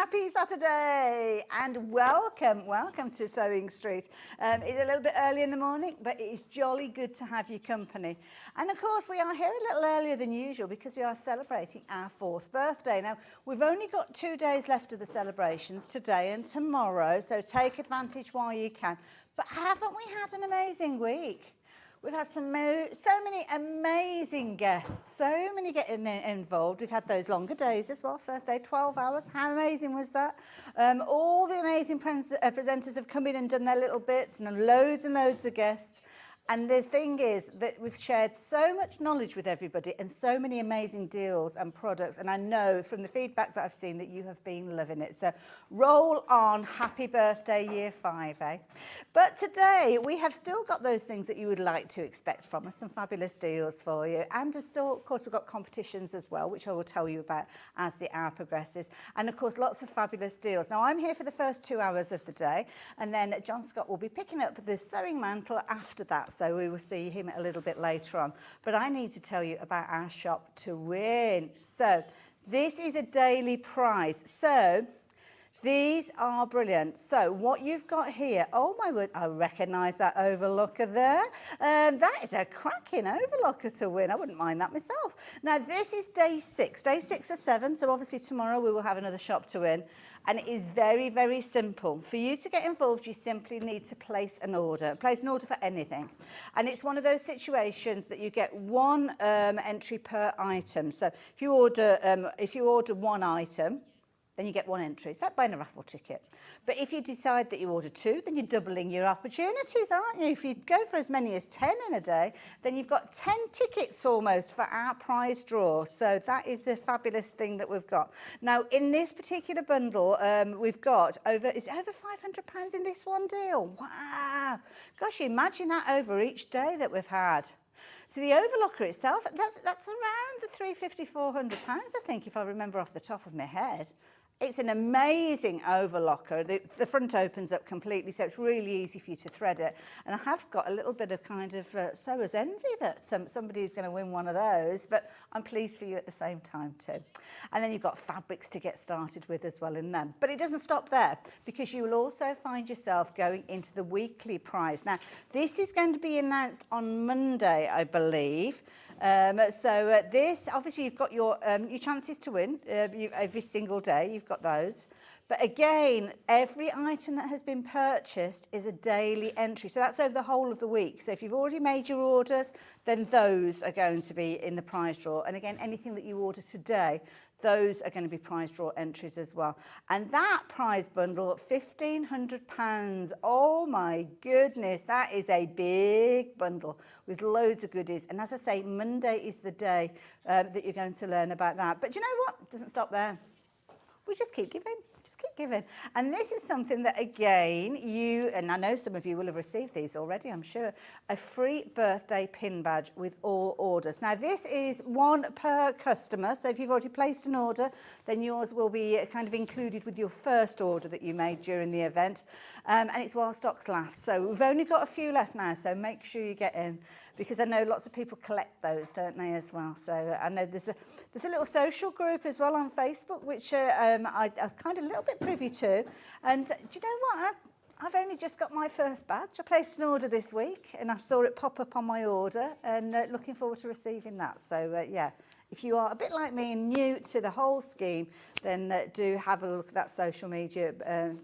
Happy Saturday and welcome to Sewing Street. It's a little bit early in the morning, but it is jolly good to have your company. And of course we are here a little earlier than usual because we are celebrating our 4th birthday. Now we've only got 2 days left of the celebrations, today and tomorrow, so take advantage while you can. But haven't we had an amazing week? We've had so many amazing guests, so many getting involved. We've had those longer days as well. First day, 12 hours. How amazing was that? All the amazing presenters have come in and done their little bits, and loads of guests. And the thing is that we've shared so much knowledge with everybody and so many amazing deals and products. And I know from the feedback that I've seen that you have been loving it. So roll on. Happy birthday, year 5, eh? But today we have still got those things that you would like to expect from us, some fabulous deals for you. And still, of course, we've got competitions as well, which I will tell you about as the hour progresses. And of course, lots of fabulous deals. Now I'm here for the first 2 hours of the day. And then John Scott will be picking up the sewing mantle after that. So we will see him a little bit later on. But I need to tell you about our shop to win. So this is a daily prize. So these are brilliant. So what you've got here, oh my word, I recognise that overlocker there. That is a cracking overlocker to win. I wouldn't mind that myself. Now this is day 6 or 7. So obviously tomorrow we will have another shop to win. And it is very, very simple. For you to get involved, you simply need to place an order for anything. And it's one of those situations that you get one entry per item. So if you order one item, then you get one entry. It's like buying a raffle ticket. But if you decide that you order 2, then you're doubling your opportunities, aren't you? If you go for as many as 10 in a day, then you've got 10 tickets almost for our prize draw. So that is the fabulous thing that we've got. Now, in this particular bundle, we've got over £500 in this one deal. Wow. Gosh, imagine that over each day that we've had. So the overlocker itself, that's around the £350, £400, I think, if I remember off the top of my head. It's an amazing overlocker. The front opens up completely, so it's really easy for you to thread it. And I have got a little bit of kind of sewer's envy that somebody's going to win one of those, but I'm pleased for you at the same time too. And then you've got fabrics to get started with as well in them. But it doesn't stop there, because you will also find yourself going into the weekly prize. Now, this is going to be announced on Monday, I believe. This, obviously, you've got your chances to win every single day. You've got those. But again, every item that has been purchased is a daily entry. So that's over the whole of the week. So if you've already made your orders, then those are going to be in the prize draw. And again, anything that you order today, those are going to be prize draw entries as well. And that prize bundle, £1,500. Oh my goodness, that is a big bundle with loads of goodies. And as I say, Monday is the day that you're going to learn about that. But you know what? It doesn't stop there. We just keep giving. Given. And this is something that, again, and I know some of you will have received these already, I'm sure, a free birthday pin badge with all orders. Now, this is one per customer, so if you've already placed an order, then yours will be kind of included with your first order that you made during the event, and it's while stocks last. So we've only got a few left now, so make sure you get in, because I know lots of people collect those, don't they, as well. So I know there's a little social group as well on Facebook, which I'm kind of a little bit privy to. And do you know what? I've only just got my first badge. I placed an order this week, and I saw it pop up on my order, and looking forward to receiving that. So, yeah, if you are a bit like me and new to the whole scheme, then do have a look at that social media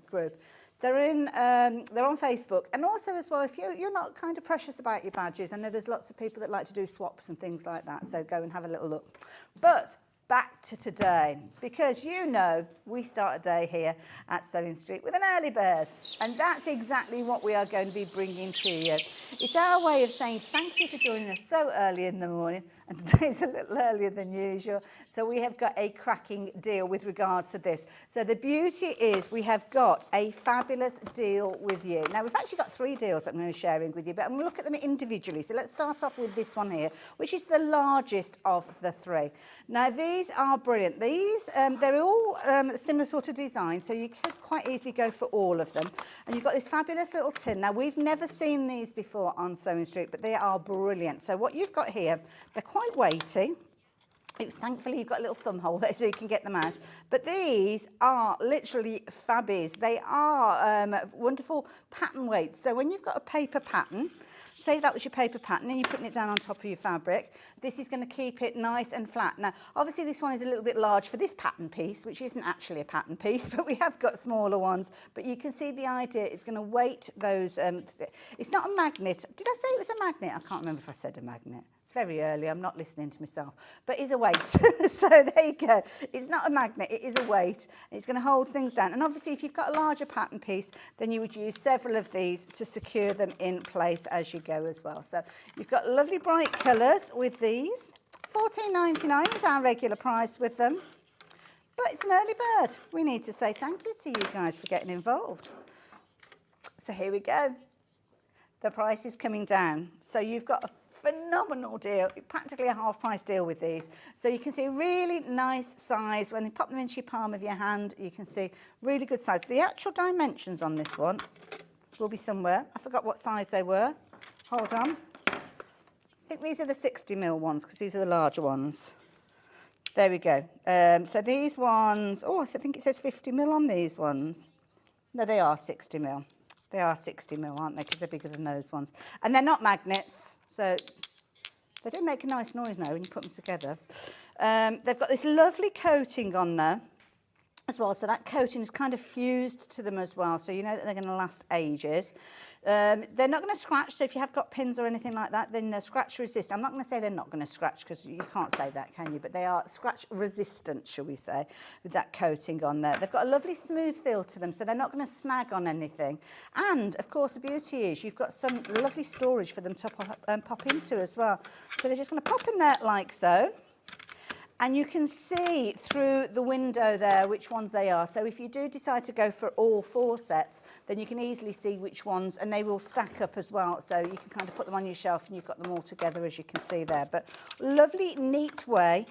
group. They're on Facebook, and also as well, if you're not kind of precious about your badges, I know there's lots of people that like to do swaps and things like that, so go and have a little look. But back to today, because you know we start a day here at Sewing Street with an early bird, and that's exactly what we are going to be bringing to you. It's our way of saying thank you for joining us so early in the morning, and today's a little earlier than usual, so we have got a cracking deal with regards to this. So the beauty is we have got a fabulous deal with you. Now, we've actually got 3 deals that I'm going to be sharing with you, but I'm going to look at them individually. So let's start off with this one here, which is the largest of the 3. Now, these are brilliant. These, they're all similar sort of design, so you could quite easily go for all of them. And you've got this fabulous little tin. Now, we've never seen these before on Sewing Street, but they are brilliant. So what you've got here, they're quite weighty. Thankfully, you've got a little thumb hole there so you can get them out. But these are literally fabbies. They are wonderful pattern weights. So when you've got a paper pattern, say that was your paper pattern and you're putting it down on top of your fabric, this is going to keep it nice and flat. Now, obviously this one is a little bit large for this pattern piece, which isn't actually a pattern piece, but we have got smaller ones. But you can see the idea, it's going to weight those, it's not a magnet. Did I say it was a magnet? I can't remember if I said a magnet. It's very early, I'm not listening to myself, but it's a weight. So there you go. It's not a magnet, it is a weight. It's going to hold things down. And obviously if you've got a larger pattern piece, then you would use several of these to secure them in place as you go as well. So you've got lovely bright colours with these. $14.99 is our regular price with them. But it's an early bird. We need to say thank you to you guys for getting involved. So here we go. The price is coming down. So you've got a phenomenal deal, practically a half price deal with these. So you can see a really nice size. When you pop them into your palm of your hand, you can see really good size. The actual dimensions on this one will be somewhere. I forgot what size they were. Hold on. I think these are the 60mm ones because these are the larger ones. There we go. So these ones, oh, I think it says 50mm on these ones. No, they are 60mm. They are 60mm, aren't they? Because they're bigger than those ones. And they're not magnets. So they do make a nice noise now when you put them together. They've got this lovely coating on there as well. So that coating is kind of fused to them as well. So you know that they're going to last ages. They're not going to scratch. So if you have got pins or anything like that, then they're scratch resistant. I'm not going to say they're not going to scratch because you can't say that, can you? But they are scratch resistant, shall we say, with that coating on there. They've got a lovely smooth feel to them, so they're not going to snag on anything. And of course, the beauty is you've got some lovely storage for them to pop into as well. So they're just going to pop in there like so. And you can see through the window there which ones they are. So if you do decide to go for all 4 sets, then you can easily see which ones, and they will stack up as well. So you can kind of put them on your shelf and you've got them all together, as you can see there. But lovely, neat way.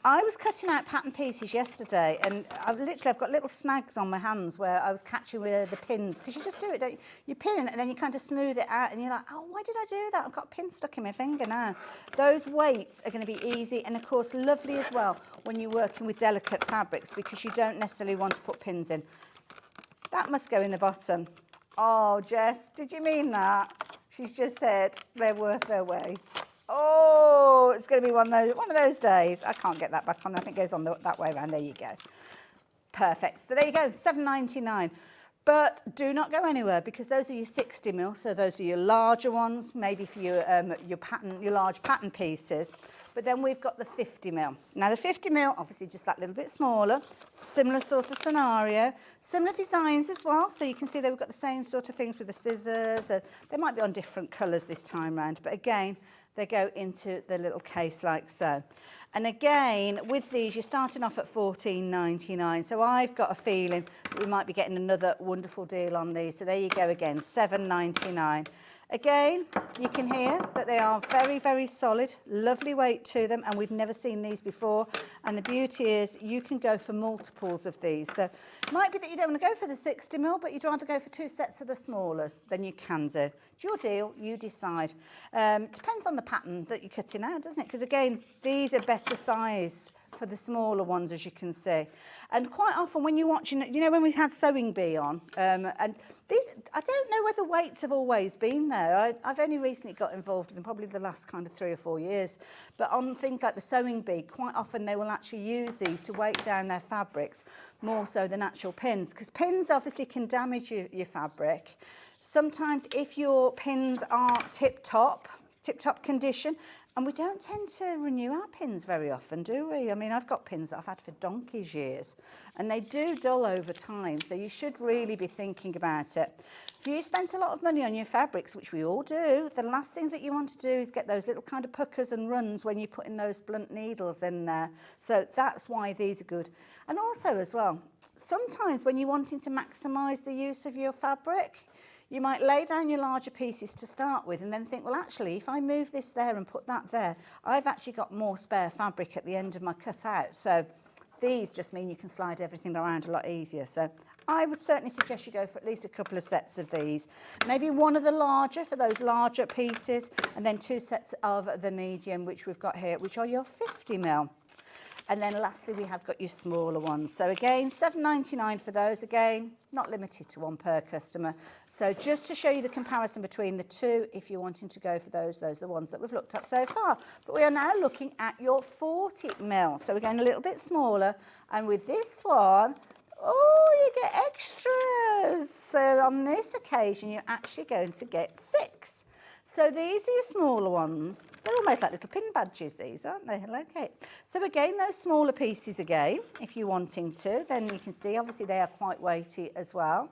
I was cutting out pattern pieces yesterday, and I've got little snags on my hands where I was catching with the pins, because you just do it, don't you? You pin and then you kind of smooth it out, and you're like, oh, why did I do that? I've got a pin stuck in my finger now. Those weights are going to be easy, and of course lovely as well when you're working with delicate fabrics, because you don't necessarily want to put pins in. That must go in the bottom. Oh, Jess, did you mean that? She's just said they're worth their weight. Oh, it's going to be one of those days. I can't get that back on. I think it goes on that way around. There you go. Perfect. So there you go, $7.99. But do not go anywhere, because those are your 60mm. So those are your larger ones, maybe for your large pattern pieces. But then we've got the 50mm. Now the 50mm, obviously just that little bit smaller, similar sort of scenario, similar designs as well. So you can see they've got the same sort of things with the scissors. They might be on different colours this time round, but again, they go into the little case like so. And again, with these, you're starting off at $14.99. So I've got a feeling that we might be getting another wonderful deal on these. So there you go again, $7.99. Again, you can hear that they are very, very solid, lovely weight to them, and we've never seen these before. And the beauty is you can go for multiples of these. So it might be that you don't want to go for the 60mm, but you'd rather go for 2 sets of the smallest, then you can do. It's your deal, you decide. Depends on the pattern that you're cutting out, doesn't it? Because again, these are better sized for the smaller ones, as you can see. And quite often when you're watching, you know, when we had Sewing Bee on, and these, I don't know whether weights have always been there. I've only recently got involved in probably the last kind of 3 or 4 years. But on things like the Sewing Bee, quite often they will actually use these to weight down their fabrics more so than actual pins, because pins obviously can damage your fabric. Sometimes if your pins aren't tip-top condition, and we don't tend to renew our pins very often, do we? I mean, I've got pins that I've had for donkey's years, and they do dull over time, so you should really be thinking about it. If you spent a lot of money on your fabrics, which we all do, the last thing that you want to do is get those little kind of puckers and runs when you're putting those blunt needles in there. So that's why these are good. And also as well, sometimes when you're wanting to maximise the use of your fabric, you might lay down your larger pieces to start with and then think, well, actually, if I move this there and put that there, I've actually got more spare fabric at the end of my cutout. So These just mean you can slide everything around a lot easier. So I would certainly suggest you go for at least a couple of sets of these. Maybe one of the larger for those larger pieces, and then 2 sets of the medium, which we've got here, which are your 50mm. And then lastly, we have got your smaller ones. So again, £7.99 for those. Again, not limited to one per customer. So just to show you the comparison between the two, if you're wanting to go for those are the ones that we've looked at so far. But we are now looking at your 40mm. So we're going a little bit smaller. And with this one, oh, you get extras. So on this occasion, you're actually going to get 6. So these are your smaller ones. They're almost like little pin badges, these, aren't they? Okay. So again, those smaller pieces again, if you're wanting to, then you can see, obviously, they are quite weighty as well.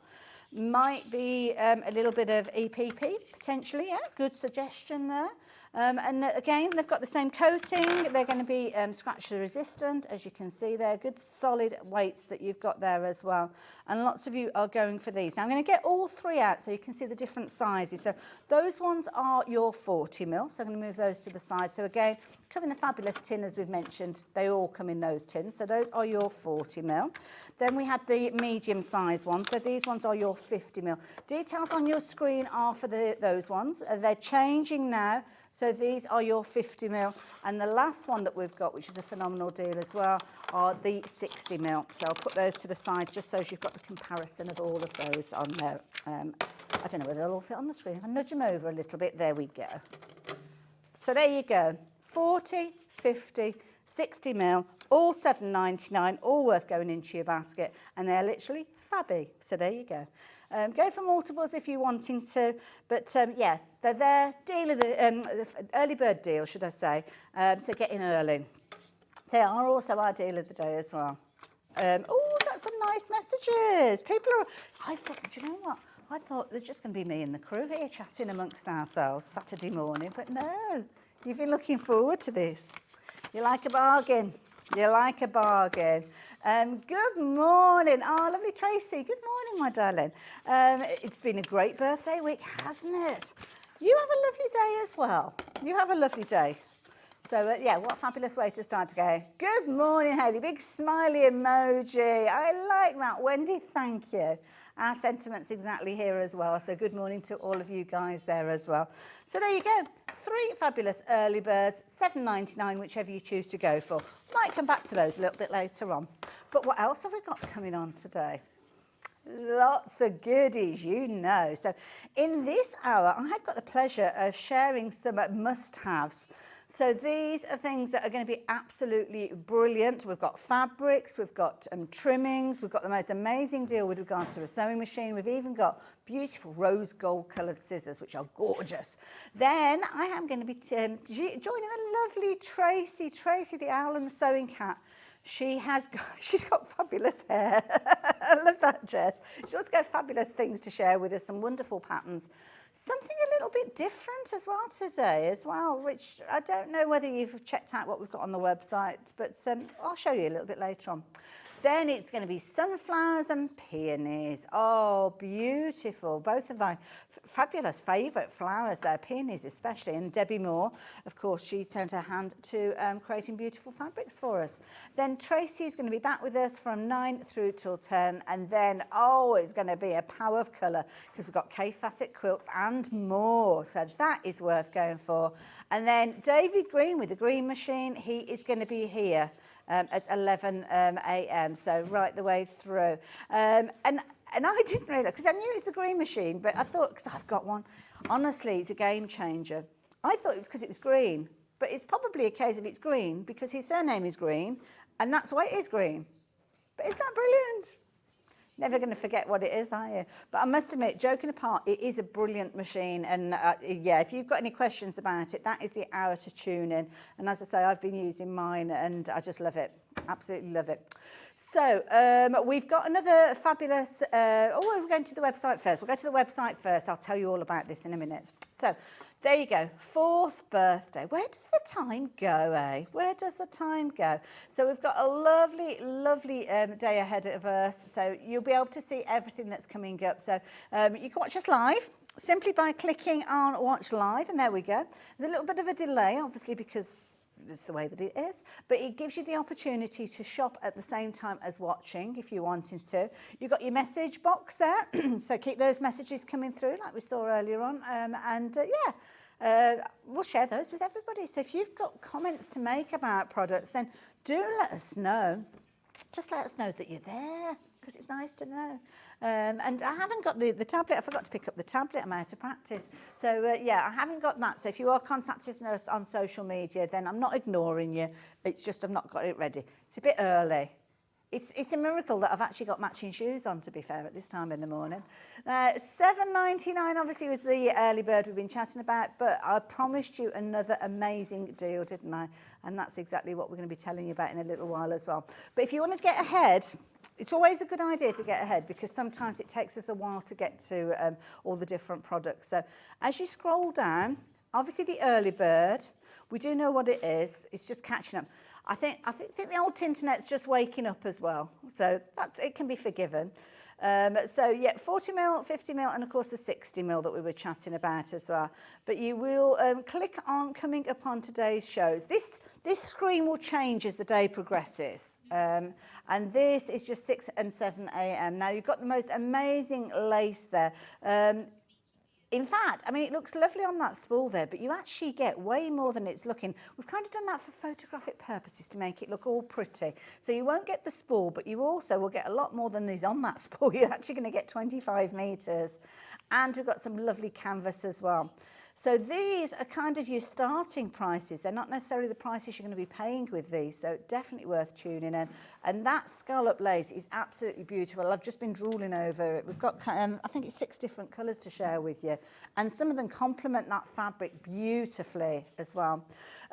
Might be a little bit of EPP, potentially, yeah, good suggestion there. And again, they've got the same coating. They're going to be scratch resistant, as you can see there. Good solid weights that you've got there as well. And lots of you are going for these. Now, I'm going to get all 3 out so you can see the different sizes. So those ones are your 40mm. So I'm going to move those to the side. So again, come in the fabulous tin, as we've mentioned. They all come in those tins. So those are your 40mm. Then we had the medium size ones. So these ones are your 50mm. Details on your screen are for those ones. They're changing now. So these are your 50mm. And the last one that we've got, which is a phenomenal deal as well, are the 60mm. So I'll put those to the side just so you've got the comparison of all of those on there. I don't know whether they'll all fit on the screen. If I nudge them over a little bit, there we go. So there you go. 40, 50, 60mm, all £7.99, all worth going into your basket. And they're literally fabby. So there you go. Go for multiples if you're wanting to, but yeah, they're there. Deal of the early bird deal, should I say? So get in early. They are also our deal of the day as well. Oh, got some nice messages. People are. I thought, do you know what? I thought there's just going to be me and the crew here chatting amongst ourselves Saturday morning, but no, you've been looking forward to this. You like a bargain. You like a bargain. Good morning. Oh, lovely Tracy. Good morning, my darling. It's been a great birthday week, hasn't it? You have a lovely day as well. You have a lovely day. So, yeah, what a fabulous way to start today. Good morning, Hayley. Big smiley emoji. I like that. Wendy, thank you. Our sentiments exactly here as well. So good morning to all of you guys there as well. So there you go. 3 fabulous early birds, £7.99, whichever you choose to go for. Might come back to those a little bit later on. But what else have we got coming on today? Lots of goodies, you know. So in this hour, I have got the pleasure of sharing some must-haves. So these are things that are going to be absolutely brilliant. We've got fabrics, we've got trimmings, we've got the most amazing deal with regards to a sewing machine. We've even got beautiful rose gold coloured scissors, which are gorgeous. Then I am going to be joining the lovely Tracy the owl and the sewing cat. She's got fabulous hair. I love that, Jess. She's also got fabulous things to share with us, some wonderful patterns. Something a little bit different as well today as well, which I don't know whether you've checked out what we've got on the website, but I'll show you a little bit later on. Then it's going to be sunflowers and peonies. Oh, beautiful. Both of my fabulous favourite flowers there, peonies especially. And Debbi Moore, of course, she's turned her hand to creating beautiful fabrics for us. Then Tracy is going to be back with us from 9 through till 10. And then, oh, it's going to be a power of colour because we've got Kaffe Fassett quilts and more. So that is worth going for. And then David Green with the green machine, he is going to be here at 11 a.m, so right the way through. And I didn't realise, because I knew it was the green machine, but I thought, because I've got one, honestly, it's a game changer. I thought it was because it was green, but it's probably a case of it's green because his surname is Green, and that's why it is green. But isn't that brilliant? Never going to forget what it is, are you? But I must admit, joking apart, it is a brilliant machine. And yeah, if you've got any questions about it, that is the hour to tune in. And as I say, I've been using mine and I just love it. Absolutely love it. So we've got another fabulous, we're going to the website first. We'll go to the website first. I'll tell you all about this in a minute. So there you go, 4th birthday. Where does the time go, eh? Where does the time go? So we've got a lovely, lovely day ahead of us. So you'll be able to see everything that's coming up. So you can watch us live simply by clicking on Watch Live, and there we go. There's a little bit of a delay, obviously, because it's the way that it is. But it gives you the opportunity to shop at the same time as watching if you're wanting to. You've got your message box there, so keep those messages coming through like we saw earlier on. We'll share those with everybody. So if you've got comments to make about products, then do let us know. Just let us know that you're there, because it's nice to know. And I haven't got the tablet. I forgot to pick up the tablet. I'm out of practice. So, I haven't got that. So if you are contacting us on social media, then I'm not ignoring you. It's just I've not got it ready. It's a bit early. It's a miracle that I've actually got matching shoes on, to be fair, at this time in the morning. $7.99 obviously was the early bird we've been chatting about, but I promised you another amazing deal, didn't I? And that's exactly what we're going to be telling you about in a little while as well. But if you want to get ahead, it's always a good idea to get ahead, because sometimes it takes us a while to get to all the different products. So as you scroll down, obviously the early bird, we do know what it is. It's just catching up. I think the old Tinternet's just waking up as well, so it can be forgiven. 40 mil, 50 mil, and of course the 60 mil that we were chatting about as well. But you will click on coming upon today's shows. This screen will change as the day progresses. And this is just 6 and 7 a.m. Now you've got the most amazing lace there. In fact, I mean, it looks lovely on that spool there, but you actually get way more than it's looking. We've kind of done that for photographic purposes to make it look all pretty. So you won't get the spool, but you also will get a lot more than is on that spool. You're actually going to get 25 metres. And we've got some lovely canvas as well. So these are kind of your starting prices. They're not necessarily the prices you're going to be paying with these, so definitely worth tuning in. And that scallop lace is absolutely beautiful. I've just been drooling over it. We've got, I think it's 6 different colours to share with you. And some of them complement that fabric beautifully as well.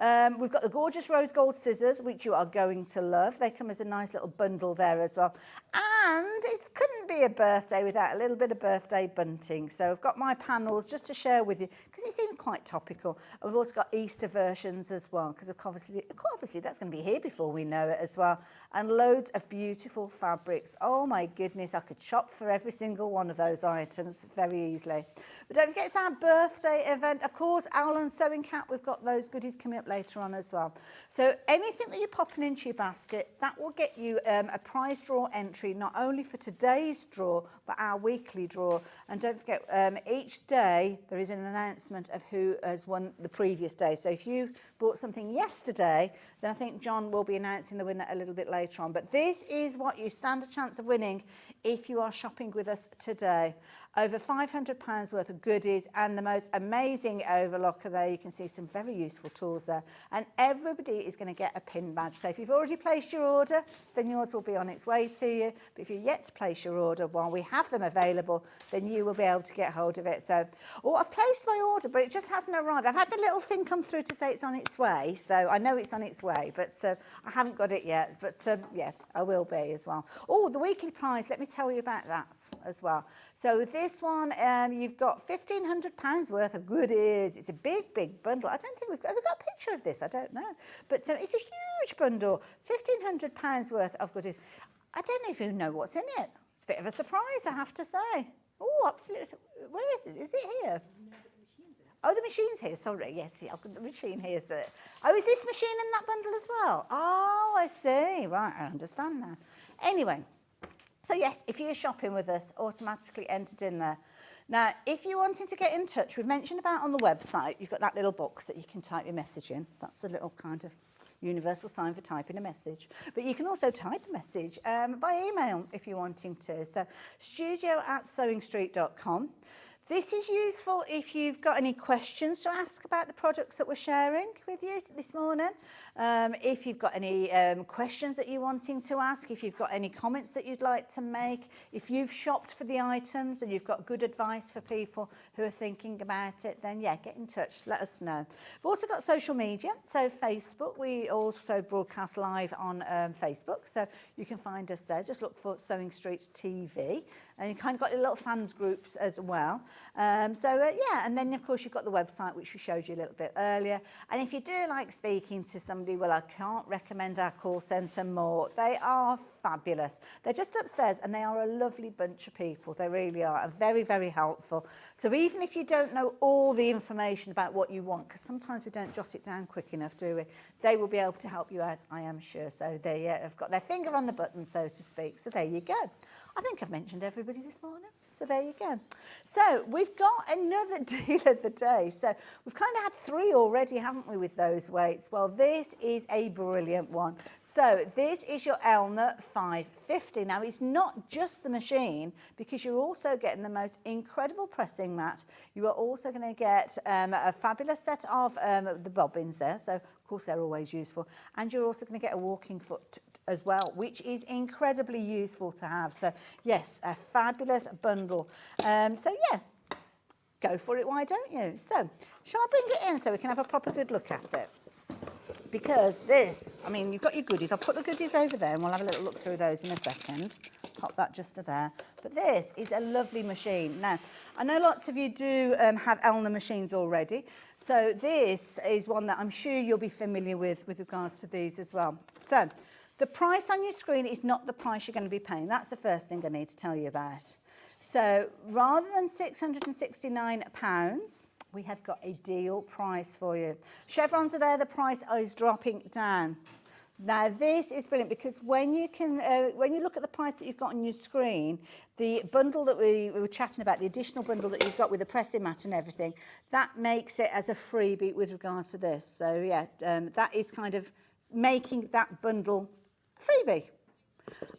We've got the gorgeous rose gold scissors, which you are going to love. They come as a nice little bundle there as well. And it couldn't be a birthday without a little bit of birthday bunting. So I've got my panels just to share with you, because it seems quite topical. We've also got Easter versions as well, because obviously that's going to be here before we know it as well. And loads of beautiful fabrics. Oh my goodness, I could shop for every single one of those items very easily. But don't forget, it's our birthday event. Of course, Owl and Sewing Cat, we've got those goodies coming up later on as well. So anything that you're popping into your basket, that will get you a prize draw entry, not only for today's draw, but our weekly draw. And don't forget, each day there is an announcement of who has won the previous day. So if you bought something yesterday, then I think John will be announcing the winner a little bit later on. But this is what you stand a chance of winning if you are shopping with us today. Over £500 worth of goodies and the most amazing overlocker there. You can see some very useful tools there. And everybody is going to get a pin badge. So if you've already placed your order, then yours will be on its way to you. But if you're yet to place your order while we have them available, then you will be able to get hold of it. So, I've placed my order, but it just hasn't arrived. I've had a little thing come through to say it's on its way. So I know it's on its way, but I haven't got it yet. But yeah, I will be as well. Oh, the weekly prize, let me tell you about that as well. So this one, you've got £1,500 worth of goodies. It's a big, big bundle. I don't think we've got a picture of this. I don't know. But it's a huge bundle, £1,500 worth of goodies. I don't know if you know what's in it. It's a bit of a surprise, I have to say. Oh, absolutely. Where is it? Is it here? Oh, the machine's here. Sorry, yes, I've got the machine here. Is this machine in that bundle as well? Oh, I see. Right, I understand now. Anyway. So yes, if you're shopping with us, automatically entered in there. Now, if you're wanting to get in touch, we've mentioned about on the website, you've got that little box that you can type your message in. That's the little kind of universal sign for typing a message. But you can also type a message by email if you're wanting to. So studio@sewingstreet.com. This is useful if you've got any questions to ask about the products that we're sharing with you this morning. If you've got any questions that you're wanting to ask, if you've got any comments that you'd like to make, if you've shopped for the items and you've got good advice for people who are thinking about it, then yeah, get in touch, let us know. We've also got social media, so Facebook. We also broadcast live on Facebook, so you can find us there. Just look for Sewing Street TV. And you kind of got your little fans groups as well. Yeah, and then of course you've got the website, which we showed you a little bit earlier. And if you do like speaking to somebody, well, I can't recommend our call centre more. They are fabulous. They're just upstairs and they are a lovely bunch of people. They really are, and very, very helpful. So even if you don't know all the information about what you want, because sometimes we don't jot it down quick enough, do we? They will be able to help you out, I am sure. So they have got their finger on the button, so to speak. So there you go. I think I've mentioned everybody this morning. So there you go. So we've got another deal of the day. So we've kind of had 3 already, haven't we, with those weights? Well, this is a brilliant one. So this is your Elna 550. Now, it's not just the machine, because you're also getting the most incredible pressing mat. You are also going to get a fabulous set of the bobbins there. So, of course, they're always useful. And you're also going to get a walking foot as well, which is incredibly useful to have. So yes, a fabulous bundle. So yeah, go for it, why don't you? So shall I bring it in so we can have a proper good look at it? Because this, I mean, you've got your goodies. I'll put the goodies over there and we'll have a little look through those in a second. Pop that just to there. But this is a lovely machine. Now, I know lots of you do have Elna machines already. So this is one that I'm sure you'll be familiar with regards to these as well. So the price on your screen is not the price you're going to be paying. That's the first thing I need to tell you about. So rather than £669, we have got a deal price for you. Chevrons are there, the price is dropping down. Now this is brilliant, because when you look at the price that you've got on your screen, the bundle that we were chatting about, the additional bundle that you've got with the pressing mat and everything, that makes it as a freebie with regards to this. So yeah, that is kind of making that bundle freebie.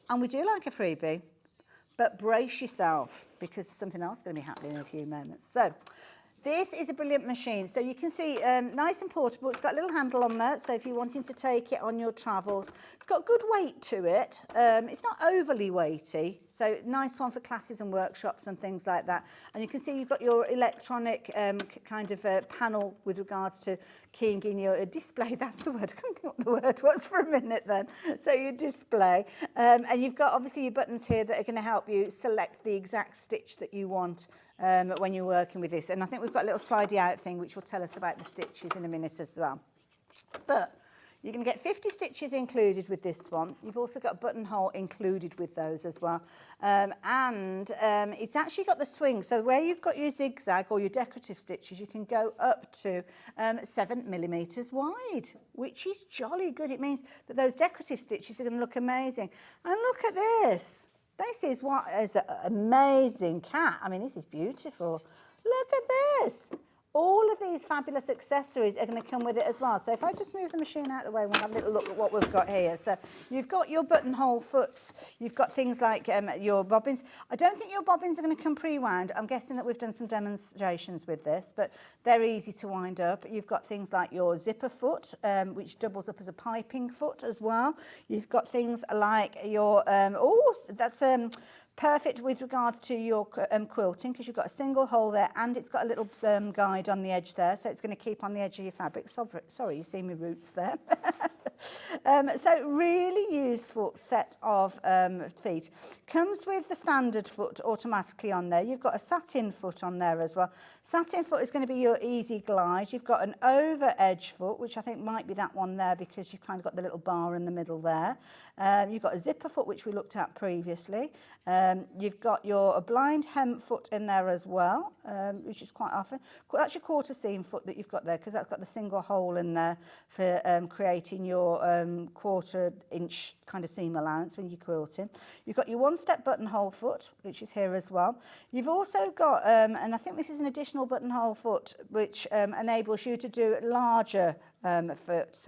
And we do like a freebie, but brace yourself, because something else is going to be happening in a few moments. So this is a brilliant machine. So you can see, nice and portable. It's got a little handle on there, so if you're wanting to take it on your travels. It's got good weight to it. It's not overly weighty, so nice one for classes and workshops and things like that. And you can see you've got your electronic kind of panel with regards to keying in your display. That's the word. I couldn't think what the word was for a minute then. So your display. And you've got obviously your buttons here that are going to help you select the exact stitch that you want when you're working with this. And I think we've got a little slidey out thing which will tell us about the stitches in a minute as well. But you're going to get 50 stitches included with this one. You've also got a buttonhole included with those as well. It's actually got the swing. So where you've got your zigzag or your decorative stitches, you can go up to 7mm wide, which is jolly good. It means that those decorative stitches are going to look amazing. And look at this. This is what is an amazing cat. I mean, this is beautiful. Look at this. All of these fabulous accessories are going to come with it as well. So if I just move the machine out of the way, we'll have a little look at what we've got here. So you've got your buttonhole foots. You've got things like your bobbins. I don't think your bobbins are going to come pre-wound. I'm guessing that we've done some demonstrations with this, but they're easy to wind up. You've got things like your zipper foot, which doubles up as a piping foot as well. You've got things like your, perfect with regards to your quilting, because you've got a single hole there and it's got a little guide on the edge there, so it's going to keep on the edge of your fabric. Sorry, you see my roots there. So really useful set of feet. Comes with the standard foot automatically on there. You've got a satin foot on there as well. Satin foot is going to be your easy glide. You've got an over edge foot, which I think might be that one there, because you've kind of got the little bar in the middle there. You've got a zipper foot, which we looked at previously. You've got a blind hem foot in there as well, which is quite often. That's your quarter seam foot that you've got there, because that's got the single hole in there for creating your 1/4 inch kind of seam allowance when you're quilting. You've got your one-step buttonhole foot, which is here as well. You've also got, and I think this is an additional buttonhole foot, which enables you to do larger foot.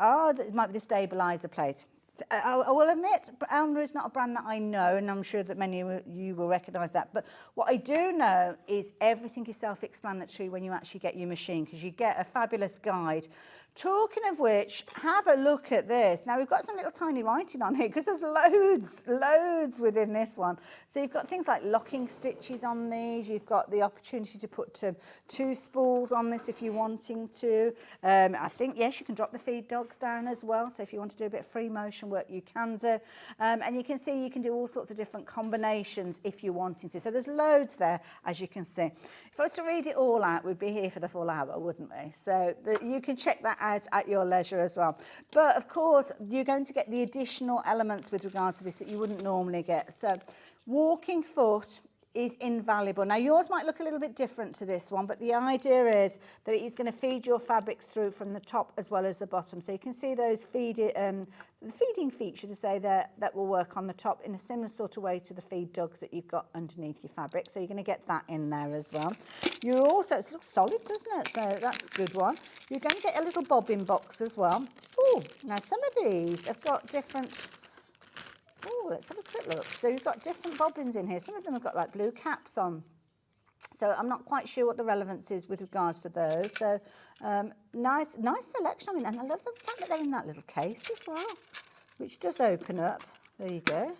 It might be the stabiliser plate. I will admit, Elna is not a brand that I know, and I'm sure that many of you will recognise that. But what I do know is everything is self-explanatory when you actually get your machine, because you get a fabulous guide Talking of which, have a look at this. Now, we've got some little tiny writing on here because there's loads within this one. So you've got things like locking stitches on these. You've got the opportunity to put 2 spools on this if you're wanting to. I think, yes, you can drop the feed dogs down as well. So if you want to do a bit of free motion work, you can do. And you can see you can do all sorts of different combinations if you're wanting to. So there's loads there, as you can see. If I was to read it all out, we'd be here for the full hour, wouldn't we? So you can check that out at your leisure as well. But of course, you're going to get the additional elements with regards to this that you wouldn't normally get. So walking foot is invaluable. Now, yours might look a little bit different to this one, but the idea is that it's going to feed your fabrics through from the top as well as the bottom. So you can see those the feeding feet, should I say, that will work on the top in a similar sort of way to the feed dogs that you've got underneath your fabric. So you're going to get that in there as well. You're also, it looks solid, doesn't it? So that's a good one. You're going to get a little bobbin box as well. Oh, now some of these have got different... Oh, let's have a quick look. So you've got different bobbins in here. Some of them have got like blue caps on. So I'm not quite sure what the relevance is with regards to those. So nice selection. I mean, and I love the fact that they're in that little case as well, which does open up. There you go,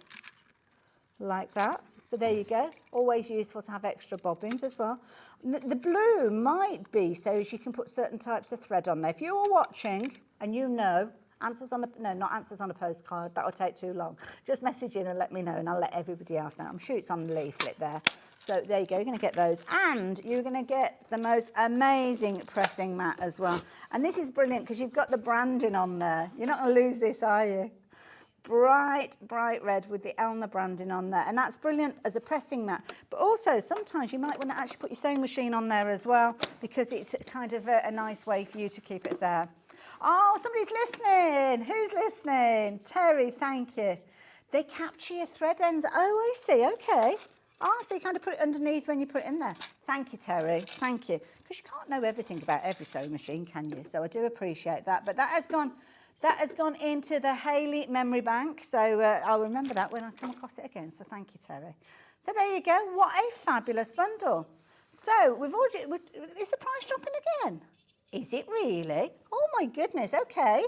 like that. So there you go. Always useful to have extra bobbins as well. The blue might be so as you can put certain types of thread on there. If you're watching and you know, answers on a, no, not answers on a postcard, that will take too long. Just message in and let me know and I'll let everybody else know. I'm sure it's on the leaflet there. So there you go, you're going to get those. And you're going to get the most amazing pressing mat as well. And this is brilliant because you've got the branding on there. You're not going to lose this, are you? Bright red with the Elna branding on there. And that's brilliant as a pressing mat. But also, sometimes you might want to actually put your sewing machine on there as well because it's kind of a nice way for you to keep it there. Oh, somebody's listening. Who's listening? Terry, thank you. They capture your thread ends. Oh, I see. Okay. Oh, so you kind of put it underneath when you put it in there. Thank you, Terry. Thank you. Because you can't know everything about every sewing machine, can you? So I do appreciate that. But that has gone into the Hayley memory bank. So I'll remember that when I come across it again. So thank you, Terry. So there you go. What a fabulous bundle. So we've already... Is the price dropping again? Is it really? Oh my goodness, okay.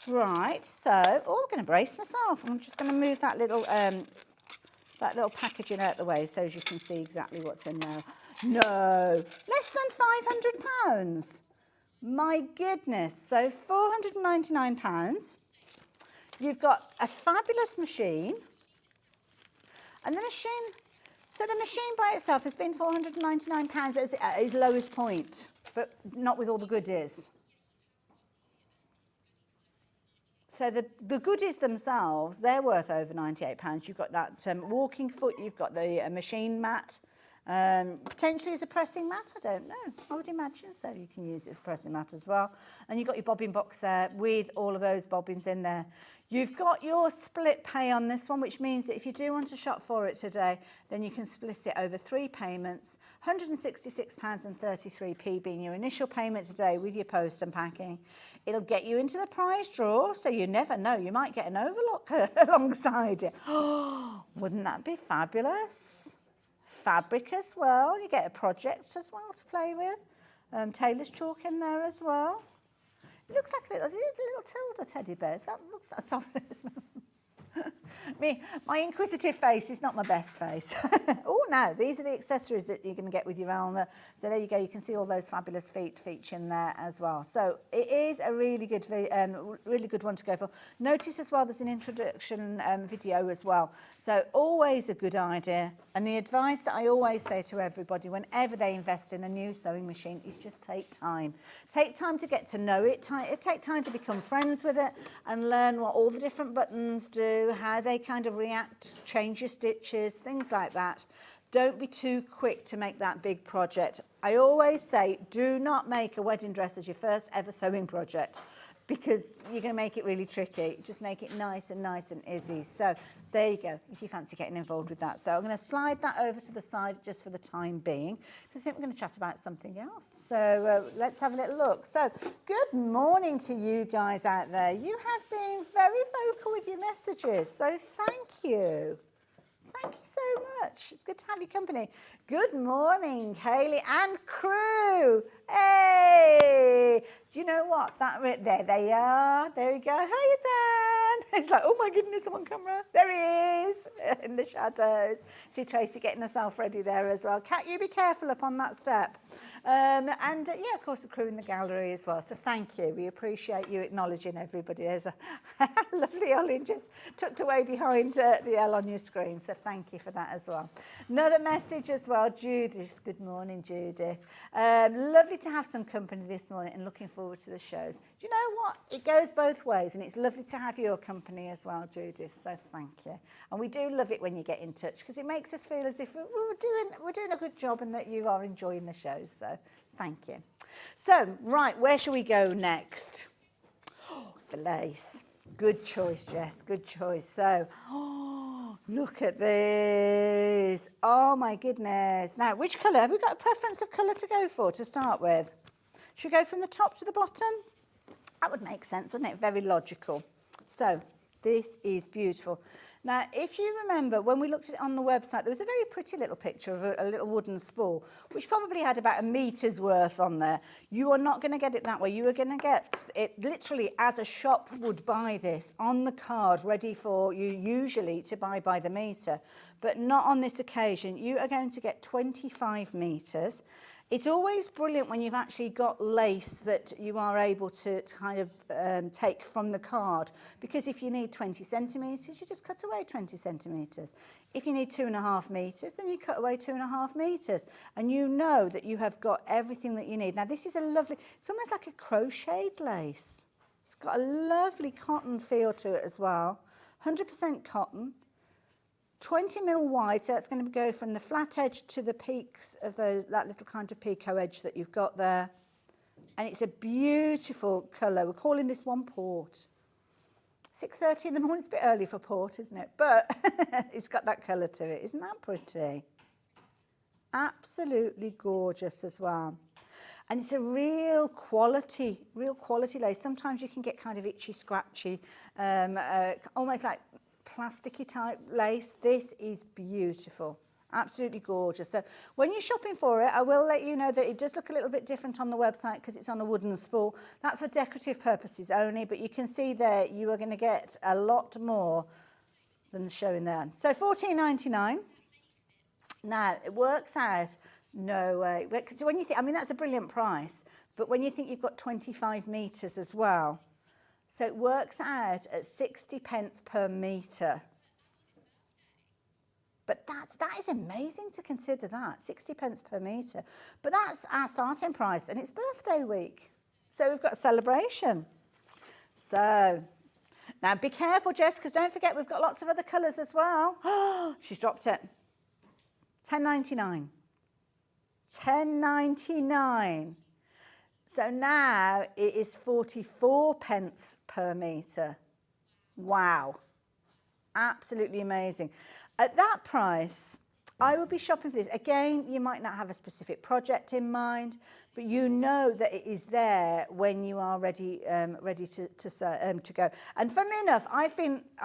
Right, so, I'm going to brace myself. I'm just going to move that little packaging out the way so as you can see exactly what's in there. No, less than £500. My goodness, so £499. You've got a fabulous machine. And the machine, so the machine by itself has been £499 at its lowest point. But not with all the goodies. So the goodies themselves, they're worth over £98. You've got that walking foot, you've got the machine mat, potentially as a pressing mat, I don't know. I would imagine so. You can use it as a pressing mat as well. And you've got your bobbin box there with all of those bobbins in there. You've got your split pay on this one, which means that if you do want to shop for it today, then you can split it over 3 payments, £166.33 being your initial payment today with your post and packing. It'll get you into the prize draw, so you never know. You might get an overlock alongside it. Oh, wouldn't that be fabulous? Fabric as well. You get a project as well to play with. Tailor's chalk in there as well. It looks like a little Tilda teddy bear. That looks, sorry. My inquisitive face is not my best face. Oh, no, these are the accessories that you're going to get with your Elna. So there you go. You can see all those fabulous feet featuring there as well. So it is a really good one to go for. Notice as well there's an introduction video as well. So always a good idea. And the advice that I always say to everybody whenever they invest in a new sewing machine is just take time. Take time to get to know it. Take time to become friends with it and learn what all the different buttons do, how they kind of react, change your stitches, things like that. Don't be too quick to make that big project. I always say do not make a wedding dress as your first ever sewing project because you're going to make it really tricky. Just make it nice and easy. So there you go, if you fancy getting involved with that. So I'm going to slide that over to the side just for the time being because I think we're going to chat about something else. So let's have a little look. So good morning to you guys out there. You have been very vocal with your messages, so thank you. Thank you so much. It's good to have your company. Good morning, Hayley and crew. Hey! Do you know what? There they are. There we go. Hiya, Dan. It's like, oh my goodness, I'm on camera. There he is in the shadows. See Tracy getting herself ready there as well. Kat, you be careful up on that step. Yeah, of course, the crew in the gallery as well. So thank you. We appreciate you acknowledging everybody. There's a lovely Ollie just tucked away behind the L on your screen. So thank you for that as well. Another message as well, Judith. Good morning, Judith. Lovely to have some company this morning and looking forward to the shows. Do you know what? It goes both ways, and it's lovely to have your company as well, Judith. So thank you. And we do love it when you get in touch because it makes us feel as if we're doing a good job and that you are enjoying the shows. So thank you. So, right, where shall we go next? Oh, the lace. Good choice, Jess. Good choice. So, look at this. Oh, my goodness. Now, which colour? Have we got a preference of colour to go for to start with? Should we go from the top to the bottom? That would make sense, wouldn't it? Very logical. So, this is beautiful. Now, if you remember, when we looked at it on the website, there was a very pretty little picture of a little wooden spool, which probably had about a meter's worth on there. You are not going to get it that way. You are going to get it literally as a shop would buy this on the card, ready for you usually to buy by the meter. But not on this occasion. You are going to get 25 meters. It's always brilliant when you've actually got lace that you are able to kind of take from the card, because if you need 20 centimetres, you just cut away 20 centimetres. If you need 2.5 metres, then you cut away 2.5 metres, and you know that you have got everything that you need. Now, this is a lovely, it's almost like a crocheted lace. It's got a lovely cotton feel to it as well, 100% cotton. 20 mil wide, so that's going to go from the flat edge to the peaks of that little kind of picot edge that you've got there. And it's a beautiful colour. We're calling this one port. 6:30 in the morning, it's a bit early for port, isn't it? But it's got that colour to it. Isn't that pretty? Absolutely gorgeous as well. And it's a real quality lace. Sometimes you can get kind of itchy, scratchy, almost like plasticky type lace. This is beautiful, absolutely gorgeous. So when you're shopping for it, I will let you know that it does look a little bit different on the website because it's on a wooden spool. That's for decorative purposes only, but you can see there you are going to get a lot more than the showing there. So $14.99. Now it works out, no way, because when you think, I mean, that's a brilliant price, but when you think you've got 25 meters as well, so it works out at 60 pence per metre. But that is amazing to consider that, 60 pence per metre. But that's our starting price, and it's birthday week. So we've got a celebration. So, now be careful, Jess, because don't forget we've got lots of other colours as well. Oh, she's dropped it. $10.99. $10.99. So now it is 44 pence per metre. Wow. Absolutely amazing. At that price, I would be shopping for this. Again, you might not have a specific project in mind, but you know that it is there when you are ready to go. And funnily enough, I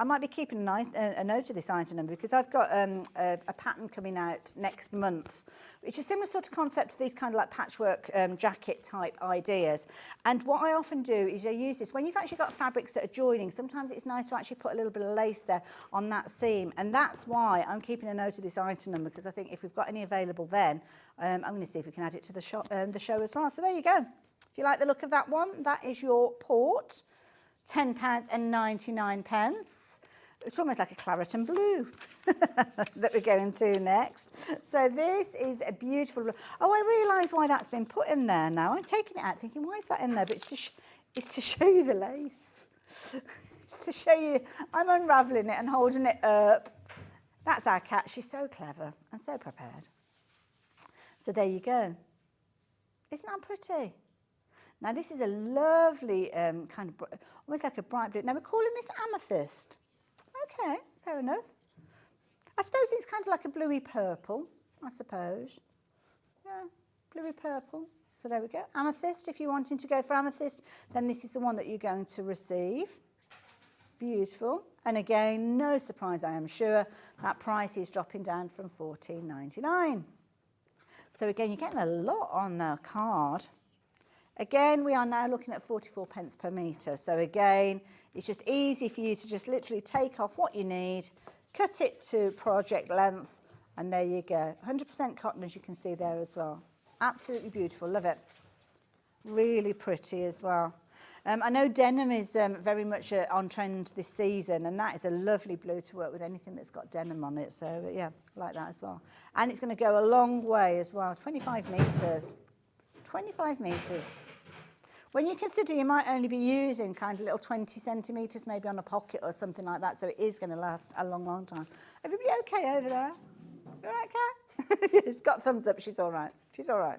might be keeping a note of this item number because I've got a pattern coming out next month, which is a similar sort of concept to these kind of like patchwork jacket type ideas. And what I often do is I use this when you've actually got fabrics that are joining. Sometimes it's nice to actually put a little bit of lace there on that seam, and that's why I'm keeping a note of this item number, because I think if we've got any available then, I'm going to see if we can add it to the show as well. So there you go. If you like the look of that one, that is your port, £10.99. It's almost like a claret and blue that we're going to next. So this is a beautiful. Oh, I realise why that's been put in there now. I'm taking it out thinking, why is that in there? But it's to show you the lace. It's to show you. I'm unravelling it and holding it up. That's our cat. She's so clever and so prepared. So there you go. Isn't that pretty? Now this is a lovely kind of, almost like a bright blue. Now we're calling this amethyst. Okay, fair enough. I suppose it's kind of like a bluey purple, I suppose. Yeah, bluey purple. So there we go. Amethyst, if you're wanting to go for amethyst, then this is the one that you're going to receive. Beautiful. And again, no surprise, I am sure, that price is dropping down from $14.99. So again, you're getting a lot on the card. Again, we are now looking at 44 pence per metre. So again, it's just easy for you to just literally take off what you need, cut it to project length, and there you go. 100% cotton, as you can see there as well. Absolutely beautiful, love it. Really pretty as well. I know denim is very much on trend this season, and that is a lovely blue to work with anything that's got denim on it. So yeah, I like that as well. And it's going to go a long way as well, 25 metres. 25 metres. When you consider you might only be using kind of little 20 centimetres maybe on a pocket or something like that, so it is going to last a long, long time. Everybody okay over there? You all right, Kat? She's got thumbs up, she's all right. She's all right.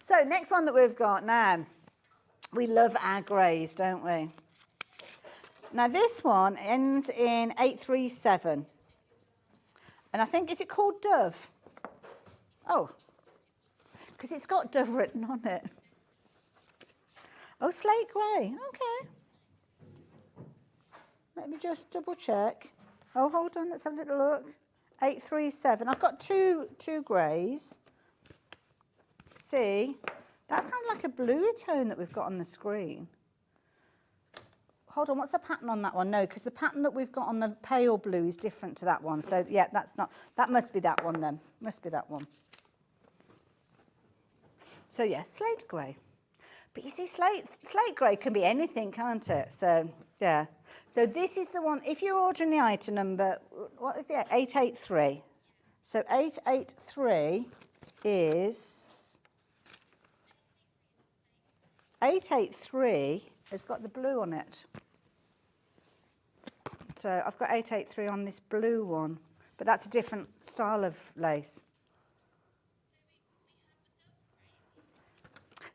So next one that we've got now, we love our greys, don't we? Now this one ends in 837. And I think, is it called Dove? Oh, because it's got Dove written on it. Oh, slate grey, okay. Let me just double check. Oh, hold on, let's have a little look. 837, I've got two greys. See, that's kind of like a bluey tone that we've got on the screen. Hold on, what's the pattern on that one? No, because the pattern that we've got on the pale blue is different to that one. So yeah, that's not, that must be that one then. Must be that one. So yeah, slate grey. But you see, slate grey can be anything, can't it? So yeah. So this is the one, if you're ordering the item number, what is the 883? So 883 is, 883 has got the blue on it. So I've got 883 on this blue one, but that's a different style of lace.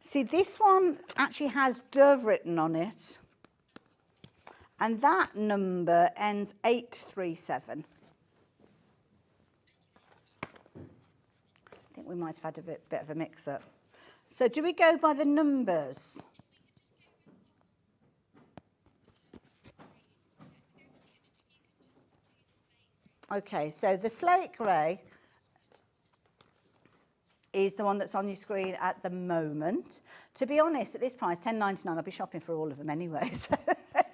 See, this one actually has Dove written on it, and that number ends 837. I think we might have had a bit of a mix-up. So do we go by the numbers? Okay, so the slate grey is the one that's on your screen at the moment. To be honest, at this price, £10.99, I'll be shopping for all of them anyway, so,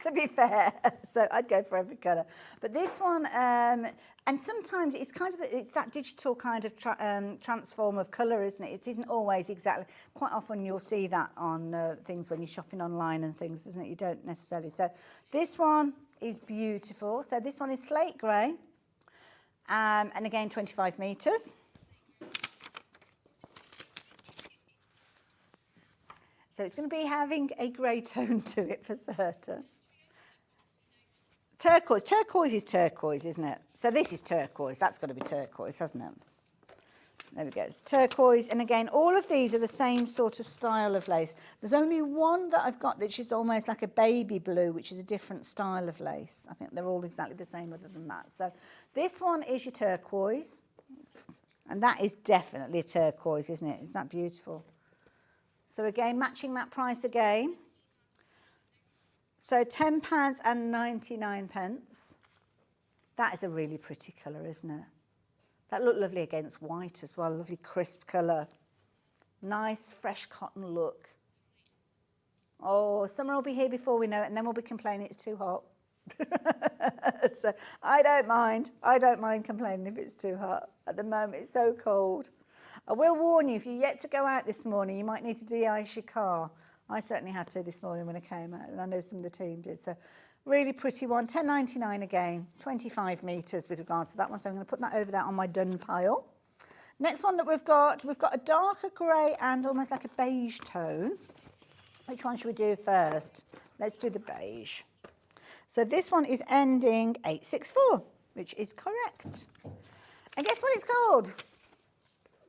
to be fair. So I'd go for every colour. But this one, and sometimes it's kind of, it's that digital kind of transform of colour, isn't it? It isn't always exactly, quite often you'll see that on things when you're shopping online and things, isn't it? You don't necessarily. So this one is beautiful. So this one is slate grey, and again, 25 metres. So it's going to be having a grey tone to it for certain. Turquoise. Turquoise is turquoise, isn't it? So this is turquoise. That's got to be turquoise, hasn't it? There we go. It's turquoise. And again, all of these are the same sort of style of lace. There's only one that I've got that's just almost like a baby blue, which is a different style of lace. I think they're all exactly the same other than that. So this one is your turquoise. And that is definitely a turquoise, isn't it? Isn't that beautiful? So again, matching that price again. So £10.99. That is a really pretty colour, isn't it? That looked lovely against white as well. Lovely crisp colour. Nice, fresh cotton look. Oh, summer will be here before we know it, and then we'll be complaining it's too hot. So I don't mind. I don't mind complaining if it's too hot. At the moment, it's so cold. I will warn you, if you're yet to go out this morning, you might need to de-ice your car. I certainly had to this morning when I came out, and I know some of the team did. So really pretty one, £10.99 again, 25 metres with regards to that one. So I'm going to put that over there on my done pile. Next one that we've got a darker grey and almost like a beige tone. Which one should we do first? Let's do the beige. So this one is ending 864, which is correct. And guess what it's called?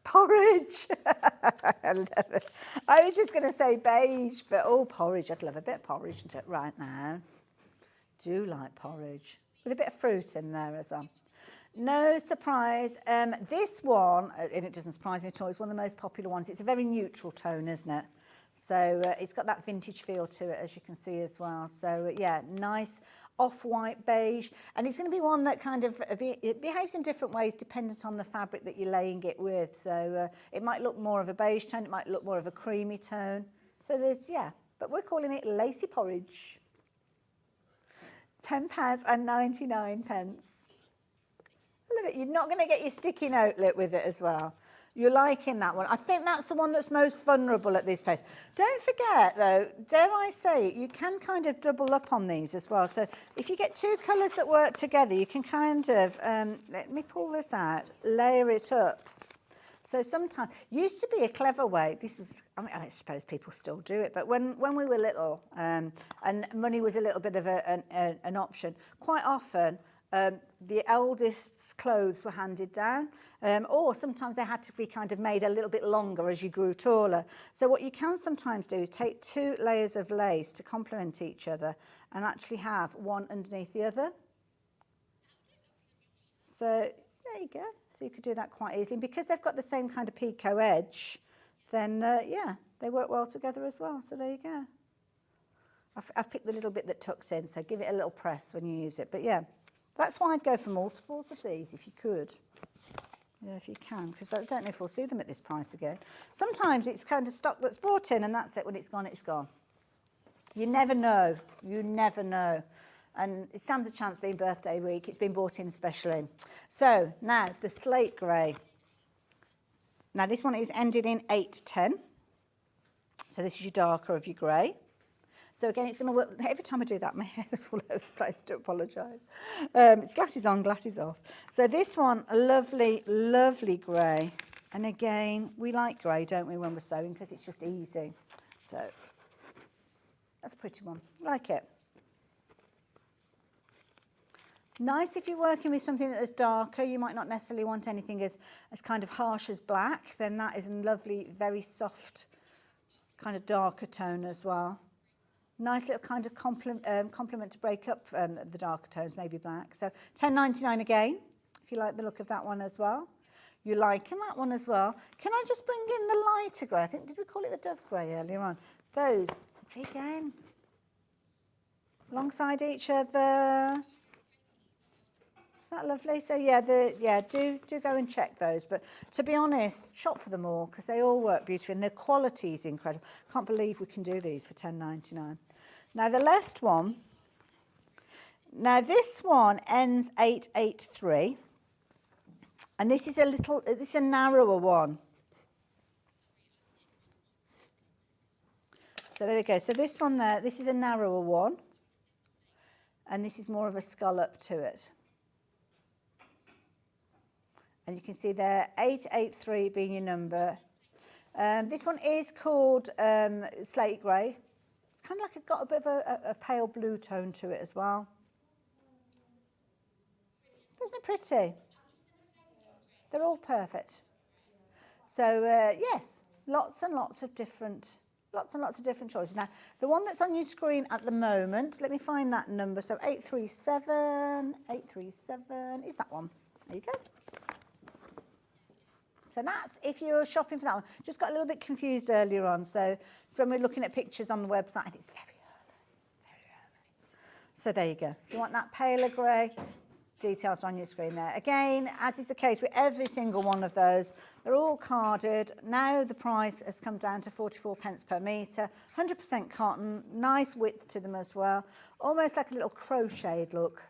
Porridge. I love it. I was just going to say beige, but oh, porridge. I'd love a bit of porridge right now. Do like porridge with a bit of fruit in there as well. No surprise. This one, and it doesn't surprise me at all, it's one of the most popular ones. It's a very neutral tone, isn't it? So it's got that vintage feel to it, as you can see as well. So yeah, nice off-white beige, and it's going to be one that kind of it behaves in different ways dependent on the fabric that you're laying it with. So it might look more of a beige tone, it might look more of a creamy tone. So there's, yeah, but we're calling it lacy porridge. £10.99. Look at it. You're not going to get your sticky note lip with it as well. You're liking that one. I think that's the one that's most vulnerable at this place. Don't forget, though, dare I say it, you can kind of double up on these as well. So if you get two colours that work together, you can kind of, let me pull this out, layer it up. So sometimes, used to be a clever way, this was, I suppose people still do it, but when we were little and money was a little bit of an option, quite often the eldest's clothes were handed down, or sometimes they had to be kind of made a little bit longer as you grew taller. So what you can sometimes do is take two layers of lace to complement each other and actually have one underneath the other. So there you go. So you could do that quite easily. And because they've got the same kind of picot edge, then, yeah, they work well together as well. So there you go. I've picked the little bit that tucks in, so give it a little press when you use it. But, yeah, that's why I'd go for multiples of these if you could. Yeah, if you can, because I don't know if we'll see them at this price again. Sometimes it's kind of stock that's bought in and that's it. When it's gone, it's gone. You never know. You never know. And it stands a chance being birthday week. It's been bought in especially. So now the slate grey. Now this one is ended in 810. So this is your darker of your grey. So again, it's going to work. Every time I do that, my hair is all over the place. Do apologise. It's glasses on, glasses off. So this one, a lovely, lovely grey. And again, we like grey, don't we, when we're sewing, because it's just easy. So that's a pretty one. Like it. Nice if you're working with something that is darker. You might not necessarily want anything as kind of harsh as black. Then that is a lovely, very soft, kind of darker tone as well. Nice little kind of complement to break up the darker tones, maybe black. So £10.99 again, if you like the look of that one as well. You're liking that one as well. Can I just bring in the lighter grey? I think, did we call it the dove grey earlier on? Those, again, alongside each other. Is that lovely? So yeah, do go and check those. But to be honest, shop for them all because they all work beautifully and the quality is incredible. Can't believe we can do these for £10.99. Now the last one. Now this one ends 883, and this is a narrower one. So there we go. So this one there, this is a narrower one, and this is more of a scallop to it. And you can see there, 883 being your number. This one is called slate grey. It's kind of like got a bit of a pale blue tone to it as well. Isn't it pretty? They're all perfect. So yes, lots and lots of different choices. Now, the one that's on your screen at the moment, let me find that number. So 837 is that one. There you go. So that's if you're shopping for that one. Just got a little bit confused earlier on. So when we're looking at pictures on the website, it's very early. So there you go. If you want that paler grey, details on your screen there. Again, as is the case with every single one of those, they're all carded. Now the price has come down to 44p per metre, 100% cotton, nice width to them as well. Almost like a little crocheted look.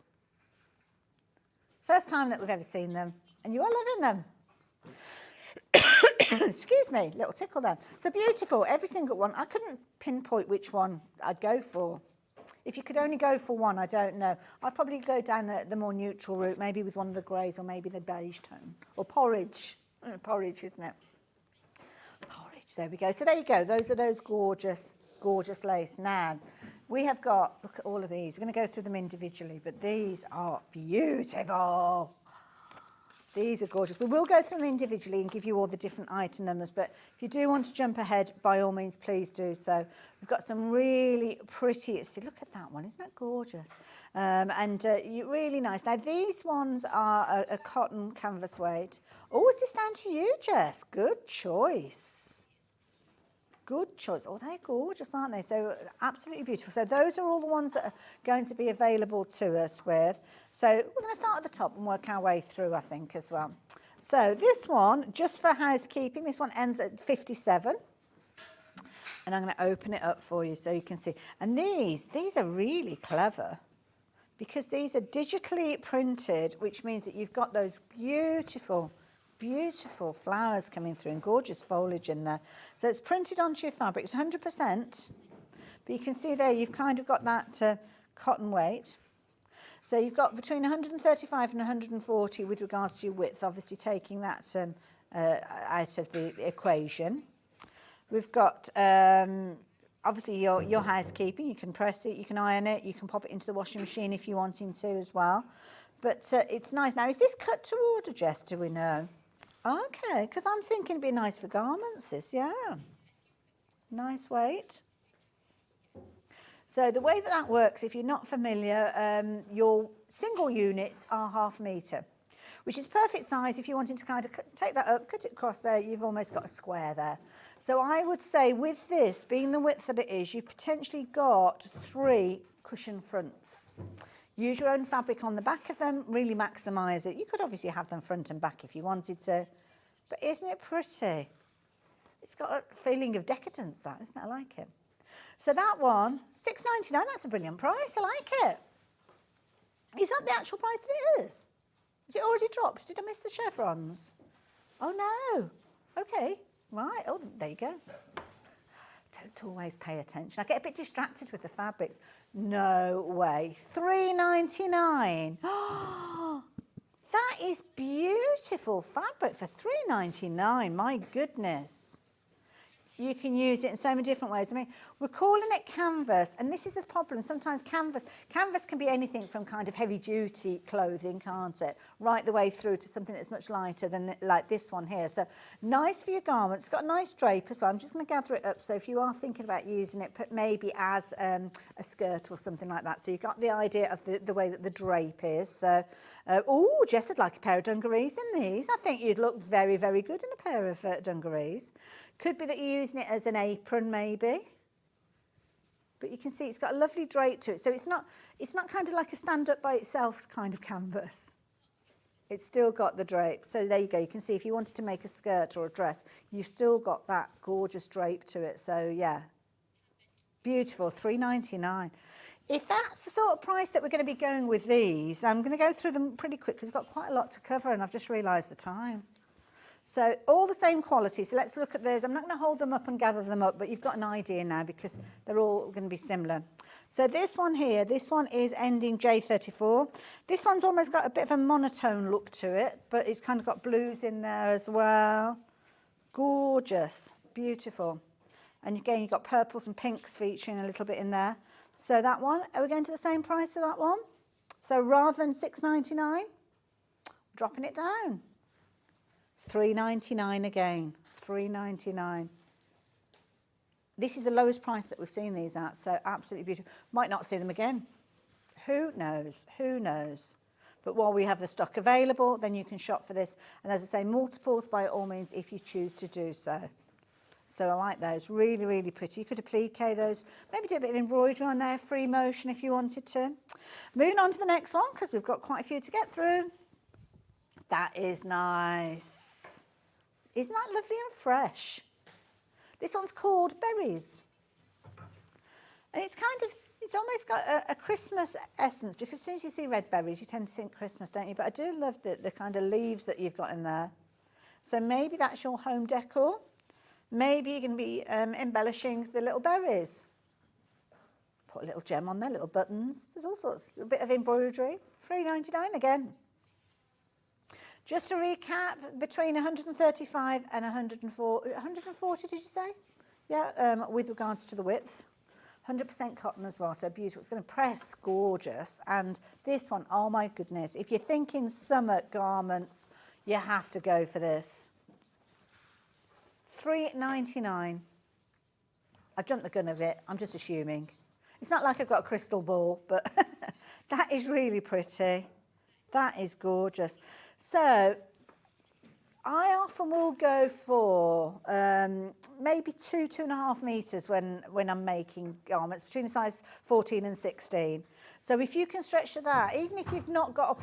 First time that we've ever seen them, and you are loving them. Excuse me, little tickle there. So beautiful, every single one. I couldn't pinpoint which one I'd go for. If you could only go for one, I don't know. I'd probably go down the more neutral route, maybe with one of the greys or maybe the beige tone. Or porridge. Porridge, isn't it? Porridge, there we go. So there you go. Those are those gorgeous, gorgeous lace. Now, we have got, look at all of these. We're going to go through them individually, but these are beautiful. These are gorgeous. We will go through them individually and give you all the different item numbers, but if you do want to jump ahead, by all means, please do so. We've got some really pretty, see, look at that one, isn't that gorgeous? Really nice. Now, these ones are a cotton canvas weight. Oh, is this down to you, Jess? Good choice. Good choice. Oh, they're gorgeous, aren't they? So absolutely beautiful. So those are all the ones that are going to be available to us with. So we're going to start at the top and work our way through, I think, as well. So this one, just for housekeeping, this one ends at 57. And I'm going to open it up for you so you can see. And these are really clever because these are digitally printed, which means that you've got those beautiful, beautiful flowers coming through and gorgeous foliage in there. So it's printed onto your fabric. It's 100%. But you can see there you've kind of got that cotton weight. So you've got between 135 and 140 with regards to your width, obviously taking that out of the equation. We've got obviously your housekeeping. You can press it, you can iron it, you can pop it into the washing machine if you're wanting to as well. But it's nice. Now, is this cut to order, Jess? Do we know? Okay, because I'm thinking it'd be nice for garments, this, yeah. Nice weight. So the way that works, if you're not familiar, your single units are 1/2 metre, which is perfect size if you're wanting to kind of take that up, cut it across there, you've almost got a square there. So I would say with this, being the width that it is, you've potentially got 3 cushion fronts. Use your own fabric on the back of them, really maximise it. You could obviously have them front and back if you wanted to, but isn't it pretty? It's got a feeling of decadence, that, isn't it? I like it. So that one, £6.99, that's a brilliant price, I like it. Is that the actual price it is? Is it already dropped? Did I miss the chevrons? Oh no, okay, right, oh, there you go. Don't always pay attention. I get a bit distracted with the fabrics. No way, £3.99. That is beautiful fabric for £3.99, my goodness. You can use it in so many different ways. I mean, we're calling it canvas, and this is the problem. Sometimes canvas can be anything from kind of heavy-duty clothing, can't it? Right the way through to something that's much lighter than like this one here. So nice for your garments. It's got a nice drape as well. I'm just going to gather it up. So if you are thinking about using it, put maybe as a skirt or something like that. So you've got the idea of the way that the drape is. So, oh, Jess would like a pair of dungarees in these. I think you'd look very, very good in a pair of dungarees. Could be that you're using it as an apron maybe. But you can see it's got a lovely drape to it. So it's not kind of like a stand up by itself kind of canvas. It's still got the drape. So there you go. You can see if you wanted to make a skirt or a dress, you've still got that gorgeous drape to it. So yeah, beautiful, £3.99. If that's the sort of price that we're going to be going with these, I'm going to go through them pretty quick because we've got quite a lot to cover and I've just realised the time. So all the same quality. So let's look at those. I'm not going to hold them up and gather them up, but you've got an idea now because they're all going to be similar. So this one here, this one is ending J34. This one's almost got a bit of a monotone look to it, but it's kind of got blues in there as well. Gorgeous, beautiful. And again, you've got purples and pinks featuring a little bit in there. So that one, are we going to the same price for that one? So rather than £6.99, dropping it down. £3.99 again, £3.99. This is the lowest price that we've seen these at, so absolutely beautiful. Might not see them again. Who knows? Who knows? But while we have the stock available, then you can shop for this. And as I say, multiples by all means if you choose to do so. So I like those, really, really pretty. You could applique those, maybe do a bit of embroidery on there, free motion if you wanted to. Moving on to the next one, because we've got quite a few to get through. That is nice. Isn't that lovely and fresh? This one's called Berries. And it's almost got a Christmas essence, because as soon as you see red berries, you tend to think Christmas, don't you? But I do love the kind of leaves that you've got in there. So maybe that's your home decor. Maybe you're going to be embellishing the little berries. Put a little gem on there, little buttons. There's all sorts, a bit of embroidery. £3.99 again. Just to recap, between 135 and 140, did you say? Yeah, with regards to the width. 100% cotton as well, so beautiful. It's going to press gorgeous. And this one, oh my goodness, if you're thinking summer garments, you have to go for this. £3.99. I've jumped the gun a bit, I'm just assuming. It's not like I've got a crystal ball, but that is really pretty. That is gorgeous. So I often will go for maybe 2.5 meters when I'm making garments, between the size 14 and 16. So if you can stretch to that, even if you've not got a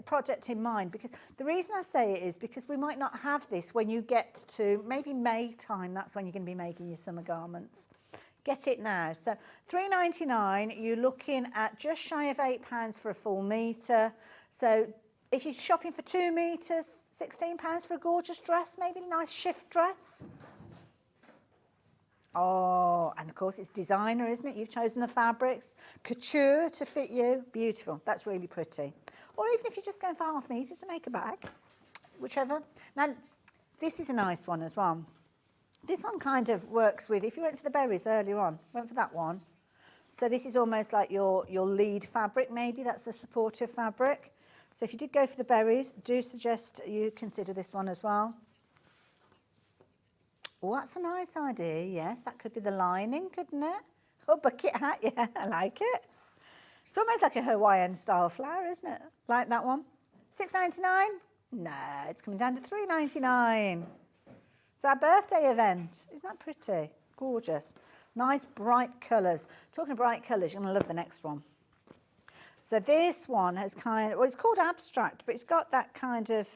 project in mind, because the reason I say it is because we might not have this when you get to maybe May time, that's when you're going to be making your summer garments. Get it now. So £3.99, you're looking at just shy of £8 for a full metre. So if you're shopping for 2 metres, £16 for a gorgeous dress, maybe a nice shift dress. Oh, and of course it's designer, isn't it? You've chosen the fabrics, couture to fit you. Beautiful. That's really pretty. Or even if you're just going for half metre to make a bag, whichever. Now, this is a nice one as well. This one kind of works with, if you went for the berries earlier on, went for that one. So this is almost like your lead fabric, maybe. That's the supportive fabric. So if you did go for the berries, do suggest you consider this one as well. Oh, that's a nice idea, yes. That could be the lining, couldn't it? Oh, bucket hat, yeah, I like it. It's almost like a Hawaiian style flower, isn't it? Like that one. $6.99? No, it's coming down to $3.99. It's our birthday event. Isn't that pretty? Gorgeous. Nice bright colours. Talking of bright colours, you're going to love the next one. So this one has kind of, well, it's called abstract, but it's got that kind of,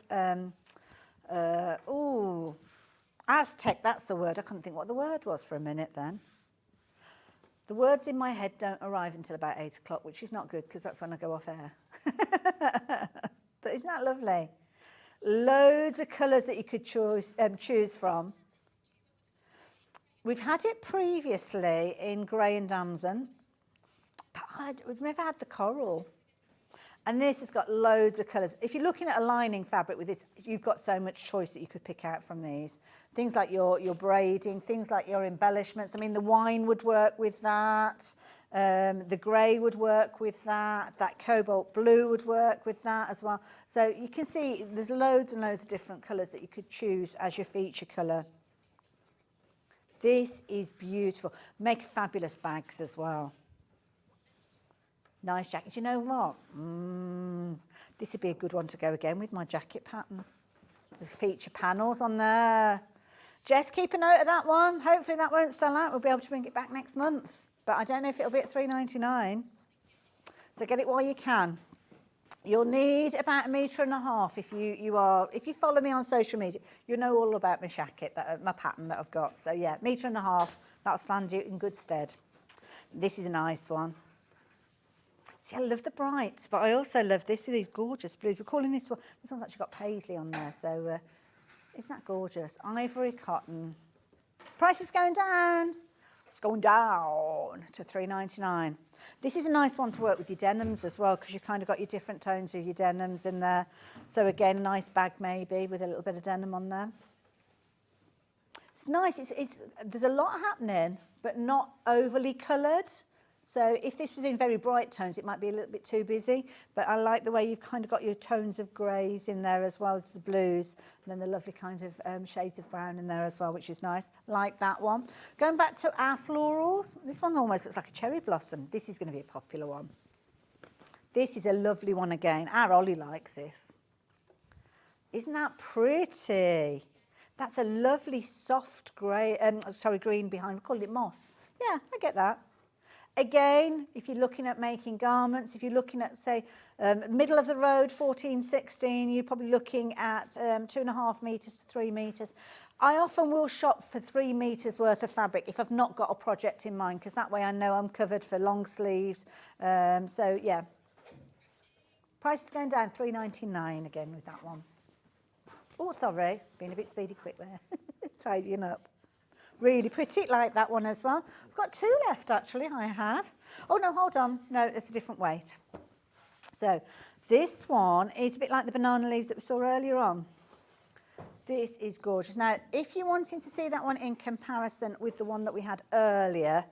Aztec, that's the word. I couldn't think what the word was for a minute then. The words in my head don't arrive until about 8 o'clock, which is not good because that's when I go off air. But isn't that lovely? Loads of colours that you could choose from. We've had it previously in grey and damson, but we've never had the coral. And this has got loads of colours. If you're looking at a lining fabric with this, you've got so much choice that you could pick out from these. Things like your braiding, things like your embellishments. I mean, the wine would work with that. The grey would work with that. That cobalt blue would work with that as well. So you can see there's loads and loads of different colours that you could choose as your feature colour. This is beautiful. Make fabulous bags as well. Nice jacket. Do you know what? This would be a good one to go again with my jacket pattern. There's feature panels on there. Jess, keep a note of that one. Hopefully that won't sell out. We'll be able to bring it back next month. But I don't know if it'll be at $3.99. So get it while you can. You'll need about 1.5 meters if you follow me on social media, you'll know all about my jacket, my pattern that I've got. So yeah, 1.5 meters, that'll stand you in good stead. This is a nice one. See, I love the brights, but I also love this with these gorgeous blues. We're calling this one's actually got paisley on there, so isn't that gorgeous? Ivory cotton. Price is going down. It's going down to $3.99. This is a nice one to work with your denims as well, because you've kind of got your different tones of your denims in there. So again, a nice bag maybe with a little bit of denim on there. It's nice. There's a lot happening, but not overly coloured. So if this was in very bright tones, it might be a little bit too busy, but I like the way you've kind of got your tones of greys in there as well as the blues, and then the lovely kind of shades of brown in there as well, which is nice. Like that one. Going back to our florals, this one almost looks like a cherry blossom. This is going to be a popular one. This is a lovely one again. Our Ollie likes this. Isn't that pretty? That's a lovely soft grey, green behind. We call it moss. Yeah, I get that. Again, if you're looking at making garments, if you're looking at, say, middle of the road, 14, 16, you're probably looking at 2.5 meters to 3 meters. I often will shop for 3 meters worth of fabric if I've not got a project in mind, because that way I know I'm covered for long sleeves. So, yeah. Price is going down, $3.99 again with that one. Oh, sorry, being a bit speedy quick there. Tidying up. Really pretty, like that one as well. I've got 2 left, actually, I have. Oh, no, hold on. No, it's a different weight. So this one is a bit like the banana leaves that we saw earlier on. This is gorgeous. Now, if you're wanting to see that one in comparison with the one that we had earlier,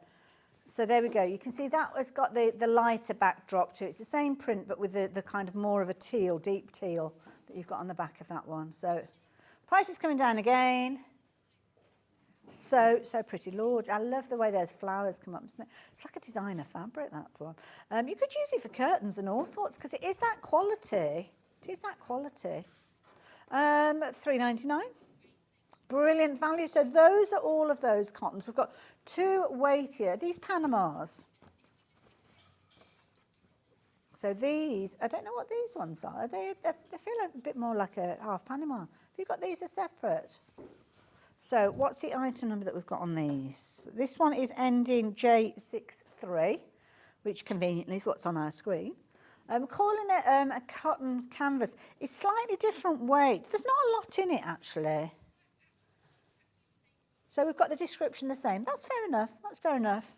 so there we go. You can see that has got the lighter backdrop to it. It's the same print, but with the kind of more of a teal, deep teal that you've got on the back of that one. So price is coming down again. So pretty, Lord. I love the way those flowers come up. Isn't it? It's like a designer fabric, that one. You could use it for curtains and all sorts, because it is that quality. It is that quality. $3.99. Brilliant value. So those are all of those cottons. We've got 2 weightier. These Panamas. So these, I don't know what these ones are. They feel a bit more like a half Panama. Have you got these as separate? So what's the item number that we've got on these? This one is ending J63, which conveniently is what's on our screen. I'm calling it a cotton canvas. It's slightly different weight. There's not a lot in it, actually. So we've got the description the same. That's fair enough. That's fair enough.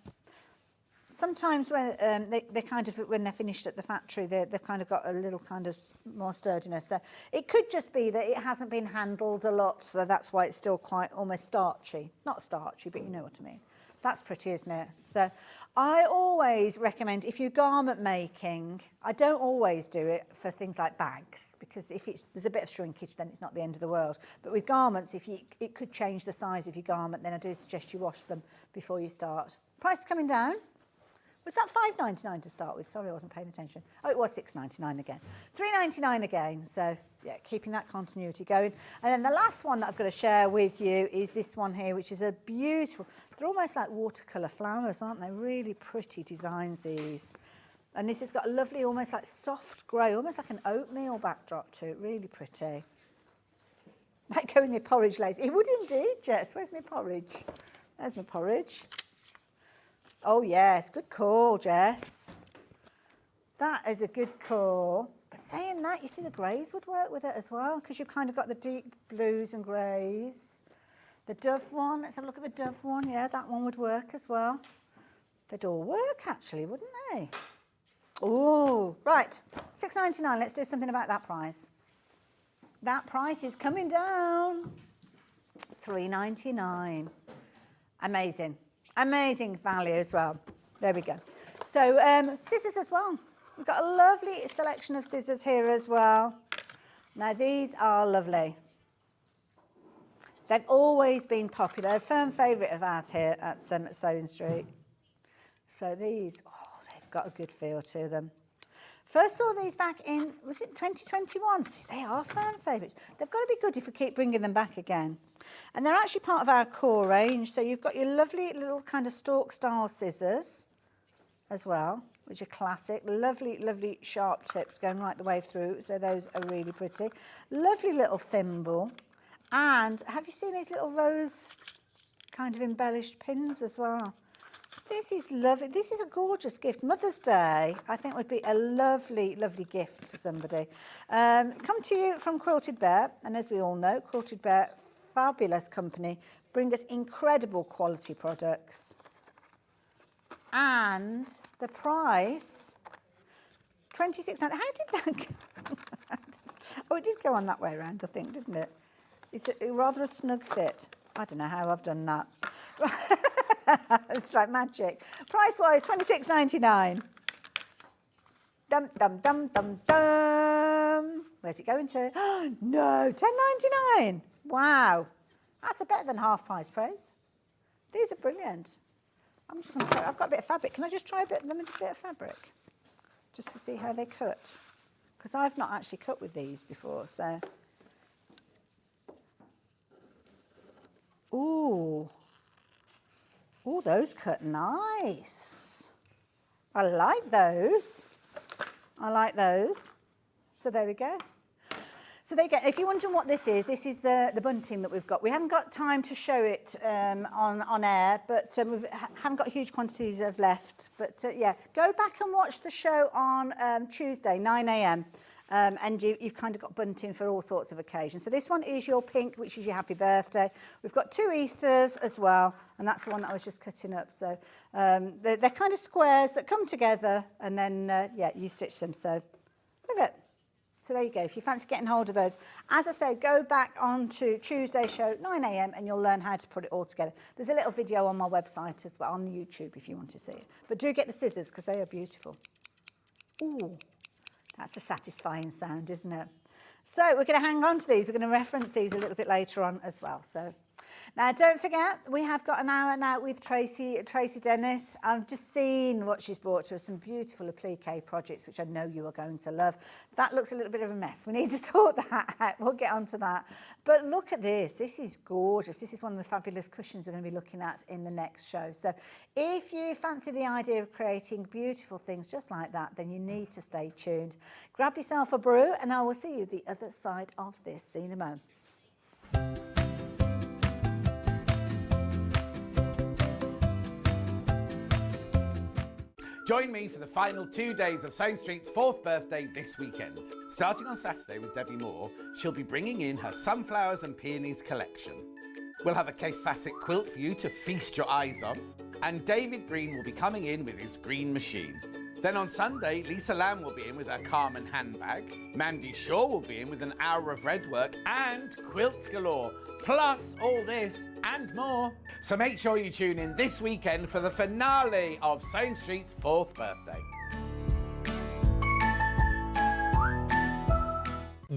Sometimes when they kind of, when they're finished at the factory, they've kind of got a little kind of more sturdiness. So it could just be that it hasn't been handled a lot, so that's why it's still quite almost starchy. Not starchy, but you know what I mean. That's pretty, isn't it? So I always recommend, if you're garment making, I don't always do it for things like bags, because if there's a bit of shrinkage, then it's not the end of the world. But with garments, it could change the size of your garment, then I do suggest you wash them before you start. Price is coming down. Was that $5.99 to start with? Sorry, I wasn't paying attention. Oh, it was $6.99 again. $3.99 again. So, yeah, keeping that continuity going. And then the last one that I've got to share with you is this one here, which is a beautiful... They're almost like watercolour flowers, aren't they? Really pretty designs, these. And this has got a lovely, almost like soft grey, almost like an oatmeal backdrop to it. Really pretty. Like going with porridge lace. It would indeed, Jess. Where's my porridge? There's my porridge. Oh, yes, good call, Jess. That is a good call. But saying that, you see the greys would work with it as well, because you've kind of got the deep blues and greys. The dove one, let's have a look at the dove one. Yeah, that one would work as well. They'd all work, actually, wouldn't they? Oh, right, $6.99. Let's do something about that price. That price is coming down. $3.99. Amazing. Amazing value as well. There we go. So scissors as well. We've got a lovely selection of scissors here as well. Now these are lovely. They've always been popular. A firm favourite of ours here at Sewing Street. So these, oh, they've got a good feel to them. First saw these back in, was it 2021? See, they are firm favourites. They've got to be good if we keep bringing them back again. And they're actually part of our core range. So you've got your lovely little kind of stalk style scissors as well, which are classic. Lovely, lovely sharp tips going right the way through. So those are really pretty. Lovely little thimble. And have you seen these little rose kind of embellished pins as well? This is lovely. This is a gorgeous gift. Mother's Day, I think, would be a lovely, lovely gift for somebody. Come to you from Quilted Bear. And as we all know, Quilted Bear, fabulous company, bring us incredible quality products. And the price, $26. How did that go? Oh, it did go on that way around, I think, didn't it? It's rather a snug fit. I don't know how I've done that. It's like magic. Price-wise, $26.99. Dum, dum, dum, dum, dum. Where's it going to? Oh, no, $10.99. Wow. That's a better than half price praise. These are brilliant. I'm just going to try. I've got a bit of fabric. Can I just try a bit of fabric? Just to see how they cut. Because I've not actually cut with these before, so... Ooh. Oh, those cut nice. I like those. I like those. So there we go. So there you go. If you're wondering what this is the bunting that we've got. We haven't got time to show it on air, but we haven't got huge quantities of left. But yeah, go back and watch the show on Tuesday, 9 a.m. And you've kind of got bunting for all sorts of occasions. So this one is your pink, which is your happy birthday. We've got 2 Easters as well, and that's the one that I was just cutting up. So they're kind of squares that come together, and then, yeah, you stitch them. So look at it. So there you go. If you fancy getting hold of those, as I say, go back onto Tuesday's show, 9 a.m, and you'll learn how to put it all together. There's a little video on my website as well, on YouTube, if you want to see it. But do get the scissors, because they are beautiful. Ooh. That's a satisfying sound, isn't it? So we're going to hang on to these. We're going to reference these a little bit later on as well. So Now, don't forget, we have got an hour now with Tracy Dennis. I've just seen what she's brought to us, some beautiful applique projects, which I know you are going to love. That looks a little bit of a mess. We need to sort that out. We'll get onto that. But look at this. This is gorgeous. This is one of the fabulous cushions we're going to be looking at in the next show. So if you fancy the idea of creating beautiful things just like that, then you need to stay tuned. Grab yourself a brew, and I will see you the other side of this. See you in a moment. Join me for the final 2 days of Sewing Street's 4th birthday this weekend. Starting on Saturday with Debbi Moore, she'll be bringing in her Sunflowers and Peonies collection. We'll have a Kaffe Fassett quilt for you to feast your eyes on, and David Green will be coming in with his green machine. Then on Sunday, Lisa Lamb will be in with her Carmen handbag, Mandy Shaw will be in with an hour of red work, and quilts galore, plus all this and more. So make sure you tune in this weekend for the finale of Sewing Street's 4th birthday.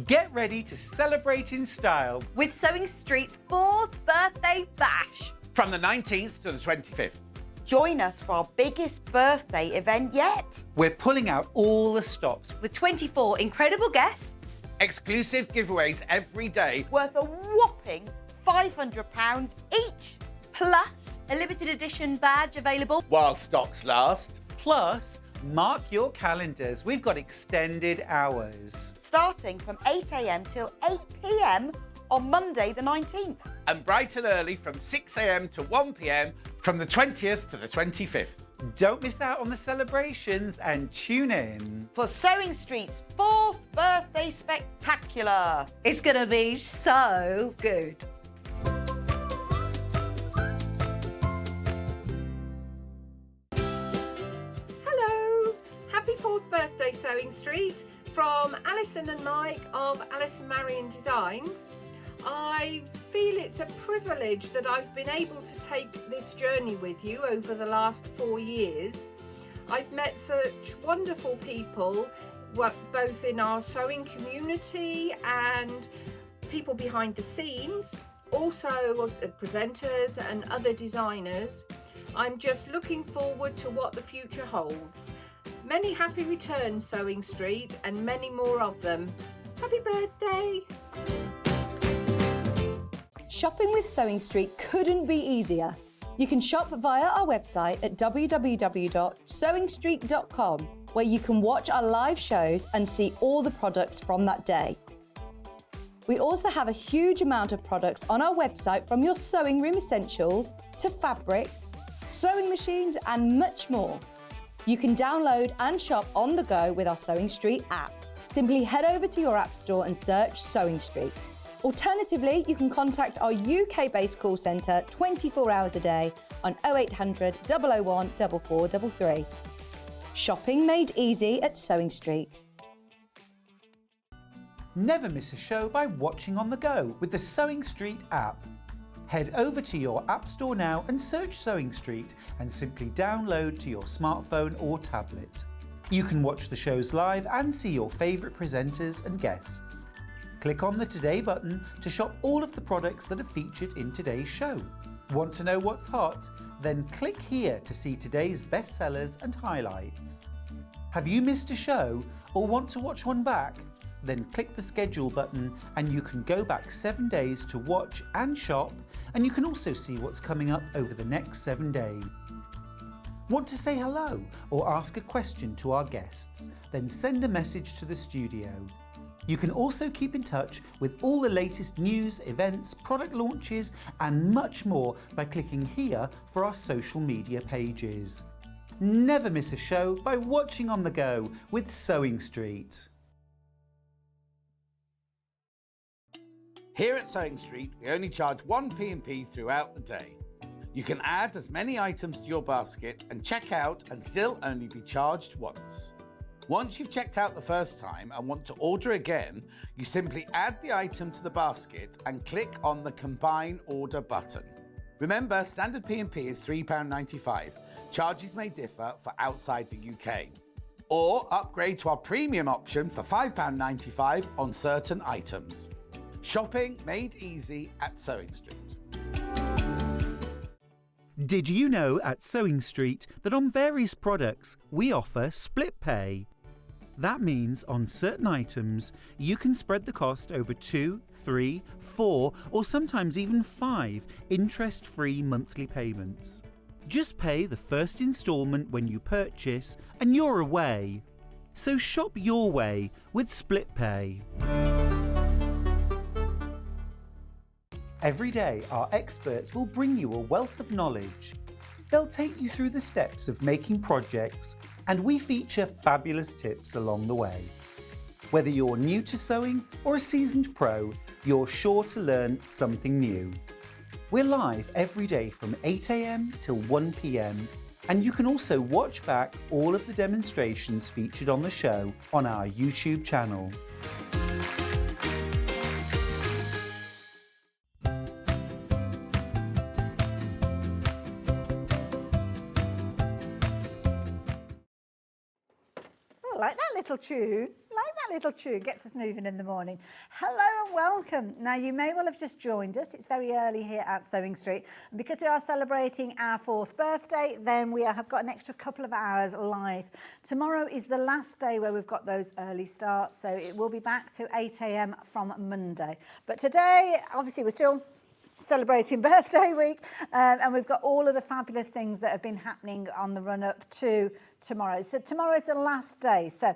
Get ready to celebrate in style with Sewing Street's 4th birthday bash. From the 19th to the 25th. Join us for our biggest birthday event yet. We're pulling out all the stops With 24 incredible guests. Exclusive giveaways every day. Worth a whopping £500 each. Plus, a limited edition badge available. While stocks last. Plus, mark your calendars. We've got extended hours. Starting from 8 a.m. till 8 p.m. on Monday the 19th. And bright and early from 6 a.m. to 1 p.m. from the 20th to the 25th. Don't miss out on the celebrations and tune in For Sewing Street's 4th birthday spectacular. It's going to be so good. Hello! Happy 4th birthday, Sewing Street, from Alison and Mike of Alison Marion Designs. I feel it's a privilege that I've been able to take this journey with you over the last 4 years. I've met such wonderful people, both in our sewing community and people behind the scenes, also presenters and other designers. I'm just looking forward to what the future holds. Many happy returns, Sewing Street, and many more of them. Happy birthday! Shopping with Sewing Street couldn't be easier. You can shop via our website at www.sewingstreet.com, where you can watch our live shows and see all the products from that day. We also have a huge amount of products on our website, from your sewing room essentials to fabrics, sewing machines and much more. You can download and shop on the go with our Sewing Street app. Simply head over to your app store and search Sewing Street. Alternatively, you can contact our UK-based call centre 24 hours a day on 0800 001 4433. Shopping made easy at Sewing Street. Never miss a show by watching on the go with the Sewing Street app. Head over to your app store now and search Sewing Street and simply download to your smartphone or tablet. You can watch the shows live and see your favourite presenters and guests. Click on the Today button to shop all of the products that are featured in today's show. Want to know what's hot? Then click here to see today's bestsellers and highlights. Have you missed a show or want to watch one back? Then click the schedule button and you can go back 7 days to watch and shop, and you can also see what's coming up over the next 7 days. Want to say hello or ask a question to our guests? Then send a message to the studio. You can also keep in touch with all the latest news, events, product launches and much more by clicking here for our social media pages. Never miss a show by watching on the go with Sewing Street. Here at Sewing Street, we only charge one P&P throughout the day. You can add as many items to your basket and check out and still only be charged once. Once you've checked out the first time and want to order again, you simply add the item to the basket and click on the Combine Order button. Remember, standard P&P is £3.95. Charges may differ for outside the UK. Or upgrade to our premium option for £5.95 on certain items. Shopping made easy at Sewing Street. Did you know at Sewing Street that on various products we offer split pay? That means on certain items you can spread the cost over 2, 3, 4 or sometimes even 5 interest-free monthly payments. Just pay the first instalment when you purchase and you're away. So shop your way with split pay. Every day, our experts will bring you a wealth of knowledge. They'll take you through the steps of making projects, and we feature fabulous tips along the way. Whether you're new to sewing or a seasoned pro, you're sure to learn something new. We're live every day from 8 a.m. till 1 p.m, and you can also watch back all of the demonstrations featured on the show on our YouTube channel. Like that little tune, gets us moving in the morning. Hello and welcome. Now you may well have just joined us. It's very early here at Sewing Street. And because we are celebrating our 4th birthday, then we have got an extra couple of hours live. Tomorrow is the last day where we've got those early starts, so it will be back to 8 a.m. from Monday. But today, obviously, we're still celebrating birthday week, and we've got all of the fabulous things that have been happening on the run-up to tomorrow. So tomorrow is the last day. So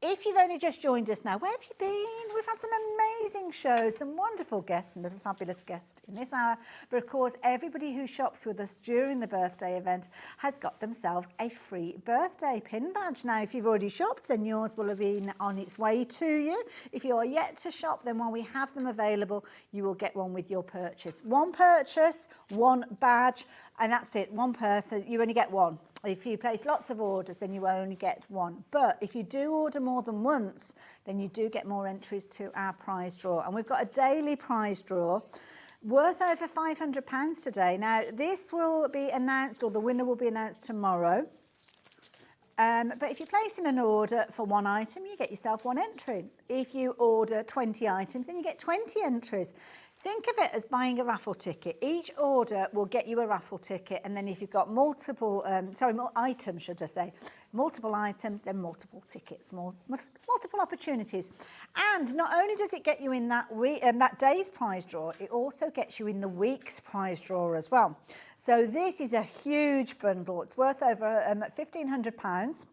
if you've only just joined us now, where have you been? We've had some amazing shows, some wonderful guests, and there's a fabulous guest in this hour. But of course, everybody who shops with us during the birthday event has got themselves a free birthday pin badge. Now, if you've already shopped, then yours will have been on its way to you. If you are yet to shop, then while we have them available, you will get one with your purchase. One purchase, one badge, and that's it. One person, you only get one. If you place lots of orders, then you only get one. But if you do order more than once, then you do get more entries to our prize draw. And we've got a daily prize draw worth over £500 today. Now, this will be announced, or the winner will be announced tomorrow. But if you're placing an order for one item, you get yourself one entry. If you order 20 items, then you get 20 entries. Think of it as buying a raffle ticket. Each order will get you a raffle ticket, and then if you've got multiple items, should I say, multiple items, then multiple tickets, multiple opportunities. And not only does it get you in that day's prize draw, it also gets you in the week's prize draw as well. So this is a huge bundle. It's worth over £1,500.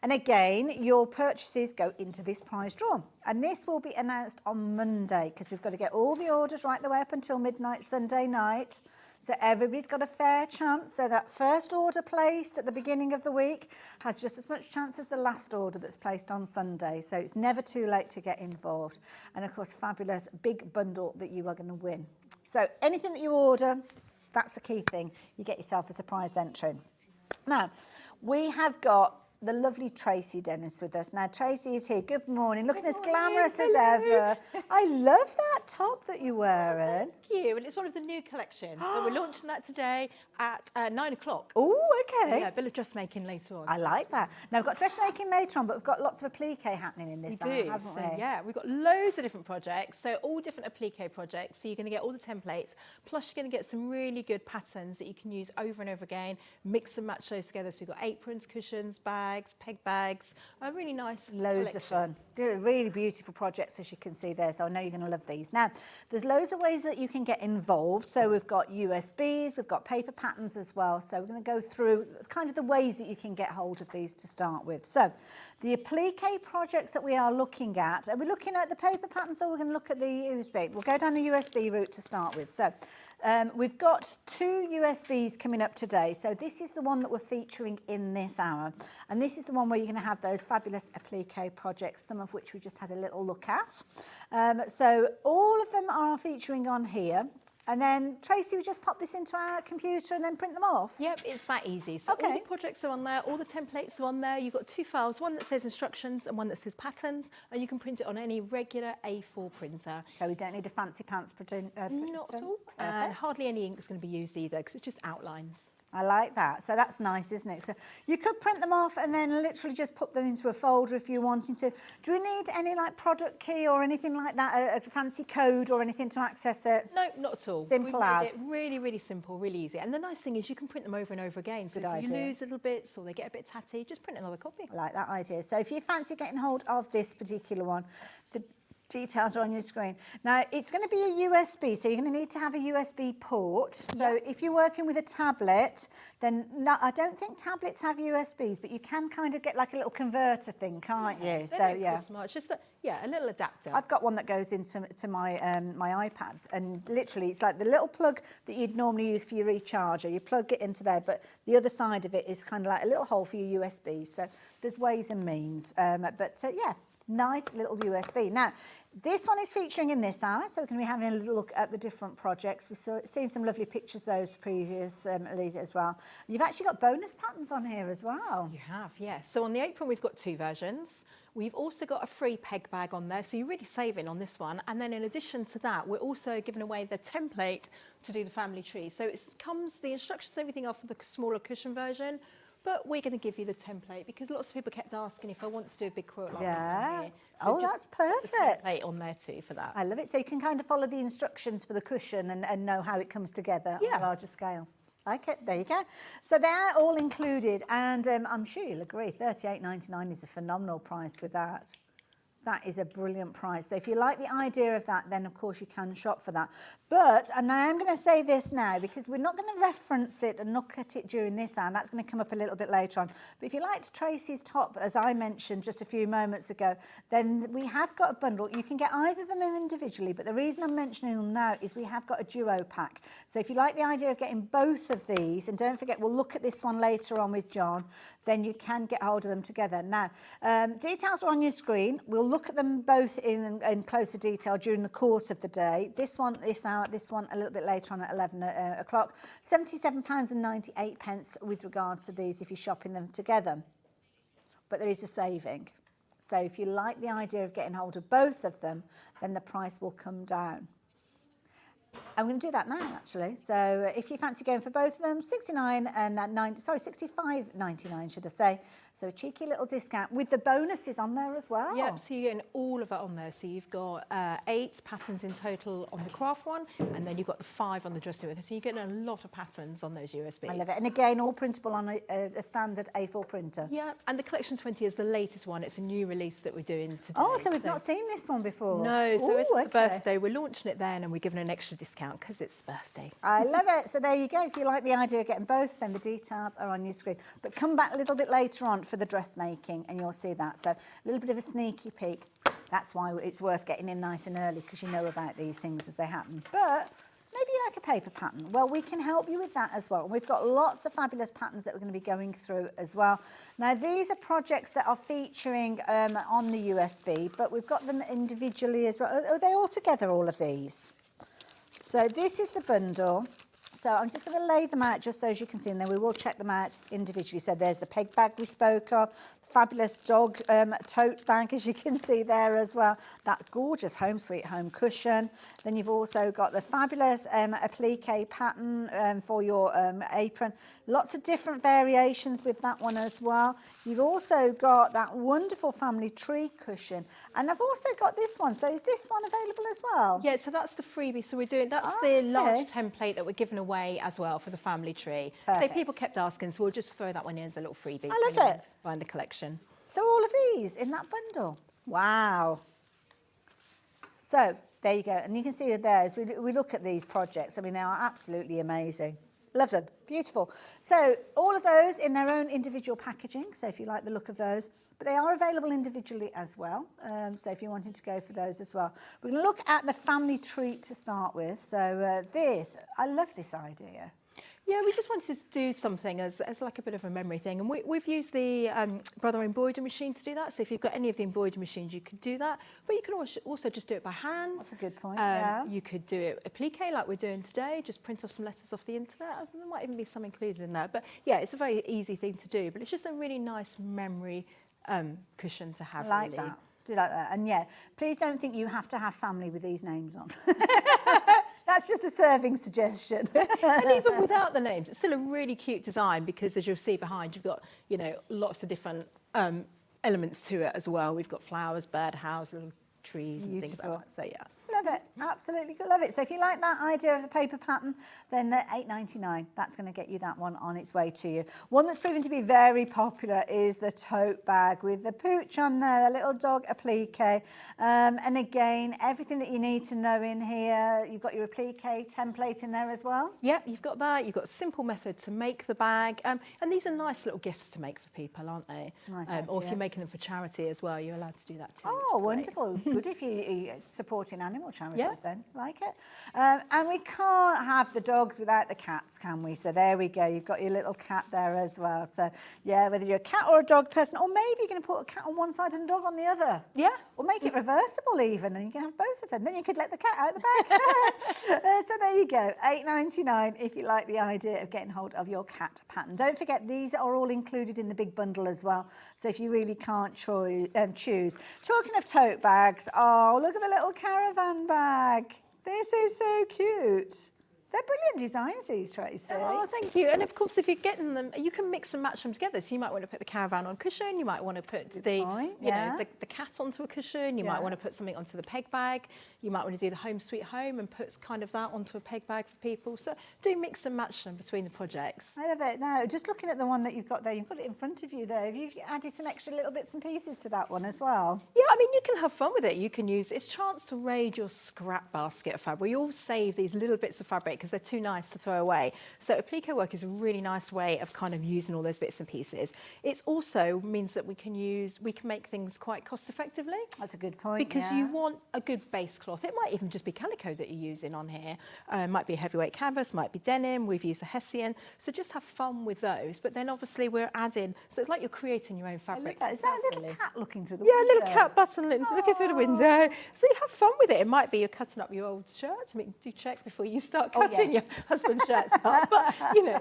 And again, your purchases go into this prize draw. And this will be announced on Monday, because we've got to get all the orders right the way up until midnight Sunday night. So everybody's got a fair chance. So that first order placed at the beginning of the week has just as much chance as the last order that's placed on Sunday. So it's never too late to get involved. And of course, fabulous big bundle that you are going to win. So anything that you order, that's the key thing. You get yourself a surprise entry. Now, we have got the lovely Tracey Dennis with us. Now, Tracy is here. Good morning. Looking as glamorous as ever. I love that top that you're wearing. Thank you. And it's one of the new collections. So we're launching that today at 9 o'clock. Oh, okay. Yeah, a bit of dressmaking later on. I like that. Now, we've got dressmaking later on, but we've got lots of applique happening in this hour, haven't we? Yeah, we've got loads of different projects. So all different applique projects. So you're going to get all the templates. Plus, you're going to get some really good patterns that you can use over and over again. Mix and match those together. So you've got aprons, cushions, bags, peg bags. A really nice Loads of fun. They're really beautiful projects, as you can see there. So I know you're going to love these. Now, there's loads of ways that you can get involved. So we've got USBs, we've got paper patterns as well. So we're going to go through kind of the ways that you can get hold of these to start with. So the applique projects that we are looking at, are we looking at the paper patterns or we're going to look at the USB? We'll go down the USB route to start with. So we've got 2 USBs coming up today. So this is the one that we're featuring in this hour. And this is the one where you're going to have those fabulous applique projects, some of which we just had a little look at. So all of them are featuring on here. And then, Tracy, we just pop this into our computer and then print them off? Yep, it's that easy. So all the projects are on there, all the templates are on there. You've got 2 files, one that says instructions and one that says patterns, and you can print it on any regular A4 printer. So we don't need a fancy pants printer? Not at all. And hardly any ink is going to be used either, because it's just outlines. I like that. So that's nice, isn't it? So you could print them off and then literally just put them into a folder if you're wanting to. Do we need any like product key or anything like that, a fancy code or anything to access it? No, not at all. Simple We've made as. it really, really simple, really easy. And the nice thing is you can print them over and over again. So Good if you idea. lose little bits or they get a bit tatty, just print another copy. I like that idea. So if you fancy getting hold of this particular one, the details are on your screen. Now, it's going to be a USB, so you're going to need to have a USB port. So if you're working with a tablet, then I don't think tablets have USBs, but you can kind of get like a little converter thing, can't you? They don't cost much, just a little adapter. I've got one that goes into my my iPads, and literally it's like the little plug that you'd normally use for your recharger. You plug it into there, but the other side of it is kind of like a little hole for your USB. So there's ways and means. Yeah, nice little USB. Now, this one is featuring in this hour, so we're going to be having a little look at the different projects. We've seen some lovely pictures those previously as well. You've actually got bonus patterns on here as well. You have, yes. So on the apron, we've got 2 versions. We've also got a free peg bag on there, so you're really saving on this one. And then in addition to that, we're also giving away the template to do the family tree. So the instructions, everything are for the smaller cushion version, but we're going to give you the template because lots of people kept asking if I want to do a big quilt like that here. So that's just put perfect. the template on there too for that. I love it. So you can kind of follow the instructions for the cushion and know how it comes together on a larger scale. Okay, there you go. So they're all included, and I'm sure you'll agree, $38.99 is a phenomenal price with that. That is a brilliant price. So if you like the idea of that, then of course you can shop for that. But, and I am going to say this now, because we're not going to reference it and look at it during this hour, that's going to come up a little bit later on. But if you liked Tracy's top, as I mentioned just a few moments ago, then we have got a bundle. You can get either of them individually, but the reason I'm mentioning them now is we have got a duo pack. So if you like the idea of getting both of these, and don't forget, we'll look at this one later on with John, then you can get hold of them together. Now, details are on your screen. We'll look at them both in closer detail during the course of the day. This one, this hour, this one a little bit later on at 11 o'clock. £77.98 with regards to these if you're shopping them together. But there is a saving. So if you like the idea of getting hold of both of them, then the price will come down. I'm going to do that now, actually. So if you fancy going for both of them, $65.99, should I say. So a cheeky little discount with the bonuses on there as well. Yep, so you're getting all of it on there. So you've got 8 patterns in total on the craft one, and then you've got the 5 on the dressing one. So you're getting a lot of patterns on those USBs. I love it. And again, all printable on a standard A4 printer. Yeah, and the Collection 20 is the latest one. It's a new release that we're doing today. Oh, so we've not seen this one before? No, so it's the okay. birthday. We're launching it then, and we're giving an extra discount because it's the birthday. I love it. So there you go. If you like the idea of getting both, then the details are on your screen. But come back a little bit later on for the dressmaking, and you'll see that. So a little bit of a sneaky peek. That's why it's worth getting in nice and early, because you know about these things as they happen. But maybe you like a paper pattern. Well, we can help you with that as well. We've got lots of fabulous patterns that we're going to be going through as well. Now, these are projects that are featuring on the USB, but we've got them individually as well. Are they all together, all of these? So this is the bundle. So I'm just going to lay them out just so as you can see, and then we will check them out individually. So there's the peg bag we spoke of, fabulous dog tote bag, as you can see there as well. That gorgeous Home Sweet Home cushion. Then you've also got the fabulous applique pattern for your apron. Lots of different variations with that one as well. You've also got that wonderful family tree cushion. And I've also got this one. So is this one available as well? Yeah, so that's the freebie. So we're doing, that's the large template that we're giving away as well for the family tree. Perfect. So people kept asking, so we'll just throw that one in as a little freebie. I love it. Find the collection. So all of these in that bundle. Wow. So there you go. And you can see it there as we look at these projects. I mean, they are absolutely amazing. Love them. Beautiful. So all of those in their own individual packaging. So if you like the look of those, but they are available individually as well. So if you're wanting to go for those as well. We're going to look at the family treat to start with. So I love this idea. Yeah, we just wanted to do something as like a bit of a memory thing. And we've used the Brother embroidery machine to do that. So if you've got any of the embroidery machines, you could do that. But you can also just do it by hand. That's a good point, yeah. You could do it applique like we're doing today, just print off some letters off the internet. There might even be some included in that. But yeah, it's a very easy thing to do. But it's just a really nice memory cushion to have, I like really. that. Do like that. And yeah, please don't think you have to have family with these names on. That's just a serving suggestion. And even without the names, it's still a really cute design because as you'll see behind, you've got, lots of different elements to it as well. We've got flowers, birdhouse, little trees and things like that. So yeah. Love it, absolutely love it. So if you like that idea of the paper pattern, then £8.99, that's going to get you that one on its way to you. One that's proven to be very popular is the tote bag with the pooch on there, a little dog applique. And again, everything that you need to know in here. You've got your applique template in there as well. Yeah, you've got that. You've got a simple method to make the bag. And these are nice little gifts to make for people, aren't they? Nice or if you're making them for charity as well, you're allowed to do that too. Oh, wonderful. Good if you're supporting animal charities then. Like it. And we can't have the dogs without the cats, can we? So there we go. You've got your little cat there as well. So yeah, whether you're a cat or a dog person, or maybe you're going to put a cat on one side and a dog on the other. Yeah. Or make it reversible even, and you can have both of them. Then you could let the cat out the bag. So there you go. £8.99 if you like the idea of getting hold of your cat pattern. Don't forget, these are all included in the big bundle as well. So if you really can't choose. Talking of tote bags, oh, look at the little caravan bag. This is so cute. They're brilliant designs, these, Tracy. Oh, thank you. And of course, if you're getting them, you can mix and match them together. So you might want to put the caravan on a cushion. You might want to put the cat onto a cushion. You might want to put something onto the peg bag. You might want to do the home sweet home and put kind of that onto a peg bag for people. So do mix and match them between the projects. I love it. Now, just looking at the one that you've got there, you've got it in front of you there. Have you added some extra little bits and pieces to that one as well? Yeah, I mean, you can have fun with it. You can use it's a chance to raid your scrap basket of fabric. We all save these little bits of fabric because they're too nice to throw away. So applique work is a really nice way of kind of using all those bits and pieces. It also means that we can make things quite cost effectively. That's a good point. Because you want a good base cloth. It might even just be calico that you're using on here. Might be a heavyweight canvas, might be denim. We've used a Hessian. So just have fun with those. But then obviously we're adding, so it's like you're creating your own fabric. Is that a little cat looking through the window? Yeah, a little cat button looking through the window. So you have fun with it. It might be you're cutting up your old shirt. I mean, do check before you start cutting your husband's shirts up. But,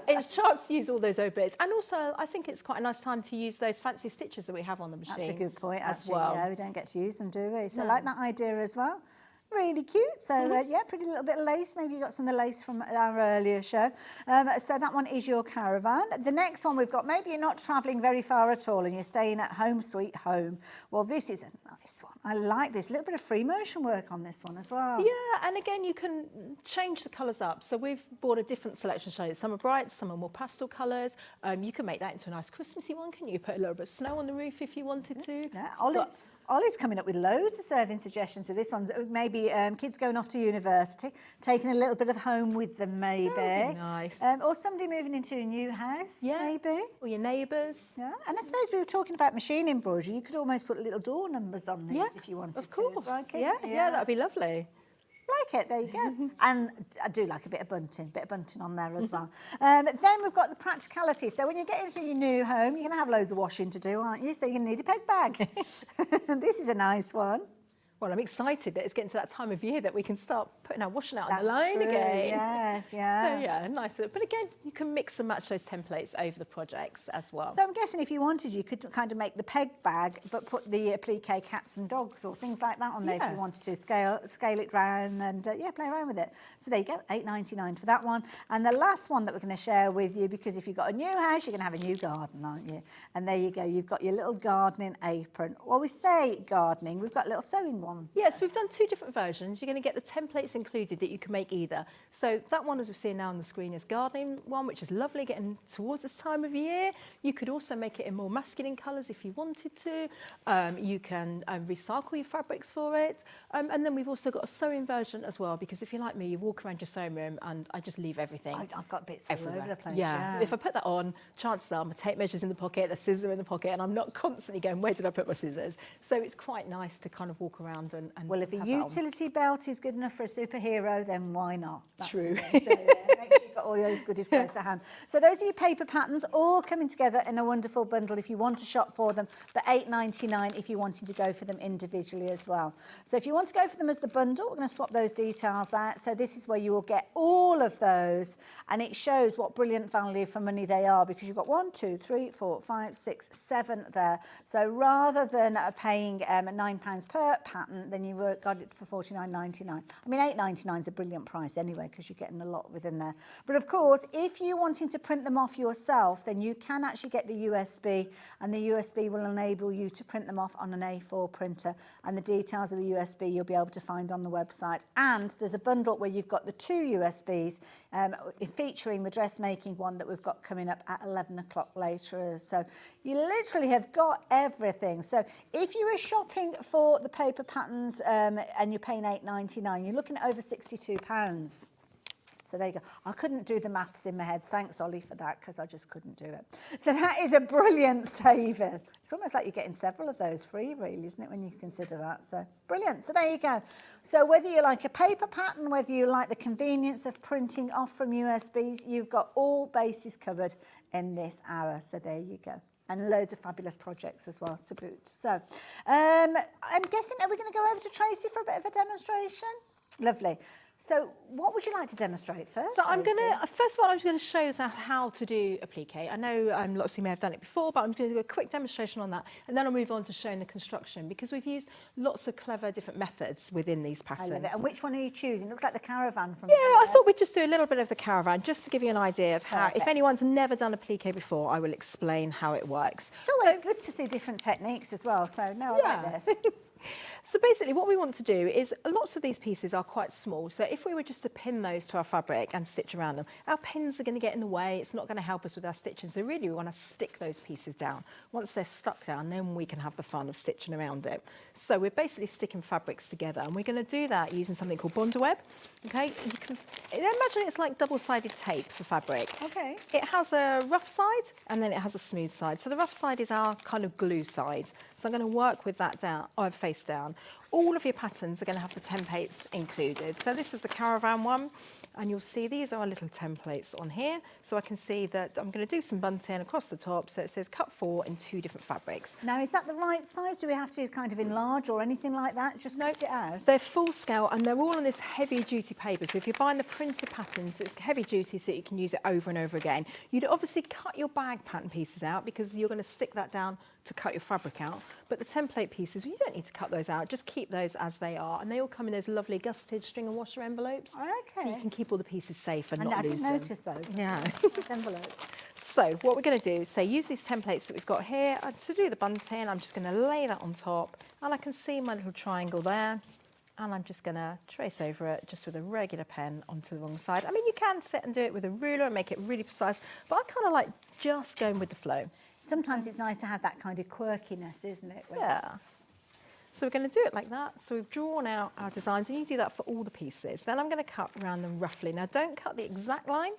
it's a chance to use all those old bits. And also, I think it's quite a nice time to use those fancy stitches that we have on the machine. That's a good point, as actually. well. Yeah, we don't get to use them, do we? So I like that idea as well. Really cute. So, yeah, pretty little bit of lace. Maybe you got some of the lace from our earlier show. So that one is your caravan. The next one we've got, maybe you're not travelling very far at all and you're staying at home sweet home. Well, this is a nice one. I like this. A little bit of free motion work on this one as well. Yeah, and again, you can change the colours up. So we've bought a different selection shades. Some are bright, some are more pastel colours. You can make that into a nice Christmassy one, can you? Put a little bit of snow on the roof if you wanted to. Yeah, Ollie's coming up with loads of serving suggestions with this one. Maybe kids going off to university, taking a little bit of home with them, maybe. That would be nice. Or somebody moving into a new house, maybe. Or your neighbours. Yeah, and I suppose we were talking about machine embroidery. You could almost put little door numbers on these if you wanted to. Of course. Like Yeah, that would be lovely. Like it, there you go. And I do like a bit of bunting on there as well. Then we've got the practicality. So when you get into your new home, you're going to have loads of washing to do, aren't you? So you're going to need a peg bag. This is a nice one. Well, I'm excited that it's getting to that time of year that we can start putting our washing out on the line again. Yes, yeah. So yeah, nice. But again, you can mix and match those templates over the projects as well. So I'm guessing if you wanted, you could kind of make the peg bag, but put the applique cats and dogs or things like that on there if you wanted to scale it down and play around with it. So there you go, £8.99 for that one. And the last one that we're going to share with you, because if you've got a new house, you're going to have a new garden, aren't you? And there you go, you've got your little gardening apron. Well, we say gardening, we've got a little sewing one. Yes, we've done two different versions. You're going to get the templates included that you can make either. So that one, as we're seeing now on the screen, is gardening one, which is lovely, getting towards this time of year. You could also make it in more masculine colours if you wanted to. You can recycle your fabrics for it. And then we've also got a sewing version as well, because if you're like me, you walk around your sewing room and I just leave everything. I've got bits all over the place. Yeah. If I put that on, chances are my tape measure's in the pocket, the scissors in the pocket, and I'm not constantly going, where did I put my scissors? So it's quite nice to kind of walk around and well, if a utility belt is good enough for a superhero, then why not? That's true. So, make sure you've got all those goodies close to hand. So those are your paper patterns, all coming together in a wonderful bundle if you want to shop for them, but £8.99 if you wanted to go for them individually as well. So if you want to go for them as the bundle, we're going to swap those details out. So this is where you will get all of those, and it shows what brilliant value for money they are, because you've got 1, 2, 3, 4, 5, 6, 7 there. So rather than paying £9 per pattern, pattern, then you've got it for $49.99. I mean, $8.99 is a brilliant price anyway, because you're getting a lot within there. But of course, if you're wanting to print them off yourself, then you can actually get the USB, and the USB will enable you to print them off on an A4 printer. And the details of the USB you'll be able to find on the website. And there's a bundle where you've got the 2 USBs featuring the dressmaking one that we've got coming up at 11 o'clock later. So you literally have got everything. So if you were shopping for the paper patterns and you're paying $8.99, you're looking at over £62. So there you go. I couldn't do the maths in my head. Thanks, Ollie, for that, because I just couldn't do it. So that is a brilliant saver. It's almost like you're getting several of those free, really, isn't it, when you consider that? So brilliant. So there you go. So whether you like a paper pattern, whether you like the convenience of printing off from USBs, you've got all bases covered in this hour. So there you go. And loads of fabulous projects as well to boot. So I'm guessing, are we going to go over to Tracy for a bit of a demonstration? Lovely. So what would you like to demonstrate first? So I'm going to, first of all, I'm just going to show us how to do applique. I know lots of you may have done it before, but I'm going to do a quick demonstration on that. And then I'll move on to showing the construction, because we've used lots of clever different methods within these patterns. I love it. And which one are you choosing? It looks like the caravan from... Yeah, I thought we'd just do a little bit of the caravan, just to give you an idea of how, Perfect. if anyone's never done applique before, I will explain how it works. It's always good to see different techniques as well. So, no, I like this. So basically what we want to do is, lots of these pieces are quite small, so if we were just to pin those to our fabric and stitch around them, our pins are going to get in the way, it's not going to help us with our stitching, so really we want to stick those pieces down. Once they're stuck down, then we can have the fun of stitching around it. So we're basically sticking fabrics together, and we're going to do that using something called Bondaweb. Okay, you can imagine it's like double-sided tape for fabric. Okay. It has a rough side and then it has a smooth side. So the rough side is our kind of glue side. So I'm going to work with that down, face down. All of your patterns are going to have the templates included. So this is the caravan one, and you'll see these are our little templates on here. So I can see that I'm going to do some bunting across the top. So it says cut 4 in 2 different fabrics. Now, is that the right size? Do we have to kind of enlarge or anything like that? Just cut it out? They're full scale, and they're all on this heavy duty paper. So if you're buying the printed patterns, it's heavy duty, so you can use it over and over again. You'd obviously cut your bag pattern pieces out, because you're going to stick that down to cut your fabric out. But the template pieces, you don't need to cut those out. Just keep those as they are. And they all come in those lovely gusseted string and washer envelopes. Okay. So you can keep all the pieces safe and And not I lose didn't them. notice those. Yeah. Those envelopes. So what we're going to do is use these templates that we've got here. To do the bunting, I'm just going to lay that on top. And I can see my little triangle there. And I'm just going to trace over it just with a regular pen onto the wrong side. I mean, you can sit and do it with a ruler and make it really precise, but I kind of like just going with the flow. Sometimes it's nice to have that kind of quirkiness, isn't it? Yeah. So we're going to do it like that. So we've drawn out our designs, and you do that for all the pieces. Then I'm going to cut around them roughly. Now, don't cut the exact line.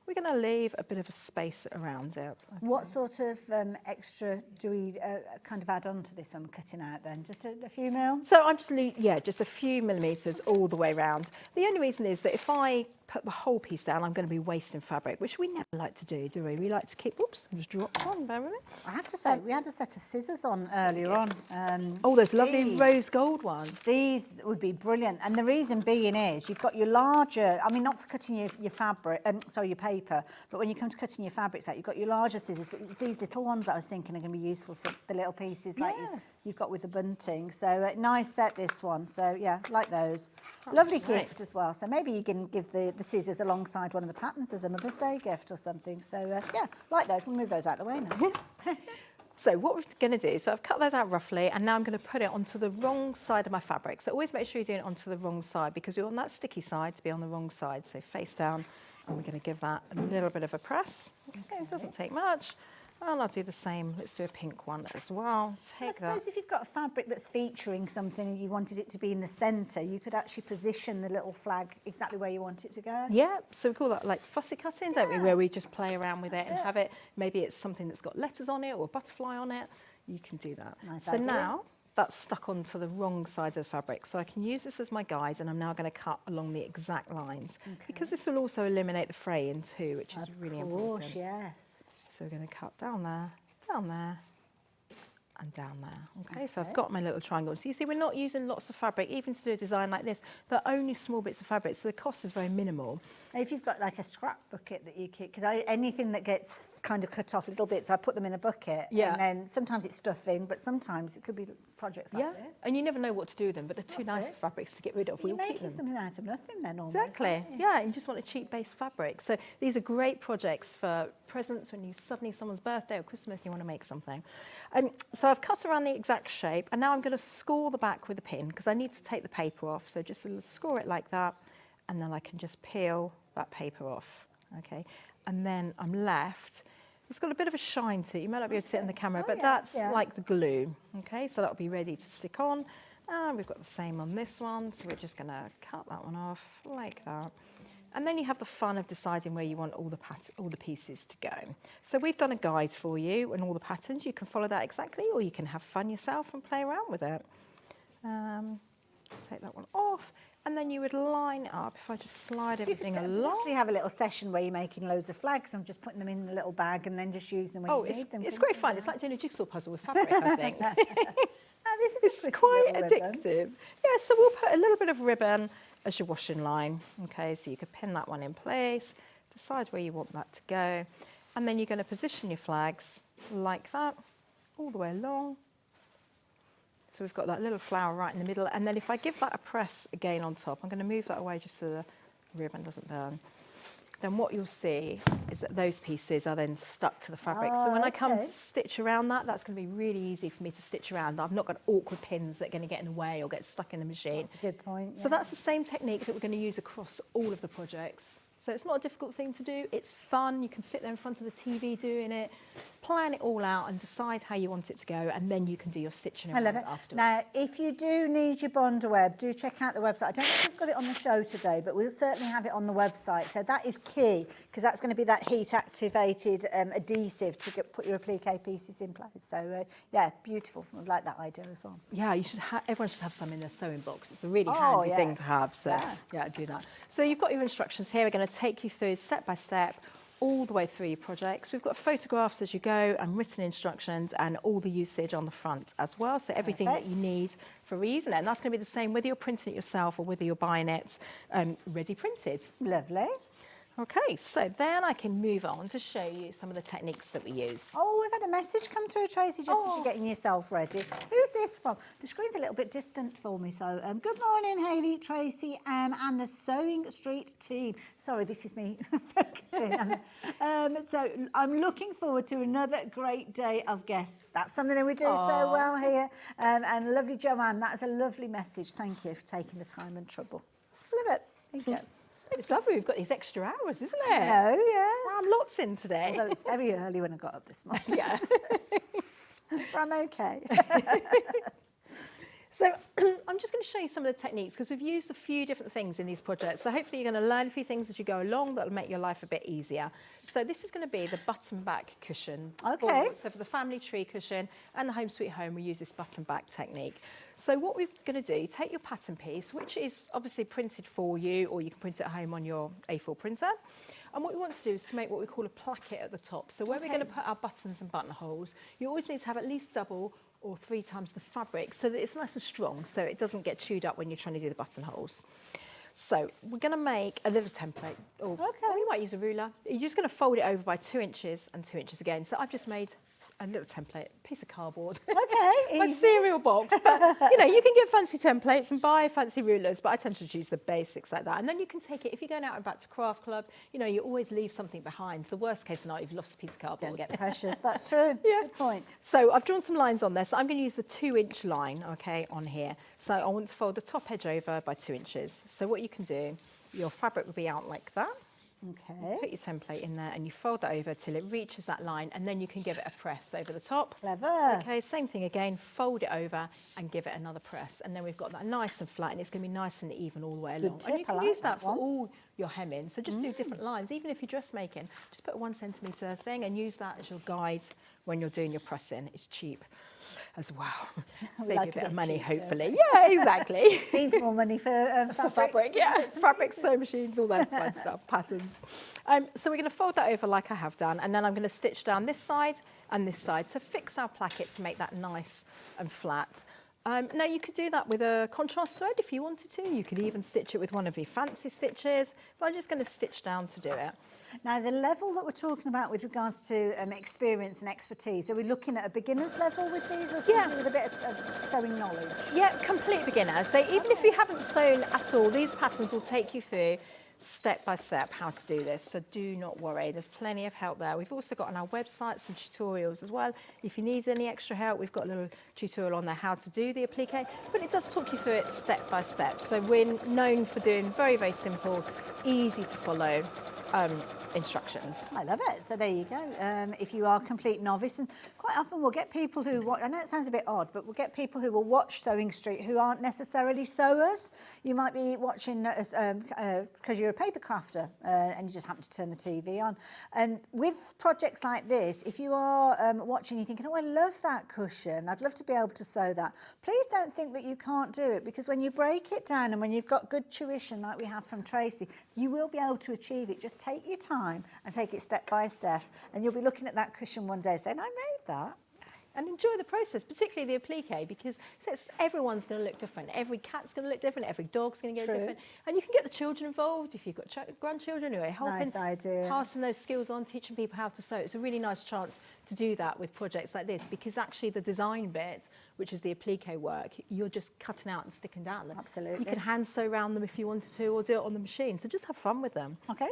We're going to leave a bit of a space around it. Okay. What sort of extra do we kind of add on to this when we're cutting out then? Just a few mil? So I'm just a few millimetres all the way around. The only reason is that if I put the whole piece down, I'm going to be wasting fabric, which we never like to do we? We like to keep, oops, I just dropped one, bear with me. I have to say, we had a set of scissors on earlier on. Oh, those lovely rose gold ones. These would be brilliant. And the reason being is you've got your larger, I mean, not for cutting your fabric, your paper, but when you come to cutting your fabrics out, you've got your larger scissors, but it's these little ones that I was thinking are going to be useful for the little pieces like you've got with the bunting. So nice set, this one. So yeah, like those. Lovely gift as well. So maybe you can give the scissors alongside one of the patterns as a Mother's Day gift or something. So yeah, like those. We'll move those out of the way now. So what we're going to do, so I've cut those out roughly, and now I'm going to put it onto the wrong side of my fabric. So always make sure you're doing it onto the wrong side, because we want that sticky side to be on the wrong side. So face down, and we're going to give that a little bit of a press. Okay, it doesn't take much. And I'll do the same. Let's do a pink one as well. I suppose if you've got a fabric that's featuring something and you wanted it to be in the centre, you could actually position the little flag exactly where you want it to go. Yeah, so we call that like fussy cutting, don't we? Where we just play around with it and have it. Maybe it's something that's got letters on it or a butterfly on it. You can do that. Nice so idea. now that's stuck onto the wrong side of the fabric. So I can use this as my guide, and I'm now going to cut along the exact lines. Because this will also eliminate the fraying too, which is really important. Of course, yes. So we're going to cut down there, and down there. Okay, so I've got my little triangle. So you see, we're not using lots of fabric, even to do a design like this. They're only small bits of fabric, so the cost is very minimal. If you've got like a scrap bucket that you keep, because anything that gets kind of cut off little bits, I put them in a bucket. Yeah. And then sometimes it's stuffing, but sometimes it could be projects like this. And you never know what to do with them, but they're too nice fabrics to get rid of. You're We'll keep making them. something out of nothing then almost. Exactly. Yeah, you just want a cheap base fabric. So these are great projects for presents when you suddenly someone's birthday or Christmas and you want to make something. So I've cut around the exact shape, and now I'm going to score the back with a pin because I need to take the paper off. So just score it like that, and then I can just peel that paper off. Okay, and then I'm left. It's got a bit of a shine to it. You might not be able to see it in the camera, but that's like the glue. Okay, so that'll be ready to stick on. And we've got the same on this one, so we're just going to cut that one off like that. And then you have the fun of deciding where you want all the pieces to go. So we've done a guide for you and all the patterns. You can follow that exactly, or you can have fun yourself and play around with it. Take that one off, and then you would line up. If I just slide everything along. Actually have a little session where you're making loads of flags and just putting them in a little bag and then just use them when you need them. It's great fun. It's like doing a jigsaw puzzle with fabric, I think. This is It's quite addictive. Yeah, so we'll put a little bit of ribbon as your washing line. Okay, so you could pin that one in place, decide where you want that to go, and then you're going to position your flags like that, all the way along. So we've got that little flower right in the middle, and then if I give that a press again on top, I'm going to move that away just so the ribbon doesn't burn. Then what you'll see is that those pieces are then stuck to the fabric. So when I come to stitch around that, that's going to be really easy for me to stitch around. I've not got awkward pins that are going to get in the way or get stuck in the machine. That's a good point. So that's the same technique that we're going to use across all of the projects. So it's not a difficult thing to do. It's fun. You can sit there in front of the TV doing it, plan it all out and decide how you want it to go, and then you can do your stitching around afterwards. Now, if you do need your Bonder web, do check out the website. I don't know if we've got it on the show today, but we'll certainly have it on the website. So that is key, because that's going to be that heat-activated adhesive to put your applique pieces in place. So, yeah, beautiful. I like that idea as well. Yeah, you should everyone should have some in their sewing box. It's a really handy thing to have. So, yeah, do that. So you've got your instructions here. We're going to take you through step by step all the way through your projects. We've got photographs as you go and written instructions and all the usage on the front as well. So everything that you need for reusing it. And that's going to be the same whether you're printing it yourself or whether you're buying it ready printed. Lovely. Okay, so then I can move on to show you some of the techniques that we use. Oh, we've had a message come through, Tracy, just as you're getting yourself ready. Who's this from? The screen's a little bit distant for me, so good morning, Hayley, Tracy, and the Sewing Street team. Sorry, this is me focusing. So I'm looking forward to another great day of guests. That's something that we do so well here. And lovely Joanne, that's a lovely message. Thank you for taking the time and trouble. Love it. Thank you. It's lovely. We've got these extra hours, isn't it? Oh, yeah. I'm lots in today. Although it's very early when I got up this morning. Yes. But I'm okay. So I'm just going to show you some of the techniques because we've used a few different things in these projects. So hopefully you're going to learn a few things as you go along that will make your life a bit easier. So this is going to be the button back cushion. Okay. So for the family tree cushion and the home sweet home, we use this button back technique. So what we're going to do, take your pattern piece, which is obviously printed for you, or you can print it at home on your A4 printer. And what we want to do is to make what we call a placket at the top. So where we're going to put our buttons and buttonholes, you always need to have at least double or 3 times the fabric so that it's nice and strong, so it doesn't get chewed up when you're trying to do the buttonholes. So we're going to make a little template, or you might use a ruler. You're just going to fold it over by 2 inches and 2 inches again. So I've just made a little template, piece of cardboard. Okay. My cereal box. But, you know, you can get fancy templates and buy fancy rulers, but I tend to choose the basics like that. And then you can take it, if you're going out and back to craft club, you know, you always leave something behind. The worst case scenario, you've lost a piece of cardboard. Don't get precious. That's true. Yeah. Good point. So I've drawn some lines on there. So I'm going to use the 2-inch line, okay, on here. So I want to fold the top edge over by 2 inches. So what you can do, your fabric will be out like that. Okay. Put your template in there and you fold that over till it reaches that line, and then you can give it a press over the top. Clever. Okay, same thing again, fold it over and give it another press, and then we've got that nice and flat, and it's going to be nice and even all the way along. Tip, and you can I like use that that for one. all your hemming, so just do different lines. Even if you're dressmaking, just put a 1 centimetre thing and use that as your guide when you're doing your pressing. It's cheap. as well. We Save like you a a bit of bit money, cheap, don't hopefully. Yeah, exactly. Needs more money for For fabric, yeah, fabric, sewing machines, all that fun stuff, patterns. So we're going to fold that over like I have done, and then I'm going to stitch down this side and this side to fix our placket to make that nice and flat. Now you could do that with a contrast thread if you wanted to. You could even stitch it with one of your fancy stitches, but I'm just going to stitch down to do it. Now, the level that we're talking about with regards to experience and expertise, are we looking at a beginner's level with these, or something with a bit of sewing knowledge? Yeah, complete beginner. So even if you haven't sewn at all, these patterns will take you through step by step how to do this. So do not worry, there's plenty of help there. We've also got on our website some tutorials as well. If you need any extra help, we've got a little tutorial on there how to do the applique, but it does talk you through it step by step. So we're known for doing very, very simple, easy to follow instructions. I love it. So there you go. If you are a complete novice, and quite often we'll get people who watch, I know it sounds a bit odd, but we'll get people who will watch Sewing Street who aren't necessarily sewers. You might be watching because you're a paper crafter and you just happen to turn the TV on. And with projects like this, if you are watching, you're thinking, oh, I love that cushion, I'd love to be able to sew that. Please don't think that you can't do it, because when you break it down and when you've got good tuition like we have from Tracy, you will be able to achieve it. Just take your time and take it step by step, and you'll be looking at that cushion one day saying, I made that. And enjoy the process, particularly the applique, because everyone's going to look different. Every cat's going to look different, every dog's going to get different. And you can get the children involved if you've got grandchildren who are helping, passing those skills on, teaching people how to sew. It's a really nice chance to do that with projects like this, because actually the design bit, which is the applique work, you're just cutting out and sticking down. Absolutely. You can hand sew around them if you wanted to, or do it on the machine. So just have fun with them. Okay.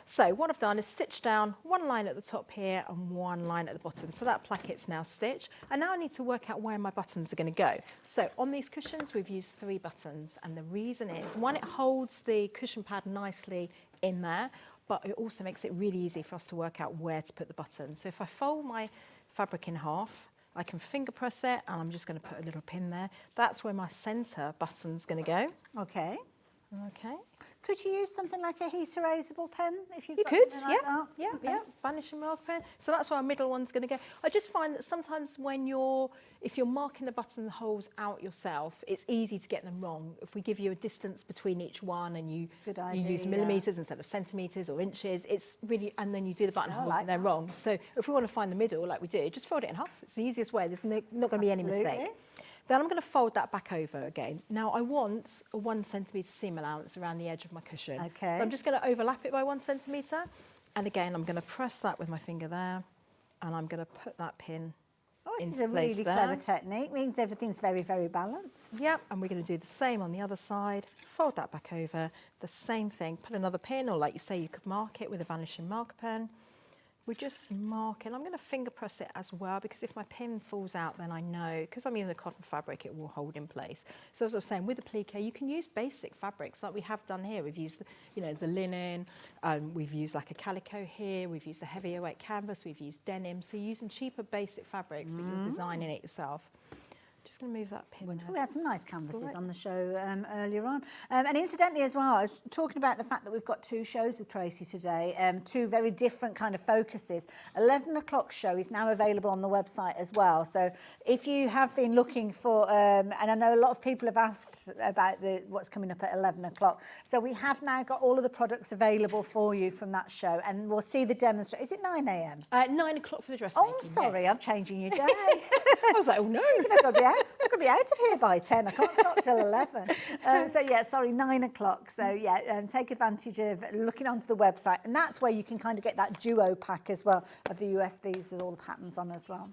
So what I've done is stitch down one line at the top here and one line at the bottom. So that placket's now stitched. And now I need to work out where my buttons are going to go. So on these cushions, we've used 3 buttons. And the reason is, one, it holds the cushion pad nicely in there, but it also makes it really easy for us to work out where to put the buttons. So if I fold my fabric in half, I can finger press it, and I'm just going to put a little pin there. That's where my centre button's going to go. Okay. Okay. Could you use something like a heat erasable pen if you've You got could, something like that? yeah, vanishing marker pen. So that's where our middle one's going to go. I just find that sometimes if you're marking the button holes out yourself, it's easy to get them wrong. If we give you a distance between each one and you use millimetres instead of centimetres or inches, it's really, and then you do the button holes and they're wrong. So if we want to find the middle like we do, just fold it in half. It's the easiest way. There's not going to be any mistake. Then I'm going to fold that back over again. Now I want a 1 centimetre seam allowance around the edge of my cushion. Okay. So I'm just going to overlap it by 1 centimetre. And again, I'm going to press that with my finger there. And I'm going to put that pin This is a really clever technique. Means everything's very, very balanced. Yep, and we're going to do the same on the other side. Fold that back over. The same thing. Put another pin, or like you say, you could mark it with a vanishing marker pen. We just mark it. I'm going to finger press it as well, because if my pin falls out, then I know, because I'm using a cotton fabric, it will hold in place. So as I was saying, with applique, you can use basic fabrics like we have done here. We've used, the linen, we've used like a calico here, we've used a heavier weight canvas, we've used denim. So you're using cheaper basic fabrics, but you're designing it yourself. Just going to move that pin. We had some nice canvases on the show earlier on. And incidentally as well, I was talking about the fact that we've got 2 shows with Tracy today, 2 very different kind of focuses. 11 o'clock show is now available on the website as well. So if you have been looking for, and I know a lot of people have asked about what's coming up at 11 o'clock. So we have now got all of the products available for you from that show, and we'll see the demonstration. Is it 9 a.m? 9 o'clock for the dressmaking. Oh, I'm sorry, yes. I'm changing your day. I was like, oh no. I'm going to be out of here by 10. I can't stop till 11. So, 9 o'clock. So, take advantage of looking onto the website. And that's where you can kind of get that duo pack as well of the USBs with all the patterns on as well.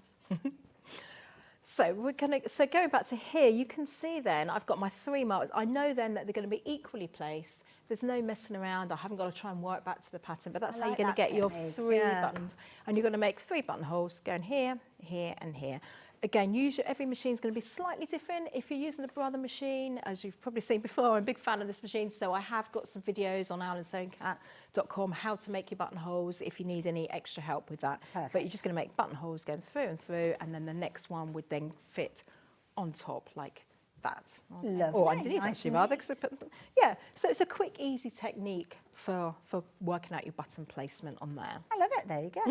So going back to here, you can see then I've got my 3 marks. I know then that they're going to be equally placed. There's no messing around. I haven't got to try and work back to the pattern, but that's how you're going to get your 3 buttons. And you're going to make 3 buttonholes going here, here, and here. Again, every machine's going to be slightly different. If you're using a brother machine, as you've probably seen before, I'm a big fan of this machine, so I have got some videos on allandsewingcat.com how to make your buttonholes if you need any extra help with that. Perfect. But you're just going to make buttonholes going through and through, and then the next one would then fit on top like that. Lovely. Or underneath, Nice actually, and rather. neat. 'Cause yeah, so it's a quick, easy technique for working out your button placement on there. I love it. There you go.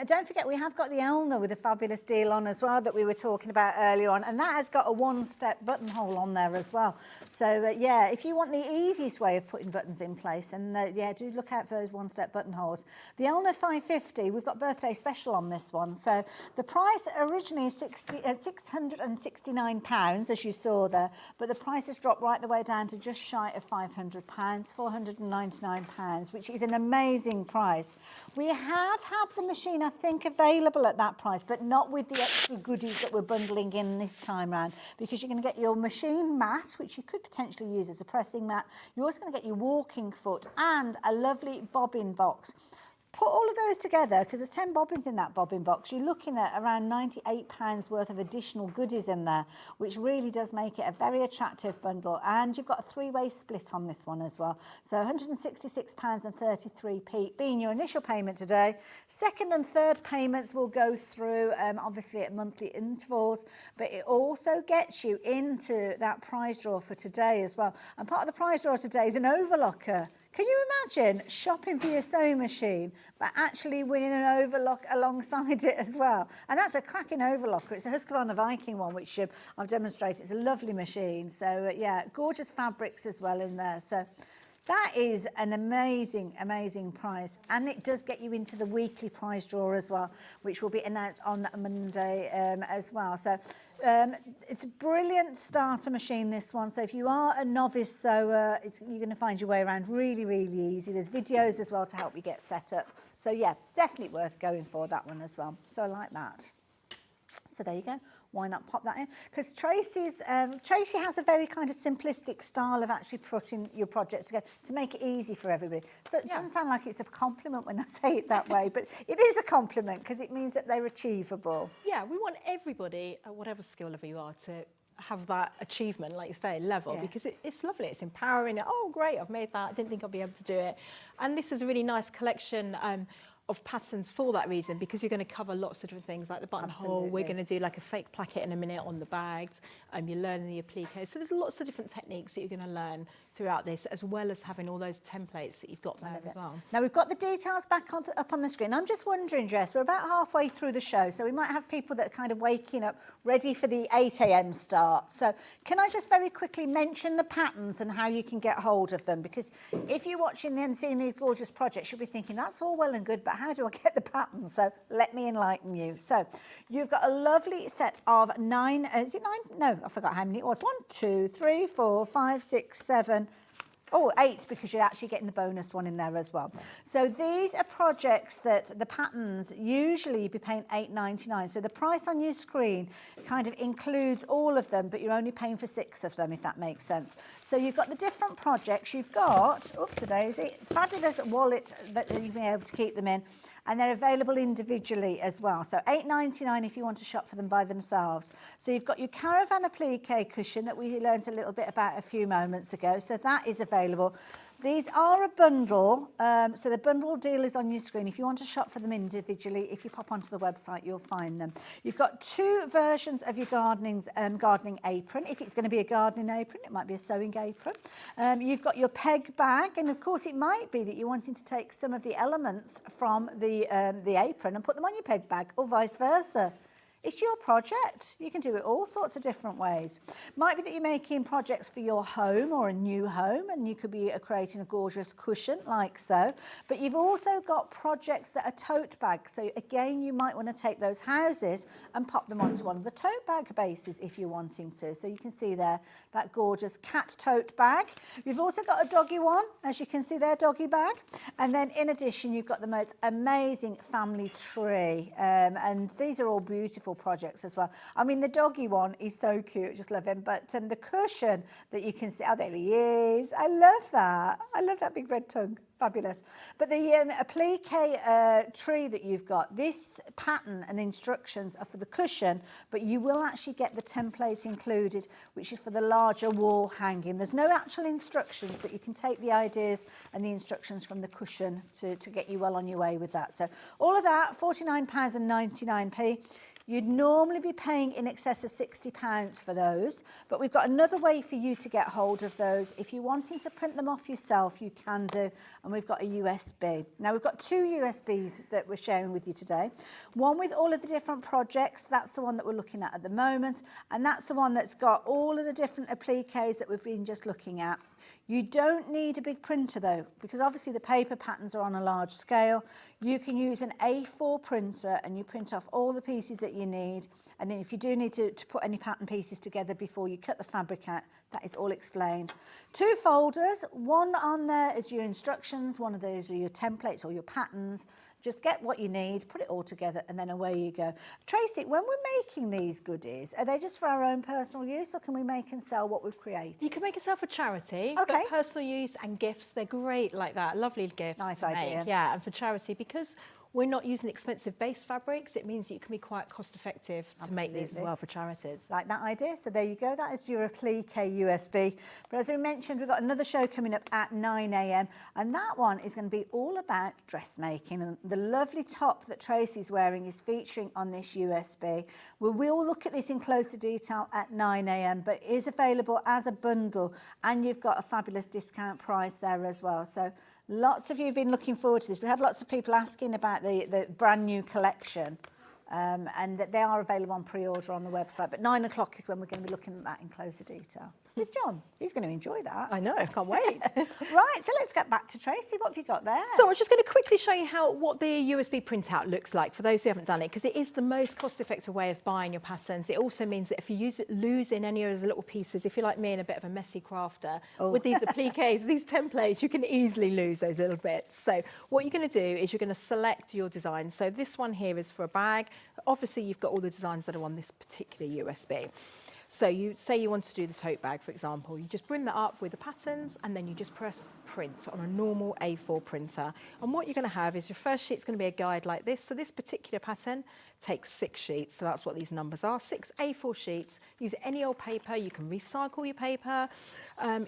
Don't forget, we have got the Elna with a fabulous deal on as well that we were talking about earlier on, and that has got a one-step buttonhole on there as well. So yeah, if you want the easiest way of putting buttons in place, and yeah, do look out for those one-step buttonholes. The Elna 550, we've got birthday special on this one. So the price originally is £669, as you saw there, but the price has dropped right the way down to just shy of £500, £499, which is an amazing price. We have had the machine, I think, available at that price, but not with the extra goodies that we're bundling in this time round, because you're going to get your machine mat, which you could potentially use as a pressing mat. You're also going to get your walking foot and a lovely bobbin box. Put all of those together, because there's 10 bobbins in that bobbin box, you're looking at around £98 worth of additional goodies in there, which really does make it a very attractive bundle. And you've got a three-way split on this one as well. So £166.33 being your initial payment today. Second and third payments will go through, obviously at monthly intervals, but it also gets you into that prize draw for today as well. And part of the prize draw today is an overlocker. Can you imagine shopping for your sewing machine, but actually winning an overlock alongside it as well? And that's a cracking overlocker. It's a Husqvarna Viking one, which I've demonstrated. It's a lovely machine. So, yeah, gorgeous fabrics as well in there. So that is an amazing, amazing prize. And it does get you into the weekly prize draw as well, which will be announced on Monday as well. So it's a brilliant starter machine, this one. So if you are a novice sewer, you're going to find your way around really, really easy. There's videos as well to help you get set up. So yeah, definitely worth going for that one as well. So I like that. So there you go. Why not pop that in? Because Tracy has a very kind of simplistic style of actually putting your projects together to make it easy for everybody. So it doesn't sound like it's a compliment when I say it that way, but it is a compliment because it means that they're achievable. Yeah, we want everybody, at whatever skill level you are, to have that achievement, like you say, level, because it's lovely, it's empowering. Oh, great, I've made that, I didn't think I'd be able to do it. And this is a really nice collection of patterns for that reason, because you're going to cover lots of different things like the buttonhole. We're going to do like a fake placket in a minute on the bags. You're learning the applique. So there's lots of different techniques that you're going to learn throughout this, as well as having all those templates that you've got there as well. Now we've got the details back up on the screen. I'm just wondering, Jess, we're about halfway through the show, so we might have people that are kind of waking up ready for the 8 a.m. start. So can I just very quickly mention the patterns and how you can get hold of them? Because if you're watching and seeing these gorgeous projects, you'll be thinking, that's all well and good, but how do I get the patterns? So let me enlighten you. So you've got a lovely set of 9, is it 9? No, I forgot how many it was. 1, 2, 3, 4, 5, 6, 7, 8, because you're actually getting the bonus one in there as well. So these are projects that the patterns usually you'd be paying £8.99. So the price on your screen kind of includes all of them, but you're only paying for 6 of them, if that makes sense. So you've got the different projects. You've got, oops-a-daisy, fabulous wallet that you'll be able to keep them in. And they're available individually as well. So £8.99 if you want to shop for them by themselves. So you've got your Caravan Applique cushion that we learned a little bit about a few moments ago. So that is available. These are a bundle, so the bundle deal is on your screen. If you want to shop for them individually, if you pop onto the website, you'll find them. You've got 2 versions of your gardening apron. If it's going to be a gardening apron, it might be a sewing apron. You've got your peg bag, and of course it might be that you're wanting to take some of the elements from the apron and put them on your peg bag, or vice versa. It's your project. You can do it all sorts of different ways. Might be that you're making projects for your home or a new home, and you could be creating a gorgeous cushion like so. But you've also got projects that are tote bags. So again, you might want to take those houses and pop them onto one of the tote bag bases if you're wanting to. So you can see there, that gorgeous cat tote bag. You've also got a doggy one, as you can see there, doggy bag. And then in addition, you've got the most amazing family tree. And these are all beautiful projects as well. I mean, the doggy one is so cute, just love him. But the cushion that you can see, oh, there he is. I love that. I love that big red tongue. Fabulous. But the applique tree that you've got, this pattern and instructions are for the cushion, but you will actually get the template included, which is for the larger wall hanging. There's no actual instructions, but you can take the ideas and the instructions from the cushion to get you well on your way with that. So all of that, £49.99. You'd normally be paying in excess of £60 for those, but we've got another way for you to get hold of those. If you're wanting to print them off yourself, you can do, and we've got a USB. Now, we've got 2 USBs that we're sharing with you today. One with all of the different projects, that's the one that we're looking at the moment, and that's the one that's got all of the different appliques that we've been just looking at. You don't need a big printer though, because obviously the paper patterns are on a large scale. You can use an A4 printer and you print off all the pieces that you need. And then if you do need to put any pattern pieces together before you cut the fabric out, that is all explained. 2 folders, one on there is your instructions, one of those are your templates or your patterns. Just get what you need, put it all together, and then away you go. Tracy, when we're making these goodies, are they just for our own personal use, or can we make and sell what we've created? You can make yourself for charity, Okay. but personal use and gifts, they're great like that. Lovely gifts. Nice to idea. make. Yeah, and for charity, because we're not using expensive base fabrics, it means that you can be quite cost effective to make these as Absolutely. well for charities. Like that idea. So there you go. That is your Applique USB. But as we mentioned, we've got another show coming up at 9 a.m. and that one is going to be all about dressmaking. And the lovely top that Tracy's wearing is featuring on this USB. We will look at this in closer detail at 9 a.m. but it is available as a bundle and you've got a fabulous discount price there as well. So lots of you have been looking forward to this. We had lots of people asking about the brand new collection and that they are available on pre-order on the website. But 9 o'clock is when we're going to be looking at that in closer detail. With John, he's going to enjoy that. I know, I can't wait. Right, so let's get back to Tracy. What have you got there? So I was just going to quickly show you what the USB printout looks like for those who haven't done it, because it is the most cost-effective way of buying your patterns. It also means that if you lose in any of those little pieces, if you're like me and a bit of a messy crafter, with these appliques, these templates, you can easily lose those little bits. So what you're going to do is you're going to select your design. So this one here is for a bag. Obviously, you've got all the designs that are on this particular USB. So you say you want to do the tote bag, for example, you just bring that up with the patterns and then you just press print on a normal A4 printer. And what you're going to have is your first sheet's going to be a guide like this. So this particular pattern takes 6 sheets. So that's what these numbers are, 6 A4 sheets. Use any old paper. You can recycle your paper.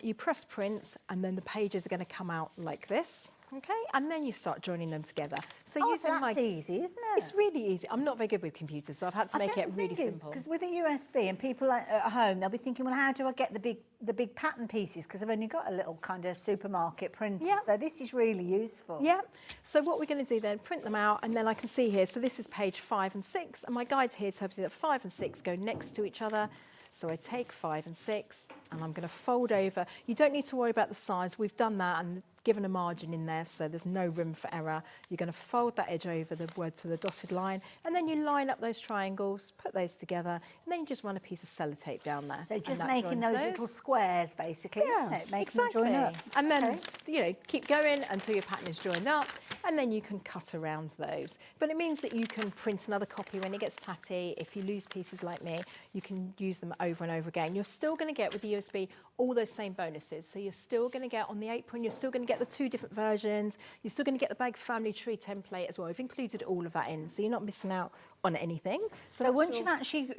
You press print and then the pages are going to come out like this. Okay, and then you start joining them together. So using so that's easy, isn't it? It's really easy. I'm not very good with computers, so I've had to make it really simple. Because with a USB and people at home, they'll be thinking, well, how do I get the big pattern pieces? Because I've only got a little kind of supermarket printer. Yeah. So this is really useful. Yeah. So what we're going to do then, print them out, and then I can see here. So this is page 5 and 6, and my guide here tells you that 5 and 6 go next to each other. So I take 5 and 6, and I'm going to fold over. You don't need to worry about the size. We've done that and given a margin in there, so there's no room for error. You're going to fold that edge over the word to the dotted line, and then you line up those triangles, put those together, and then you just run a piece of sellotape down there. So just making those little squares, basically, isn't it? Making exactly. them join up. And then, you know, keep going until your pattern is joined up, and then you can cut around those. But it means that you can print another copy when it gets tatty. If you lose pieces like me, you can use them over and over again. You're still going to get with the USB all those same bonuses. So you're still going to get on the apron, you're still going to get the 2 different versions, you're still going to get the bag family tree template as well. We've included all of that in, so you're not missing out on anything. So once you've actually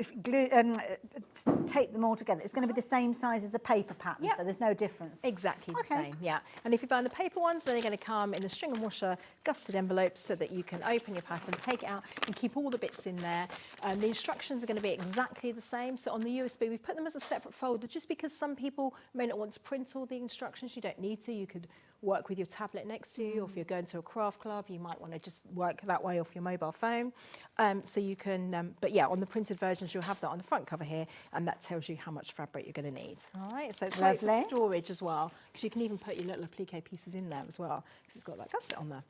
taped them all together, it's going to be the same size as the paper pattern, Yep. so there's no difference. Exactly the same, yeah. And if you're buying the paper ones, then they're going to come in the string and washer gusseted envelopes so that you can open your pattern, take it out and keep all the bits in there. The instructions are going to be exactly the same. So on the USB, we put them as a separate folder just because some people may not want to print all the instructions. You don't need to. You could work with your tablet next to you, or if you're going to a craft club, you might want to just work that way off your mobile phone. So you can, but yeah, on the printed versions, you'll have that on the front cover here, and that tells you how much fabric you're going to need. All right, so it's great for storage as well, because you can even put your little applique pieces in there as well, because it's got that gusset on there.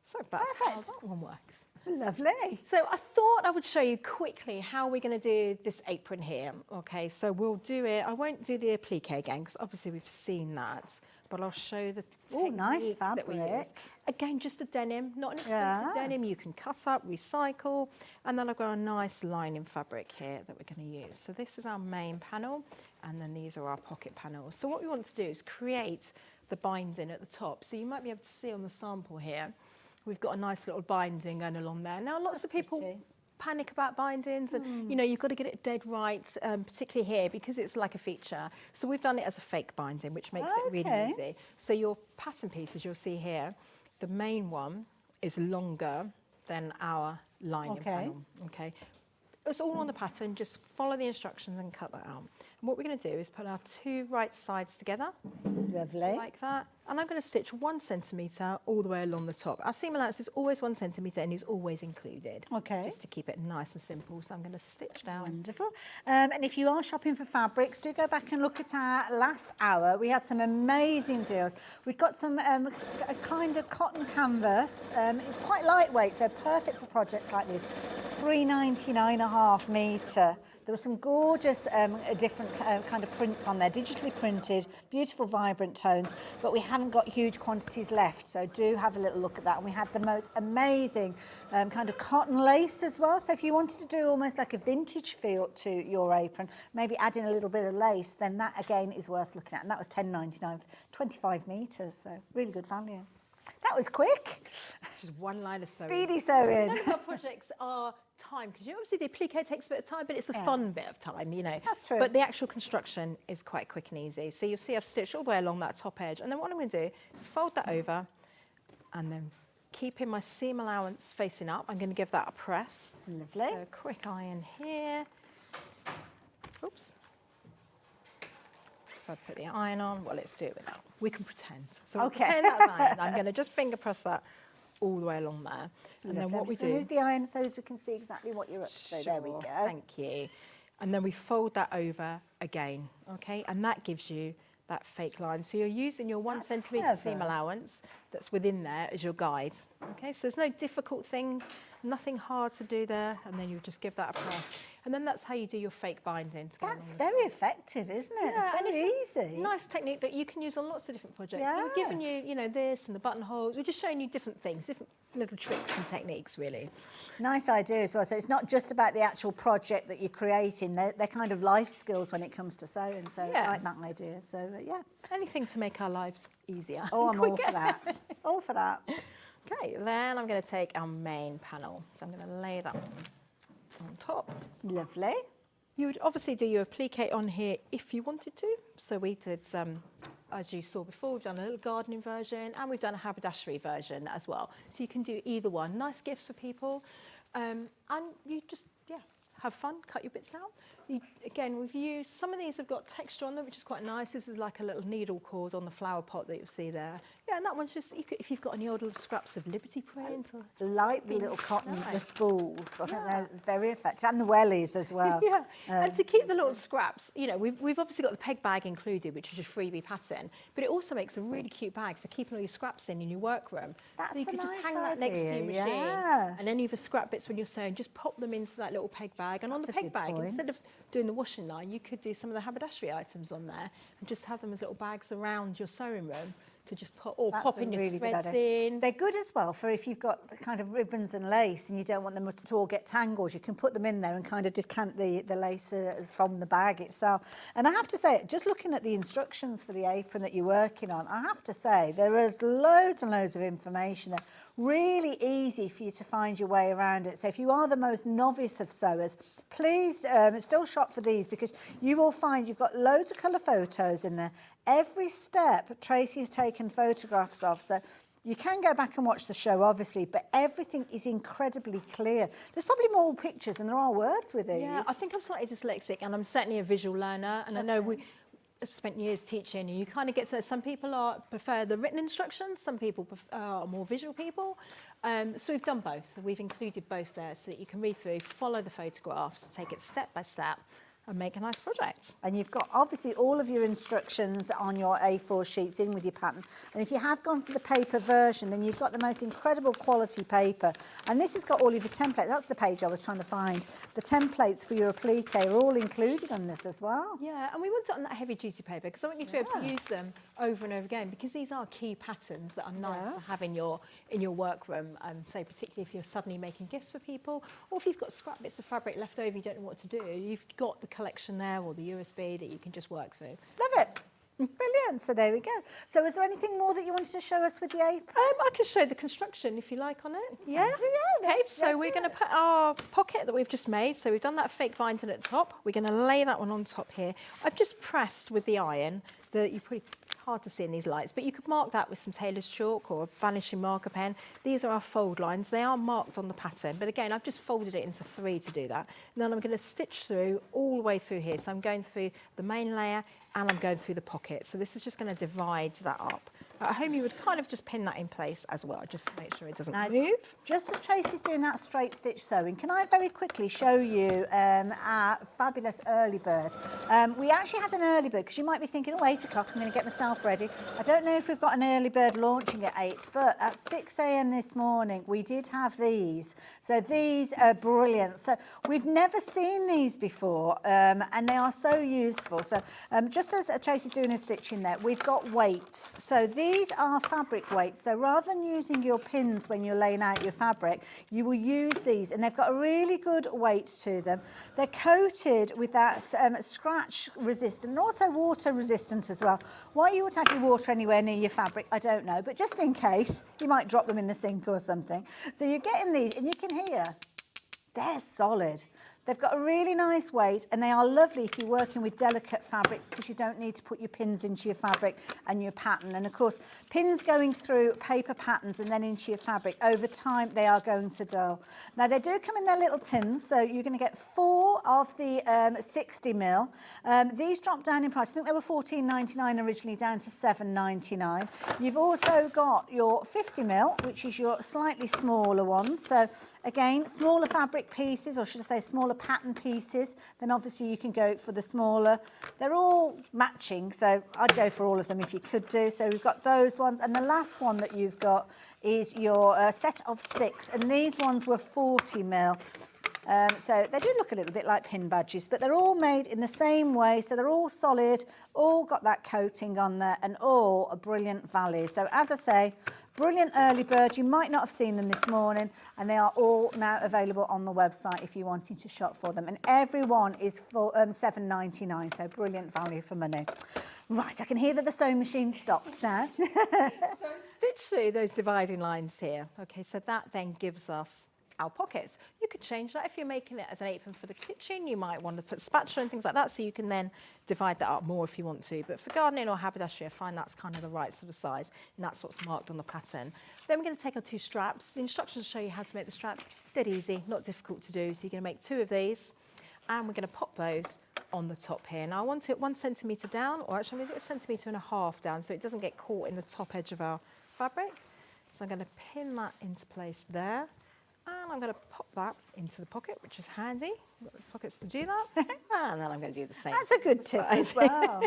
So that's how that one works. Lovely. So I thought I would show you quickly how we're going to do this apron here. Okay, so we'll do it. I won't do the applique again, because obviously we've seen that. But I'll show the technique that we use. Again, just the denim, not an expensive denim. You can cut up, recycle, and then I've got a nice lining fabric here that we're going to use. So this is our main panel, and then these are our pocket panels. So what we want to do is create the binding at the top. So you might be able to see on the sample here, we've got a nice little binding going along there. Now, lots of people panic about bindings and, you know, you've got to get it dead right, particularly here, because it's like a feature. So we've done it as a fake binding, which makes it really easy. So your pattern pieces, you'll see here, the main one is longer than our lining panel. Okay. it's all on the pattern. Just follow the instructions and cut that out. And what we're going to do is put our two right sides together. Lovely. Like that. And I'm going to stitch 1 centimetre all the way along the top. Our seam allowance is always 1 centimetre and is always included. Okay. Just to keep it nice and simple. So I'm going to stitch down. Wonderful. And if you are shopping for fabrics, do go back and look at our last hour. We had some amazing deals. We've got some a kind of cotton canvas. It's quite lightweight, so perfect for projects like this. £3.99 a half metre. There were some gorgeous different kind of prints on there, digitally printed, beautiful vibrant tones, but we haven't got huge quantities left, so do have a little look at that. And we had the most amazing kind of cotton lace as well, so if you wanted to do almost like a vintage feel to your apron, maybe add in a little bit of lace, then that again is worth looking at, and that was £10.99 for 25 metres, so really good value. That was quick. Just one line of sewing. Speedy sewing. None of our projects are time, because obviously the applique takes a bit of time, but it's a fun bit of time, you know. That's true. But the actual construction is quite quick and easy. So you'll see I've stitched all the way along that top edge, and then what I'm going to do is fold that over, and then keeping my seam allowance facing up, I'm going to give that a press. Lovely. So a quick iron here. Oops. If I put the iron on, well, let's do it without. We can pretend. So we'll pretend that's iron. I'm going to just finger press that all the way along there. And then what we do... Move the iron so as we can see exactly what you're up to. Sure, There we go. Thank you. And then we fold that over again, okay? And that gives you that fake line. So you're using your 1 centimetre seam allowance that's within there as your guide, okay? So there's no difficult things, nothing hard to do there, and then you just give that a press. And then that's how you do your fake binding. That's very effective, isn't it? Yeah, and very it's a easy. nice technique that you can use on lots of different projects. Yeah. So we're giving you, you know, this and the buttonholes. We're just showing you different things, different little tricks and techniques, really. Nice idea as well. So it's not just about the actual project that you're creating. They're kind of life skills when it comes to sewing. So I like that idea. So yeah. Anything to make our lives easier. Oh, I'm all for that. All for that. Okay, then I'm going to take our main panel. So I'm going to lay that on top. Lovely. You would obviously do your applique on here if you wanted to. So we did, as you saw before, we've done a little gardening version and we've done a haberdashery version as well. So you can do either one. Nice gifts for people. And you just, have fun, cut your bits out. Again, we've used, some of these have got texture on them, which is quite nice. This is like a little needle cord on the flower pot that you'll see there. Yeah, and that one's just, if you've got any old little scraps of Liberty print. Or Like the little cotton, the spools. I think they're very effective. And the wellies as well. Yeah, and to keep the little scraps, you know, we've obviously got the peg bag included, which is a freebie pattern, but it also makes a really cute bag for keeping all your scraps in your workroom. That's so you can just nice hang that next to your idea, machine, yeah. and any of the scrap bits when you're sewing, just pop them into that little peg bag. And on That's the a peg good bag, point. instead of doing the washing line, you could do some of the haberdashery items on there and just have them as little bags around your sewing room to just pop, or That's pop a in your really good threads idea. in. They're good as well for if you've got the kind of ribbons and lace and you don't want them to all get tangled. You can put them in there and kind of decant the lace from the bag itself. And I have to say, just looking at the instructions for the apron that you're working on, I have to say there is loads and loads of information there. Really easy for you to find your way around it. So if you are the most novice of sewers, please still shop for these, because you will find you've got loads of colour photos in there. Every step Tracy has taken photographs of, so you can go back and watch the show, obviously, but everything is incredibly clear. There's probably more pictures than there are words with these. Yeah, I think I'm slightly dyslexic, and I'm certainly a visual learner, and I know I've spent years teaching, and you kind of get to know some people prefer the written instructions, some people are more visual people. So we've done both. We've included both there so that you can read through, follow the photographs, take it step by step, and make a nice project. And you've got obviously all of your instructions on your A4 sheets in with your pattern. And if you have gone for the paper version, then you've got the most incredible quality paper. And this has got all of your templates. That's the page I was trying to find. The templates for your applique are all included on this as well. Yeah, and we want it on that heavy duty paper because I want you to be able to use them over and over again, because these are key patterns that are nice to have in your workroom. So particularly if you're suddenly making gifts for people, or if you've got scrap bits of fabric left over, you don't know what to do, you've got the collection there or the USB that you can just work through. Love it. Brilliant. So there we go. So is there anything more that you wanted to show us with the apron? I can show the construction if you like on it. Yeah. Okay, so we're going to put our pocket that we've just made. So we've done that fake binding at the top. We're going to lay that one on top here. I've just pressed with the iron You pretty hard to see in these lights, but you could mark that with some tailor's chalk or a vanishing marker pen. These are our fold lines. They are marked on the pattern, but again, I've just folded it into 3 to do that. And then I'm going to stitch through all the way through here. So I'm going through the main layer and I'm going through the pocket. So this is just going to divide that up. At home, you would kind of just pin that in place as well, just to make sure it doesn't move. Just as Tracy's doing that straight stitch sewing, can I very quickly show you our fabulous early bird? We actually had an early bird, because you might be thinking, oh, 8 o'clock, I'm going to get myself ready. I don't know if we've got an early bird launching at 8, but at 6 a.m. this morning, we did have these. So these are brilliant. So we've never seen these before, and they are so useful. So just as Tracy's doing a stitch in there, we've got weights. So these are fabric weights. So rather than using your pins when you're laying out your fabric, you will use these, and they've got a really good weight to them. They're coated with that scratch resistant and also water resistant as well. Why you would have your water anywhere near your fabric, I don't know, but just in case, you might drop them in the sink or something. So you're getting these, and you can hear they're solid. They've got a really nice weight, and they are lovely if you're working with delicate fabrics, because you don't need to put your pins into your fabric and your pattern. And of course, pins going through paper patterns and then into your fabric, over time they are going to dull. Now they do come in their little tins, so you're going to get 4 of the 60mm. These drop down in price. I think they were $14.99 originally, down to $7.99. You've also got your 50mm, which is your slightly smaller ones. So again, smaller fabric pieces, or should I say smaller pattern pieces, then obviously you can go for the smaller. They're all matching, so I'd go for all of them if you could do. So we've got those ones, and the last one that you've got is your set of 6, and these ones were 40mm. So they do look a little bit like pin badges, but they're all made in the same way, so they're all solid, all got that coating on there, and all a brilliant value. So as I say, brilliant early bird. You might not have seen them this morning, and they are all now available on the website if you're wanting to shop for them. And every one is for $7.99, so brilliant value for money. Right, I can hear that the sewing machine stopped now. So stitch through those dividing lines here. Okay, so that then gives us our pockets. You could change that if you're making it as an apron for the kitchen. You might want to put spatula and things like that, so you can then divide that up more if you want to. But for gardening or haberdashery, I find that's kind of the right sort of size, and that's what's marked on the pattern. Then we're going to take our 2 straps. The instructions show you how to make the straps. Dead easy, not difficult to do. So you're going to make 2 of these, and we're going to pop those on the top here. Now I want it 1 centimetre down, or actually I'm going to do 1.5 centimetres down, so it doesn't get caught in the top edge of our fabric. So I'm going to pin that into place there. And I'm going to pop that into the pocket, which is handy. I've got the pockets to do that. And then I'm going to do the same. That's a good tip as well.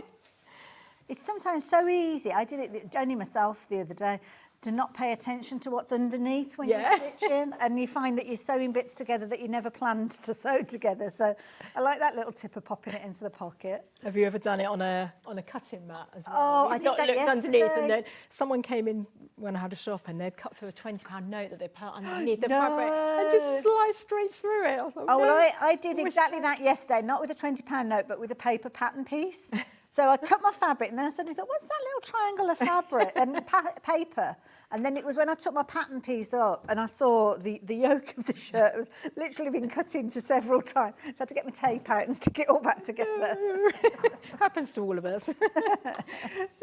It's sometimes so easy. I did it only myself the other day. Do not pay attention to what's underneath when you're stitching, and you find that you're sewing bits together that you never planned to sew together. So I like that little tip of popping it into the pocket. Have you ever done it on a cutting mat as well? Oh, I did that yesterday. Underneath, and then someone came in when I had a shop, and they'd cut through a £20 note that they put underneath the fabric and just slice straight through it. I was like, oh, well, I did exactly that yesterday, not with a £20 note, but with a paper pattern piece. So I cut my fabric, and then I suddenly thought, what's that little triangle of fabric and paper? And then it was when I took my pattern piece up and I saw the yoke of the shirt was literally been cut into several times. So I had to get my tape out and stick it all back together. Happens to all of us.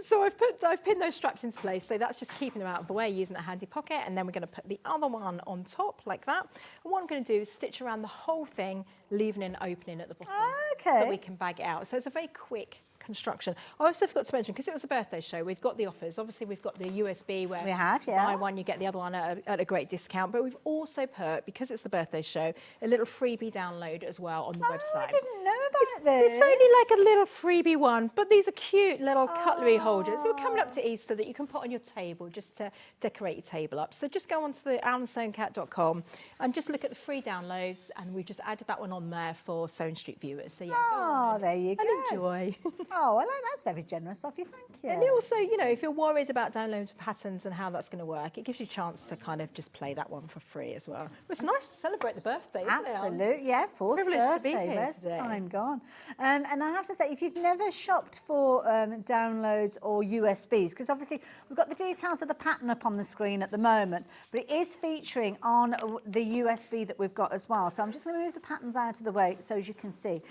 So I've pinned those straps into place. So that's just keeping them out of the way using a handy pocket. And then we're going to put the other one on top like that. And what I'm going to do is stitch around the whole thing, leaving an opening at the bottom. Okay. So we can bag it out. So it's a very quick construction. I also forgot to mention, because it was a birthday show, we've got the offers. Obviously, we've got the USB where we have, buy one, you get the other one at a great discount. But we've also put, because it's the birthday show, a little freebie download as well on the website. I didn't know about this. It's only like a little freebie one, but these are cute little cutlery holders. We're coming up to Easter that you can put on your table just to decorate your table up. So just go onto the AlanSewingCat.com and just look at the free downloads, and we've just added that one on there for Sewing Street viewers. So yeah, oh, there you go. And enjoy. Oh, I like that's very generous of you, thank you. And also, you know, if you're worried about downloading patterns and how that's going to work, it gives you a chance to kind of just play that one for free as well. It's nice to celebrate the birthday, isn't it? Absolutely, yeah, 4th Privileged to be birthday. here Where's today. the time gone? on. And I have to say, if you've never shopped for downloads or USBs, because obviously we've got the details of the pattern up on the screen at the moment, but it is featuring on the USB that we've got as well. So I'm just going to move the patterns out of the way so as you can see.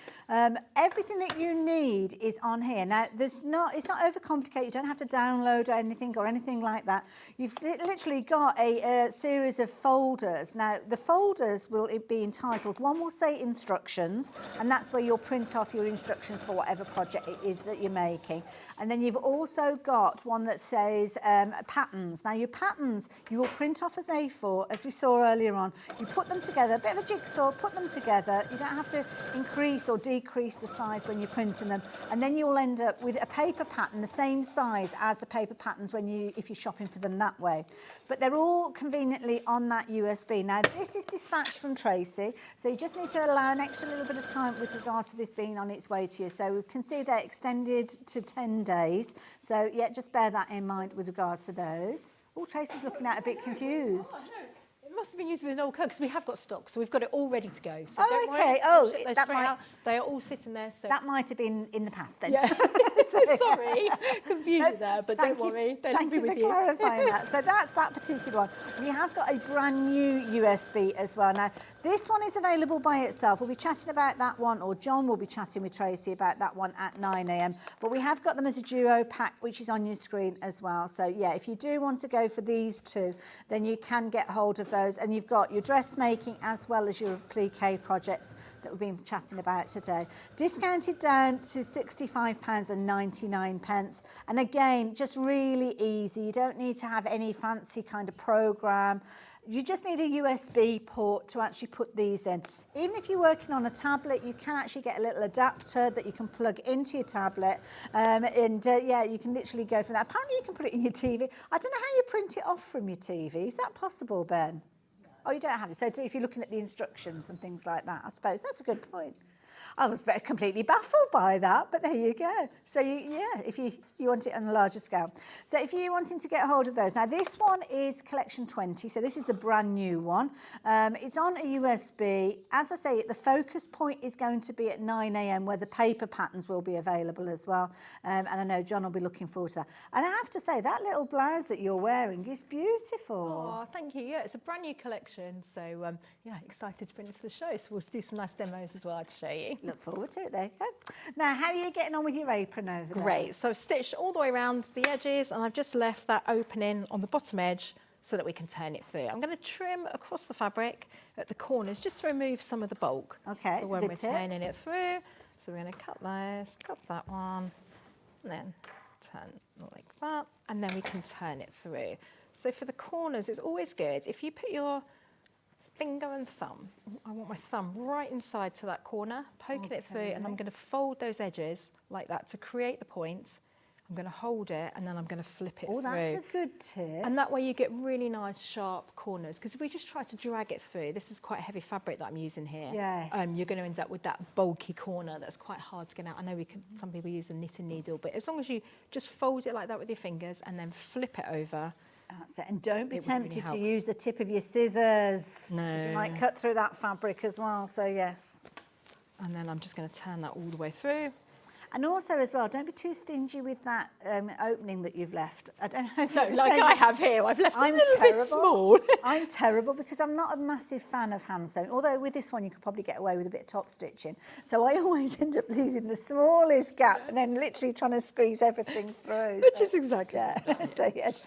Everything that you need is on here. Now, it's not overcomplicated. You don't have to download anything like that. You've literally got a series of folders. Now, the folders will be entitled, one will say instructions, and that's where you'll print off your instructions for whatever project it is that you're making. And then you've also got one that says patterns. Now, your patterns, you will print off as A4, as we saw earlier on. You put them together, a bit of a jigsaw, put them together. You don't have to increase or decrease the size when you're printing them. And then you'll end up with a paper pattern the same size as the paper patterns if you're shopping for them that way. But they're all conveniently on that USB. Now, this is dispatched from Tracy, so you just need to allow an extra little bit of time with regard to this being on its way to you. So we can see they're extended to 10 days. So, yeah, just bear that in mind with regards to those. Oh, Tracy's looking out a bit confused. It must have been used with an old code because we have got stock, so we've got it all ready to go. So oh, okay. Oh, they are all sitting there. So that might have been in the past then. Yeah. Sorry, confused there, but don't worry. They'll be with you. Thank you for clarifying that. So that's that particular one. We have got a brand new USB as well. Now, this one is available by itself. We'll be chatting about that one, or John will be chatting with Tracy about that one at 9 a.m. But we have got them as a duo pack, which is on your screen as well. So, yeah, if you do want to go for these two, then you can get hold of those. And you've got your dressmaking as well as your applique projects that we've been chatting about today. Discounted down to £65.99. And again, just really easy. You don't need to have any fancy kind of program. You just need a USB port to actually put these in. Even if you're working on a tablet, you can actually get a little adapter that you can plug into your tablet. Yeah, you can literally go for that. Apparently you can put it in your TV. I don't know how you print it off from your TV. Is that possible, Ben? Oh, you don't have it. So if you're looking at the instructions and things like that, I suppose that's a good point. I was completely baffled by that, but there you go. So, if you want it on a larger scale. So if you're wanting to get hold of those. Now, this one is Collection 20, so this is the brand new one. It's on a USB. As I say, the focus point is going to be at 9 a.m. where the paper patterns will be available as well. And I know John will be looking forward to that. And I have to say, that little blouse that you're wearing is beautiful. Oh, thank you. Yeah, it's a brand new collection. So, yeah, excited to bring it to the show. So we'll do some nice demos as well to show you. Look forward to it. There you go. Now, how are you getting on with your apron over there? Great. So I've stitched all the way around the edges and I've just left that opening on the bottom edge so that we can turn it through. I'm going to trim across the fabric at the corners just to remove some of the bulk. Okay, for when we're turning it through. So we're going to cut those, cut that one, and then turn like that, and then we can turn it through. So for the corners, it's always good if you put your finger and thumb. I want my thumb right inside to that corner, poking it through, and I'm going to fold those edges like that to create the points. I'm going to hold it and then I'm going to flip it through. Oh, that's a good tip. And that way you get really nice sharp corners, because if we just try to drag it through, this is quite a heavy fabric that I'm using here. Yes. You're going to end up with that bulky corner that's quite hard to get out. I know some people use a knitting needle, but as long as you just fold it like that with your fingers and then flip it over. That's it. And don't be tempted to use the tip of your scissors. No. Because you might cut through that fabric as well, so yes. And then I'm just going to turn that all the way through. And also as well, don't be too stingy with that opening that you've left. I don't know if no, like I have here, I've left it a little bit small. I'm terrible because I'm not a massive fan of hand sewing. Although with this one you could probably get away with a bit of top stitching. So I always end up losing the smallest gap and then literally trying to squeeze everything through. Which is exactly. Yeah. So yes.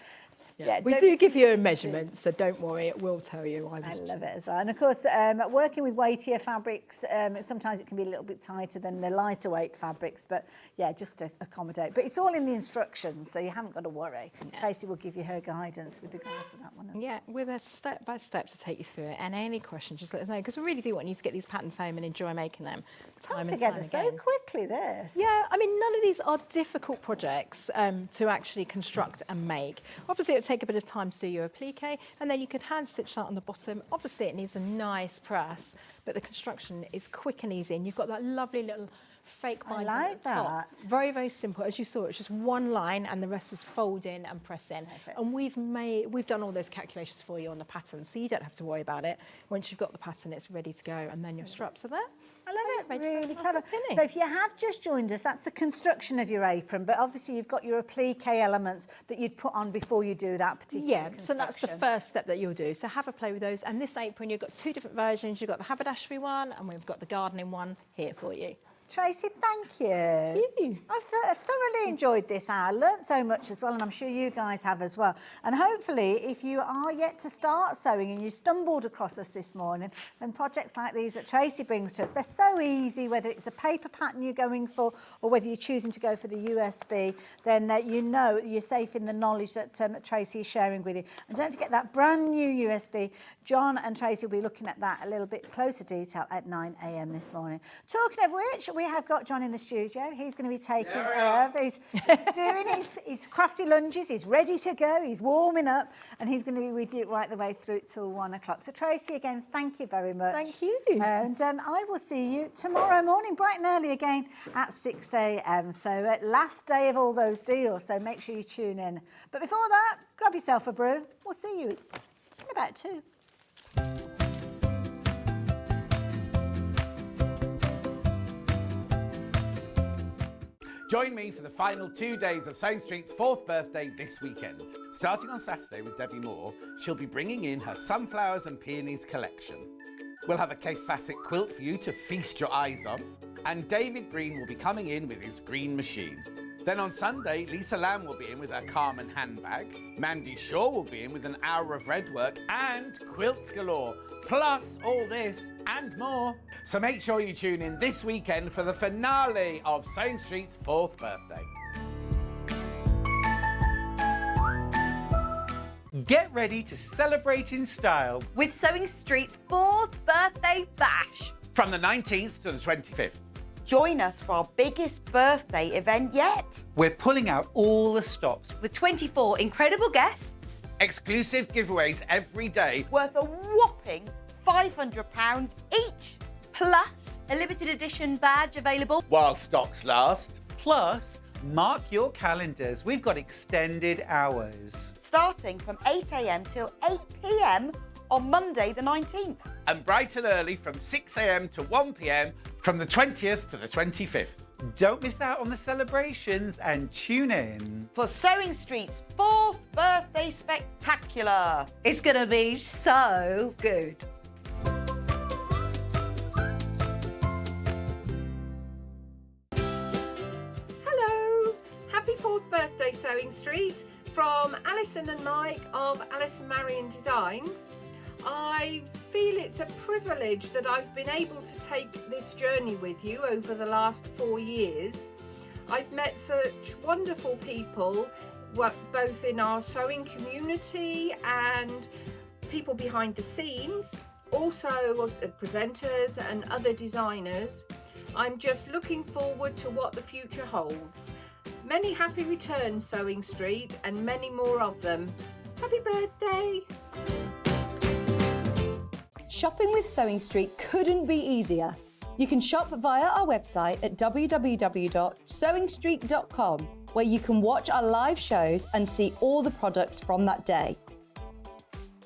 Yeah, we do give you a measurement, so don't worry, it will tell you. I love it as well. And of course, working with weightier fabrics, sometimes it can be a little bit tighter than the lighter weight fabrics, but yeah, just to accommodate. But it's all in the instructions, so you haven't got to worry. Yeah. Tracy will give you her guidance with regards to that one. Yeah, with a step-by-step to take you through it. And any questions, just let us know, because we really do want you to get these patterns home and enjoy making them time and time again. So quickly, this. Yeah, I mean, none of these are difficult projects to actually construct and make. Obviously, it would take a bit of time to do your applique, and then you could hand stitch that on the bottom. Obviously, it needs a nice press, but the construction is quick and easy, and you've got that lovely little fake I binding like at the top. that. Very, very simple. As you saw, it's just one line and the rest was folding and pressing. Perfect. And we've done all those calculations for you on the pattern, so you don't have to worry about it. Once you've got the pattern, it's ready to go, and then your straps are there. I love it, really clever. Penny. So if you have just joined us, that's the construction of your apron, but obviously you've got your applique elements that you'd put on before you do that particular Yeah, so that's the first step that you'll do. So have a play with those. And this apron, you've got two different versions. You've got the haberdashery one, and we've got the gardening one here for you. Tracy, thank you. you. I've thoroughly enjoyed this hour. Learned so much as well, and I'm sure you guys have as well. And hopefully, if you are yet to start sewing and you stumbled across us this morning, then projects like these that Tracy brings to us, they're so easy, whether it's the paper pattern you're going for or whether you're choosing to go for the USB, then you know you're safe in the knowledge that Tracy is sharing with you. And don't forget that brand new USB. John and Tracy will be looking at that a little bit closer detail at 9 a.m. this morning. Talking of which, we have got John in the studio. He's going to be taking he's doing his crafty lunges. He's ready to go. He's warming up, and he's going to be with you right the way through till 1 o'clock. So Tracy, again, thank you very much. Thank you. And I will see you tomorrow morning, bright and early again at 6 a.m. So last day of all those deals. So make sure you tune in. But before that, grab yourself a brew. We'll see you in about 2. Join me for the final 2 days of Sewing Street's 4th birthday this weekend. Starting on Saturday with Debbi Moore, she'll be bringing in her Sunflowers and Peonies collection. We'll have a Kaffe Fassett quilt for you to feast your eyes on, and David Green will be coming in with his green machine. Then on Sunday, Lisa Lamb will be in with her Carmen handbag, Mandy Shaw will be in with an hour of red work, and quilts galore, plus all this and more. So make sure you tune in this weekend for the finale of Sewing Street's 4th birthday. Get ready to celebrate in style. With Sewing Street's 4th birthday bash. From the 19th to the 25th. Join us for our biggest birthday event yet. We're pulling out all the stops. With 24 incredible guests. Exclusive giveaways every day. Worth a whopping £500 each. Plus a limited edition badge available. While stocks last. Plus, mark your calendars. We've got extended hours. Starting from 8 a.m. till 8 p.m. on Monday the 19th. And bright and early from 6 a.m. to 1 p.m. from the 20th to the 25th. Don't miss out on the celebrations and tune in. For Sewing Street's 4th birthday spectacular. It's going to be so good. Hello, happy 4th birthday Sewing Street from Alison and Mike of Alice and Marion Designs. I feel it's a privilege that I've been able to take this journey with you over the last 4 years. I've met such wonderful people, both in our sewing community and people behind the scenes, also the presenters and other designers. I'm just looking forward to what the future holds. Many happy returns, Sewing Street, and many more of them. Happy birthday! Shopping with Sewing Street couldn't be easier. You can shop via our website at www.sewingstreet.com, where you can watch our live shows and see all the products from that day.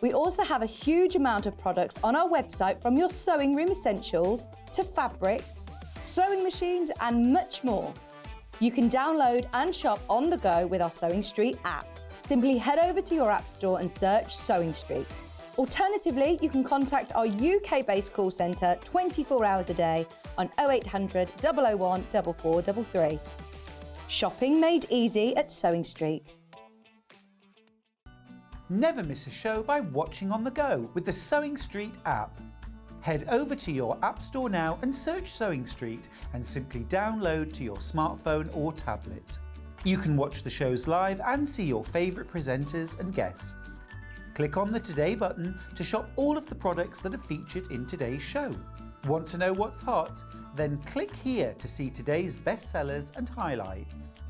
We also have a huge amount of products on our website, from your sewing room essentials to fabrics, sewing machines and much more. You can download and shop on the go with our Sewing Street app. Simply head over to your app store and search Sewing Street. Alternatively, you can contact our UK-based call centre 24 hours a day on 0800 001 4433. Shopping made easy at Sewing Street. Never miss a show by watching on the go with the Sewing Street app. Head over to your app store now and search Sewing Street and simply download to your smartphone or tablet. You can watch the shows live and see your favourite presenters and guests. Click on the Today button to shop all of the products that are featured in today's show. Want to know what's hot? Then click here to see today's bestsellers and highlights.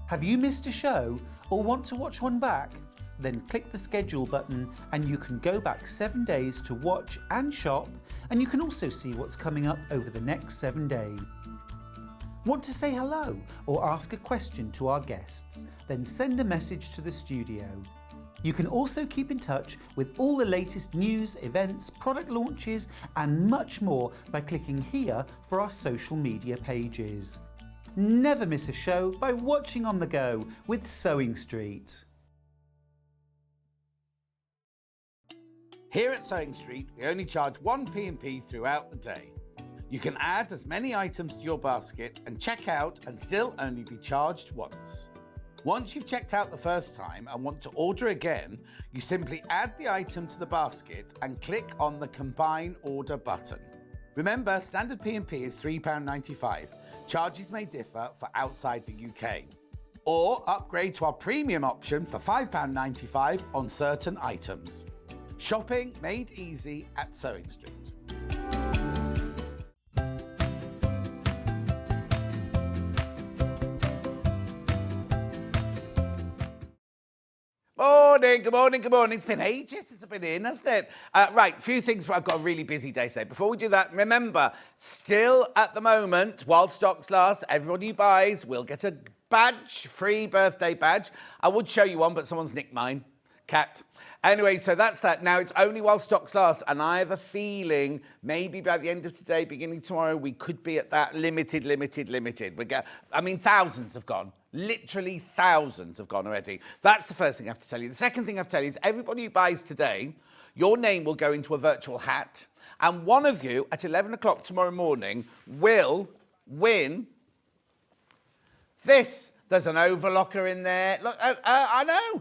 Have you missed a show or want to watch one back? Then click the schedule button and you can go back 7 days to watch and shop, and you can also see what's coming up over the next 7 days. Want to say hello or ask a question to our guests? Then send a message to the studio. You can also keep in touch with all the latest news, events, product launches and much more by clicking here for our social media pages. Never miss a show by watching on the go with Sewing Street. Here at Sewing Street, we only charge one P&P throughout the day. You can add as many items to your basket and check out and still only be charged once. Once you've checked out the first time and want to order again, you simply add the item to the basket and click on the Combine Order button. Remember, standard P&P is £3.95. Charges may differ for outside the UK. Or upgrade to our premium option for £5.95 on certain items. Shopping made easy at Sewing Street. Morning, good morning, good morning. It's been ages since I've been in, hasn't it? Right, few things, but I've got a really busy day today. Before we do that, remember, still at the moment, while stocks last, everybody who buys will get a badge, free birthday badge. I would show you one, but someone's nicked mine. Cat. Anyway, so that's that. Now, it's only while stocks last, and I have a feeling maybe by the end of today, beginning tomorrow, we could be at that limited. Thousands have gone. Literally thousands have gone already. That's the first thing I have to tell you. The second thing I have to tell you is everybody who buys today, your name will go into a virtual hat, and one of you at 11 o'clock tomorrow morning will win this. There's an overlocker in there. Look, I know.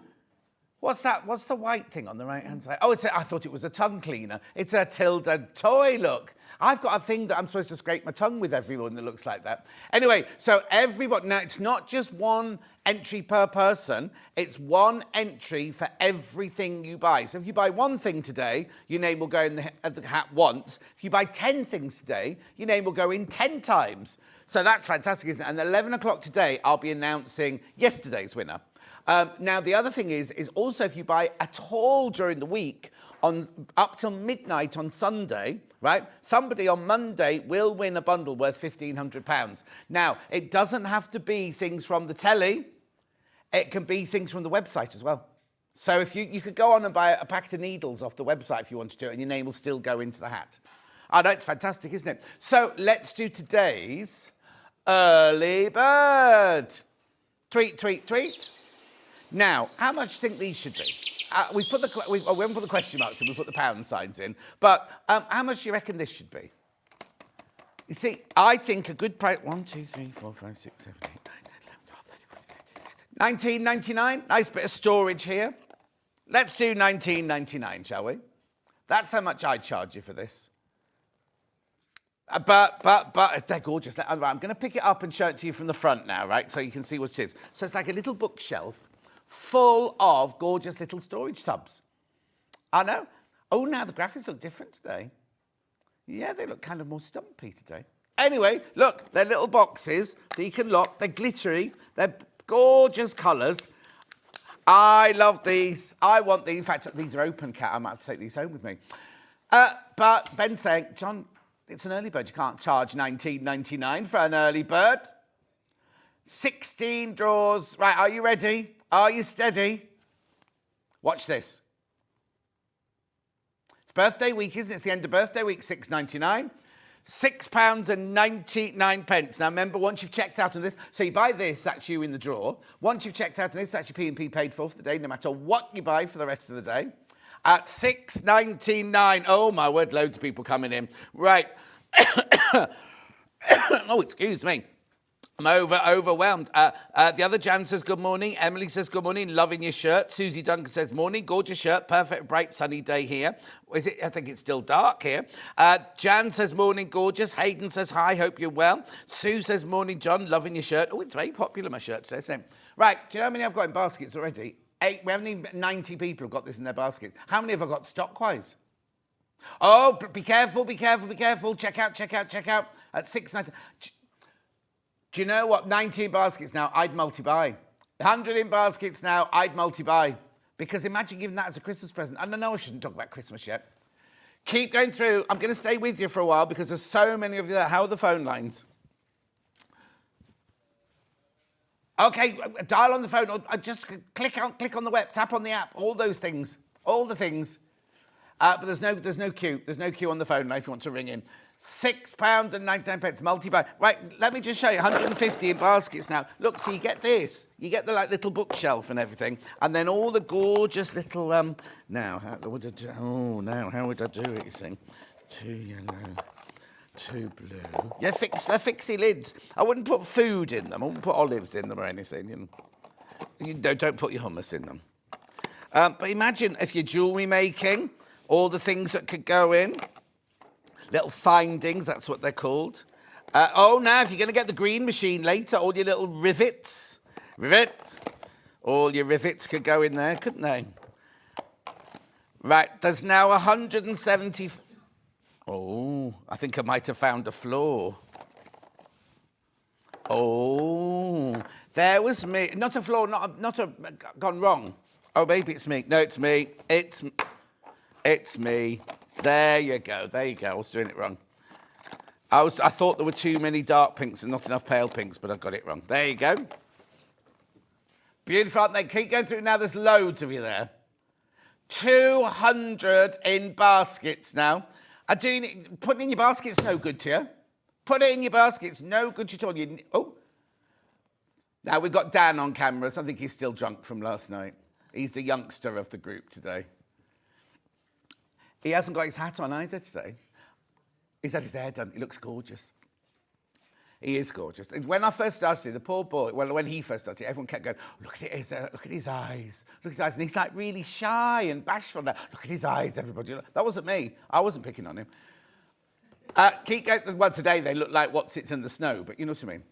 What's that? What's the white thing on the right-hand side? Oh, I thought it was a tongue cleaner. It's a Tilda toy, look. I've got a thing that I'm supposed to scrape my tongue with everyone that looks like that. Anyway, so everybody, now it's not just one entry per person, it's one entry for everything you buy. So if you buy one thing today, your name will go in the hat once. If you buy 10 things today, your name will go in 10 times. So that's fantastic, isn't it? And at 11 o'clock today, I'll be announcing yesterday's winner. Now, the other thing is also if you buy at all during the week, up till midnight on Sunday, right, somebody on Monday will win a bundle worth £1,500. Now, it doesn't have to be things from the telly. It can be things from the website as well. So if you could go on and buy a packet of needles off the website if you wanted to, and your name will still go into the hat. I know, it's fantastic, isn't it? So let's do today's early bird. Tweet, tweet, tweet. Now, how much do you think these should be? We haven't put the question marks in, we put the pound signs in. But how much do you reckon this should be? You see, I think a good price... 1, 2, 3, 4, 5, 6, 7, 8, 9, 10, 11, 12, 13, 14, 15, 16, 17, 18, 19.99. Nice bit of storage here. Let's do 19.99, shall we? That's how much I'd charge you for this. But they're gorgeous. I'm going to pick it up and show it to you from the front now, right? So you can see what it is. So it's like a little bookshelf full of gorgeous little storage tubs. I know. Oh, now the graphics look different today. Yeah, they look kind of more stumpy today. Anyway, look, they're little boxes that you can lock. They're glittery. They're gorgeous colours. I love these. I want these. In fact, these are open, Cat. I might have to take these home with me. But Ben's saying, John, it's an early bird. You can't charge £19.99 for an early bird. 16 draws. Right, are you ready? Are you steady? Watch this. It's birthday week, isn't it? It's the end of birthday week, £6.99. £6.99. Now, remember, once you've checked out on this, so you buy this, that's you in the drawer. Once you've checked out on this, that's your P&P paid for the day, no matter what you buy for the rest of the day. At £6.99. Oh, my word, loads of people coming in. Right. Oh, excuse me. I'm overwhelmed. The other Jan says good morning. Emily says good morning. Loving your shirt. Susie Duncan says morning. Gorgeous shirt. Perfect, bright, sunny day here. Is it? I think it's still dark here. Jan says morning. Gorgeous. Hayden says hi. Hope you're well. Sue says morning, John. Loving your shirt. Oh, it's very popular, my shirt today. So, right. Do you know how many I've got in baskets already? 8. We haven't even 90 people have got this in their baskets. How many have I got stock-wise? Oh, be careful, be careful, be careful. Check out, check out, check out. At £6.99. Do you know what? 19 baskets now, I'd multi-buy. 100 in baskets now, I'd multi-buy. Because imagine giving that as a Christmas present. And I know I shouldn't talk about Christmas yet. Keep going through. I'm going to stay with you for a while because there's so many of you there. How are the phone lines? Okay, dial on the phone, or just click on the web, tap on the app, all those things, all the things. But there's no queue. There's no queue on the phone now if you want to ring in. £6.99 multi-buy. Right, let me just show you. 150 in baskets now. Look, so you get this. You get the like little bookshelf and everything, and then all the gorgeous little Now, how would I do? Oh, now how would I do it? You think? 2 yellow, 2 blue. Yeah, they're fixie lids. I wouldn't put food in them. I wouldn't put olives in them or anything. You know, don't put your hummus in them. But imagine if you're jewellery making, all the things that could go in. Little findings, that's what they're called. Now, if you're going to get the green machine later, all your little rivets. All your rivets could go in there, couldn't they? Right, there's now 170... Oh, I think I might have found a flaw. Oh, there was me. Not a flaw, not a gone wrong. Oh, maybe it's me. No, it's me. It's me. There you go. I was doing it wrong. I thought there were too many dark pinks and not enough pale pinks, but I got it wrong. There you go. Beautiful, aren't they? Keep going through now. There's loads of you there. 200 in baskets now. Putting in your basket's no good to you. Put it in your basket's no good to you at all. Now we've got Dan on cameras. I think he's still drunk from last night. He's the youngster of the group today. He hasn't got his hat on either today. He's had his hair done. He looks gorgeous. He is gorgeous. When I first started, the poor boy, well, when he first started, everyone kept going, look at his eyes. Look at his eyes. And he's like really shy and bashful now. Look at his eyes, everybody. That wasn't me. I wasn't picking on him. Keep going. Well, today they look like what sits in the snow, but you know what I mean.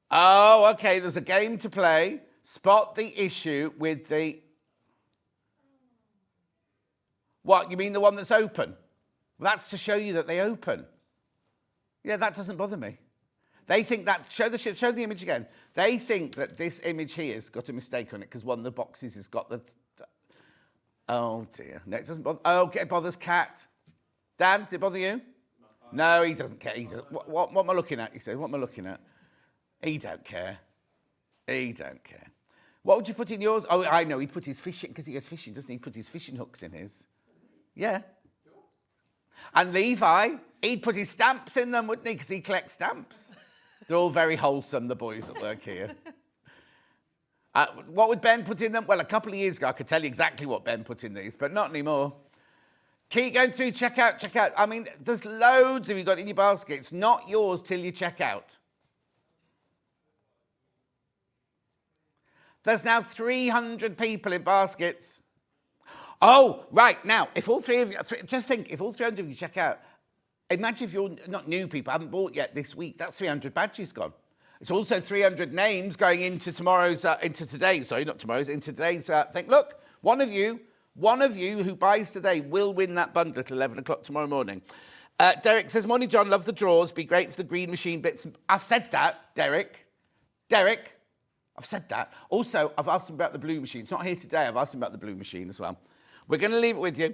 Oh, okay, there's a game to play. Spot the issue with the... What, you mean the one that's open? Well, that's to show you that they open. Yeah, that doesn't bother me. They think that, show the image again. They think that this image here has got a mistake on it because one of the boxes has got the... Oh, dear. No, it doesn't bother... Oh, okay, it bothers Kat. Dan, did it bother you? No, he doesn't care. What am I looking at, you say? What am I looking at? He don't care. He don't care. What would you put in yours? Oh, I know. He put his fishing, because he goes fishing, doesn't he? He put his fishing hooks in his. Yeah. And Levi, he'd put his stamps in them, wouldn't he? Because he collects stamps. They're all very wholesome, the boys that work here. What would Ben put in them? Well, a couple of years ago, I could tell you exactly what Ben put in these, but not anymore. Keep going through, check out. I mean, there's loads of you got in your basket. It's not yours till you check out. There's now 300 people in baskets. Oh, right. Now, if all three of you, just think, if all 300 of you check out, imagine if you're not new people, haven't bought yet this week, that's 300 badges gone. It's also 300 names going into into today's thing. Look, one of you who buys today will win that bundle at 11 o'clock tomorrow morning. Derek says, morning, John, love the drawers. Be great for the green machine bits. I've said that, Derek. I've said that. Also, I've asked him about the blue machine. It's not here today. I've asked him about the blue machine as well. We're going to leave it with you.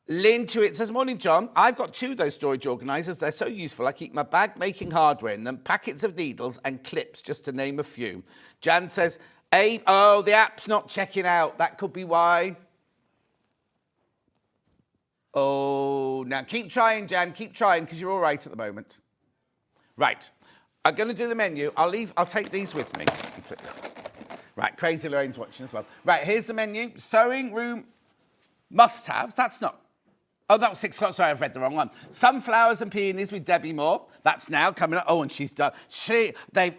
Lynn to it says, morning, John. I've got 2 of those storage organisers. They're so useful. I keep my bag making hardware in them, packets of needles and clips, just to name a few. Jan says, the app's not checking out. That could be why. Oh, now keep trying, Jan. Keep trying, because you're all right at the moment. Right. I'm going to do the menu. I'll take these with me. Right, Crazy Lorraine's watching as well. Right, here's the menu. Sewing room must-haves. That's not... Oh, that was 6 o'clock. Sorry, I've read the wrong one. Sunflowers and Peonies with Debbi Moore. That's now coming up. Oh, and she's done... They've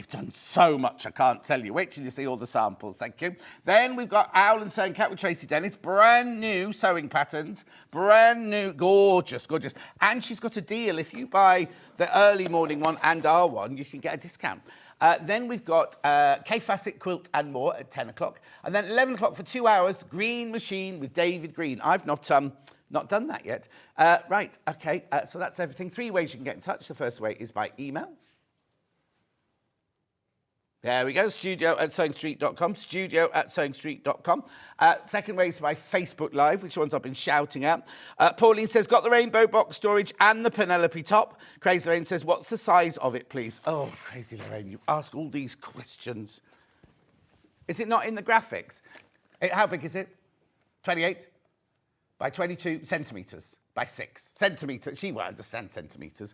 done so much, I can't tell you. Wait till you see all the samples. Thank you. Then we've got Owl and Sewing Cat with Tracy Dennis. Brand new sewing patterns. Brand new. Gorgeous. And she's got a deal. If you buy the early morning one and our one, you can get a discount. Then we've got Kaffe Fassett, QUILT and more at 10 o'clock. And then 11 o'clock for 2 hours, Green Machine with David Green. I've not done that yet. Right, okay, so that's everything. 3 ways you can get in touch. The first way is by email. There we go, studio@sewingstreet.com, studio@sewingstreet.com. Second way is by Facebook Live, which ones I've been shouting at. Pauline says, got the rainbow box storage and the Penelope top. Crazy Lorraine says, what's the size of it, please? Oh, Crazy Lorraine, you ask all these questions. Is it not in the graphics? How big is it? 28 by 22 centimetres by 6 centimetres. She won't understand centimetres.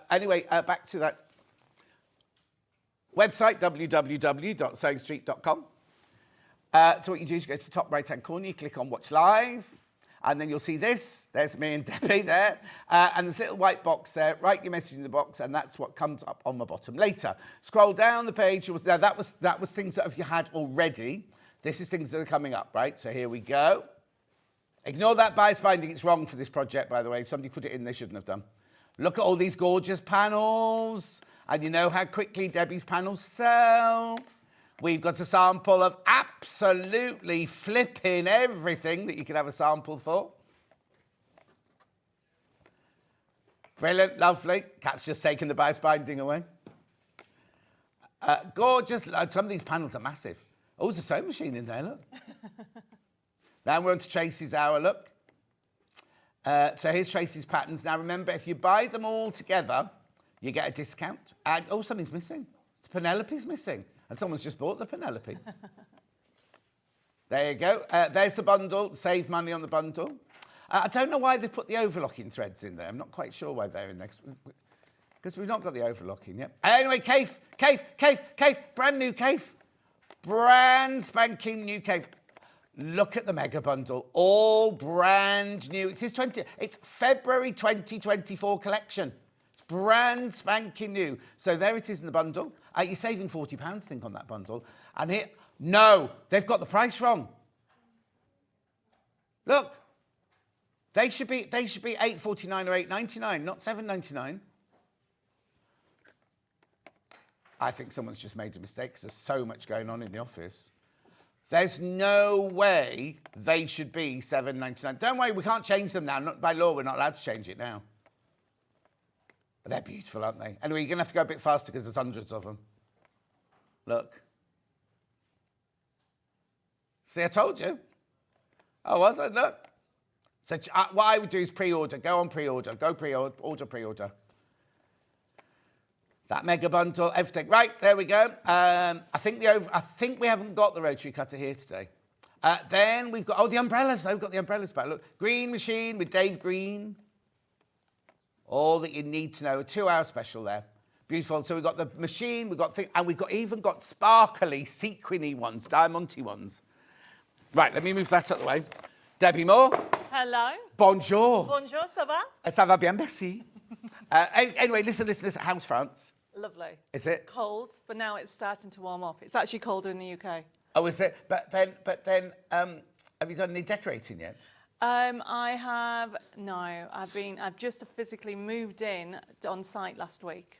Anyway, back to that website, www.sewingstreet.com. So what you do is you go to the top right-hand corner, you click on Watch Live, and then you'll see this. There's me and Debbie there. And there's a little white box there. Write your message in the box, and that's what comes up on the bottom later. Scroll down the page. Now, that was things that you had already. This is things that are coming up, right? So here we go. Ignore that bias binding. It's wrong for this project, by the way. Somebody put it in they shouldn't have done. Look at all these gorgeous panels. And you know how quickly Debbie's panels sell. We've got a sample of absolutely flipping everything that you can have a sample for. Brilliant, lovely. Kat's just taken the bias binding away. Gorgeous. Some of these panels are massive. Oh, there's a sewing machine in there, look. Now we're on to Tracy's hour, look. So here's Tracy's patterns. Now remember, if you buy them all together, you get a discount. And, oh, something's missing. Penelope's missing. And someone's just bought the Penelope. There you go. There's the bundle. Save money on the bundle. I don't know why they put the overlocking threads in there. I'm not quite sure why they're in there. Because we've not got the overlocking yet. Anyway, Kaffe. Brand new Kaffe. Brand spanking new Kaffe. Look at the mega bundle. All brand new. It's February 2024 collection. Brand spanking new. So there it is in the bundle. You're saving £40, I think, on that bundle. And here, no, they've got the price wrong. Look, they should be £8.49 or £8.99, not £7.99. I think someone's just made a mistake because there's so much going on in the office. There's no way they should be £7.99. Don't worry, we can't change them now. Not by law, we're not allowed to change it now. But they're beautiful, aren't they? Anyway, you're going to have to go a bit faster because there's hundreds of them. Look. See, I told you. Oh, was it? Look. So what I would do is pre-order. Go on pre-order. Go pre-order, pre-order. That mega bundle, everything. Right, there we go. I think we haven't got the rotary cutter here today. Then we've got, the umbrellas. We've got the umbrellas back. Look, green machine with Dave Green. All that you need to know. A 2-hour special there. Beautiful. So we've got the machine, and we've even got sparkly, sequiny ones, diamanty ones. Right, let me move that out of the way. Debbi Moore. Hello. Bonjour. Bonjour, ça va? Ça va bien, merci. Anyway, listen. How's France? Lovely. Is it? Cold, but now it's starting to warm up. It's actually colder in the UK. Oh, is it? But then, have you done any decorating yet? I've just physically moved in on site last week.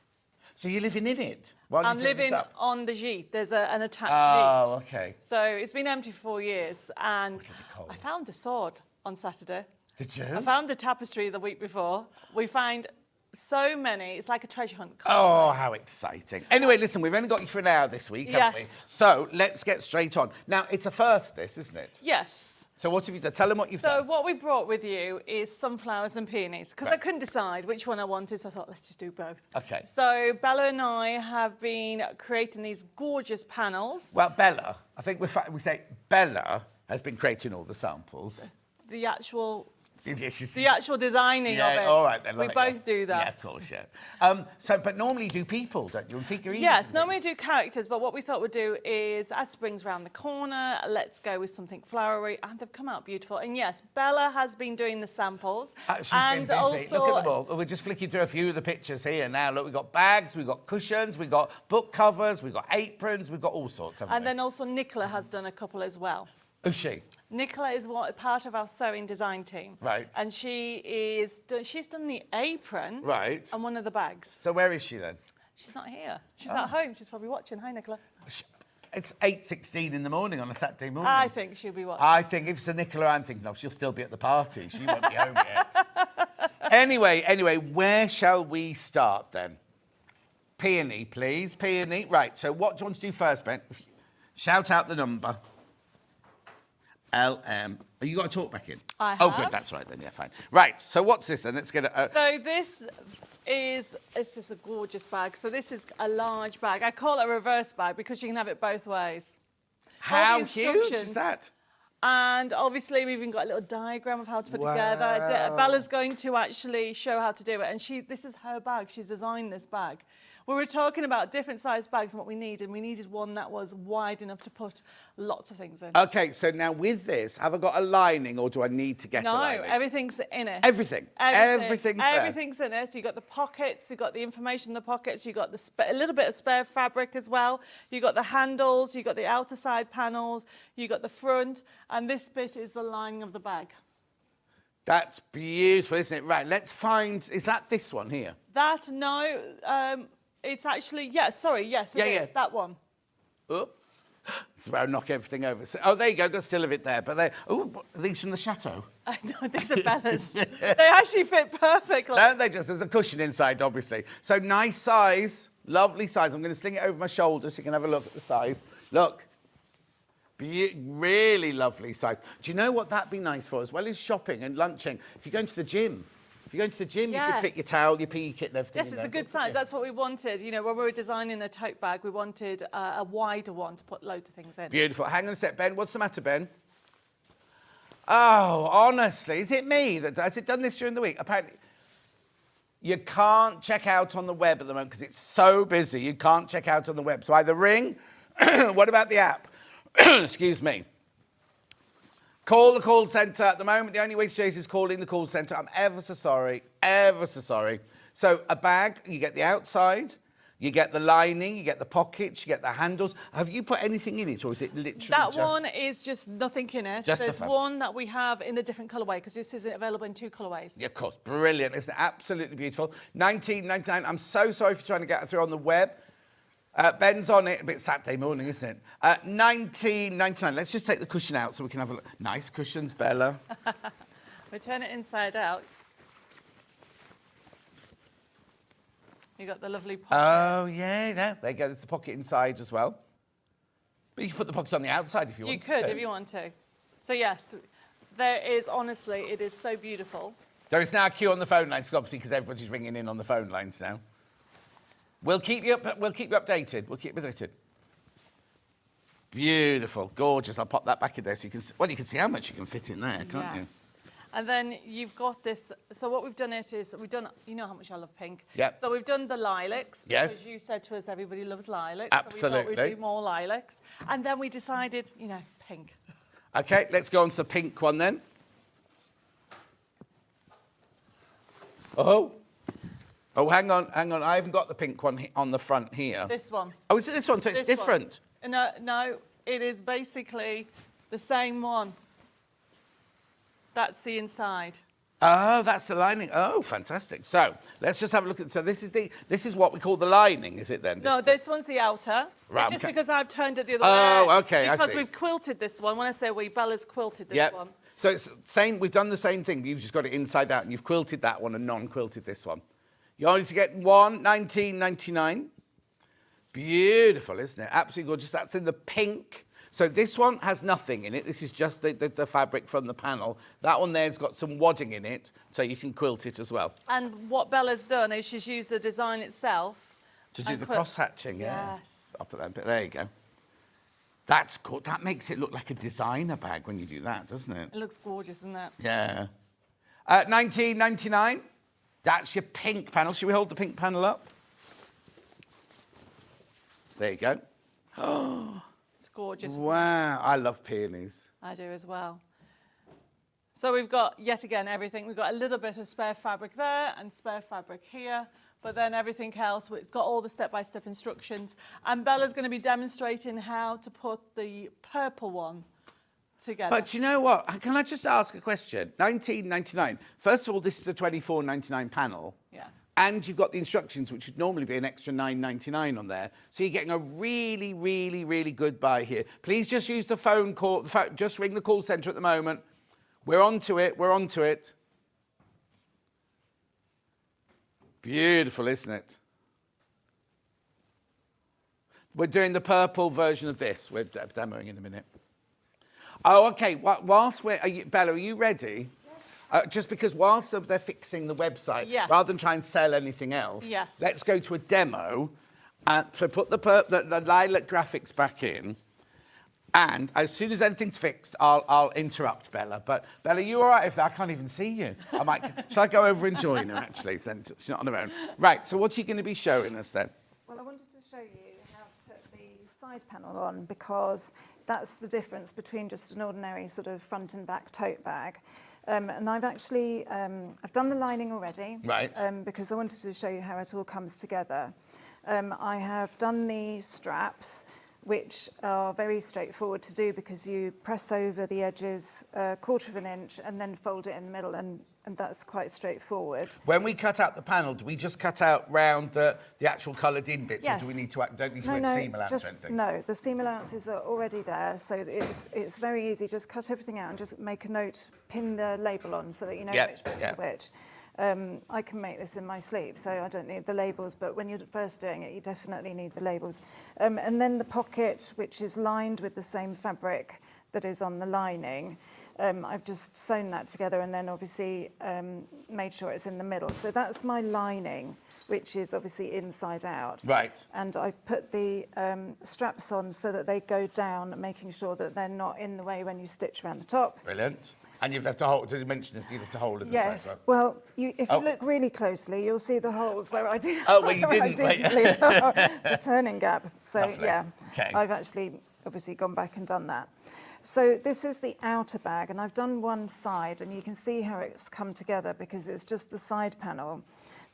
So you're living in it? I'm living on the gîte. There's an attached gîte. Oh, gîte. okay. So it's been empty for 4 years, and I found a sword on Saturday. Did you? I found a tapestry the week before. We find so many. It's like a treasure hunt. Oh, how exciting. Anyway, listen, we've only got you for an hour this week, haven't we? So let's get straight on. Now, it's a first, this, isn't it? Yes. So what have you done? Tell them what you've done. So what we brought with you is sunflowers and peonies, because I couldn't decide which one I wanted, so I thought, let's just do both. Okay. So Bella and I have been creating these gorgeous panels. Well, Bella, I think we say Bella has been creating all the samples. The actual The actual designing of it. All right, then. We both do that. Yeah, of course, yeah. But normally you do people, don't you? And figurines. Yes, normally we do characters, but what we thought we'd do is, as spring's round the corner, let's go with something flowery, and they've come out beautiful. And yes, Bella has been doing the samples. She's been busy. Also, look at them all. We're just flicking through a few of the pictures here now. Look, we've got bags, we've got cushions, we've got book covers, we've got aprons, we've got all sorts, haven't we? And then also Nicola has done a couple as well. Who's she? Nicola is part of our sewing design team. Right. And she's done the apron. Right. And one of the bags. So where is she then? She's not here. She's at home. She's probably watching. Hi, Nicola. It's 8:16 in the morning on a Saturday morning. I think she'll be watching. I think if it's a Nicola I'm thinking of, she'll still be at the party. She won't be home yet. Anyway, where shall we start then? Peony, please. Peony. Right, so what do you want to do first, Ben? Shout out the number. LM. Oh, you got to talk back in? I Oh, have. good, that's right then, yeah, fine. Right, so what's this then? Let's get it. So this is a gorgeous bag. So this is a large bag. I call it a reverse bag because you can have it both ways. How All the huge is instructions. that? And obviously we've even got a little diagram of how to put together. Bella's going to actually show how to do it. And this is her bag. She's designed this bag. We were talking about different size bags and what we needed. And we needed one that was wide enough to put lots of things in. Okay, so now with this, have I got a lining or do I need to get a lining? No, everything's in it. Everything. Everything's there. Everything's in it. So you've got the pockets, you've got the information in the pockets, you've got a little bit of spare fabric as well. You've got the handles, you've got the outer side panels, you've got the front, and this bit is the lining of the bag. That's beautiful, isn't it? Right, let's find, is that this one here? That, no, it's actually, yes, it is, that one. Oh, this is where I knock everything over. So, oh, there you go, got still of it there. But are these from the chateau? I know, these are Bella's. They actually fit perfectly. Don't they just? There's a cushion inside, obviously. So nice size, lovely size. I'm going to sling it over my shoulder so you can have a look at the size. Look, really lovely size. Do you know what that'd be nice for, as well as shopping and lunching? If you're going to the gym. If you're going to the gym, you could fit your towel, your PE kit and everything. Yes, it's a good size. That's what we wanted. You know, when we were designing a tote bag, we wanted a wider one to put loads of things in. Beautiful. Hang on a sec, Ben. What's the matter, Ben? Oh, honestly, is it me? Has it done this during the week? Apparently, you can't check out on the web at the moment because it's so busy. You can't check out on the web. So either ring. What about the app? Excuse me. Call the call centre. At the moment, the only way to chase is calling the call centre. I'm ever so sorry. Ever so sorry. So a bag, you get the outside, you get the lining, you get the pockets, you get the handles. Have you put anything in it, or is it literally that one is just nothing in it. Just There's one that we have in a different colourway because this is available in 2 colourways. Yeah, of course. Brilliant. It's absolutely beautiful. $19.99. I'm so sorry for trying to get it through on the web. Ben's on it, a bit Saturday morning, isn't it? $19.99. Let's just take the cushion out so we can have a look. Nice cushions, Bella. We turn it inside out. You got the lovely pocket. Oh, yeah, there you go. There's the pocket inside as well. But you can put the pocket on the outside if you want to. You could if you want to. So, yes, there is, honestly, it is so beautiful. There is now a queue on the phone lines, obviously, because everybody's ringing in on the phone lines now. We'll keep you updated. We'll keep you updated. Beautiful, gorgeous. I'll pop that back in there so you can. You can see how much you can fit in there, can't you? And then you've got this. So what we've done is we've done. You know how much I love pink. Yep. So we've done the lilacs. Yes. Because you said to us everybody loves lilacs. Absolutely. So we thought we'd do more lilacs, and then we decided, pink. Okay, let's go on to the pink one then. Oh, hang on. I haven't got the pink one on the front here. This one. Oh, is it this one? So it's different? No, it is basically the same one. That's the inside. Oh, that's the lining. Oh, fantastic. So let's just have a look at. So this is what we call the lining, is it then? This one's the outer. Right, It's just because I've turned it the other way. way. Oh, okay, I see. Because we've quilted this one. When I say we, Bella's quilted this one. So it's same. We've done the same thing. You've just got it inside out, and you've quilted that one and non-quilted this one. You only to get one, $19.99. Beautiful, isn't it? Absolutely gorgeous. That's in the pink. So this one has nothing in it. This is just the fabric from the panel. That one there's got some wadding in it, so you can quilt it as well. And what Bella's done is she's used the design itself to do the cross-hatching. Yes. I'll put that bit. There you go. That's cool. That makes it look like a designer bag when you do that, doesn't it? It looks gorgeous, doesn't it? Yeah. $19.99. That's your pink panel. Should we hold the pink panel up? There you go. Oh, it's gorgeous. Wow, I love peonies. I do as well. So we've got, yet again, everything. We've got a little bit of spare fabric there and spare fabric here, but then everything else, it's got all the step-by-step instructions. And Bella's going to be demonstrating how to put the purple one together. But you know what? Can I just ask a question? $19.99. First of all, this is a $24.99 panel. Yeah. And you've got the instructions, which would normally be an extra $9.99 on there. So you're getting a really, really, really good buy here. Please just use the phone call. Just ring the call centre at the moment. We're on to it. We're on to it. Beautiful, isn't it? We're doing the purple version of this. We're demoing in a minute. Oh, okay. Whilst Bella, are you ready? Just because whilst they're fixing the website, Yes. rather than try and sell anything else, Yes. let's go to a demo and so put the lilac graphics back in. And as soon as anything's fixed, I'll interrupt Bella. But Bella, you all right? If I can't even see you, shall I go over and join her? Actually, then she's not on her own. Right. So what's she going to be showing us then? Well, I wanted to show you how to put the side panel on because that's the difference between just an ordinary sort of front and back tote bag. And I've actually, I've done the lining already. Right. Because I wanted to show you how it all comes together. I have done the straps, which are very straightforward to do because you press over the edges a 1/4 of an inch and then fold it in the middle, and that's quite straightforward. When we cut out the panel, do we just cut out round the actual coloured in bits, Yes. or do we need to don't need to No, add seam allowance or anything? no, the seam allowances are already there, so it's very easy. Just cut everything out and just make a note, pin the label on so that you know which bit's which. I can make this in my sleep, so I don't need the labels, but when you're first doing it, you definitely need the labels. And then the pocket, which is lined with the same fabric that is on the lining. I've just sewn that together and then obviously made sure it's in the middle. So that's my lining, which is obviously inside out. Right. And I've put the straps on so that they go down, making sure that they're not in the way when you stitch around the top. Brilliant. And you've left a hole. Did you mention this? You left a hole in the side? Yes. Well, if you look really closely, you'll see the holes where I did. Oh, well, you where I didn't. leave the turning gap. So Lovely. yeah, Okay. I've actually obviously gone back and done that. So this is the outer bag, and I've done one side, and you can see how it's come together because it's just the side panel.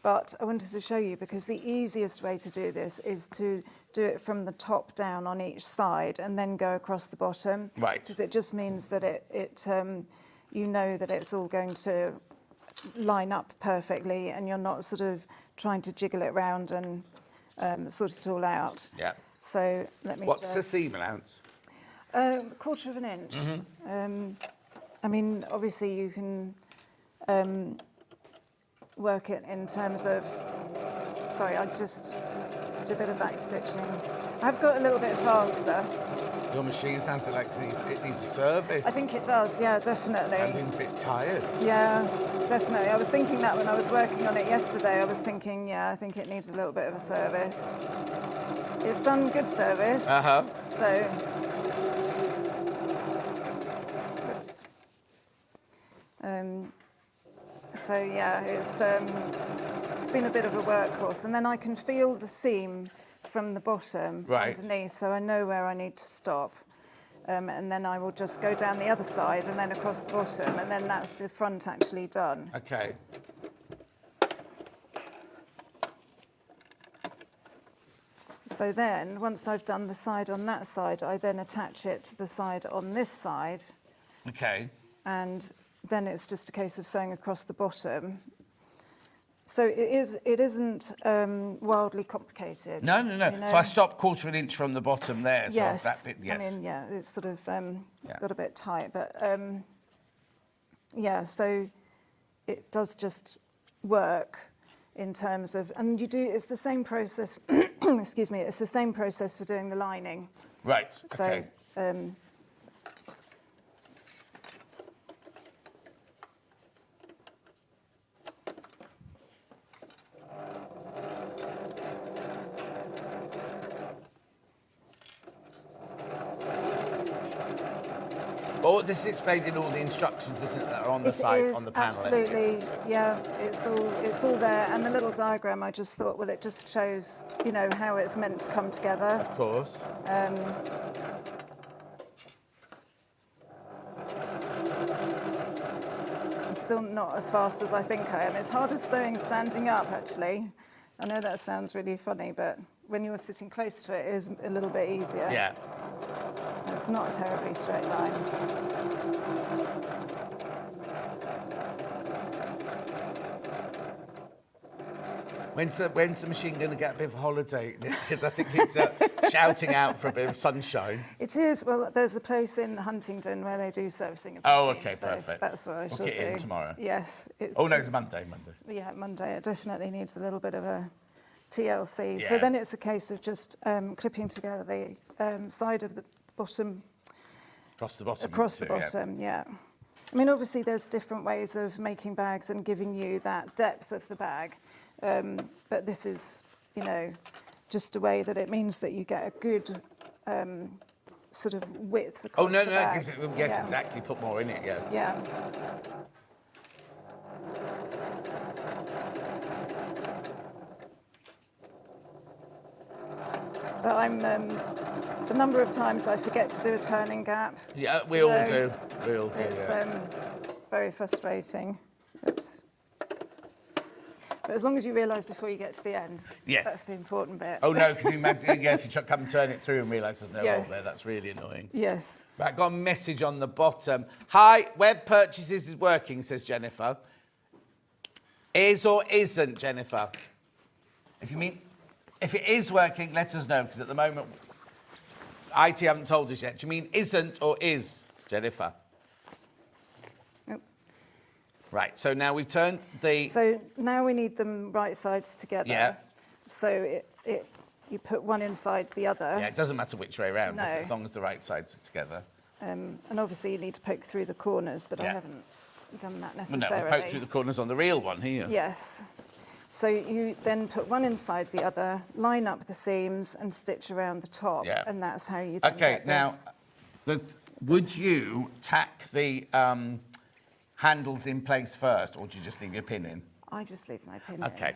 But I wanted to show you because the easiest way to do this is to do it from the top down on each side and then go across the bottom. Right. Because it just means that you know that it's all going to line up perfectly and you're not sort of trying to jiggle it around and sort it all out. Yeah. So let me What's the seam allowance? 1/4 of an inch. I mean, obviously you can work it in terms of, sorry, I just do a bit of back stitching. I've got a little bit faster. Your machine sounds like it needs a service. I think it does, yeah, definitely. I'm being a bit tired. Yeah, definitely. I was thinking that when I was working on it yesterday. I was thinking, yeah, I think it needs a little bit of a service. It's done good service. Uh-huh. So, oops. So yeah, it's been a bit of a workhorse, and then I can feel the seam from the bottom underneath, so I know where I need to stop. And then I will just go down the other side and then across the bottom, and then that's the front actually done. Okay. So then, once I've done the side on that side, I then attach it to the side on this side. Okay. And then it's just a case of sewing across the bottom. So it isn't wildly complicated. No. You know? So I stopped 1/4 of an inch from the bottom there. Yes. So that bit, yes. I mean, yeah, it's sort of got a bit tight, but yeah. So it does just work in terms of, and it's the same process. Excuse me. It's the same process for doing the lining. Right. So. Okay. Oh, this is explained in all the instructions, isn't it, that are on the side, on the panel? Absolutely, yeah. It's all there, and the little diagram. I just thought, well, it just shows, you know, how it's meant to come together. Of course. I'm still not as fast as I think I am. It's harder stowing standing up, actually. I know that sounds really funny, but when you're sitting close to it, it is a little bit easier. Yeah. So it's not a terribly straight line. When's the machine going to get a bit of a holiday? Because I think it's shouting out for a bit of sunshine. It is. Well, there's a place in Huntingdon where they do servicing of Oh, machines, okay, so perfect. that's what I shall Book it in do. tomorrow. Yes. Oh, no, it's Monday. Yeah, Monday. It definitely needs a little bit of a TLC. Yeah. So then it's a case of just clipping together the side of the bottom Across the bottom. across the too, yeah. bottom, yeah. I mean, obviously there's different ways of making bags and giving you that depth of the bag, but this is, you know, just a way that it means that you get a good sort of width across Oh, no, the no, bag. yes, Yeah. exactly. Put more in it, yeah. Yeah. But I'm, the number of times I forget to do a turning gap. Yeah, we all do. We all do, It's yeah. very frustrating. Oops. But as long as you realise before you get to the end, Yes. that's the important bit. Oh, no, because if you come and turn it through and realise there's no hole Yes. there, that's really annoying. Yes. Right, got a message on the bottom. Hi, web purchases is working, says Jennifer. Is or isn't, Jennifer? If it is working, let us know, because at the moment, IT haven't told us yet. Do you mean isn't or is, Jennifer? Yep. Right, so now we've turned the... So now we need them right sides together. Yeah. So you put one inside the other. Yeah, it doesn't matter which way around, does it? No. As long as the right sides are together. And obviously you need to poke through the corners, but I Yeah. haven't done that Well, necessarily. no, we poke through the corners on the real one here. Yes. So you then put one inside the other, line up the seams and stitch around the top, Yeah. and that's how you then Okay, get now, would you tack the handles in place first, or do you just leave your pin in? I just leave my pin in. Okay.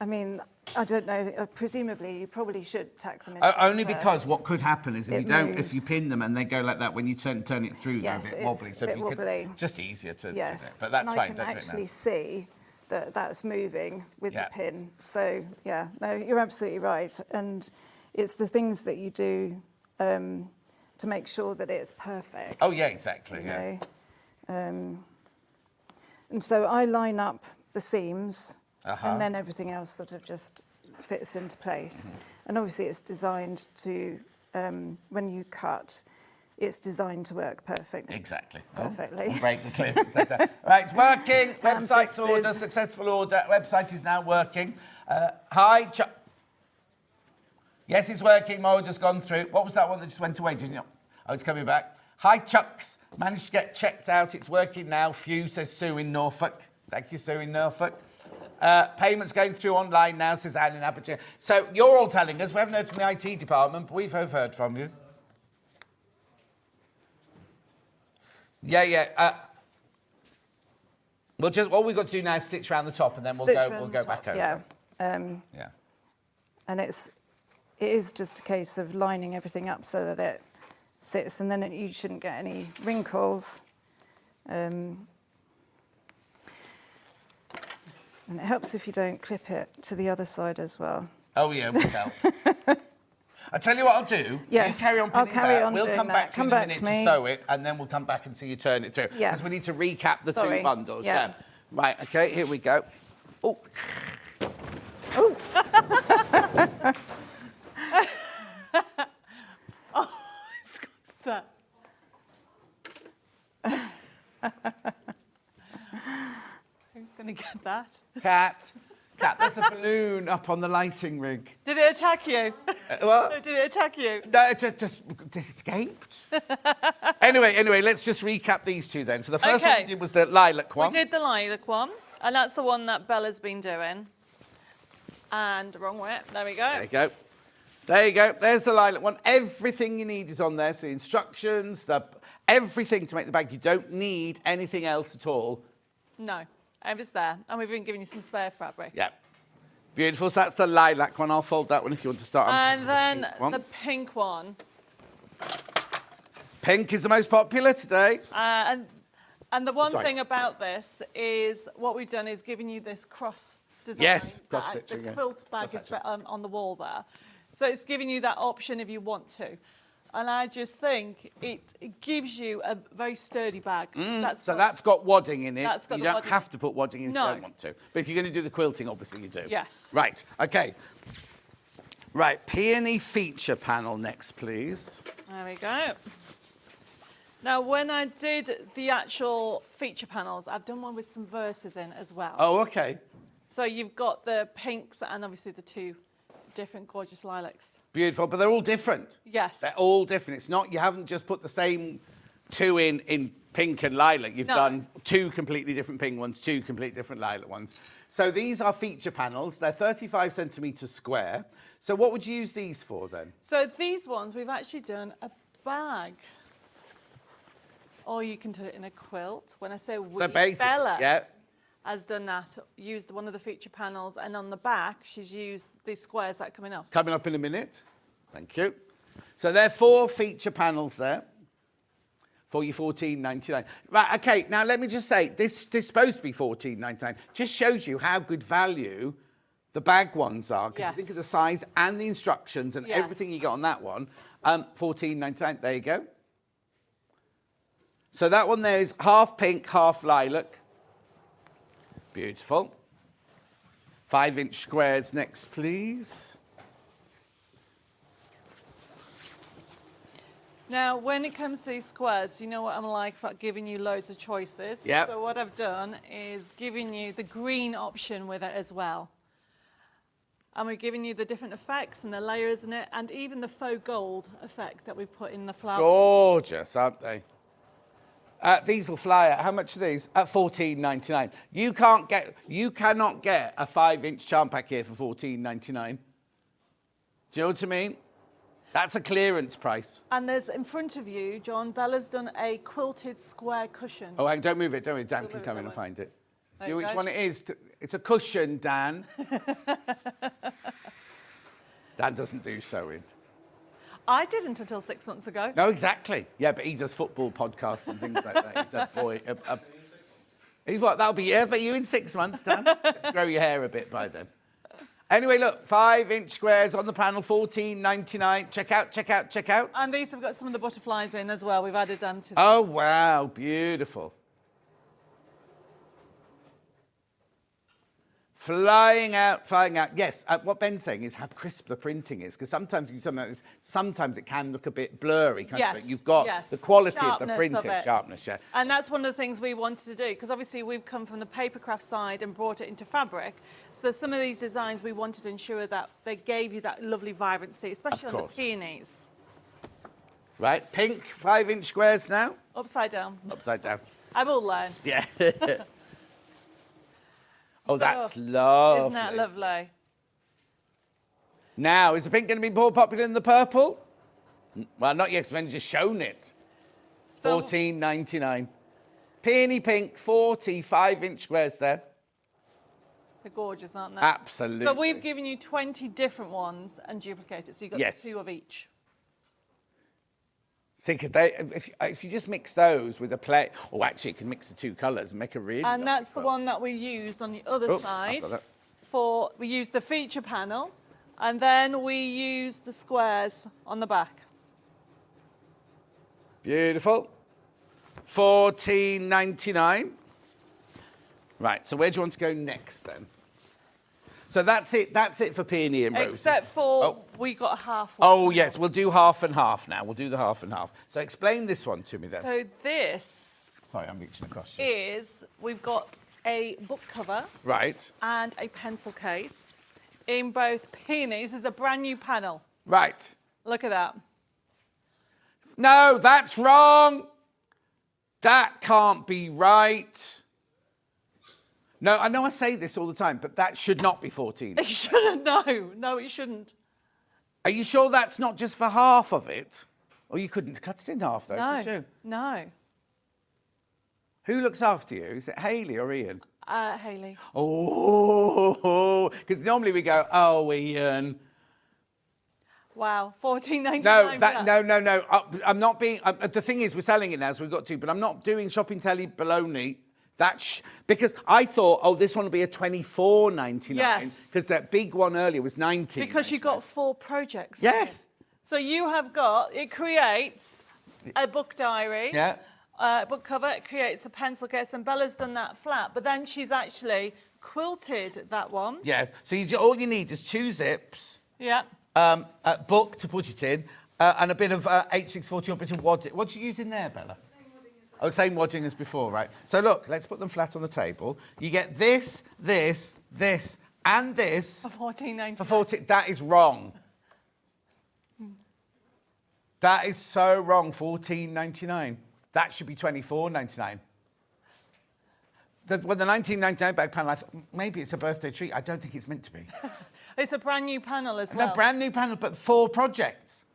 I mean, I don't know, presumably you probably should tack them in Only place because first. what could happen is if It if you moves. pin them and they go like that, when you turn it through, Yes, they're a bit it's wobbly. So a if bit you wobbly. could, just easier to Yes, do it. But that's and fine, I can don't do it actually now. see that that's moving with Yeah. the pin. So, yeah, no, you're absolutely right. And it's the things that you do to make sure that it's perfect. Oh, yeah, exactly, you yeah. know. And so I line up the seams, and then everything else sort of just fits into place. And obviously it's designed to, when you cut, it's designed to work perfectly. Exactly. Perfectly. We'll break the clip. Right, it's working. Website's Ham-fisted. order, successful order. Website is now working. Hi, Chuck. Yes, it's working. Mo just gone through. What was that one that just went away? Didn't you? Oh, it's coming back. Hi, Chucks. Managed to get checked out. It's working now. Phew, says Sue in Norfolk. Thank you, Sue in Norfolk. Payments going through online now, says Anne in Aberdeen. So you're all telling us. We haven't heard from the IT department, but we've heard from you. Yeah. We'll just all we've got to do now is stitch around the top, and then we'll Stitch go around back the top, over. Yeah. Yeah. And it is just a case of lining everything up so that it sits, and then you shouldn't get any wrinkles. And it helps if you don't clip it to the other side as well. Oh yeah, we'll help. I tell you what I'll do. Yes, You carry on I'll pinning carry that. on We'll doing come that. back to you Come in a back minute to to me. sew it, and then we'll come back and see you turn it through. Yeah. Because we need to recap the Sorry. two bundles. Yeah. Right. Okay. Here we go. Oh. Oh, Oh, it's got that. Who's going to get that? Cat. There's a balloon up on the lighting rig. Did it attack you? What? Did it attack you? No, it just escaped. Anyway, let's just recap these two then. So the first one we did was the lilac one. We did the lilac one, and that's the one that Bella's been doing. And wrong way. There we go. There you go. There's the lilac one. Everything you need is on there. So the instructions, everything to make the bag. You don't need anything else at all. No, everything's there. And we've been giving you some spare fabric. Yeah. Beautiful. So that's the lilac one. I'll fold that one if you want to start on And then the pink one. the pink one. Pink is the most popular today. And the one Sorry. thing about this is what we've done is given you this cross design. Yes, that cross-stitching, The yeah. quilt bag is Cross-stitching. on the wall there. So it's giving you that option if you want to. And I just think it gives you a very sturdy bag. So that's got wadding in it. That's got you the don't wadding. have to put wadding in if No. you don't want to. But if you're going to do the quilting, obviously you do. Yes. Right, okay. Right, peony feature panel next, please. There we go. Now, when I did the actual feature panels, I've done one with some verses in as well. Oh, okay. So you've got the pinks and obviously the two different gorgeous lilacs. Beautiful, but they're all different. Yes. They're all different. It's not, you haven't just put the same two in pink and lilac. You've done two completely different pink ones, two completely different lilac ones. So these are feature panels. They're 35 centimetres square. So what would you use these for then? So these ones, we've actually done a bag. Or you can do it in a quilt. When I say we, So basically, Bella has done that, used one of the feature panels, and on the back, she's used these squares that are coming up. Coming up in a minute. Thank you. So there are 4 feature panels there for you, $14.99. Right, okay, now let me just say, this is supposed to be $14.99. Just shows you how good value the bag ones are, because you think of the size and the instructions and everything you get on that one. $14.99, there you go. So that one there is half pink, half lilac. Beautiful. 5-inch squares next, please. Now, when it comes to these squares, you know what I'm like about giving you loads of choices. Yep. So what I've done is giving you the green option with it as well. And we're giving you the different effects and the layers in it, and even the faux gold effect that we've put in the flowers. Gorgeous, aren't they? These will fly at, how much are these? At $14.99. You cannot get a 5-inch charm pack here for $14.99. Do you know what I mean? That's a clearance price. And there's, in front of you, John, Bella's done a quilted square cushion. Oh, hang on, don't move it, don't move it. Dan can come in and find it. Do you know which one it is? It's a cushion, Dan. Dan doesn't do sewing. I didn't until 6 months ago. No, exactly. Yeah, but he does football podcasts and things like that. He's a boy. He's what? That'll be but you in 6 months, Dan. Let's grow your hair a bit by then. Anyway, look, 5-inch squares on the panel, $14.99. Check out, check out, check out. And these have got some of the butterflies in as well. We've added them to this. Oh, wow, beautiful. Flying out, flying out. Yes, what Ben's saying is how crisp the printing is, because sometimes you something like this, sometimes it can look a bit blurry, can't it? But you've got the quality of the printing, sharpness, yeah. And that's one of the things we wanted to do, because obviously we've come from the papercraft side and brought it into fabric. So some of these designs we wanted to ensure that they gave you that lovely vibrancy, especially on the peonies. Right, pink 5-inch squares now. Upside down. Upside down. I will learn. Yeah. Oh, that's lovely. Isn't that lovely? Now, is the pink going to be more popular than the purple? Well, not yet, because Ben's just shown it. So, $14.99. Peony pink, 45-inch squares there. They're gorgeous, aren't they? Absolutely. So we've given you 20 different ones and duplicated, so you've got 2 of each. See, if you just mix those with a plate, or actually you can mix the 2 colours and make a really And that's the one that we used on the other side. We used the feature panel, and then we used the squares on the back. Beautiful. $14.99. Right, so where do you want to go next then? So that's it for peony and roses. Except for we got a half one. Oh, yes, we'll do half and half now. We'll do the half and half. So explain this one to me then. So this... Sorry, I'm reaching across you. ...is, we've got a book cover. Right. And a pencil case in both peonies. This is a brand new panel. Right. Look at that. No, that's wrong. That can't be right. No, I know I say this all the time, but that should not be 14. It shouldn't, no. No, it shouldn't. Are you sure that's not just for half of it? Or you couldn't cut it in half, though, could you? No. Who looks after you? Is it Hayley or Ian? Hayley. Oh, because normally we go, oh, Ian. Wow, $14.99. No. I'm not being... the thing is, we're selling it now, so we've got to, but I'm not doing shopping telly baloney. Because I thought, oh, this one will be a $24.99. Yes. Because that big one earlier was $19. Because you got 4 projects. Yes. So you have got, it creates a book diary. Yeah. Book cover, it creates a pencil case, and Bella's done that flat, but then she's actually quilted that one. Yeah. So all you need is 2 zips. Yeah. A book to put it in, and a bit of H640 or a bit of wadding. What do you use in there, Bella? Oh, same wadding as before, right. So look, let's put them flat on the table. You get this, this, this, and this For $14.99. for 40. That is wrong. That is so wrong. $14.99. That should be $24.99. When the 1999 bag panel, I thought maybe it's a birthday treat. I don't think it's meant to be. It's a brand new panel as well. No, brand new panel, but 4 projects.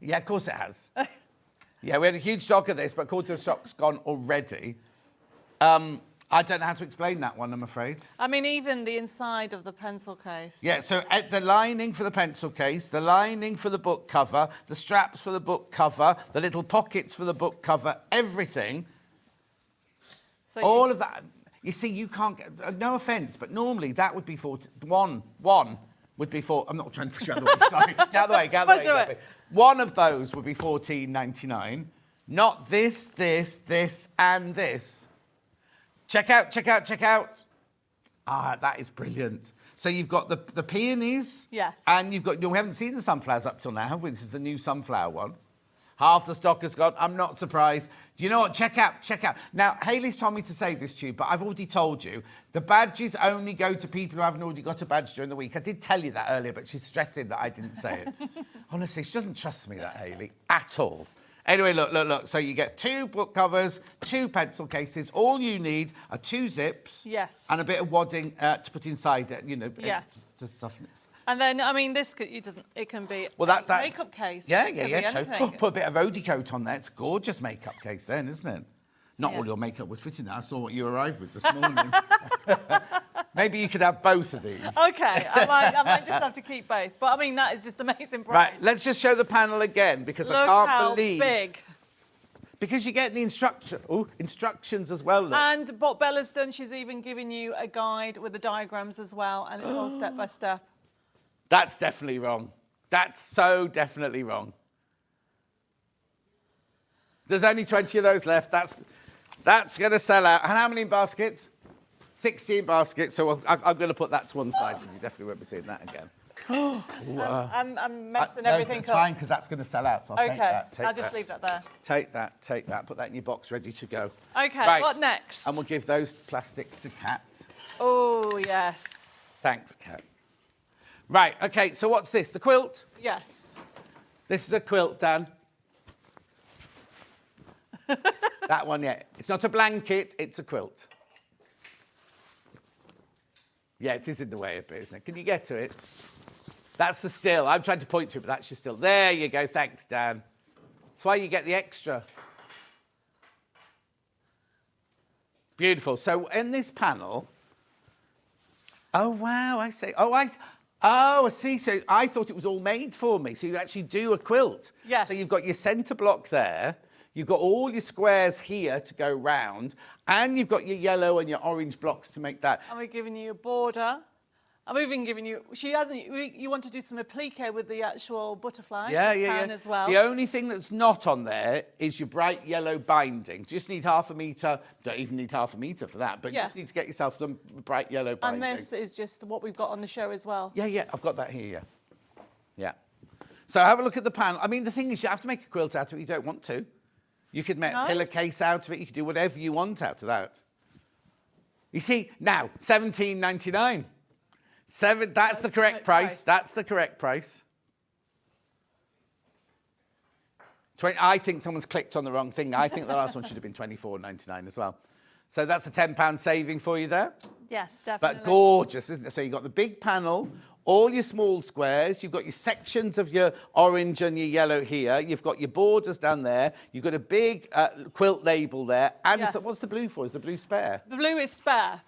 Yeah, of course it has. Yeah, we had a huge stock of this, but according to the stock's gone already. I don't know how to explain that one, I'm afraid. I mean, even the inside of the pencil case. Yeah, so the lining for the pencil case, the lining for the book cover, the straps for the book cover, the little pockets for the book cover, everything. So All of that. You see, you can't get, no offence, but normally that would be one would be for, I'm not trying to push you out of the way, sorry. Get out of the way, get out of the way. Get out of the way. One of those would be $14.99, not this, and this. Check out, check out, check out. Ah, that is brilliant. So you've got the peonies. Yes. And you've got, we haven't seen the sunflowers up till now, have we? This is the new sunflower one. Half the stock has gone. I'm not surprised. Do you know what? Check out, check out. Now, Hayley's told me to say this to you, but I've already told you. The badges only go to people who haven't already got a badge during the week. I did tell you that earlier, but she's stressing that I didn't say it. Honestly, she doesn't trust me, that Hayley, at all. Anyway, look. So you get 2 book covers, 2 pencil cases. All you need are 2 zips. Yes. And a bit of wadding to put inside it, you know. Yes. To stuff it. And then, I mean, this it can be that a makeup case. Yeah. So Put a bit of Odie coat on there. It's a gorgeous makeup case then, isn't it? Not all your makeup would fit in there. I saw what you arrived with this morning. Maybe you could have both of these. Okay, I might just have to keep both. But I mean, that is just amazing price. Right, let's just show the panel again because Look I can't how believe. Big. Because you get the instructions as well. Look. And what Bella's done, she's even given you a guide with the diagrams as well, and it's all step by step. That's definitely wrong. That's so definitely wrong. There's only 20 of those left. That's going to sell out. And how many baskets? 16 baskets. So I'm going to put that to one side because you definitely won't be seeing that again. I'm messing no, everything it's up. fine because that's going to sell out. So I'll take that. I'll just leave that there. Take that. Put that in your box ready to go. Okay, right. What next? And we'll give those plastics to Kat. Oh, yes. Thanks, Kat. Right, okay, so what's this? The quilt? Yes. This is a quilt, Dan. That one, yeah. It's not a blanket, it's a quilt. Yeah, it is in the way a bit, isn't it? Can you get to it? That's the still. I'm trying to point to it, but that's your still. There you go. Thanks, Dan. That's why you get the extra. Beautiful. So in this panel... Oh, wow, I see. Oh, I see. So I thought it was all made for me. So you actually do a quilt. Yes. So you've got your centre block there. You've got all your squares here to go round. And you've got your yellow and your orange blocks to make that. And we're giving you a border. I'm even giving you... You want to do some applique with the actual butterfly. Yeah. As well. The only thing that's not on there is your bright yellow binding. Just need half a metre. Don't even need half a metre for that. But you just need to get yourself some bright yellow binding. And this is just what we've got on the show as well. Yeah. I've got that here, yeah. So have a look at the panel. I mean, the thing is, you have to make a quilt out of it. You don't want to. You could make a pillowcase out of it. You could do whatever you want out of that. You see, now, $17.99. That's the correct price. That's the correct price. I think someone's clicked on the wrong thing. I think the last one should have been $24.99 as well. So that's a £10 saving for you there. Yes, definitely. But gorgeous, isn't it? So you've got the big panel, all your small squares. You've got your sections of your orange and your yellow here. You've got your borders down there. You've got a big quilt label there. And so what's the blue for? Is the blue spare? The blue is spare.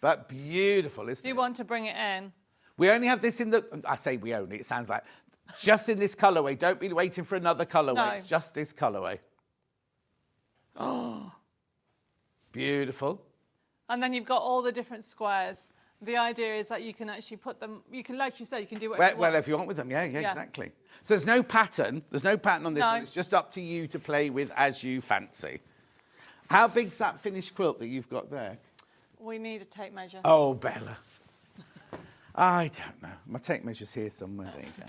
But beautiful, isn't it? You want to bring it in. We only have this in the... I say we only, it sounds like... Just in this colourway. Don't be waiting for another colourway. No. It's just this colourway. Oh, beautiful. And then you've got all the different squares. The idea is that you can actually put them... You can, like you said, you can do whatever you want with them. Yeah, exactly. So there's no pattern. There's no pattern on this one. It's just up to you to play with as you fancy. How big's that finished quilt that you've got there? We need a tape measure. Oh, Bella. I don't know. My tape measure's here somewhere. There you go.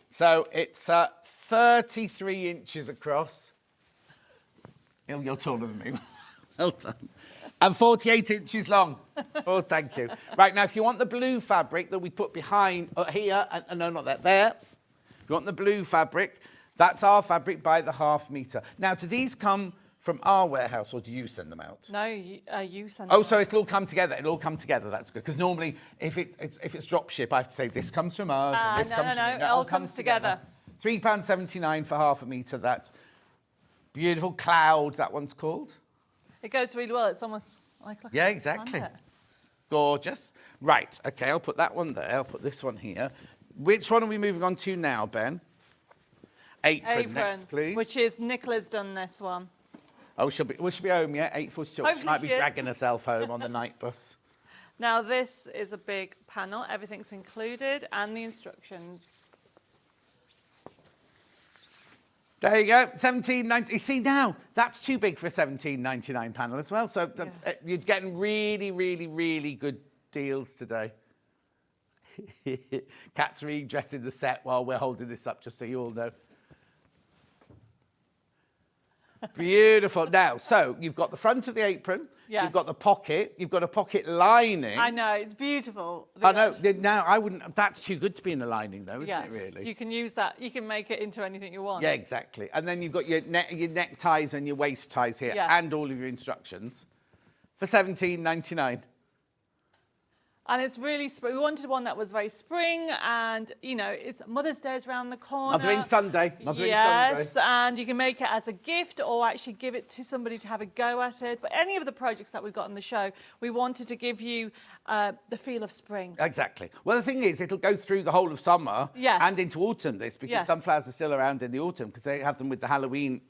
So it's 33 inches across. You're taller than me. Well done. And 48 inches long. Oh, thank you. Right, now, if you want the blue fabric that we put behind here, and no, not that, there. If you want the blue fabric, that's our fabric by the ½ metre. Now, do these come from our warehouse, or do you send them out? No, you send them Oh, so out. it'll all come together. It'll all come together. That's good. Because normally, if it's drop ship, I have to say this comes from ours and this comes from... No, it all comes together. £3.79 for ½ metre. That beautiful cloud, that one's called. It goes really well. It's almost like Yeah, exactly. blanket. Gorgeous. Right, okay, I'll put that one there. I'll put this one here. Which one are we moving on to now, Ben? Apron next, please. Which is Nicola's done this one. Oh, she'll be home, yeah? 8:42. She Hopefully might be she is. dragging herself home on the night bus. Now this is a big panel. Everything's included and the instructions. There you go, £17.90. You see now, that's too big for a £17.99 panel as well. So you're getting really, really, really good deals today. Kat's redressing the set while we're holding this up, just so you all know. Beautiful. Now, so you've got the front of the apron. Yes. You've got the pocket. You've got a pocket lining. I know, it's beautiful. I know. Now, I wouldn't... That's too good to be in a lining, though, isn't it, really? You can use that. You can make it into anything you want. Yeah, exactly. And then you've got your neck ties and your waist ties here, Yes. and all of your instructions for £17.99. And it's really... We wanted one that was very spring and, you know, it's Mother's Day is around the corner. Mothering Sunday. Yes, and you can make it as a gift or actually give it to somebody to have a go at it. But any of the projects that we've got on the show, we wanted to give you the feel of spring. Exactly. Well, the thing is, it'll go through the whole of summer Yes. and into autumn, this, because Yes. sunflowers are still around in the autumn, because they have them with the Halloween...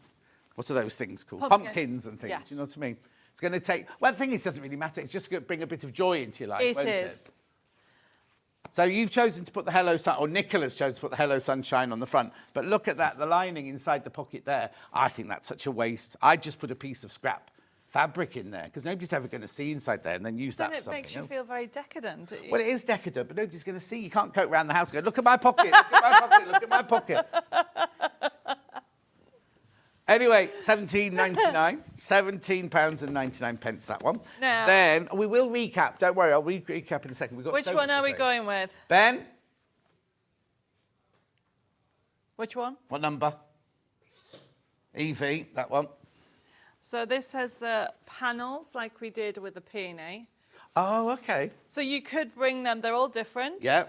What are those things called? Pumpkins. And things. Yes. Do you know what I mean? It's going to take... Well, the thing is, it doesn't really matter. It's just going to bring a bit of joy into your life, won't It is. it? So you've chosen to put the Hello Sun... Or Nicola's chosen to put the Hello Sunshine on the front. But look at that, the lining inside the pocket there. I think that's such a waste. I'd just put a piece of scrap fabric in there, because nobody's ever going to see inside there, and then use that Then for it makes something you else. feel very decadent. Well, it is decadent, but nobody's going to see. You can't go around the house and go, look at my pocket, look at my pocket, look at my pocket. Anyway, £17.99, £17.99, that one. Now- Then we will recap. Don't worry, I'll recap in a second. We've got Which so one much are to we say. going with? Ben, Which one? what number? EV, that one. So this has the panels like we did with the peony. Oh, okay. So you could bring them, they're all different. Yeah.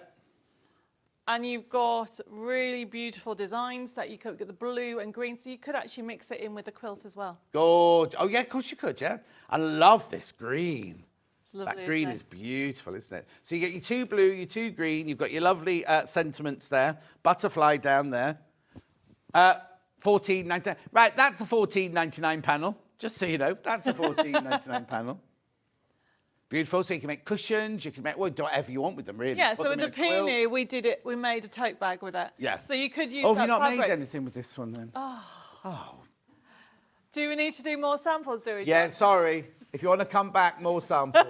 And you've got really beautiful designs that you could get the blue and green. So you could actually mix it in with the quilt as well. Good. Oh, yeah, of course you could, yeah. I love this green. It's lovely, That green isn't it? is beautiful, isn't it? So you get your 2 blue, your 2 green. You've got your lovely sentiments there. Butterfly down there. $14.99. Right, that's a $14.99 panel. Just so you know, that's a $14.99 panel. Beautiful. So you can make cushions. You can make whatever you want with them, really. Yeah, Put so with them the in a quilt. peony, we made a tote bag with it. Yeah. So you could use Oh, have that you not fabric. made anything with this one then? Do we need to do more samples, do we? Yeah, John? sorry. If you want to come back, more samples.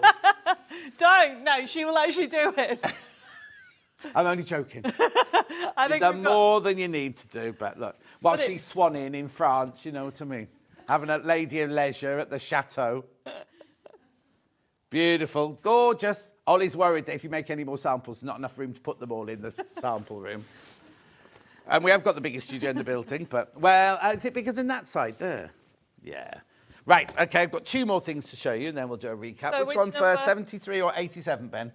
Don't. No, she will actually do it. I'm only joking. I You've think done we've got... more than you need to do, but look. While But it- she's swanning in France, you know what I mean? Having a lady of leisure at the chateau. Beautiful. Gorgeous. Ollie's worried that if you make any more samples, there's not enough room to put them all in the sample room. And we have got the biggest studio in the building, but, well, is it bigger than that side there? Yeah. Right, OK, I've got 2 more things to show you, and then we'll do a recap. So which which one number? first, 73 or 87, Ben?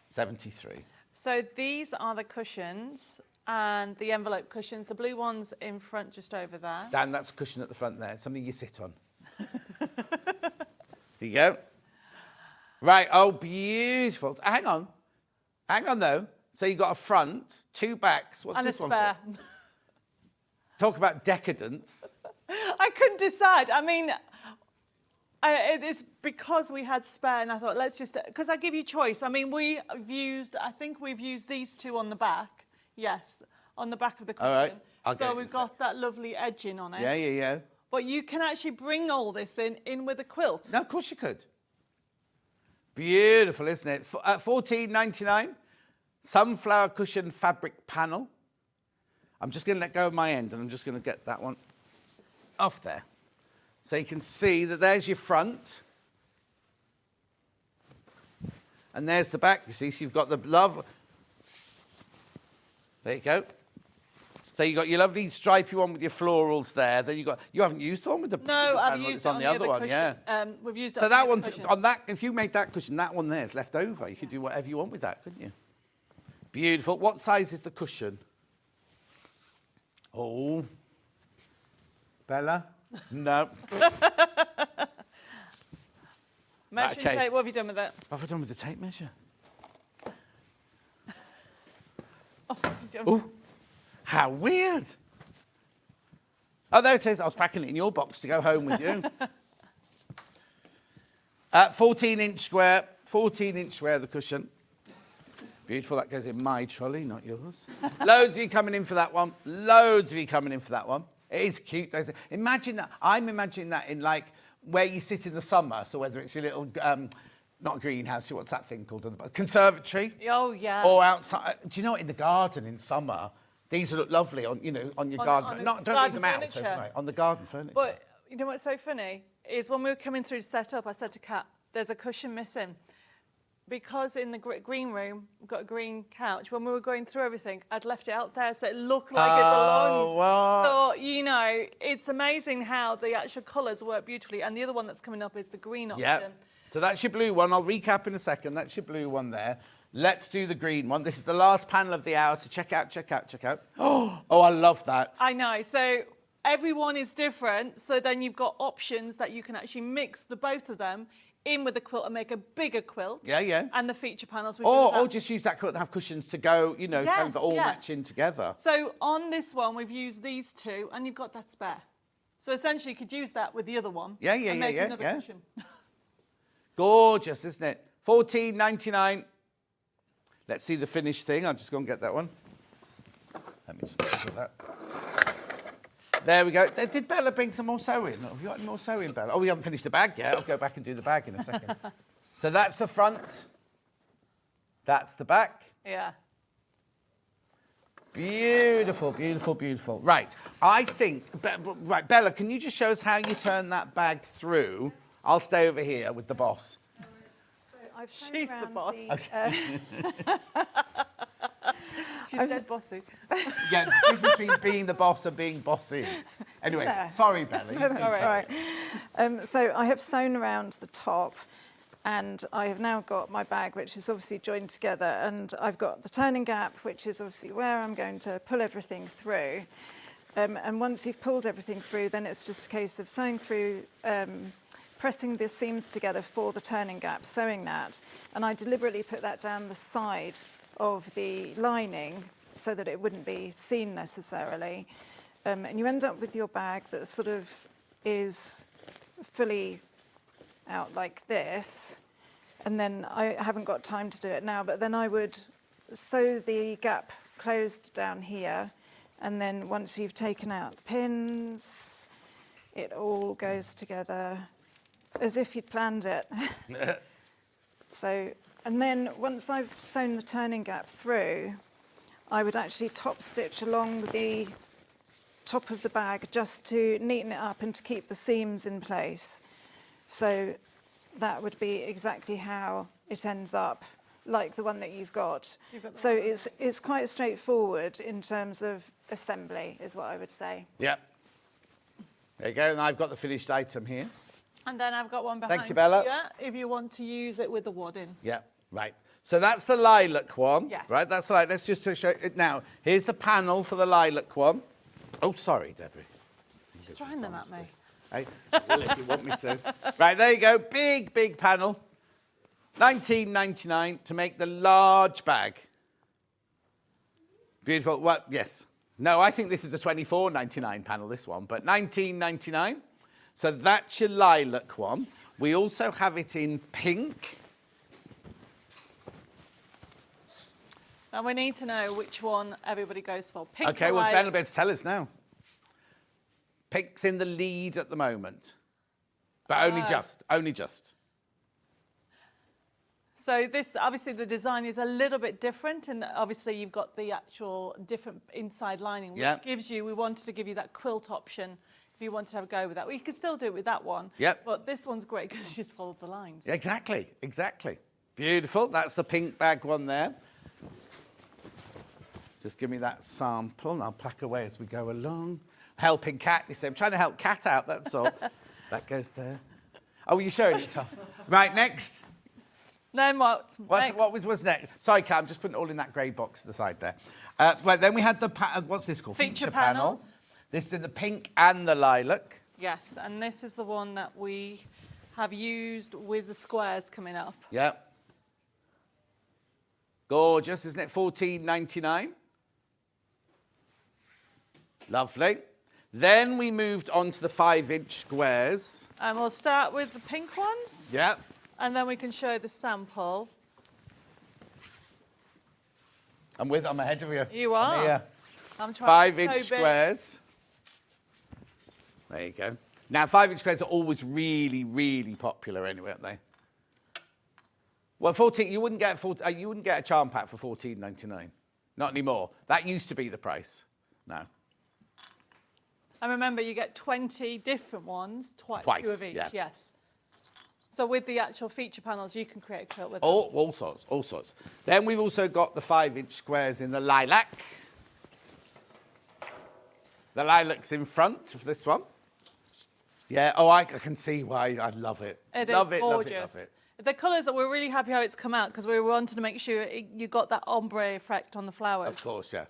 73. So these are the cushions and the envelope cushions. The blue ones in front just over there. Dan, that's a cushion at the front there. Something you sit on. There you go. Right, oh, beautiful. Hang on. Hang on, though. So you've got a front, 2 backs. What's And a this one spare. for? Talk about decadence. I couldn't decide. I mean, it's because we had spare and I thought, let's just... Because I give you choice. I mean, I think we've used these 2 on the back. Yes, on the back of the cushion. All right. I'll So get it we've in a got that lovely edging on it. Yeah, yeah, yeah. But you can actually bring all this in with a quilt. No, of course you could. Beautiful, isn't it? $14.99. Sunflower cushion fabric panel. I'm just going to let go of my end, and I'm just going to get that one off there. So you can see that there's your front. And there's the back, you see. So you've got the love. There you go. So you've got your lovely stripy one with your florals there. Then you haven't used the one with the No, I've panel, used it's it on the other one, cushion. yeah. We've used it So on that the one's cushion. on that. If you made that cushion, that one there is left over. You could do whatever you want with that, couldn't you? Beautiful. What size is the cushion? Oh, Bella? No. Measuring tape, what have you done with it? What have I done with the tape measure? What have you done? Oh, how weird. Oh, there it is. I was packing it in your box to go home with you. 14-inch square. 14-inch square, the cushion. Beautiful. That goes in my trolley, not yours. Loads of you coming in for that one. Loads of you coming in for that one. It is cute. Imagine that. I'm imagining that in like where you sit in the summer. So whether it's your little, not greenhouse, what's that thing called? A conservatory. Oh, yeah. Or outside. Do you know what? In the garden in summer, these look lovely on, on your garden. Don't leave them out overnight. On the garden furniture. But you know what's so funny is when we were coming through to set up, I said to Kat, "There's a cushion missing." Because in the green room, we've got a green couch, when we were going through everything, I'd left it out there so it looked like it belonged. What? So, it's amazing how the actual colours work beautifully. And the other one that's coming up is the green option. Yeah. So that's your blue one. I'll recap in a second. That's your blue one there. Let's do the green one. This is the last panel of the hour, so check out, check out, check out. Oh, I love that. I know. So everyone is different. So then you've got options that you can actually mix the both of them in with the quilt and make a bigger quilt. Yeah, yeah. And the feature panels. Or just use that quilt and have cushions to go, kind of all match in together. So on this one, we've used these two, and you've got that spare. So essentially, you could use that with the other one. Yeah, and make another cushion. Gorgeous, isn't it? $14.99. Let's see the finished thing. I'll just go and get that one. Let me just put that. There we go. Did Bella bring some more sewing? Have you got any more sewing, Bella? Oh, we haven't finished the bag yet. I'll go back and do the bag in a second. So that's the front. That's the back. Yeah. Beautiful, beautiful, beautiful. Right. I think, right, Bella, can you just show us how you turn that bag through? I'll stay over here with the boss. So I've She's the boss. She's dead bossy. Yeah, the difference between being the boss and being bossy. Anyway, sorry, Belly. All right. So I have sewn around the top, and I have now got my bag, which is obviously joined together, and I've got the turning gap, which is obviously where I'm going to pull everything through. And once you've pulled everything through, then it's just a case of sewing through, pressing the seams together for the turning gap, sewing that, and I deliberately put that down the side of the lining so that it wouldn't be seen necessarily. And you end up with your bag that sort of is fully out like this. And then I haven't got time to do it now, but then I would sew the gap closed down here. And then once you've taken out the pins, it all goes together as if you'd planned it. And then once I've sewn the turning gap through, I would actually top stitch along the top of the bag just to neaten it up and to keep the seams in place. So that would be exactly how it ends up, like the one that you've got. So it's quite straightforward in terms of assembly, is what I would say. Yep. There you go, and I've got the finished item here. And then I've got one behind. Thank you, Bella. Yeah, if you want to use it with the wadding. Yeah, right. So that's the lilac one. Yes. Right, that's like, let's just show it now. Here's the panel for the lilac one. Oh, sorry, Debbie. She's throwing them at me. Hey, well, if you want me to. Right, there you go. Big, big panel. $19.99 to make the large bag. Beautiful. What? Yes. No, I think this is a $24.99 panel, this one, but $19.99. So that's your lilac one. We also have it in pink. And we need to know which one everybody goes for. Pink. Okay, well, Ben will be able to tell us now. Pink's in the lead at the moment, but only just. So this, obviously, the design is a little bit different, and obviously you've got the actual different inside lining, which gives you, we wanted to give you that quilt option if you wanted to have a go with that. Well, you could still do it with that one. Yep. But this one's great because you just followed the lines. Exactly, exactly. Beautiful. That's the pink bag one there. Just give me that sample and I'll pack away as we go along. Helping Kat, you say. I'm trying to help Kat out, that's all. That goes there. Oh, you're showing it off. Right, next. Then what? Next? What was next? Sorry, Kat, I'm just putting it all in that grey box to the side there. Right, then we had the, what's this called? Feature panels. This is in the pink and the lilac. Yes, and this is the one that we have used with the squares coming up. Yep. Gorgeous, isn't it? $14.99. Lovely. Then we moved on to the 5-inch squares. And we'll start with the pink ones. Yep. And then we can show the sample. I'm ahead of you. You are. I'm here. I'm trying 5-inch so big. squares. There you go. Now, 5-inch squares are always really, really popular anyway, aren't they? Well, 14. You wouldn't get a charm pack for $14.99. Not anymore. That used to be the price. No. And remember, you get 20 different ones, twice, 2 of each. Yeah. Yes. So with the actual feature panels, you can create a quilt with All sorts. Then we've also got the 5-inch squares in the lilac. The lilac's in front of this one. Yeah, oh, I can see why. I love it. It love is it, gorgeous. Love it. The colours, we're really happy how it's come out because we wanted to make sure you got that ombre effect on the flowers. Of course, yeah.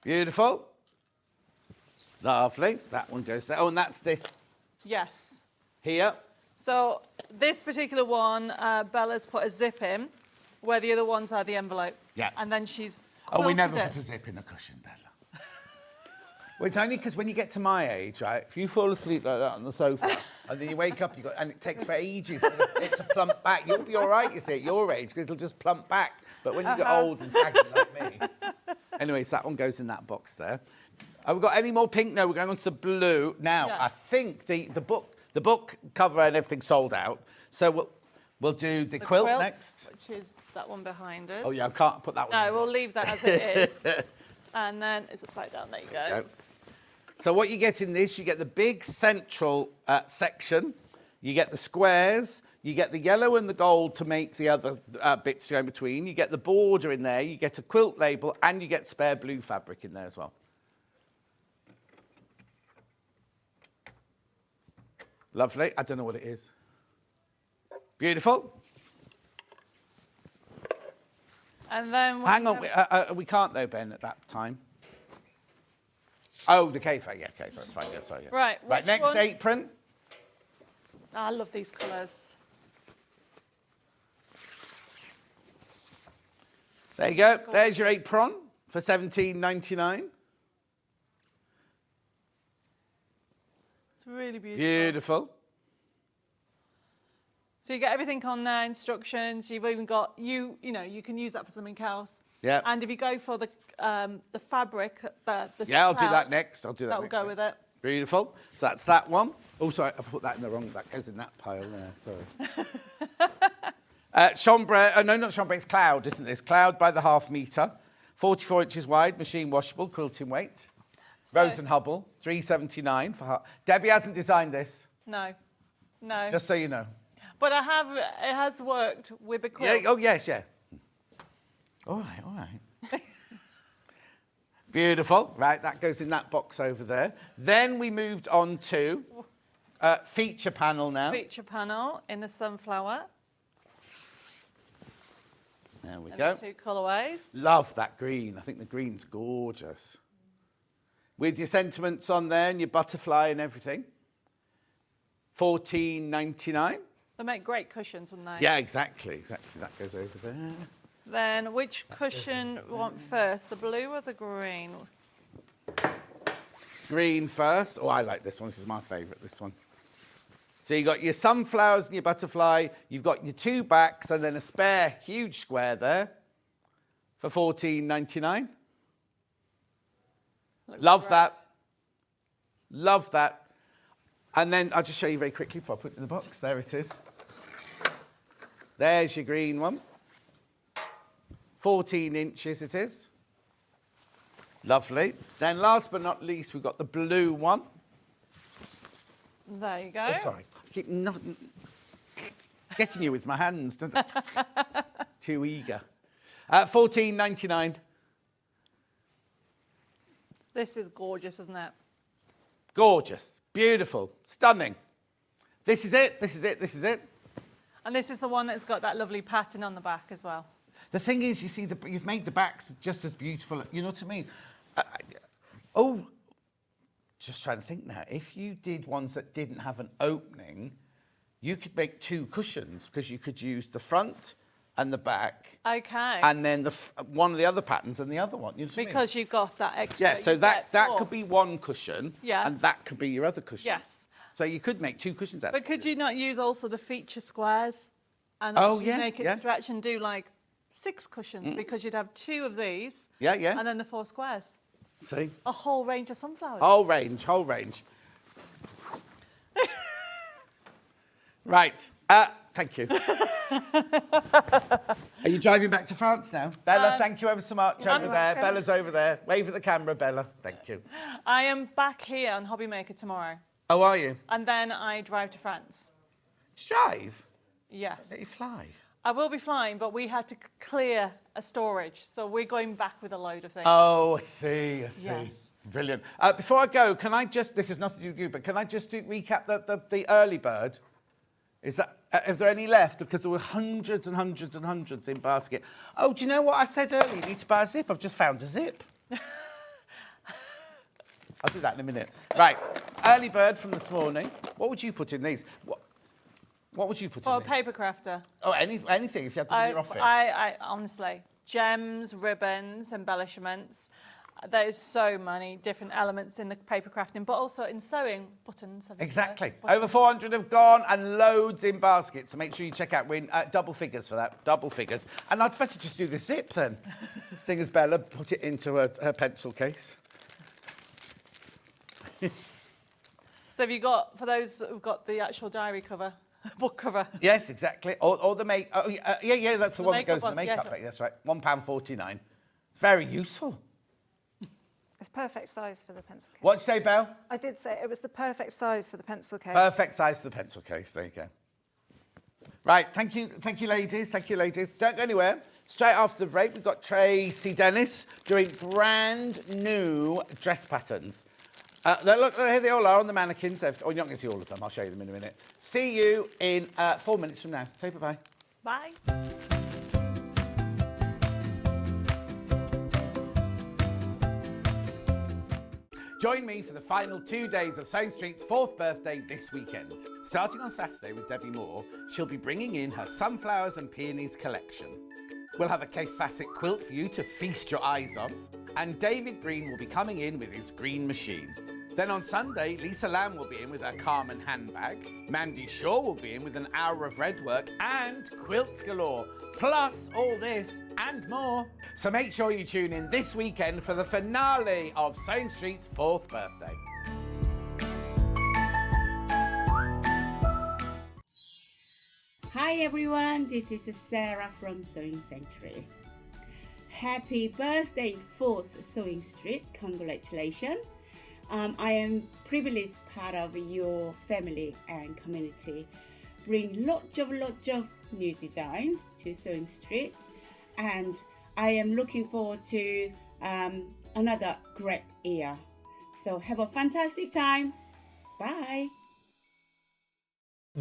Beautiful. Lovely. That one goes there. Oh, and that's this Yes. here. So this particular one, Bella's put a zip in, where the other ones are the envelope. Yeah. And then she's Oh, we never quilted put it. a zip in a cushion, Bella. Well, it's only because when you get to my age, right, if you fall asleep like that on the sofa, and then you wake up, and it takes for ages for it to plump back. You'll be all right, you see, at your age, because it'll just plump back. But when you get old and saggy like me. Anyways, that one goes in that box there. Have we got any more pink? No, we're going on to the blue. Now, Yes. I think the book cover and everything sold out. So we'll do the quilt next. Which is that one behind us. Oh, yeah, I can't put that one. No, we'll leave that as it is. And then it's upside down. There you go. So what you get in this, you get the big central section, you get the squares, you get the yellow and the gold to make the other bits go in between, you get the border in there, you get a quilt label, and you get spare blue fabric in there as well. Lovely. I don't know what it is. Beautiful. And then Hang on, we can't though, Ben, at that time. Oh, the Kaffe, yeah, Kaffe, that's fine, yeah, sorry. Yeah. Right, Right, which next one? apron. Oh, I love these colours. There you go, there's your apron for $17.99. It's really beautiful. Beautiful. So you get everything on there, instructions. You've even got you know you can use that for something else. Yeah. And if you go for the fabric, the Yeah, I'll do that clout, next. I'll do that that will next. go with it. Beautiful. So that's that one. Oh, sorry, I've put that in the wrong. That goes in that pile there. Sorry. Chambray. No, not chambray. It's cloud, isn't it? It's cloud by the half metre, 44 inches wide, machine washable, quilting weight. So- Rose and Hubble, $3.79 for. Debbie hasn't designed this, No. just so you know. But I have. It has worked with the quilt. Yeah. Oh yes, yeah. All right. Beautiful. Right, that goes in that box over there. Then we moved on to feature panel now. Feature panel in the sunflower. There we And go. the 2 colourways. Love that green. I think the green's gorgeous. With your sentiments on there and your butterfly and everything. $14.99. They make great cushions, wouldn't they? Yeah, exactly. That goes over there. Then which cushion we want first, the blue or the green? Green first. Oh, I like this one. This is my favourite, this one. So you've got your sunflowers and your butterfly. You've got your 2 backs and then a spare huge square there for $14.99. Love great. that. Love that. And then I'll just show you very quickly before I put it in the box. There it is. There's your green one. 14 inches it is. Lovely. Then last but not least, we've got the blue one. There you go. Oh, sorry. I keep getting you with my hands. Don't I? Too eager. $14.99. This is gorgeous, isn't it? Gorgeous, beautiful, stunning. This is it, this is it, this is it. And this is the one that's got that lovely pattern on the back as well. The thing is, you see, you've made the backs just as beautiful. You know what I mean? Just trying to think now. If you did ones that didn't have an opening, you could make 2 cushions because you could use the front and the back. Okay. And then one of the other patterns and the other one. You know what I mean? Because you've got that extra. Yeah, so that could be 1 cushion. Yes. And that could be your other cushion. Yes. So you could make 2 cushions out of it. But could you not use also the feature squares and make it stretch and do like 6 cushions because you'd have 2 of these. Yeah, yeah. And then the 4 squares. See? A whole range of sunflowers. Whole range, whole range. Right. Thank you. Are you driving back to France now? Bella, thank you ever so much over there. Bella's over there. Wave at the camera, Bella. Thank you. I am back here on Hobby Maker tomorrow. Oh, are you? And then I drive to France. Drive? Yes. Let you fly? I will be flying, but we had to clear a storage, so we're going back with a load of things. Oh, I see, I see. Yes. Brilliant. Before I go, can I just, this is nothing to do with you, but can I just recap the early bird? Is there any left? Because there were hundreds and hundreds and hundreds in basket. Oh, do you know what I said earlier? You need to buy a zip. I've just found a zip. I'll do that in a minute. Right, early bird from this morning. What would you put in these? What would you put in For a these? paper crafter. Oh, anything if you had them in your office. I honestly, gems, ribbons, embellishments. There's so many different elements in the paper crafting, but also in sewing, buttons. Exactly. Over 400 have gone and loads in baskets. So make sure you check out. We're in double figures for that, double figures. And I'd better just do the zip then. Seeing as Bella put it into her pencil case. So have you got, for those who've got the actual diary cover, book cover? Yes, exactly. Or the make. Oh, yeah, that's the one that goes in the one, makeup yeah. bag. That's right. £1.49. It's very useful. It's perfect size for the pencil case. What'd you say, Belle? I did say it was the perfect size for the pencil case. Perfect size for the pencil case. There you go. Right, thank you, ladies. Thank you, ladies. Don't go anywhere. Straight after the break, we've got Tracy Dennis doing brand new dress patterns. Look, here they all are on the mannequins. Oh, you're not going to see all of them. I'll show you them in a minute. See you in 4 minutes from now. Say bye-bye. Bye. Join me for the final 2 days of Sewing Street's 4th birthday this weekend. Starting on Saturday with Debbi Moore, she'll be bringing in her Sunflowers and Peonies collection. We'll have a Kaffe Fassett quilt for you to feast your eyes on, and David Green will be coming in with his green machine. Then on Sunday, Lisa Lamb will be in with her Carmen handbag, Mandy Shaw will be in with an hour of red work, and quilts galore, plus all this and more. So make sure you tune in this weekend for the finale of Sewing Street's 4th birthday. Hi everyone, this is Sarah from Sewing Sanctuary. Happy birthday 4th Sewing Street, congratulations. I am privileged part of your family and community. Bring lots of new designs to Sewing Street, and I am looking forward to another great year. So have a fantastic time. Bye.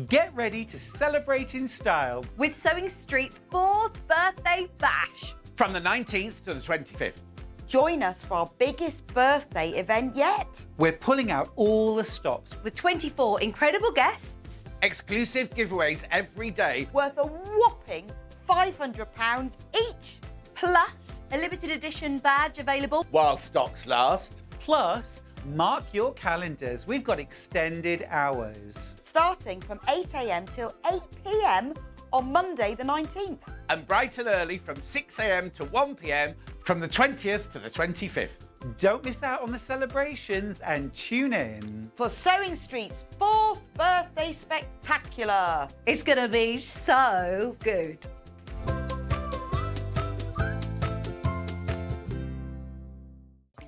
Get ready to celebrate in style with Sewing Street's 4th birthday bash. From the 19th to the 25th. Join us for our biggest birthday event yet. We're pulling out all the stops with 24 incredible guests, exclusive giveaways every day worth a whopping £500 each, plus a limited edition badge available while stocks last. Plus, mark your calendars. We've got extended hours. Starting from 8 a.m. till 8 p.m. on Monday the 19th. And bright and early from 6 a.m. to 1 p.m. from the 20th to the 25th. Don't miss out on the celebrations and tune in for Sewing Street's 4th birthday spectacular. It's going to be so good.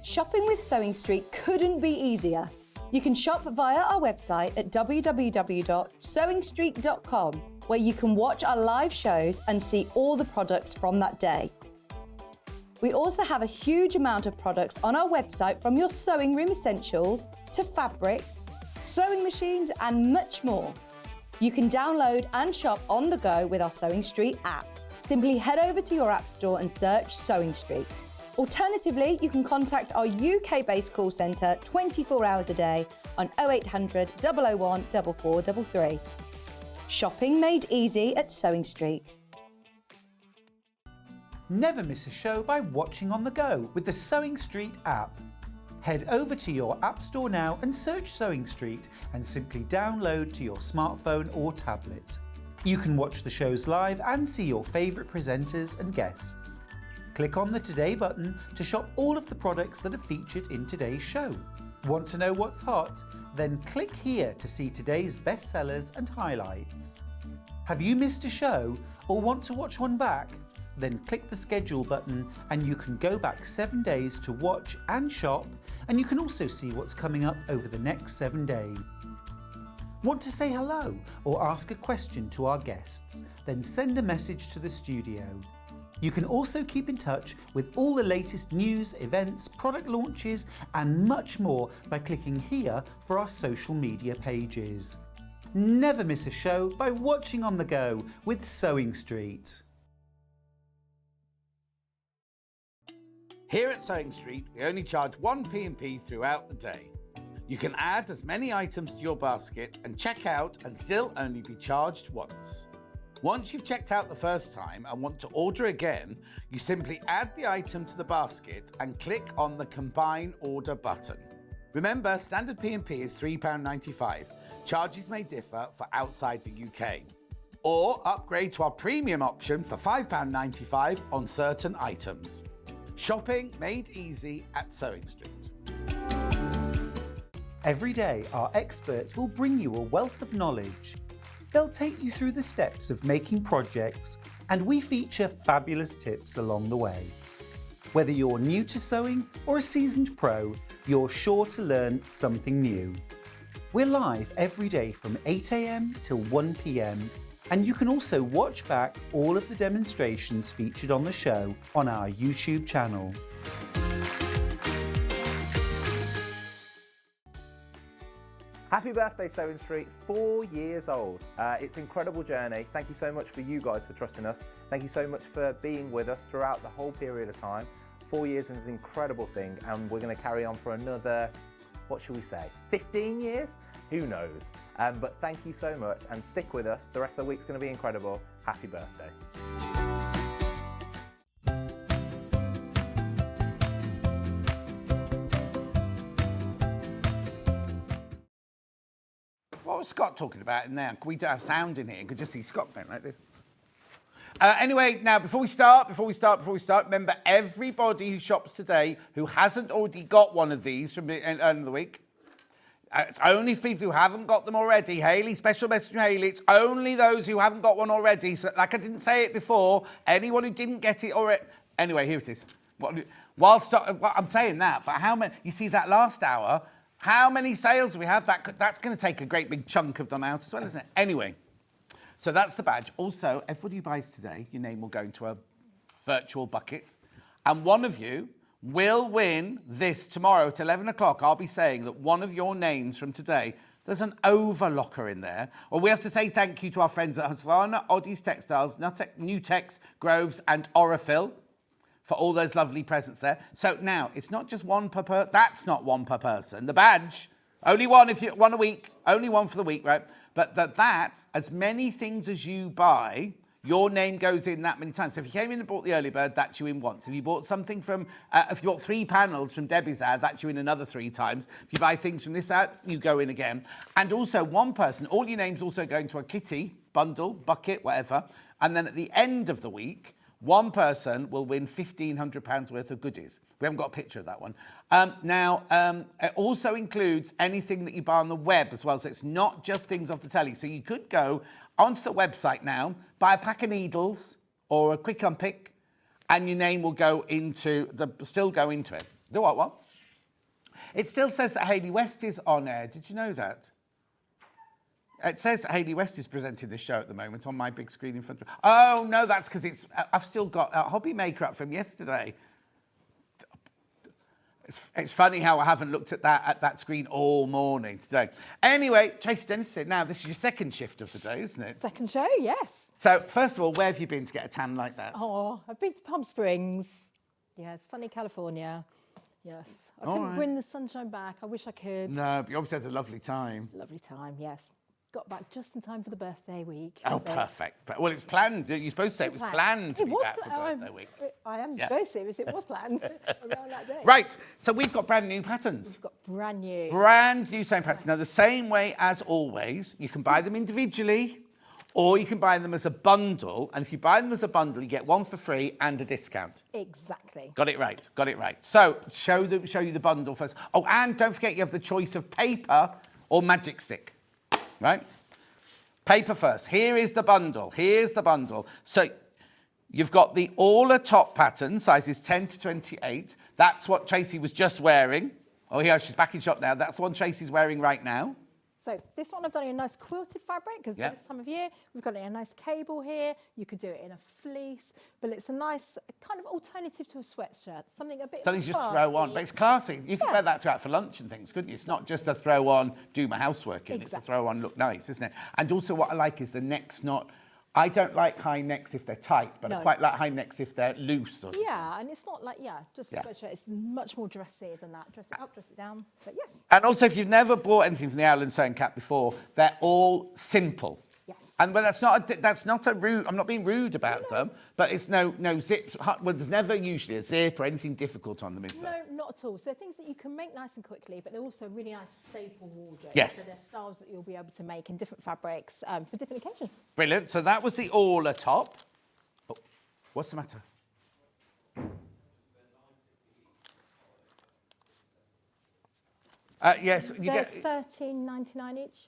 Shopping with Sewing Street couldn't be easier. You can shop via our website at www.sewingstreet.com, where you can watch our live shows and see all the products from that day. We also have a huge amount of products on our website, from your sewing room essentials to fabrics, sewing machines and much more. You can download and shop on the go with our Sewing Street app. Simply head over to your app store and search Sewing Street. Alternatively, you can contact our UK-based call centre 24 hours a day on 0800 001 4433. Shopping made easy at Sewing Street. Never miss a show by watching on the go with the Sewing Street app. Head over to your app store now and search Sewing Street and simply download to your smartphone or tablet. You can watch the shows live and see your favourite presenters and guests. Click on the Today button to shop all of the products that are featured in today's show. Want to know what's hot? Then click here to see today's bestsellers and highlights. Have you missed a show or want to watch one back? Then click the schedule button and you can go back 7 days to watch and shop, and you can also see what's coming up over the next 7 days. Want to say hello or ask a question to our guests? Then send a message to the studio. You can also keep in touch with all the latest news, events, product launches and much more by clicking here for our social media pages. Never miss a show by watching on the go with Sewing Street. Here at Sewing Street, we only charge one P&P throughout the day. You can add as many items to your basket and check out and still only be charged once. Once you've checked out the first time and want to order again, you simply add the item to the basket and click on the Combine Order button. Remember, standard P&P is £3.95. Charges may differ for outside the UK. Or upgrade to our premium option for £5.95 on certain items. Shopping made easy at Sewing Street. Every day, our experts will bring you a wealth of knowledge. They'll take you through the steps of making projects, and we feature fabulous tips along the way. Whether you're new to sewing or a seasoned pro, you're sure to learn something new. We're live every day from 8 AM till 1 PM, and you can also watch back all of the demonstrations featured on the show on our YouTube channel. Happy birthday, Sewing Street, 4 years old. It's an incredible journey. Thank you so much for you guys for trusting us. Thank you so much for being with us throughout the whole period of time. 4 years is an incredible thing, and we're going to carry on for another, what should we say, 15 years? Who knows? But thank you so much, and stick with us. The rest of the week's going to be incredible. Happy birthday. What was Scott talking about in there? We don't have sound in here. You could just see Scott going like this. Anyway, now before we start, remember everybody who shops today who hasn't already got one of these from the end of the week. It's only for people who haven't got them already. Hayley, special message from Hayley. It's only those who haven't got one already. So, like I didn't say it before, anyone who didn't get it already. Anyway, here it is. I'm saying that, but how many? You see that last hour? How many sales do we have? That's going to take a great big chunk of them out as well, isn't it? Anyway, so that's the badge. Also, everybody who buys today, your name will go into a virtual bucket, and one of you will win this tomorrow at 11 o'clock. I'll be saying that one of your names from today, there's an overlocker in there. Or we have to say thank you to our friends at Husqvarna, Oddies Textiles, Nutex, Groves and Orifil for all those lovely presents there. So now, it's not just one per person. That's not one per person. The badge, only one if you one a week, only one for the week, right? But that, as many things as you buy, your name goes in that many times. So if you came in and bought the early bird, that's you in once. If you bought something from, if you bought 3 panels from Debbie's ad, that's you in another 3 times. If you buy things from this ad, you go in again. And also one person, all your names also go into a kitty, bundle, bucket, whatever. And then at the end of the week, one person will win £1,500 worth of goodies. We haven't got a picture of that one. It also includes anything that you buy on the web as well. So it's not just things off the telly. So you could go onto the website now, buy a pack of needles or a quick unpick, and your name will go into still go into it. Do what? It still says that Hayley West is on air. Did you know that? It says that Hayley West is presenting this show at the moment on my big screen in front of me. Oh, no, that's because I've still got a Hobby Maker up from yesterday. It's funny how I haven't looked at that screen all morning today. Anyway, Tracy Dennis said, now this is your second shift of the day, isn't it? Second show, yes. So, first of all, where have you been to get a tan like that? Oh, I've been to Palm Springs. Yeah, sunny California. Yes. I couldn't bring the sunshine back. I wish I could. No, but you obviously had a lovely time. Lovely time, yes. Got back just in time for the birthday week. Oh, so. perfect. Well, it was planned. You're supposed to say it was planned to be back for birthday week. I am very serious. It was planned around that day. Right. So we've got brand new patterns. We've got brand new. Brand new sewing patterns. Now, the same way as always, you can buy them individually or you can buy them as a bundle. And if you buy them as a bundle, you get one for free and a discount. Exactly. Got it right. Got it right. So show you the bundle first. Oh, and don't forget you have the choice of paper or magic stick. Right? Paper first. Here is the bundle. Here's the bundle. So you've got the All top pattern, sizes 10 to 28. That's what Tracy was just wearing. Oh, yeah, she's back in shop now. That's the one Tracy's wearing right now. So this one I've done in a nice quilted fabric because this time of year we've got it in a nice cable here. You could do it in a fleece, but it's a nice kind of alternative to a sweatshirt. Something just throw on, but it's classy. You can wear that out for lunch and things, couldn't you? It's not just a throw on, do my housework in. Exactly. It's a throw on, look nice, isn't it? And also what I like is the neck's not. I don't like high necks if they're tight, but I quite like high necks if they're loose. Yeah, and it's not like, just a sweatshirt. It's much more dressy than that. Dress it up, dress it down, but yes. And also, if you've never bought anything from the Allen Sewing Cat before, they're all simple. Yes. And well, that's not a rude, I'm not being rude about them, but it's no zip, well, there's never usually a zip or anything difficult on them, is there? No, not at all. So they're things that you can make nice and quickly, but they're also really nice staple wardrobes. Yes. So they're styles that you'll be able to make in different fabrics for different occasions. Brilliant. So that was the All top. Oh, what's the matter? Yes, you They're get $13.99 each.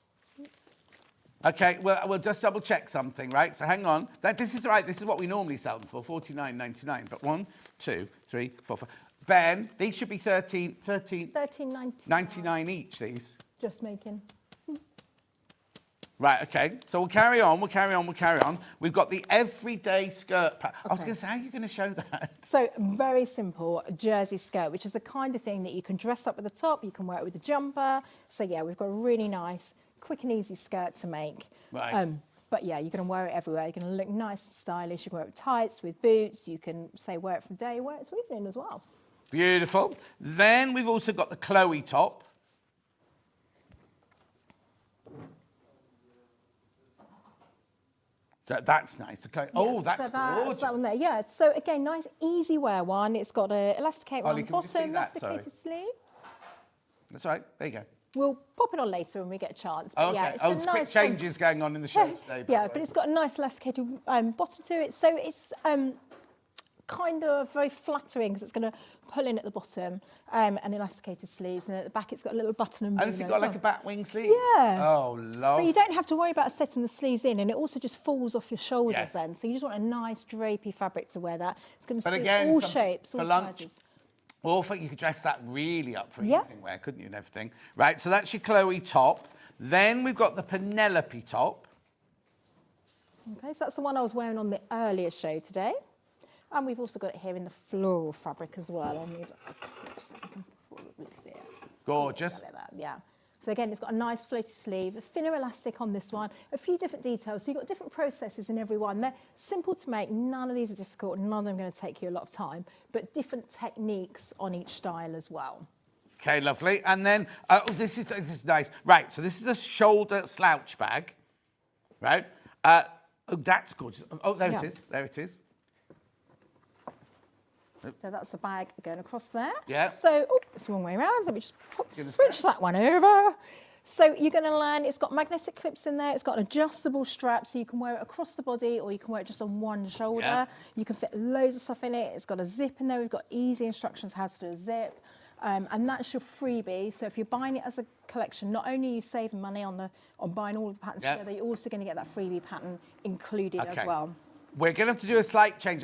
Okay, well, we'll just double check something, right? So hang on. This is right. This is what we normally sell them for, $49.99. But 1, 2, 3, 4, 5. Ben, these should be $13.99 each. These. Dressmaking. Right. Okay. So we'll carry on. We've got the everyday skirt pattern. I was going to say, how are you going to show that? So very simple jersey skirt, which is the kind of thing that you can dress up with the top. You can wear it with a jumper. So yeah, we've got a really nice, quick and easy skirt to make. Right. But yeah, you're going to wear it everywhere. You're going to look nice and stylish. You can wear it with tights, with boots. You can wear it from day, wear it to evening as well. Beautiful. Then we've also got the Chloe top. So that's nice. Oh, that's gorgeous. That one there. Yeah. So again, nice, easy wear one. It's got an elasticated on the bottom, elasticated sleeve. That's right. There you go. We'll pop it on later when we get a chance. But okay. Yeah, it's a nice quick changes going on in the show today. Yeah, but it's got a nice elasticated bottom to it. So it's kind of very flattering because it's going to pull in at the bottom and elasticated sleeves. And at the back, it's got a little button and has it got like a bat wing sleeve? Yeah. Oh, love. So you don't have to worry about setting the sleeves in, and it also just falls off your shoulders then. So you just want a nice drapey fabric to wear that. It's going to suit all shapes, all sizes. Or you could dress that really up for evening wear, couldn't you, and everything? Right, so that's your Chloe top. Then we've got the Penelope top. Okay, so that's the one I was wearing on the earlier show today. And we've also got it here in the floral fabric as well. I'll move it close so you can probably see it. Gorgeous. Like that, yeah. So again, it's got a nice floaty sleeve, a thinner elastic on this one, a few different details. So you've got different processes in every one. They're simple to make. None of these are difficult. None of them are going to take you a lot of time, but different techniques on each style as well. Okay, lovely. And then, this is nice. Right, so this is a shoulder slouch bag, right? Oh, that's gorgeous. Oh, there it is. There it is. So that's the bag going across there. Yeah. So, it's the wrong way around. Let me just switch that one over. So you're going to land, it's got magnetic clips in there. It's got an adjustable strap, so you can wear it across the body or you can wear it just on one shoulder. Yeah. You can fit loads of stuff in it. It's got a zip in there. We've got easy instructions how to do a zip. And that's your freebie. So if you're buying it as a collection, not only are you saving money on buying all of the patterns together, you're also going to get that freebie pattern included as well. We're going to have to do a slight change.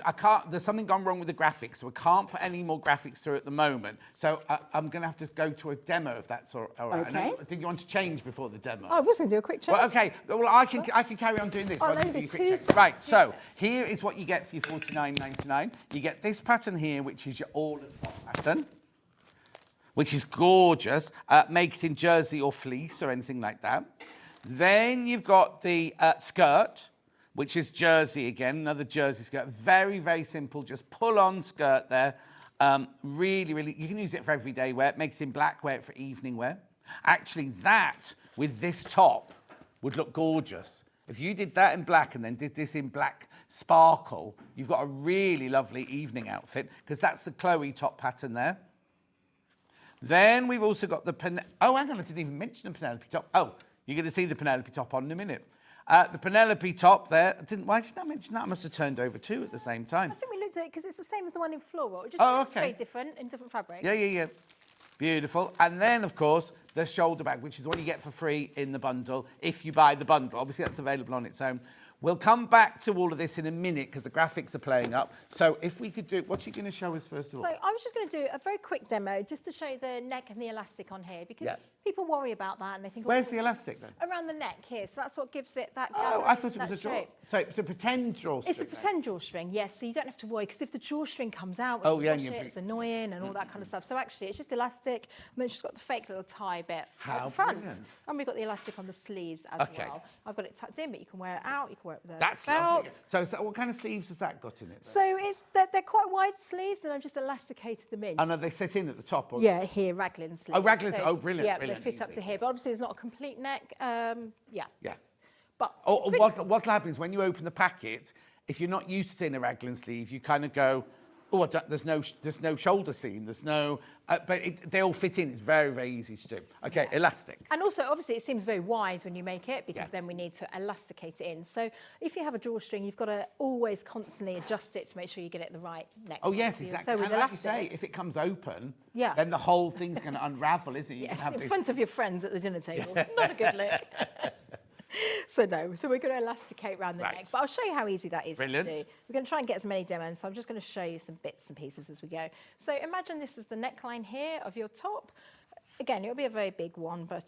There's something gone wrong with the graphics, so we can't put any more graphics through at the moment. So I'm going to have to go to a demo if that's all right. Okay. I think you want to change before the demo. Oh, I was going to do a quick change. Well, okay. Well, I can carry on doing this. Oh, while you let me do your do quick two change. Right. So sets. here is what you get for your $49.99. You get this pattern here, which is your all-at-once pattern, which is gorgeous. Make it in jersey or fleece or anything like that. Then you've got the skirt, which is jersey again, another jersey skirt. Very, very simple. Just pull on skirt there. Really, really, you can use it for everyday wear. Make it in black, wear it for evening wear. Actually, that with this top would look gorgeous. If you did that in black and then did this in black sparkle, you've got a really lovely evening outfit, because that's the Chloe top pattern there. Then we've also got the oh, hang on, I didn't even mention the Penelope top. Oh, you're going to see the Penelope top on in a minute. The Penelope top there, why didn't I mention that? I must have turned over two at the same time. I think we looked at it because it's the same as the one in floral. It just okay. very different in different fabrics. Yeah. Beautiful. And then, of course, the shoulder bag, which is what you get for free in the bundle if you buy the bundle. Obviously, that's available on its own. We'll come back to all of this in a minute because the graphics are playing up. So if we could do, what are you going to show us first of all? So I was just going to do a very quick demo just to show you the neck and the elastic on here, because people worry about that and they think... Where's the elastic then? Around the neck here. So that's what gives it that... Oh, I thought it was a shape. So it's a pretend drawstring. It's a pretend drawstring, yes. So you don't have to worry, because if the drawstring comes out, it's annoying and all that kind of stuff. So actually, it's just elastic, and then it's just got the fake little tie bit at the front. Brilliant. And we've got the elastic on the sleeves as well. I've got it tucked in, but you can wear it out. You can wear it with a That's belt. lovely. So what kind of sleeves has that got in it? So they're quite wide sleeves, and I've just elasticated them in. And are they set in at the top? Or? Yeah, here, raglan sleeves. Oh, raglan. So, Oh, brilliant. Yeah, brilliant, they fit up to here, but obviously it's not a complete neck. Yeah. But what happens when you open the packet? If you're not used to seeing a raglan sleeve, you kind of go, oh, there's no shoulder seam. There's no, but they all fit in. It's very, very easy to do. Okay, elastic. And also, obviously, it seems very wide when you make it, because then we need to elasticate it in. So if you have a drawstring, you've got to always constantly adjust it to make sure you get it the right neck. Oh, yes, exactly. So with and like elastic, you say, if it comes open, Yeah. then the whole thing's going to unravel, isn't it? You yes, can have in this... front of your friends at the dinner table. Not a good look. So no, so we're going to elasticate around the neck, but I'll show you how easy that is Brilliant. to do. We're going to try and get as many demos, so I'm just going to show you some bits and pieces as we go. So imagine this is the neckline here of your top. Again, it'll be a very big one, but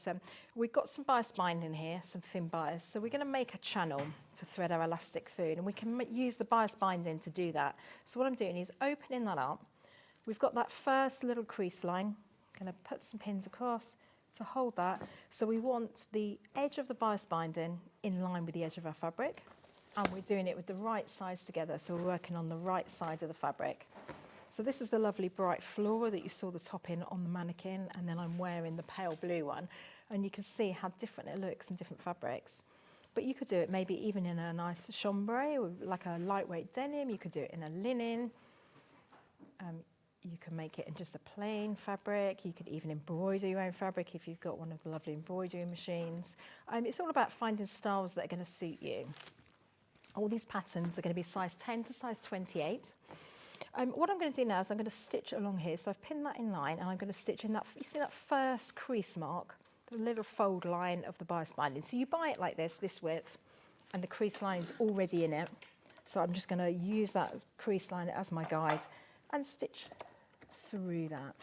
we've got some bias binding here, some thin bias. So we're going to make a channel to thread our elastic through, and we can use the bias binding to do that. So what I'm doing is opening that up. We've got that first little crease line. I'm going to put some pins across to hold that. So we want the edge of the bias binding in line with the edge of our fabric, and we're doing it with the right sides together, so we're working on the right side of the fabric. So this is the lovely bright floral that you saw the top in on the mannequin, and then I'm wearing the pale blue one, and you can see how different it looks in different fabrics. But you could do it maybe even in a nice chambray, or like a lightweight denim. You could do it in a linen. You can make it in just a plain fabric. You could even embroider your own fabric if you've got one of the lovely embroidery machines. It's all about finding styles that are going to suit you. All these patterns are going to be size 10 to size 28. What I'm going to do now is I'm going to stitch along here. So I've pinned that in line, and I'm going to stitch in that, you see that first crease mark, the little fold line of the bias binding. So you buy it like this width, and the crease line is already in it. So I'm just going to use that crease line as my guide and stitch through that.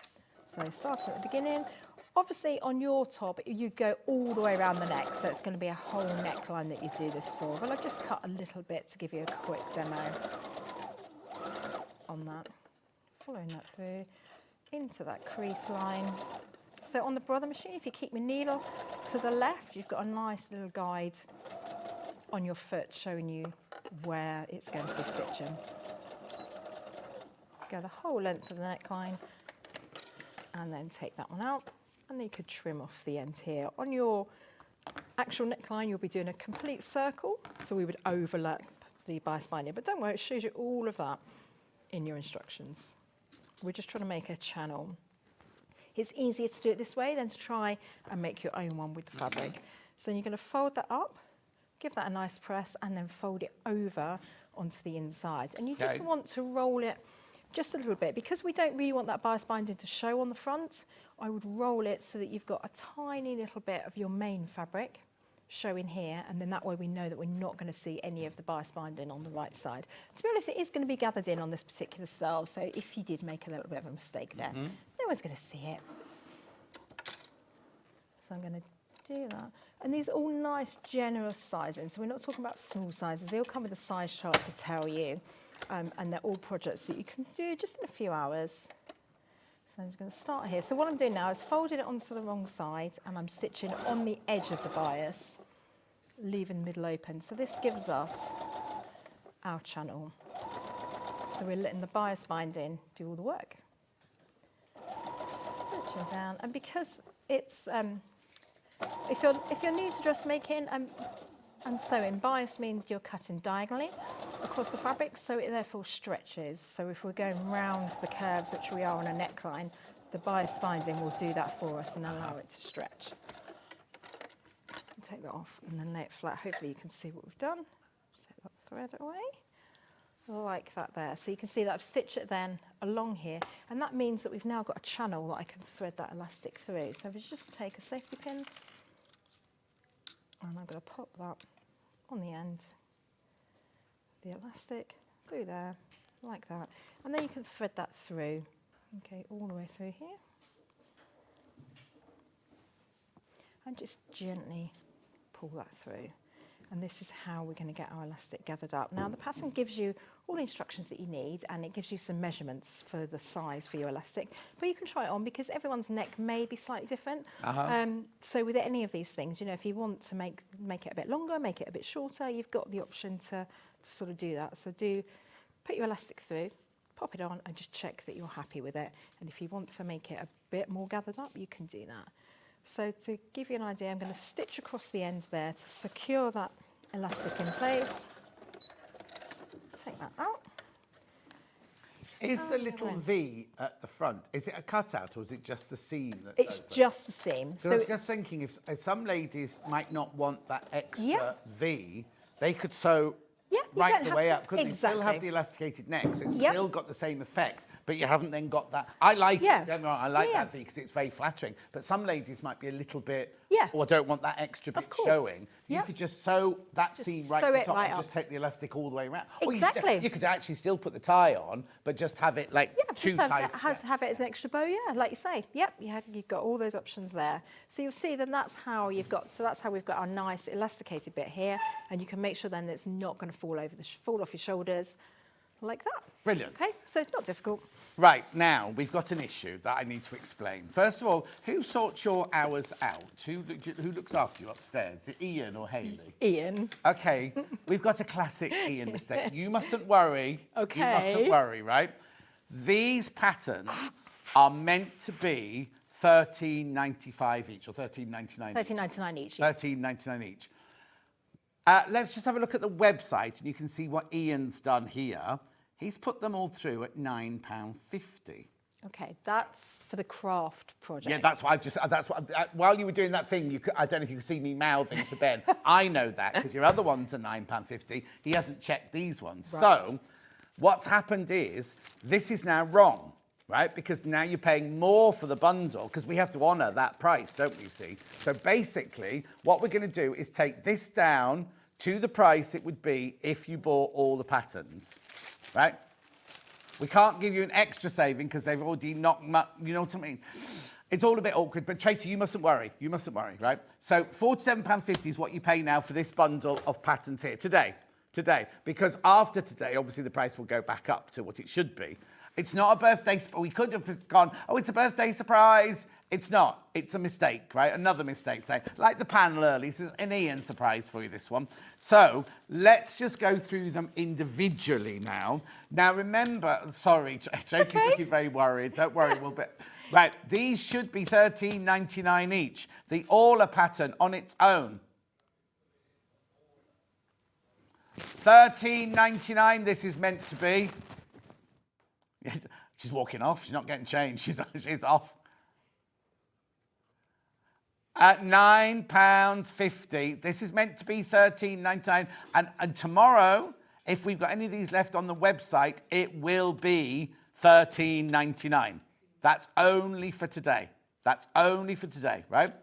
So start at the beginning. Obviously on your top, you go all the way around the neck, so it's going to be a whole neckline that you do this for. But I've just cut a little bit to give you a quick demo on that. Following that through into that crease line. So on the brother machine, if you keep your needle to the left, you've got a nice little guide on your foot showing you where it's going to be stitching. Go the whole length of the neckline, and then take that one out, and then you could trim off the end here. On your actual neckline, you'll be doing a complete circle, so we would overlap the bias binding, but don't worry, it shows you all of that in your instructions. We're just trying to make a channel. It's easier to do it this way than to try and make your own one with the fabric. So you're going to fold that up, give that a nice press, and then fold it over onto the inside. And you just want to roll it just a little bit. Because we don't really want that bias binding to show on the front, I would roll it so that you've got a tiny little bit of your main fabric showing here, and then that way we know that we're not going to see any of the bias binding on the right side. To be honest, it is going to be gathered in on this particular style, so if you did make a little bit of a mistake there, no one's going to see it. So I'm going to do that. And these are all nice, generous sizing, so we're not talking about small sizes. They all come with a size chart to tell you, and they're all projects that you can do just in a few hours. So I'm just going to start here. So what I'm doing now is folding it onto the wrong side, and I'm stitching on the edge of the bias, leaving the middle open. So this gives us our channel. So we're letting the bias binding do all the work. Stitching down, and because it's if you're new to dressmaking and sewing, bias means you're cutting diagonally across the fabric, so it therefore stretches. So if we're going round the curves, which we are on a neckline, the bias binding will do that for us and allow it to stretch. Take that off and then lay it flat. Hopefully you can see what we've done. Just take that thread away. Like that there. So you can see that I've stitched it then along here, and that means that we've now got a channel that I can thread that elastic through. So if we just take a safety pin, and I'm going to pop that on the end, the elastic, through there, like that. And then you can thread that through, okay, all the way through here. And just gently pull that through. And this is how we're going to get our elastic gathered up. Now the pattern gives you all the instructions that you need, and it gives you some measurements for the size for your elastic, but you can try it on because everyone's neck may be slightly different. So with any of these things, you know, if you want to make it a bit longer, make it a bit shorter, you've got the option to sort of do that. So put your elastic through, pop it on, and just check that you're happy with it. And if you want to make it a bit more gathered up, you can do that. So to give you an idea, I'm going to stitch across the ends there to secure that elastic in place. Take that out. Is the little V at the front, is it a cutout or is it just the seam? It's open? Just the seam. So I was just thinking, if some ladies might not want that extra V, they could sew right the way up, because they still have the elasticated neck, so it's still got the same effect, but you haven't then got that. I like it, I like that V because it's very flattering, but some ladies might be a little bit, or don't want that extra bit showing. You could just sew that seam right to the top and just take the elastic all the way around. Exactly. Or you could actually still put the tie on, but just have it like two ties. Have it as an extra bow, like you say. Yep, you've got all those options there. So you'll see then that's how we've got our nice elasticated bit here, and you can make sure then that it's not going to fall off your shoulders like that. Brilliant. Okay, so it's not difficult. Right, now we've got an issue that I need to explain. First of all, who sorts your hours out? Who looks after you upstairs? Is it Ian or Hayley? Ian. Okay, we've got a classic Ian mistake. You mustn't worry. Okay. You mustn't worry, right? These patterns are meant to be $13.95 each, or $13.99 each. $13.99 each. $13.99 each. Let's just have a look at the website, and you can see what Ian's done here. He's put them all through at £9.50. Okay, that's for the craft project. Yeah, that's what while you were doing that thing, I don't know if you could see me mouthing to Ben. I know that, because your other ones are £9.50. He hasn't checked these ones. Right. So what's happened is, this is now wrong, right? Because now you're paying more for the bundle, because we have to honour that price, don't we, see? So basically, what we're going to do is take this down to the price it would be if you bought all the patterns, right? We can't give you an extra saving because they've already knocked them up, you know what I mean? It's all a bit awkward, but Tracy, you mustn't worry. You mustn't worry, right? So £47.50 is what you pay now for this bundle of patterns here today, because after today, obviously the price will go back up to what it should be. It's not a birthday, we could have gone, oh, it's a birthday surprise. It's not, it's a mistake, right? Another mistake, say, like the panel early, this is an Ian surprise for you, this one. So let's just go through them individually now. Now remember, sorry, Tracy's looking very worried, don't worry, we'll be... Right, these should be $13.99 each. The Orla pattern on its own. $13.99 this is meant to be. She's walking off, she's not getting changed, she's off. At £9.50, this is meant to be $13.99, and tomorrow, if we've got any of these left on the website, it will be $13.99. That's only for today. That's only for today, right?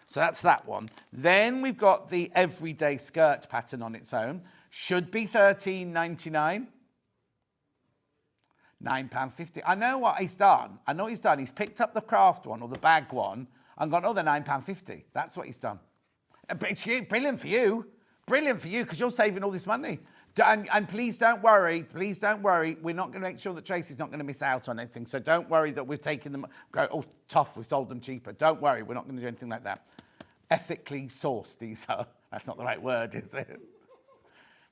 So that's that one. Then we've got the everyday skirt pattern on its own. Should be £13.99. £9.50. I know what he's done. He's picked up the craft one or the bag one and gone, oh, they're £9.50. That's what he's done. But it's brilliant for you. Brilliant for you, because you're saving all this money. And please don't worry. We're not going to make sure that Tracy's not going to miss out on anything. So don't worry that we've taken them, oh, tough, we've sold them cheaper. Don't worry, we're not going to do anything like that. Ethically sourced, these are. That's not the right word, is it?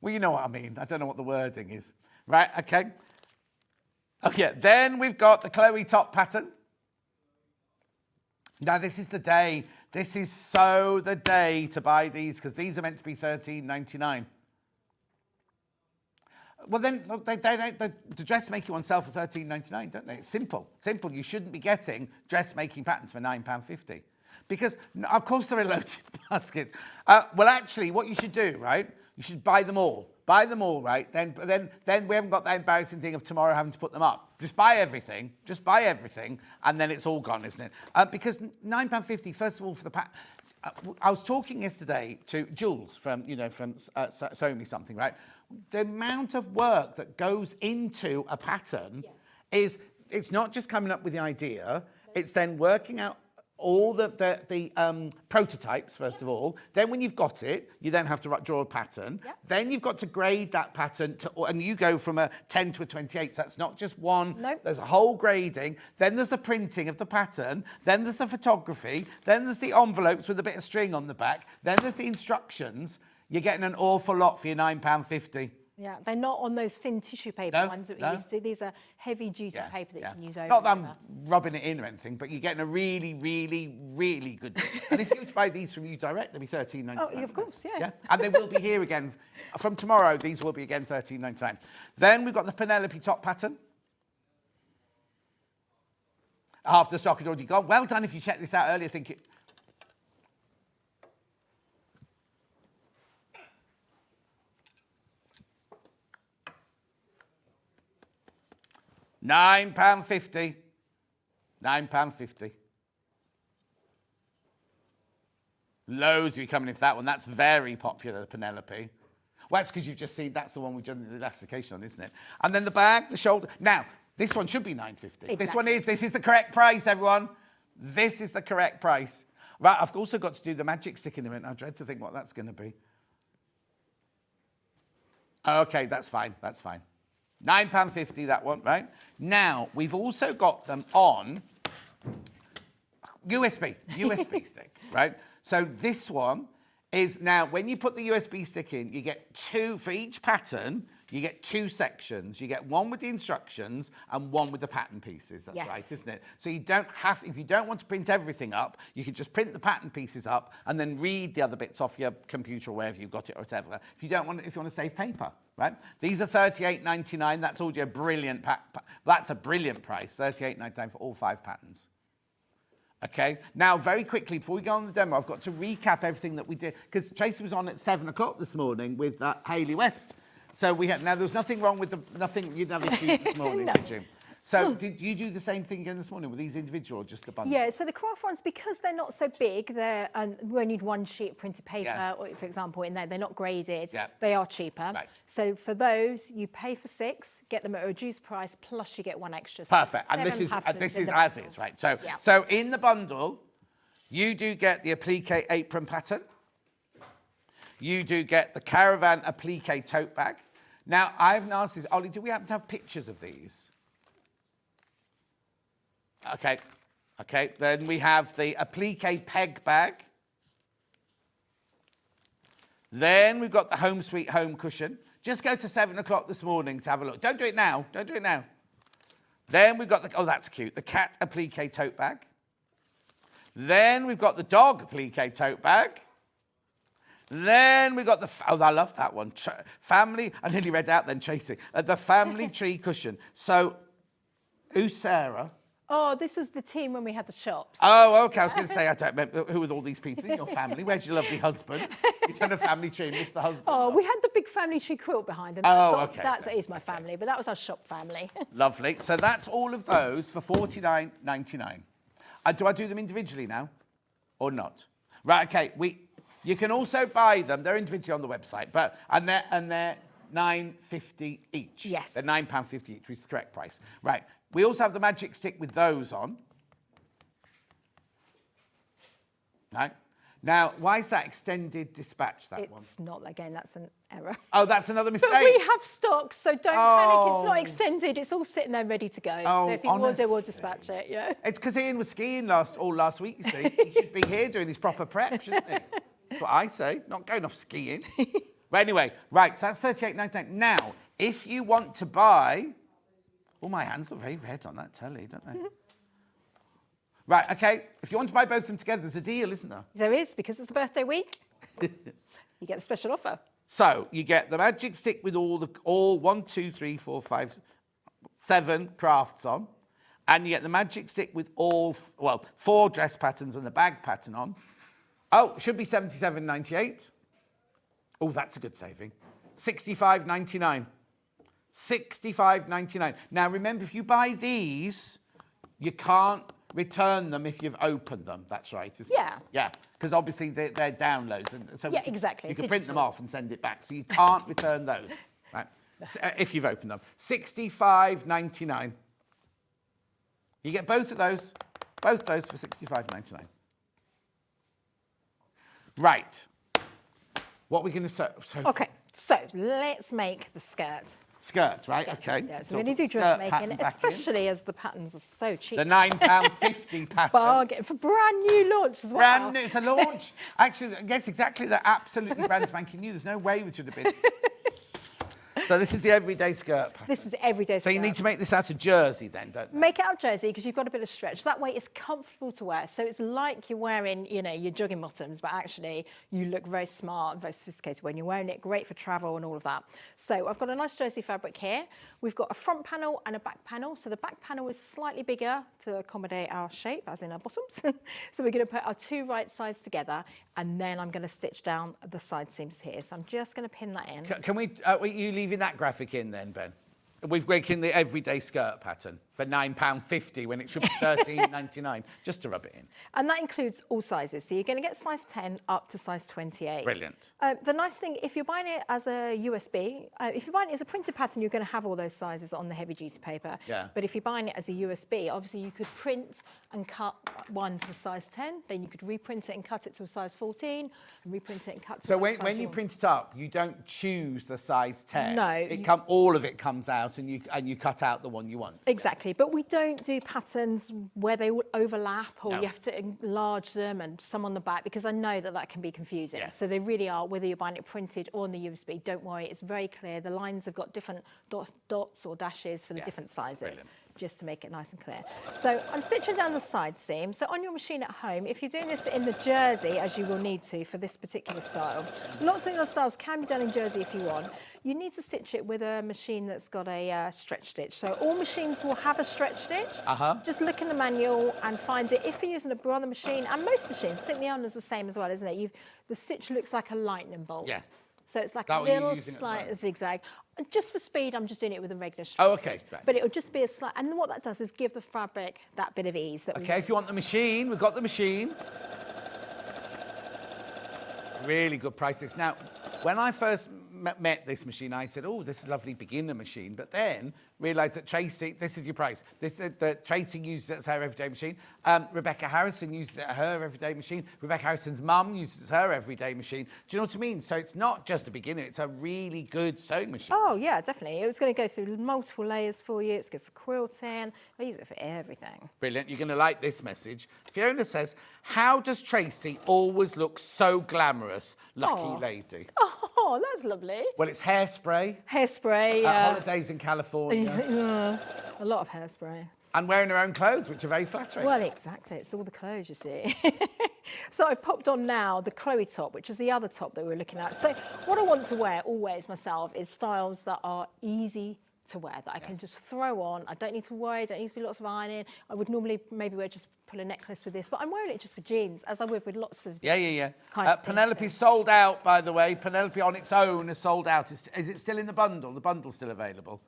Well, you know what I mean. I don't know what the wording is. Right, okay. Okay, then we've got the Chloe top pattern. Now, this is the day. This is so the day to buy these, because these are meant to be £13.99. Well, then the dressmaking ones sell for £13.99, don't they? It's simple. Simple. You shouldn't be getting dressmaking patterns for £9.50. Because, of course, they're in loaded baskets. Well, actually, what you should do, right, you should buy them all. Buy them all, right? Then we haven't got that embarrassing thing of tomorrow having to put them up. Just buy everything, and then it's all gone, isn't it? Because £9.50, first of all, for the pattern. I was talking yesterday to Jules from Sew Me Something, right? The amount of work that goes into a pattern is, it's not just coming up with the idea, it's then working out all the prototypes, first of all. Then when you've got it, you then have to draw a pattern. Yep. Then you've got to grade that pattern, and you go from a 10 to a 28. So that's not just one. Nope. There's a whole grading. Then there's the printing of the pattern. Then there's the photography. Then there's the envelopes with a bit of string on the back. Then there's the instructions. You're getting an awful lot for your £9.50. Yeah, they're not on those thin tissue paper ones that we used to. These are heavy-duty paper that you can use over. Not that I'm rubbing it in or anything, but you're getting a really, really, really good deal. And if you were to buy these from you direct, they'll be £13.99. Oh, of course, yeah. And they will be here again. From tomorrow, these will be again £13.99. Then we've got the Penelope top pattern. Half the stock had already gone. Well done if you checked this out earlier, thinking... £9.50. £9.50. Loads of you coming in for that one. That's very popular, the Penelope. Well, it's because you've just seen, that's the one we've done the elastication on, isn't it? And then the bag, the shoulder. Now, this one should be £9.50. Exactly. This is the correct price, everyone. This is the correct price. Right, I've also got to do the magic stick in a minute. I dread to think what that's going to be. Okay, that's fine. That's fine. £9.50, that one, right? Now, we've also got them on USB stick, right? So this one is now, when you put the USB stick in, you get two, for each pattern, you get two sections. You get one with the instructions and one with the pattern pieces. That's right, isn't it? So you don't have, if you don't want to print everything up, you can just print the pattern pieces up and then read the other bits off your computer or wherever you've got it or whatever. If you don't want, if you want to save paper, right? These are £38.99. That's all your brilliant, that's a brilliant price, £38.99 for all 5 patterns. Okay, now very quickly, before we go on the demo, I've got to recap everything that we did, because Tracy was on at 7 o'clock this morning with Hayley West. So we had, now there was nothing wrong with you'd have issues this morning, did you? So did you do the same thing again this morning? Were these individual or just a bundle? Yeah, so the craft ones, because they're not so big, we only need one sheet of printed paper, or, for example, in there, they're not graded, they are cheaper. Right. So for those, you pay for 6, get them at a reduced price, plus you get 1 extra. So perfect, and this is as is, right? So, so in the bundle, you do get the applique apron pattern. You do get the caravan applique tote bag. Now, I've asked this, Ollie, do we happen to have pictures of these? Okay, okay. Then we have the applique peg bag. Then we've got the Home Sweet Home cushion. Just go to 7 o'clock this morning to have a look. Don't do it now. Don't do it now. Then we've got the, oh, that's cute, the cat applique tote bag. Then we've got the dog applique tote bag. Then we got the, oh, I love that one. Family, I nearly read out then, Tracy. The family tree cushion. So, who's Sarah? Oh, this was the team when we had the shops. Oh, okay. I was going to say, I don't remember who were all these people in your family. Where's your lovely husband? You said a family tree, missed the husband. Oh, we had the big family tree quilt behind. And okay. That is my family, but that was our shop family. Lovely. So that's all of those for $49.99. Do I do them individually now or not? Right, okay. You can also buy them. They're individually on the website, and they're £9.50 each. Yes. They're £9.50 each, which is the correct price. Right. We also have the magic stick with those on. Right. Now, why is that extended dispatch, that one? It's not, again, that's an error. Oh, that's another mistake. But we have stock, so don't panic. It's not extended. It's all sitting there ready to go. Oh, so if you order, we'll dispatch it, yeah. It's because Ian was skiing all last week, you see. He should be here doing his proper prep, shouldn't he? That's what I say, not going off skiing. But anyway, right, so that's £38.99. Now, if you want to buy... Oh, my hands look very red on that telly, don't they? Right, OK, if you want to buy both of them together, there's a deal, isn't there? There is, because it's the birthday week. You get a special offer. So you get the magic stick with all 1, 2, 3, 4, 5, 7 crafts on, and you get the magic stick with all 4 dress patterns and the bag pattern on. Oh, it should be £77.98. Oh, that's a good saving. £65.99. £65.99. Now remember, if you buy these, you can't return them if you've opened them. That's right, isn't it? Yeah, because obviously they're downloads. And so yeah, exactly. You can print them off and send it back. So you can't return those, right? If you've opened them. £65.99. You get both of those for £65.99. Right. What are we going to sew? OK, so let's make the skirt. Skirt, right? OK. Yeah, so we're going to do dressmaking, especially as the patterns are so cheap. The £9.50 pattern. Bargain for brand new launch as well. Brand new, it's a launch. Actually, yes, exactly. They're absolutely brand spanking new. There's no way we should have been. So this is the everyday skirt pattern. This is the everyday skirt. So you need to make this out of jersey then, don't you? Make it out of jersey because you've got a bit of stretch. That way it's comfortable to wear. So it's like you're wearing, you know, your jogging bottoms, but actually you look very smart and very sophisticated when you're wearing it. Great for travel and all of that. So I've got a nice jersey fabric here. We've got a front panel and a back panel. So the back panel is slightly bigger to accommodate our shape, as in our bottoms. So we're going to put our 2 right sides together, and then I'm going to stitch down the side seams here. So I'm just going to pin that in. Can we, you leaving that graphic in then, Ben? We've working the everyday skirt pattern for £9.50 when it should be £13.99, just to rub it in. And that includes all sizes. So you're going to get size 10 up to size 28. Brilliant. The nice thing, if you're buying it as a USB, if you're buying it as a printed pattern, you're going to have all those sizes on the heavy duty paper. Yeah. But if you're buying it as a USB, obviously you could print and cut one to a size 10, then you could reprint it and cut it to a size 14, and reprint it and cut it to a size 14. So when you print it up, you don't choose the size 10. No. All of it comes out and you cut out the one you want. Exactly, but we don't do patterns where they all overlap or No. you have to enlarge them and some on the back, because I know that that can be confusing. Yeah. So they really are, whether you're buying it printed or on the USB, don't worry, it's very clear. The lines have got different dots or dashes for the different sizes. Brilliant. Just to make it nice and clear. So I'm stitching down the side seam. So on your machine at home, if you're doing this in the jersey, as you will need to for this particular style, lots of other styles can be done in jersey if you want. You need to stitch it with a machine that's got a stretch stitch. So all machines will have a stretch stitch. Just look in the manual and find it. If you're using a brother machine, and most machines, I think the owner's the same as well, isn't it? The stitch looks like a lightning bolt. Yeah. So it's like a little slight zigzag. And just for speed, I'm just doing it with a regular stretch. Oh, okay. Right. But it'll just be a slight, and what that does is give the fabric that bit of ease. Okay, if you want the machine, we've got the machine. Really good prices. Now, when I first met this machine, I said, oh, this is a lovely beginner machine. But then realised that Tracy, this is your price. Tracy uses it as her everyday machine. Rebecca Harrison uses it as her everyday machine. Rebecca Harrison's mum uses it as her everyday machine. Do you know what I mean? So it's not just a beginner, it's a really good sewing machine. Oh, yeah, definitely. It was going to go through multiple layers for you. It's good for quilting. I use it for everything. Brilliant. You're going to like this message. Fiona says, how does Tracy always look so glamorous? Lucky lady. Oh, that's lovely. Well, it's hairspray. Hairspray, yeah. Holidays in California. Yeah, a lot of hairspray. And wearing her own clothes, which are very flattering. Well, exactly. It's all the clothes, you see. So I've popped on now the Chloe top, which is the other top that we were looking at. So what I want to wear always myself is styles that are easy to wear, that I can just throw on. I don't need to worry, I don't need to do lots of ironing. I would normally maybe pull a necklace with this, but I'm wearing it just for jeans, as I would with lots of Penelope's sold out, by the way. Penelope on its own is sold out. Is it still in the bundle? The bundle's still available?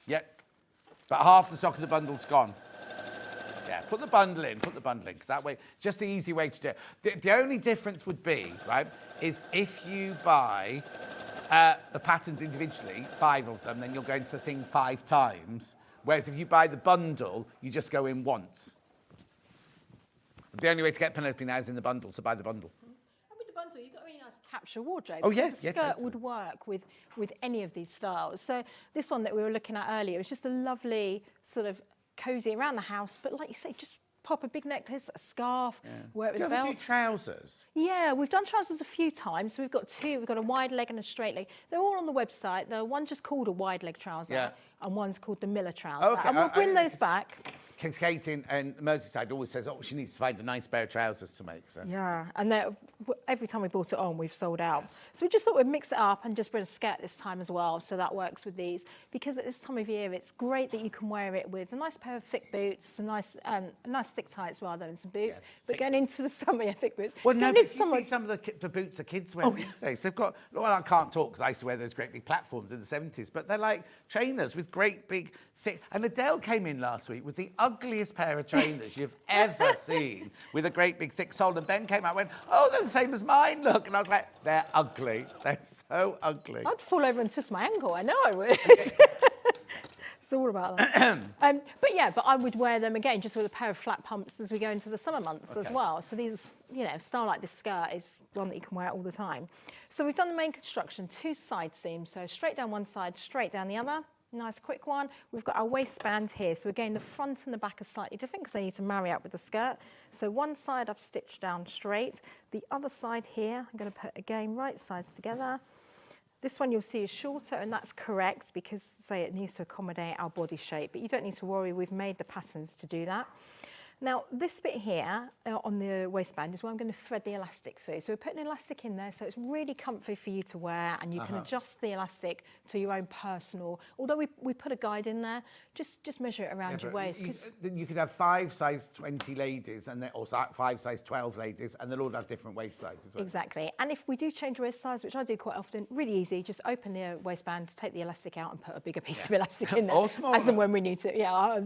Yep. But half the stock of the bundle's gone. Yeah. Put the bundle in, because that way, just the easy way to do it. The only difference would be, right, is if you buy the patterns individually, 5 of them, then you'll go into the thing 5 times. Whereas if you buy the bundle, you just go in once. The only way to get Penelope now is in the bundle, so buy the bundle. And with the bundle, you've got a really nice capsule wardrobe. Oh, yeah, so the skirt totally. would work with any of these styles. So this one that we were looking at earlier was just a lovely sort of cosy around the house, but like you say, just pop a big necklace, a scarf, wear it with Do a you ever belt. do trousers? Yeah, we've done trousers a few times. So we've got 2. We've got a wide leg and a straight leg. They're all on the website. The one just called a wide leg trouser, and one's called the Miller trouser. Okay, And we'll bring those back. Kate in Merseyside always says, she needs to find a nice pair of trousers to make. So. Yeah, and every time we brought it on, we've sold out. So we just thought we'd mix it up and just bring a skirt this time as well, so that works with these. Because at this time of year, it's great that you can wear it with a nice pair of thick boots, some nice thick tights rather than some boots. Yeah, but going into the summer, thick boots. Well, no, Going but into you summer- see some of the boots the kids wear these days. They've got, well, I can't talk because I used to wear those great big platforms in the 70s, but they're like trainers with great big, thick... And Adele came in last week with the ugliest pair of trainers you've ever seen, with a great big thick sole. And Ben came out and went, oh, they're the same as mine, look. And I was like, they're ugly. They're so ugly. I'd fall over and twist my ankle. I know I would. It's all about that. But I would wear them again just with a pair of flat pumps as we go into the summer months as well. So these, a style like this skirt is one that you can wear all the time. So we've done the main construction, 2 side seams, so straight down one side, straight down the other. Nice quick one. We've got our waistband here. So again, the front and the back are slightly different because they need to marry up with the skirt. So one side I've stitched down straight. The other side here, I'm going to put again right sides together. This one you'll see is shorter, and that's correct because, say, it needs to accommodate our body shape, but you don't need to worry, we've made the patterns to do that. Now, this bit here on the waistband is where I'm going to thread the elastic through. So we're putting elastic in there, so it's really comfy for you to wear, and you can adjust the elastic to your own personal. Although we put a guide in there, just measure it around your waist. You could have 5 size 20 ladies, or 5 size 12 ladies, and they'll all have different waist sizes as well. Exactly. And if we do change waist size, which I do quite often, really easy, just open the waistband, take the elastic out and put a bigger piece of elastic in there. Or smaller. As and when we need to. Yeah,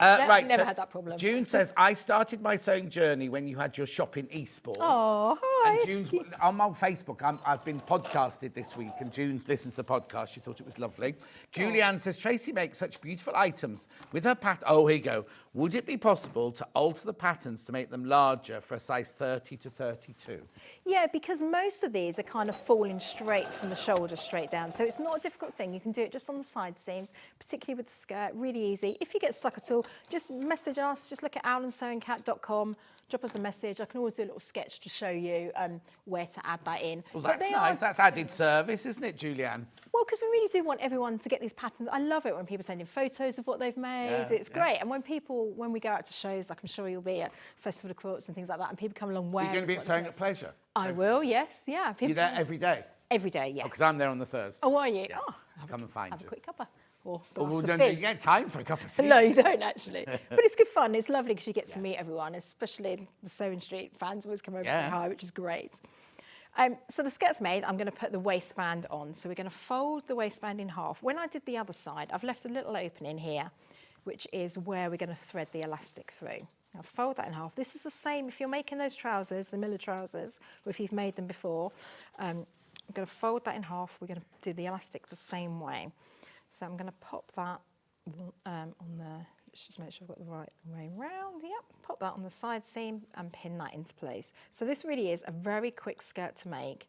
Right, never so had that problem. June says, I started my sewing journey when you had your shop in Eastbourne. Oh, hi. And June's on my Facebook. I've been podcasted this week, and June's listened to the podcast. She thought it was lovely. Julianne says, Tracy makes such beautiful items with her pattern. Oh, here you go. Would it be possible to alter the patterns to make them larger for a size 30 to 32? Yeah, because most of these are kind of falling straight from the shoulder straight down. So it's not a difficult thing. You can do it just on the side seams, particularly with the skirt, really easy. If you get stuck at all, just message us. Just look at owlandsewingcat.com. Drop us a message. I can always do a little sketch to show you where to add that in. Well, that's nice. That's added service, isn't it, Julianne? Well, because we really do want everyone to get these patterns. I love it when people send in photos of what they've made. It's great. And when we go out to shows, like I'm sure you'll be at Festival of Quilts and things like that, and people come along wearing... You're going to be at Sewing at Pleasure? I will, yes, yeah. You're there every day? Every day, yes. Because I'm there on the Thursday. Oh, are you? Yeah. Oh, come and find have you. a quick cuppa. Or Well, glass of you fizz. get time for a cup of tea. No, you don't actually. But it's good fun. It's lovely because you get to meet everyone, especially the Sewing Street fans always come over and say hi, which is great. So the skirt's made. I'm going to put the waistband on. So we're going to fold the waistband in half. When I did the other side, I've left a little opening here, which is where we're going to thread the elastic through. Now fold that in half. This is the same if you're making those trousers, the Miller trousers, or if you've made them before. I'm going to fold that in half. We're going to do the elastic the same way. So I'm going to pop that on the, let's just make sure I've got the right way round. Yep, pop that on the side seam and pin that into place. So this really is a very quick skirt to make.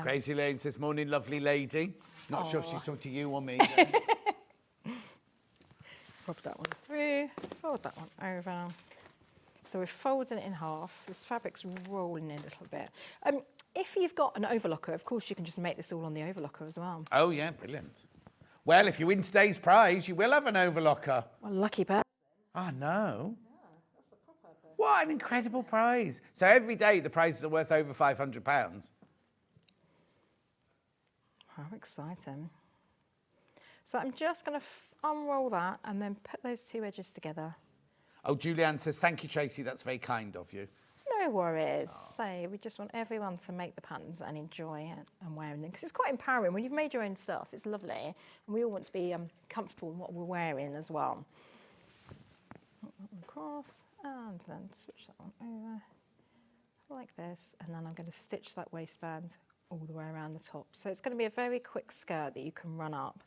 Crazy Lane says, morning, lovely lady. Not sure if she's talking to you or me. Pop that one through, fold that one over. So we're folding it in half. This fabric's rolling in a little bit. If you've got an overlocker, of course you can just make this all on the overlocker as well. Oh yeah, brilliant. Well, if you win today's prize, you will have an overlocker. Well, lucky person. Oh, no. What an incredible prize. So every day the prizes are worth over £500. How exciting. So I'm just going to unroll that and then put those 2 edges together. Oh, Julianne says, thank you, Tracy. That's very kind of you. No worries. So we just want everyone to make the patterns and enjoy it and wearing them. Because it's quite empowering. When you've made your own stuff, it's lovely. And we all want to be comfortable in what we're wearing as well. across and then switch that one over like this, and then I'm going to stitch that waistband all the way around the top. So it's going to be a very quick skirt that you can run up.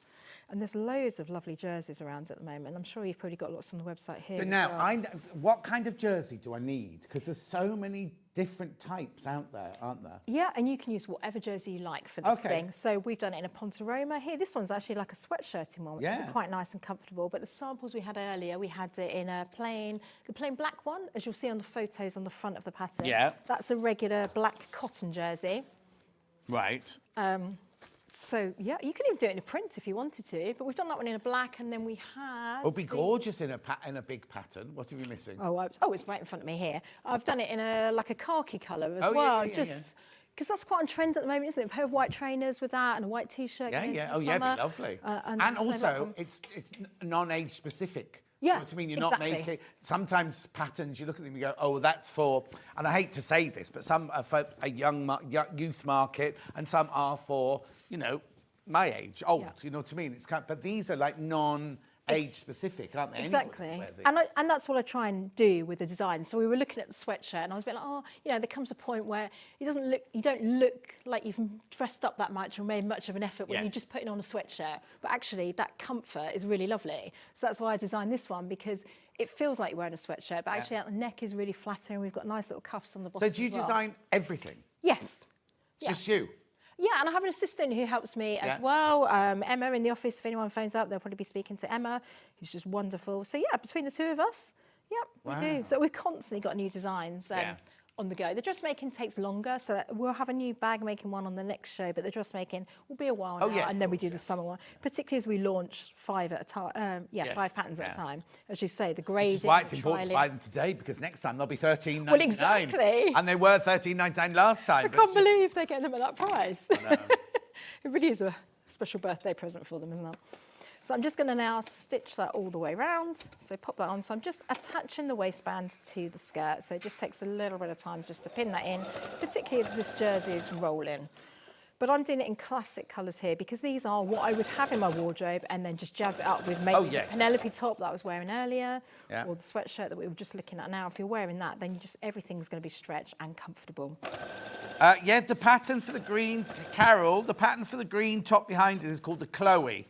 And there's loads of lovely jerseys around at the moment. I'm sure you've probably got lots on the website here. But now, what kind of jersey do I need? Because there's so many different types out there, aren't there? Yeah, and you can use whatever jersey you like for this thing. So we've done it in a Ponte Roma here. This one's actually like a sweatshirting one, which is quite nice and comfortable. But the samples we had earlier, we had it in the plain black one, as you'll see on the photos on the front of the pattern. Yeah. That's a regular black cotton jersey. Right. So, yeah, you can even do it in a print if you wanted to, but we've done that one in a black, and then we had... It would be gorgeous in a big pattern. What are we missing? Oh, it's right in front of me here. I've done it in a khaki colour as well, just because that's quite on trend at the moment, isn't it? A pair of white trainers with that and a white T-shirt. Oh, yeah, it'd be lovely. And also, it's non-age specific. Yeah, you know what I mean? You're not making... Sometimes patterns, you look at them and you go, oh, that's for... And I hate to say this, but some are for a young youth market and some are for, you know, my age, old, you know what I mean? It's kind of, but these are like non-age specific, aren't they? Exactly. And that's what I try and do with the design. So we were looking at the sweatshirt and I was a bit like, oh, you know, there comes a point where you don't look like you've dressed up that much or made much of an effort when you're just putting on a sweatshirt. But actually that comfort is really lovely. So that's why I designed this one, because it feels like you're wearing a sweatshirt, but actually the neck is really flattering. We've got nice little cuffs on the bottom. So do you design everything? Yes. Just you? Yeah, and I have an assistant who helps me as well. Emma in the office, if anyone phones up, they'll probably be speaking to Emma, who's just wonderful. So yeah, between the two of us, we do. So we've constantly got new designs on the go. The dressmaking takes longer, so we'll have a new bag making one on the next show, but the dressmaking will be a while now, and then we do the summer one, particularly as we launch 5 at a time. 5 patterns at a time. As you say, the grading. Which is why it's important to buy them today, because next time they'll be $13.99. Well, exactly. And they were $13.99 last time. I can't believe they're getting them at that price. I know. It really is a special birthday present for them, isn't it? So I'm just going to now stitch that all the way around. So pop that on. So I'm just attaching the waistband to the skirt. So it just takes a little bit of time just to pin that in, particularly as this jersey is rolling. But I'm doing it in classic colours here because these are what I would have in my wardrobe and then just jazz it up with maybe the Penelope top that I was wearing earlier or the sweatshirt that we were just looking at now. If you're wearing that, then everything's going to be stretched and comfortable. The pattern for the green, Carol, the pattern for the green top behind it is called the Chloe.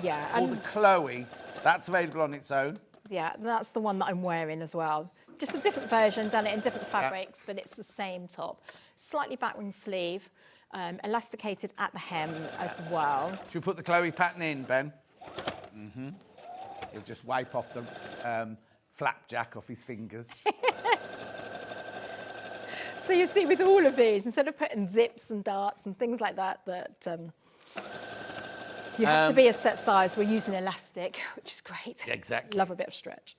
Yeah. Called the Chloe. That's available on its own. Yeah, that's the one that I'm wearing as well. Just a different version, done it in different fabrics, but it's the same top. Slightly backward sleeve, elasticated at the hem as well. Should we put the Chloe pattern in, Ben? Mm-hmm. He'll just wipe off the flapjack off his fingers. So you see with all of these, instead of putting zips and darts and things like that, you have to be a set size. We're using elastic, which is great. Exactly. Love a bit of stretch.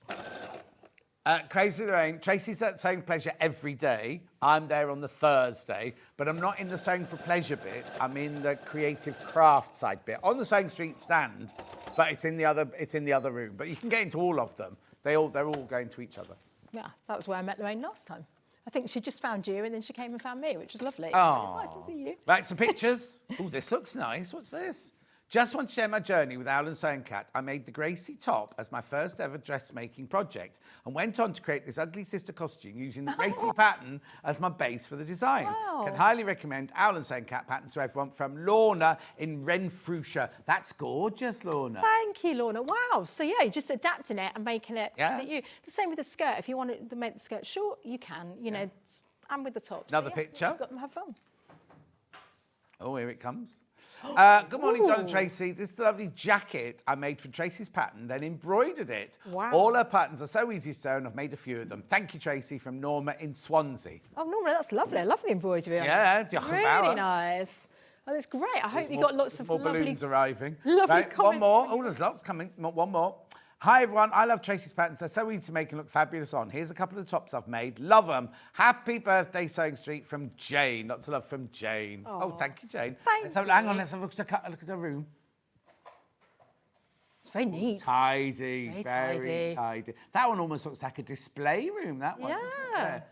Crazy Lorraine, Tracy's at Sewing Pleasure every day. I'm there on the Thursday, but I'm not in the Sewing for Pleasure bit. I'm in the creative craft side bit on the Sewing Street stand, but it's in the other room. But you can get into all of them. They're all going to each other. Yeah, that was where I met Lorraine last time. I think she just found you and then she came and found me, which was lovely. Oh, nice to see you. Right, some pictures. Oh, this looks nice. What's this? Just want to share my journey with Owl and Sewing Cat. I made the Gracie top as my first ever dressmaking project and went on to create this ugly sister costume using the Gracie pattern as my base for the design. Wow. Can highly recommend Owl and Sewing Cat patterns to everyone from Lorna in Renfrewshire. That's gorgeous, Lorna. Thank you, Lorna. Wow. So, yeah, you're just adapting it and making it suit you. The same with the skirt. If you want to make the skirt short, you can, you know, and with the top. Another picture. Got them, have fun. Oh, here it comes. Good morning, John and Tracy. This is the lovely jacket I made for Tracy's pattern, then embroidered it. Wow. All her patterns are so easy to sew, and I've made a few of them. Thank you, Tracy, from Norma in Swansea. Oh, Norma, that's lovely. I love the embroidery. Yeah, really nice. Oh, that's great. I hope you got lots of more lovely balloons arriving. Lovely comments. One more. Oh, there's lots coming. One more. Hi, everyone. I love Tracy's patterns. They're so easy to make and look fabulous on. Here's a couple of the tops I've made. Love them. Happy birthday, Sewing Street, from Jane. Lots of love from Jane. Oh, thank you, Jane. Hang on. Let's have a look at the room. It's very neat. Tidy. Very tidy. That one almost looks like a display room, that one, doesn't it?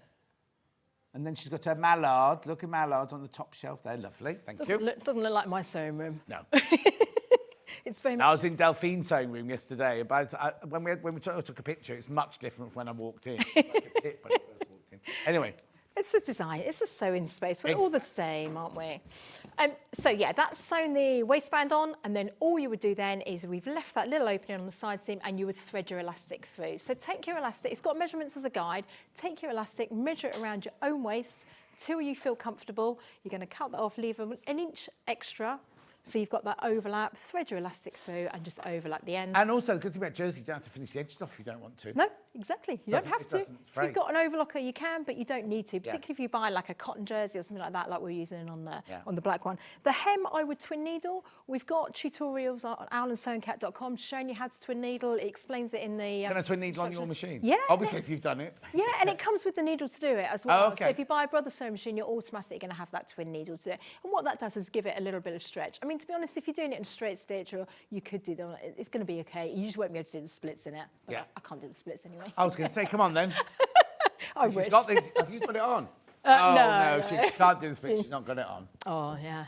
And then she's got her mallard. Look at mallard on the top shelf there. Lovely. Thank you. Doesn't look like my sewing room. No. It's very I much... was in Delphine's sewing room yesterday. When we took a picture, it's much different from when I walked in. It's like a tip when I first walked in. Anyway. It's a design, it's a sewing space. We're all the same, aren't we? So yeah, that's sewn the waistband on, and then all you would do then is we've left that little opening on the side seam and you would thread your elastic through. So take your elastic, it's got measurements as a guide, take your elastic, measure it around your own waist till you feel comfortable. You're going to cut that off, leave an inch extra. So you've got that overlap, thread your elastic through and just overlap the end. And also, the good thing about jersey, you don't have to finish the edges off if you don't want to. No, exactly. You don't have to. If fray. you've got an overlocker, you can, but you don't need to. Particularly if you buy like a cotton jersey or something like that, like we're using on the black one. The hem, I would twin needle. We've got tutorials on owlandsewingcat.com showing you how to twin needle. It explains it in the... Can I twin needle on your machine? Yeah. Obviously, if you've done it. Yeah, and it comes with the needle to do it as well. Oh, okay. So if you buy a Brother sewing machine, you're automatically going to have that twin needle to do it. And what that does is give it a little bit of stretch. I mean, to be honest, if you're doing it in straight stitch, or you could do them, it's going to be okay. You just won't be able to do the splits in it. But Yeah. I can't do the splits anyway. I was going to say, come on then. I wish. Have you got it on? No. She can't do the split, she's not got it on. Oh, yeah.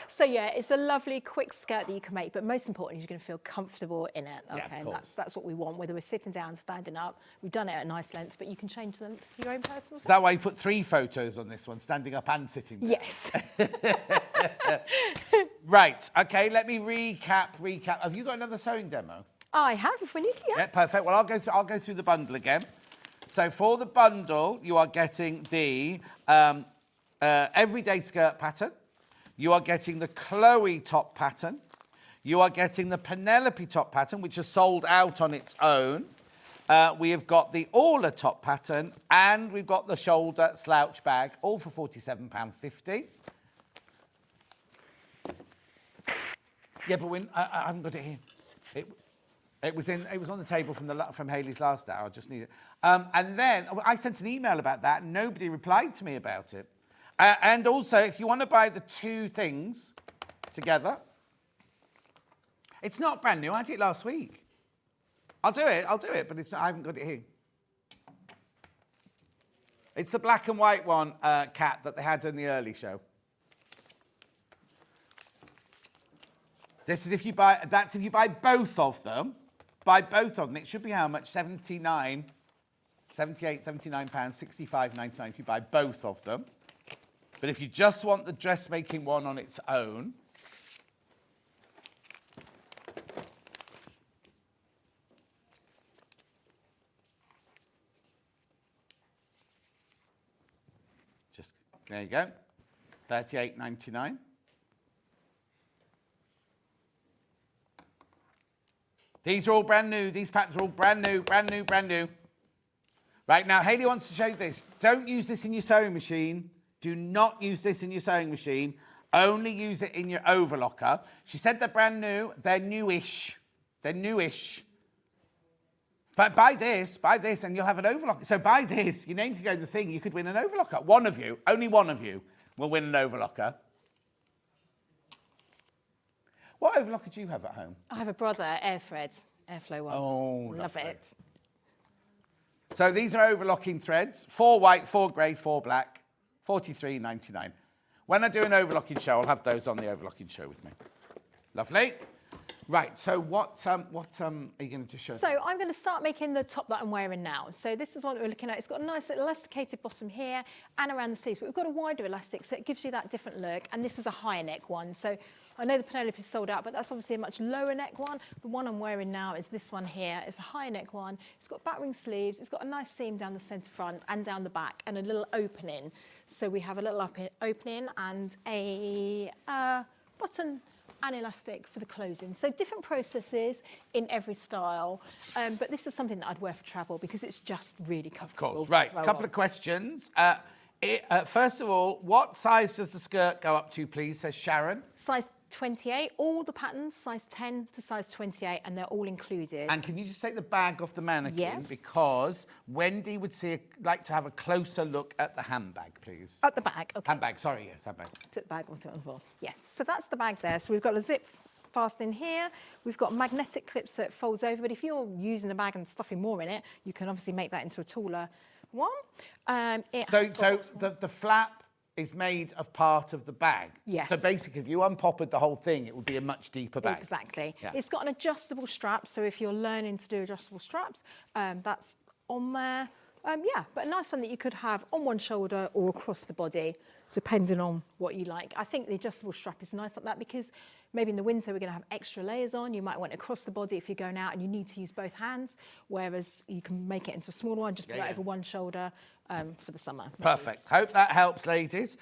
So, yeah, it's a lovely, quick skirt that you can make, but most importantly, you're going to feel comfortable in it. Okay, Yeah, of and that's what we want, whether we're sitting down, standing up. We've done it at a nice length, but you can change the length to your own personal Is that why you put 3 photos on this one, standing up and sitting down? Yes. Right, okay, let me recap. Have you got another sewing demo? I have, if we need to, yeah. Yeah, perfect. Well, I'll go through the bundle again. So for the bundle, you are getting the everyday skirt pattern. You are getting the Chloe top pattern. You are getting the Penelope top pattern, which is sold out on its own. We have got the Orla top pattern, and we've got the shoulder slouch bag, all for £47.50. Yeah, but I haven't got it here. It was on the table from Hayley's last hour. I just need it. And then I sent an email about that. And nobody replied to me about it. And also, if you want to buy the 2 things together, it's not brand new. I did it last week. I'll do it, but I haven't got it here. It's the black and white one, Cat, that they had in the early show. This is if you buy. That's if you buy both of them. Buy both of them. It should be how much? 78, 79 pounds, 65.99 if you buy both of them. But if you just want the dressmaking one on its own, just there you go, 38.99. These are all brand new. These patterns are all brand new, brand new, brand new. Right, now, Hayley wants to show you this. Don't use this in your sewing machine. Do not use this in your sewing machine. Only use it in your overlocker. She said they're brand new. They're newish. They're newish. But buy this, and you'll have an overlocker. So buy this. Your name could go in the thing. You could win an overlocker. One of you, only one of you, will win an overlocker. What overlocker do you have at home? I have a Brother Airflow one. Oh, love it. So these are overlocking threads, 4 white, 4 grey, 4 black, £43.99. When I do an overlocking show, I'll have those on the overlocking show with me. Lovely. Right, so what are you going to show? So I'm going to start making the top that I'm wearing now. So this is what we're looking at. It's got a nice little elasticated bottom here and around the sleeves, but we've got a wider elastic, so it gives you that different look. And this is a higher neck one. So I know the Penelope is sold out, but that's obviously a much lower neck one. The one I'm wearing now is this one here. It's a higher neck one. It's got back-ring sleeves. It's got a nice seam down the centre front and down the back and a little opening. So we have a little opening and a button and elastic for the closing. So different processes in every style. But this is something that I'd wear for travel because it's just really comfortable. Of course. Right, a couple of questions. First of all, what size does the skirt go up to, please, says Sharon? Size 28, all the patterns, size 10 to size 28, and they're all included. And can you just take the bag off the mannequin? Yes. Because Wendy would like to have a closer look at the handbag, please. At the back, okay. Handbag, sorry, yes, handbag. Took the bag off on the floor. Yes, so that's the bag there. So we've got a zip fasten here. We've got magnetic clips so it folds over, but if you're using the bag and stuffing more in it, you can obviously make that into a taller one. So the flap is made of part of the bag. Yes. So basically, if you unpoppered the whole thing, it would be a much deeper bag. Exactly. Yeah. It's got an adjustable strap, so if you're learning to do adjustable straps, that's on there. Yeah, but a nice one that you could have on one shoulder or across the body, depending on what you like. I think the adjustable strap is nice like that because maybe in the winter we're going to have extra layers on. You might want it across the body if you're going out and you need to use both hands, whereas you can make it into a smaller one, just put it over one shoulder for the summer. Perfect. Hope that helps, ladies.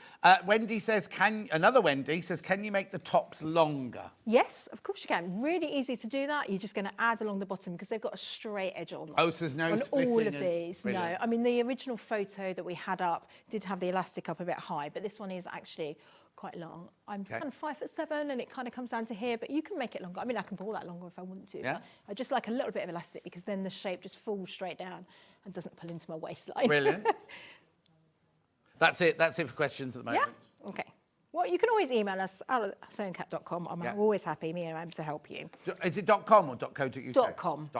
Wendy says, another Wendy says, can you make the tops longer? Yes, of course you can. Really easy to do that. You're just going to add along the bottom because they've got a straight edge on them. Oh, so there's no on splitting all of and- these. Brilliant. No, I mean the original photo that we had up did have the elastic up a bit high, but this one is actually quite long. I'm kind of 5'7" and it kind of comes down to here, but you can make it longer. I mean, I can pull that longer if I want to. Yeah. But I just like a little bit of elastic because then the shape just falls straight down and doesn't pull into my waistline. Brilliant. That's it for questions at the moment. Yeah. Okay. Well, you can always email us at sewingcat.com. I'm always happy, me and Em, to help you. Is it .com or .co.uk? .com.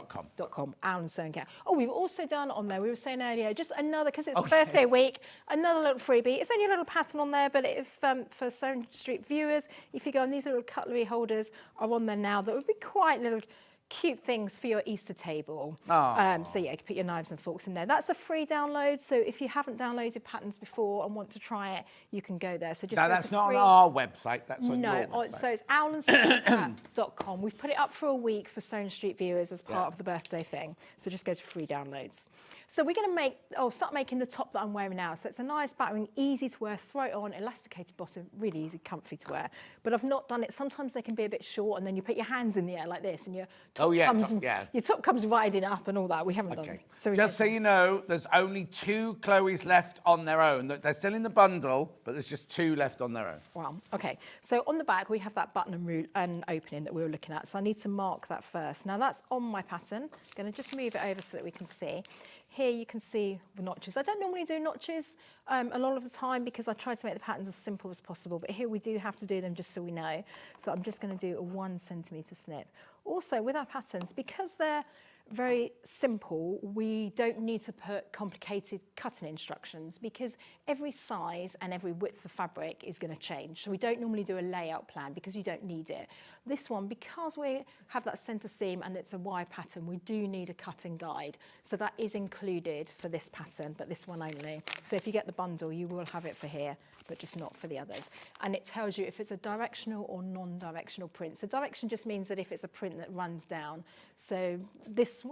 .com. Alan Sewing Cat. Oh, we've also done on there, we were saying earlier, just another, because it's birthday week, another little freebie. It's only a little pattern on there, but if for Sewing Street viewers, if you go on, these little cutlery holders are on there now that would be quite little cute things for your Easter table. So yeah, you can put your knives and forks in there. That's a free download, so if you haven't downloaded patterns before and want to try it, you can go there. So just No, go that's to not free... on our website, that's on your No, website. so it's owlandsewingcat.com. We've put it up for a week for Sewing Street viewers as part of the birthday thing. So just go to free downloads. So we're going to start making the top that I'm wearing now. So it's a nice battering, easy to wear, throw it on, elasticated bottom, really easy, comfy to wear. But I've not done it. Sometimes they can be a bit short and then you put your hands in the air like this and your top your top comes riding up and all that. We haven't done it. So just so you know, there's only 2 Chloes left on their own. They're still in the bundle, but there's just 2 left on their own. Wow, okay. So on the back, we have that button and opening that we were looking at. So I need to mark that first. Now that's on my pattern. I'm going to just move it over so that we can see. Here you can see the notches. I don't normally do notches a lot of the time because I try to make the patterns as simple as possible, but here we do have to do them just so we know. So I'm just going to do a 1 centimetre snip. Also with our patterns, because they're very simple, we don't need to put complicated cutting instructions because every size and every width of fabric is going to change. So we don't normally do a layout plan because you don't need it. This one, because we have that centre seam and it's a wide pattern, we do need a cutting guide. So that is included for this pattern, but this one only. So if you get the bundle, you will have it for here, but just not for the others. And it tells you if it's a directional or non-directional print. So direction just means that if it's a print that runs down. So this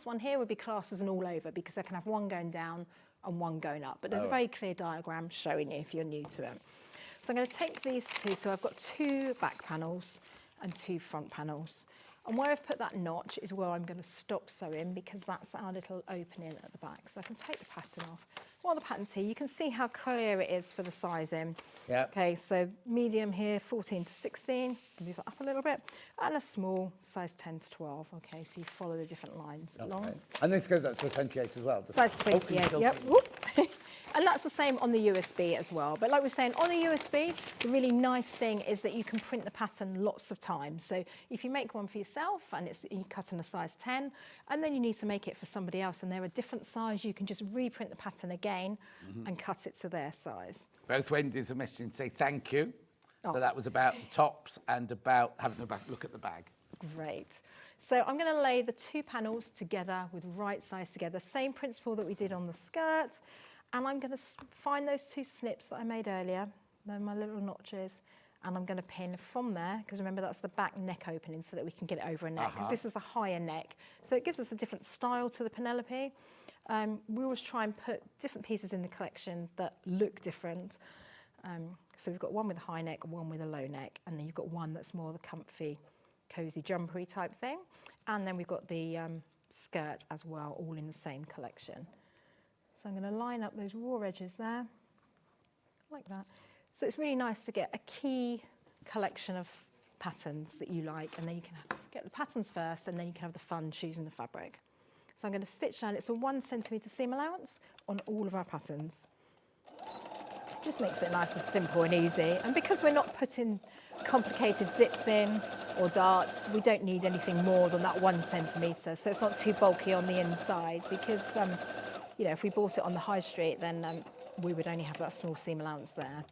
one here would be classed as an all over because I can have one going down and one going up. But there's a very clear diagram showing you if you're new to it. So I'm going to take these 2. So I've got 2 back panels and 2 front panels. And where I've put that notch is where I'm going to stop sewing because that's our little opening at the back. So I can take the pattern off. While the pattern's here, you can see how clear it is for the sizing. Yeah. Okay, so medium here, 14 to 16. Move it up a little bit. And a small, size 10 to 12. Okay, so you follow the different lines along. And this goes up to a 28 as well. Size 28, yep. And that's the same on the USB as well. But like we're saying, on the USB, the really nice thing is that you can print the pattern lots of times. So if you make one for yourself and you cut in a size 10, and then you need to make it for somebody else and they're a different size, you can just reprint the pattern again and cut it to their size. Both Wendy's are messaging to say thank you. So that was about the tops and about having a look at the bag. Great. So I'm going to lay the 2 panels together with right size together. Same principle that we did on the skirt. And I'm going to find those 2 snips that I made earlier. They're my little notches. And I'm going to pin from there, because remember that's the back neck opening so that we can get it over a neck, because this is a higher neck. So it gives us a different style to the Penelope. We always try and put different pieces in the collection that look different. So we've got one with a high neck, one with a low neck, and then you've got one that's more the comfy, cosy, jumpery type thing. And then we've got the skirt as well, all in the same collection. So I'm going to line up those raw edges there, like that. So it's really nice to get a key collection of patterns that you like, and then you can get the patterns first, and then you can have the fun choosing the fabric. So I'm going to stitch down, it's a 1 centimetre seam allowance on all of our patterns. Just makes it nice and simple and easy. And because we're not putting complicated zips in or darts, we don't need anything more than that 1 centimetre. So it's not too bulky on the inside because, you know, if we bought it on the high street, then we would only have that small seam allowance there.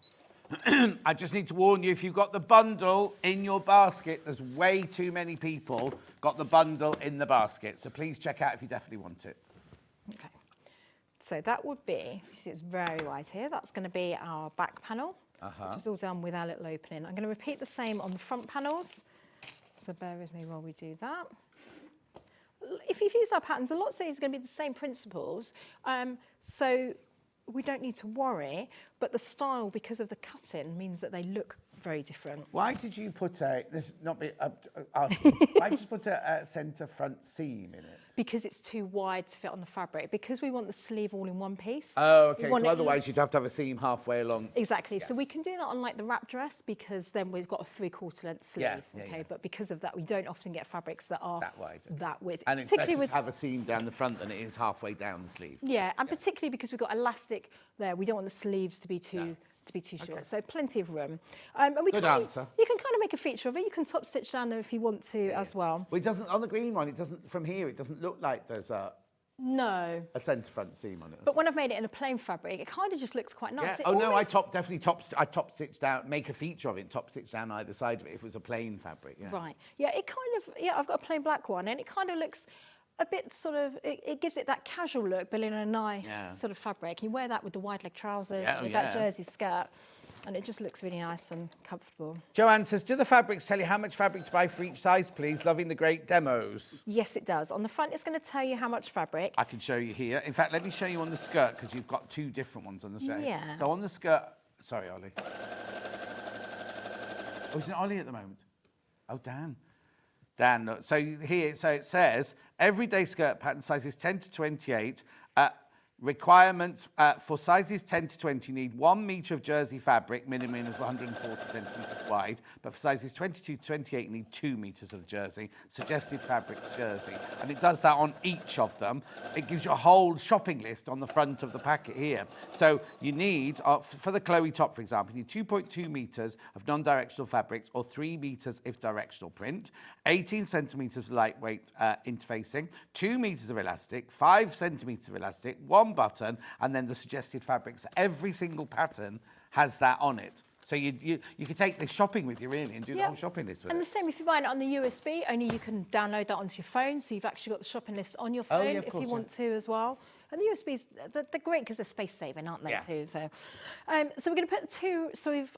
I just need to warn you, if you've got the bundle in your basket, there's way too many people got the bundle in the basket. So please check out if you definitely want it. Okay. So that would be, you see it's very wide here, that's going to be our back panel, which is all done with our little opening. I'm going to repeat the same on the front panels. So bear with me while we do that. If you've used our patterns, a lot of these are going to be the same principles. So we don't need to worry, but the style, because of the cutting, means that they look very different. Why did you put why did you put a centre front seam in it? Because it's too wide to fit on the fabric. Because we want the sleeve all in one piece. Oh, okay. So otherwise you'd have to have a seam halfway along. Exactly. Yeah. So we can do that on like the wrap dress because then we've got a 3/4 length sleeve. Yeah. But because of that, we don't often get fabrics that are that wide. That width. And it's better to have a seam down the front than it is halfway down the sleeve. Yeah, and particularly because we've got elastic there, we don't want the sleeves to be too short. So plenty of room. And we Good answer. You can kind of make a feature of it. You can top stitch down there if you want to as well. Well, it doesn't, on the green one, it doesn't, from here, it doesn't look like there's a centre front seam on it. But when I've made it in a plain fabric, it kind of just looks quite nice. Yeah. No, I top stitch down, make a feature of it, top stitch down either side of it if it was a plain fabric. Yeah. Right. Yeah, it kind of, I've got a plain black one and it kind of looks a bit sort of, it gives it that casual look, but in a nice sort of fabric. You wear that with the wide leg trousers, with that jersey skirt, and it just looks really nice and comfortable. Joanne says, do the fabrics tell you how much fabric to buy for each size, please? Loving the great demos. Yes, it does. On the front, it's going to tell you how much fabric. I can show you here. In fact, let me show you on the skirt, because you've got two different ones on the skirt. Yeah. So on the skirt, sorry, Ollie. Oh, isn't it Ollie at the moment? Oh, Dan. Dan, look. So here, it says, everyday skirt pattern sizes 10 to 28. Requirements for sizes 10 to 20 need 1 metre of jersey fabric, minimum of 140 centimetres wide, but for sizes 22 to 28 you need 2 metres of jersey, suggested fabric jersey. And it does that on each of them. It gives you a whole shopping list on the front of the packet here. So you need, for the Chloe top for example, you need 2.2 metres of non-directional fabrics or 3 metres if directional print, 18 centimetres lightweight interfacing, 2 metres of elastic, 5 centimetres of elastic, 1 button, and then the suggested fabrics. Every single pattern has that on it. So you could take this shopping with you really and do the whole shopping list with it. And the same if you buy it on the USB, only you can download that onto your phone, so you've actually got the shopping list on your phone if you want to as well. And the USBs, they're great because they're space saving, aren't they, too? So we're going to put two,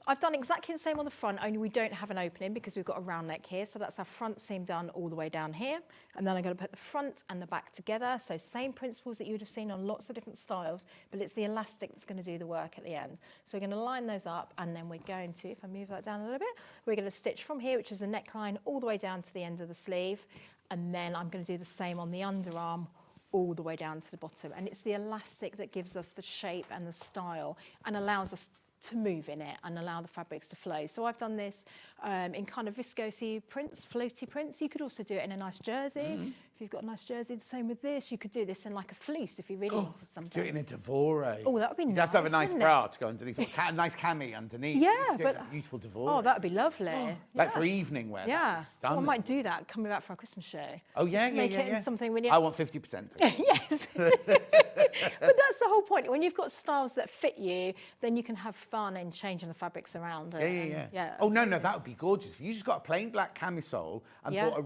I've done exactly the same on the front, only we don't have an opening because we've got a round neck here. So that's our front seam done all the way down here. And then I'm going to put the front and the back together. So same principles that you would have seen on lots of different styles, but it's the elastic that's going to do the work at the end. So we're going to line those up and then we're going to, if I move that down a little bit, we're going to stitch from here, which is the neckline, all the way down to the end of the sleeve. And then I'm going to do the same on the underarm, all the way down to the bottom. And it's the elastic that gives us the shape and the style and allows us to move in it and allow the fabrics to flow. So I've done this in kind of viscosy prints, floaty prints. You could also do it in a nice jersey. If you've got a nice jersey, the same with this. You could do this in like a fleece if you really wanted something. Do it in a devore. Oh, that would be nice. You'd have to have a nice bra to go underneath, a nice cami underneath. Yeah, but a beautiful devore. Oh, that would be lovely. Like for evening wear. Yeah, well, I might do that coming back for our Christmas show. Oh yeah, just make it in something when you. I want 50%. Yes, but that's the whole point. When you've got styles that fit you, then you can have fun in changing the fabrics around. Yeah. Oh no, that would be gorgeous. If you just got a plain black camisole and bought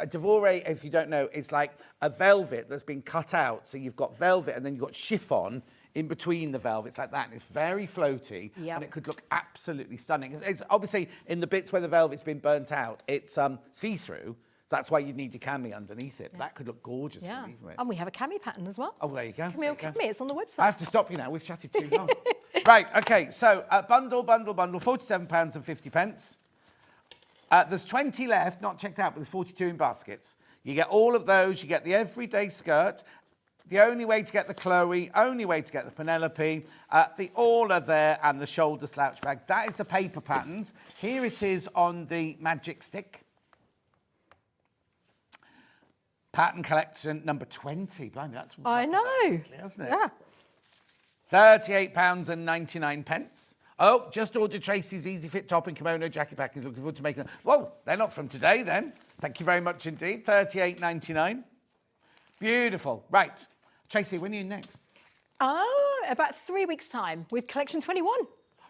a devore, if you don't know, it's like a velvet that's been cut out. So you've got velvet and then you've got chiffon in between the velvets like that, and it's very floaty, and it could look absolutely stunning. It's obviously in the bits where the velvet's been burnt out, it's see-through. That's why you need your cami underneath it. That could look gorgeous. Yeah, and we have a cami pattern as well. Oh, there you go. Camille, it's on the website. I have to stop you now. We've chatted too long. Right, okay, so bundle, £47.50. There's 20 left, not checked out, but there's 42 in baskets. You get all of those. You get the everyday skirt. The only way to get the Chloe, only way to get the Penelope, the all are there, and the shoulder slouch bag. That is the paper patterns. Here it is on the magic stick. Pattern collection number 20. Blimey, that's I know, isn't it? Yeah. £38.99. Oh, just ordered Tracy's Easy Fit top and kimono jacket pack. He's looking forward to making them. Whoa, they're not from today then. Thank you very much indeed. £38.99. Beautiful. Right. Tracy, when are you next? Oh, about 3 weeks' time with Collection 21.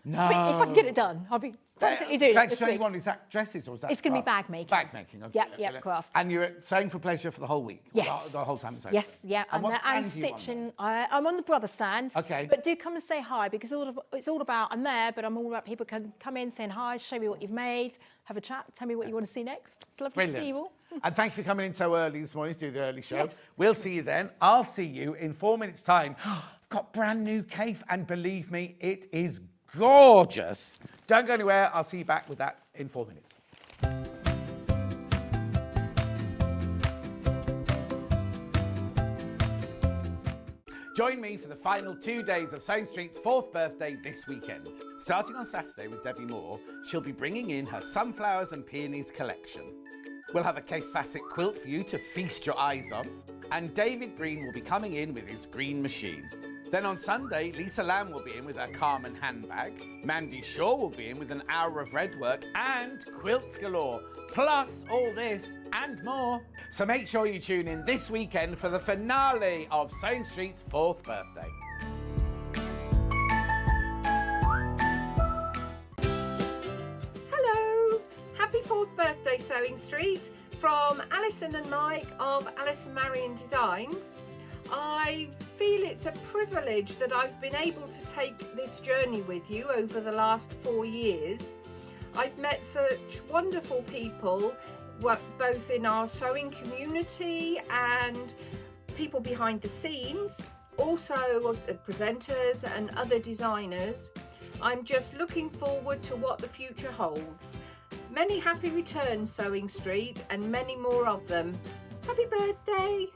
No. I mean, if I can get it done, I'll be constantly doing it Collection this week. 21, is that dresses or is that It's going to be craft? bag making. Bag making, okay. Yep, craft. And you're sewing for pleasure for the whole week? Yes. The whole time? Yes, yeah. And what and stand do you want? stitching. I'm on the brother stand. Okay. But do come and say hi because it's all about, I'm there, but I'm all about people can come in saying hi, show me what you've made, have a chat, tell me what you want to see next. It's lovely to see you all. And thank you for coming in so early this morning to do the early show. Yes. We'll see you then. I'll see you in 4 minutes' time. I've got brand new Kaffe, and believe me, it is gorgeous. Don't go anywhere. I'll see you back with that in 4 minutes. Join me for the final 2 days of Sewing Street's 4th birthday this weekend. Starting on Saturday with Debbi Moore, she'll be bringing in her Sunflowers and Peonies collection. We'll have a Kaffe Fassett quilt for you to feast your eyes on, and David Green will be coming in with his green machine. Then on Sunday, Lisa Lamb will be in with her Carmen handbag, Mandy Shaw will be in with an hour of red work, and quilts galore, plus all this and more. So make sure you tune in this weekend for the finale of Sewing Street's 4th birthday. Hello, happy 4th birthday Sewing Street from Alison and Mike of Alice and Marion Designs. I feel it's a privilege that I've been able to take this journey with you over the last 4 years. I've met such wonderful people, both in our sewing community and people behind the scenes, also presenters and other designers. I'm just looking forward to what the future holds. Many happy returns, Sewing Street, and many more of them. Happy birthday!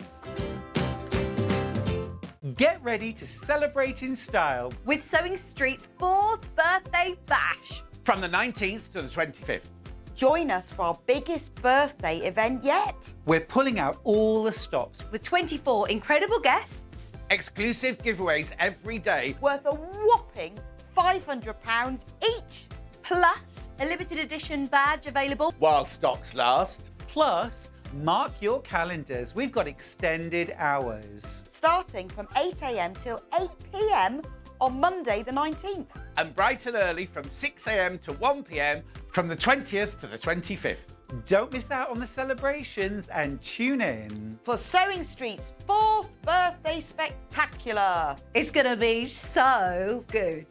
Get ready to celebrate in style with Sewing Street's 4th birthday bash. From the 19th to the 25th. Join us for our biggest birthday event yet. We're pulling out all the stops with 24 incredible guests, exclusive giveaways every day worth a whopping £500 each, plus a limited edition badge available while stocks last. Plus, mark your calendars, we've got extended hours. Starting from 8 a.m. till 8 p.m. on Monday the 19th. And bright and early from 6 a.m. to 1 p.m. from the 20th to the 25th. Don't miss out on the celebrations and tune in for Sewing Street's 4th birthday spectacular. It's going to be so good.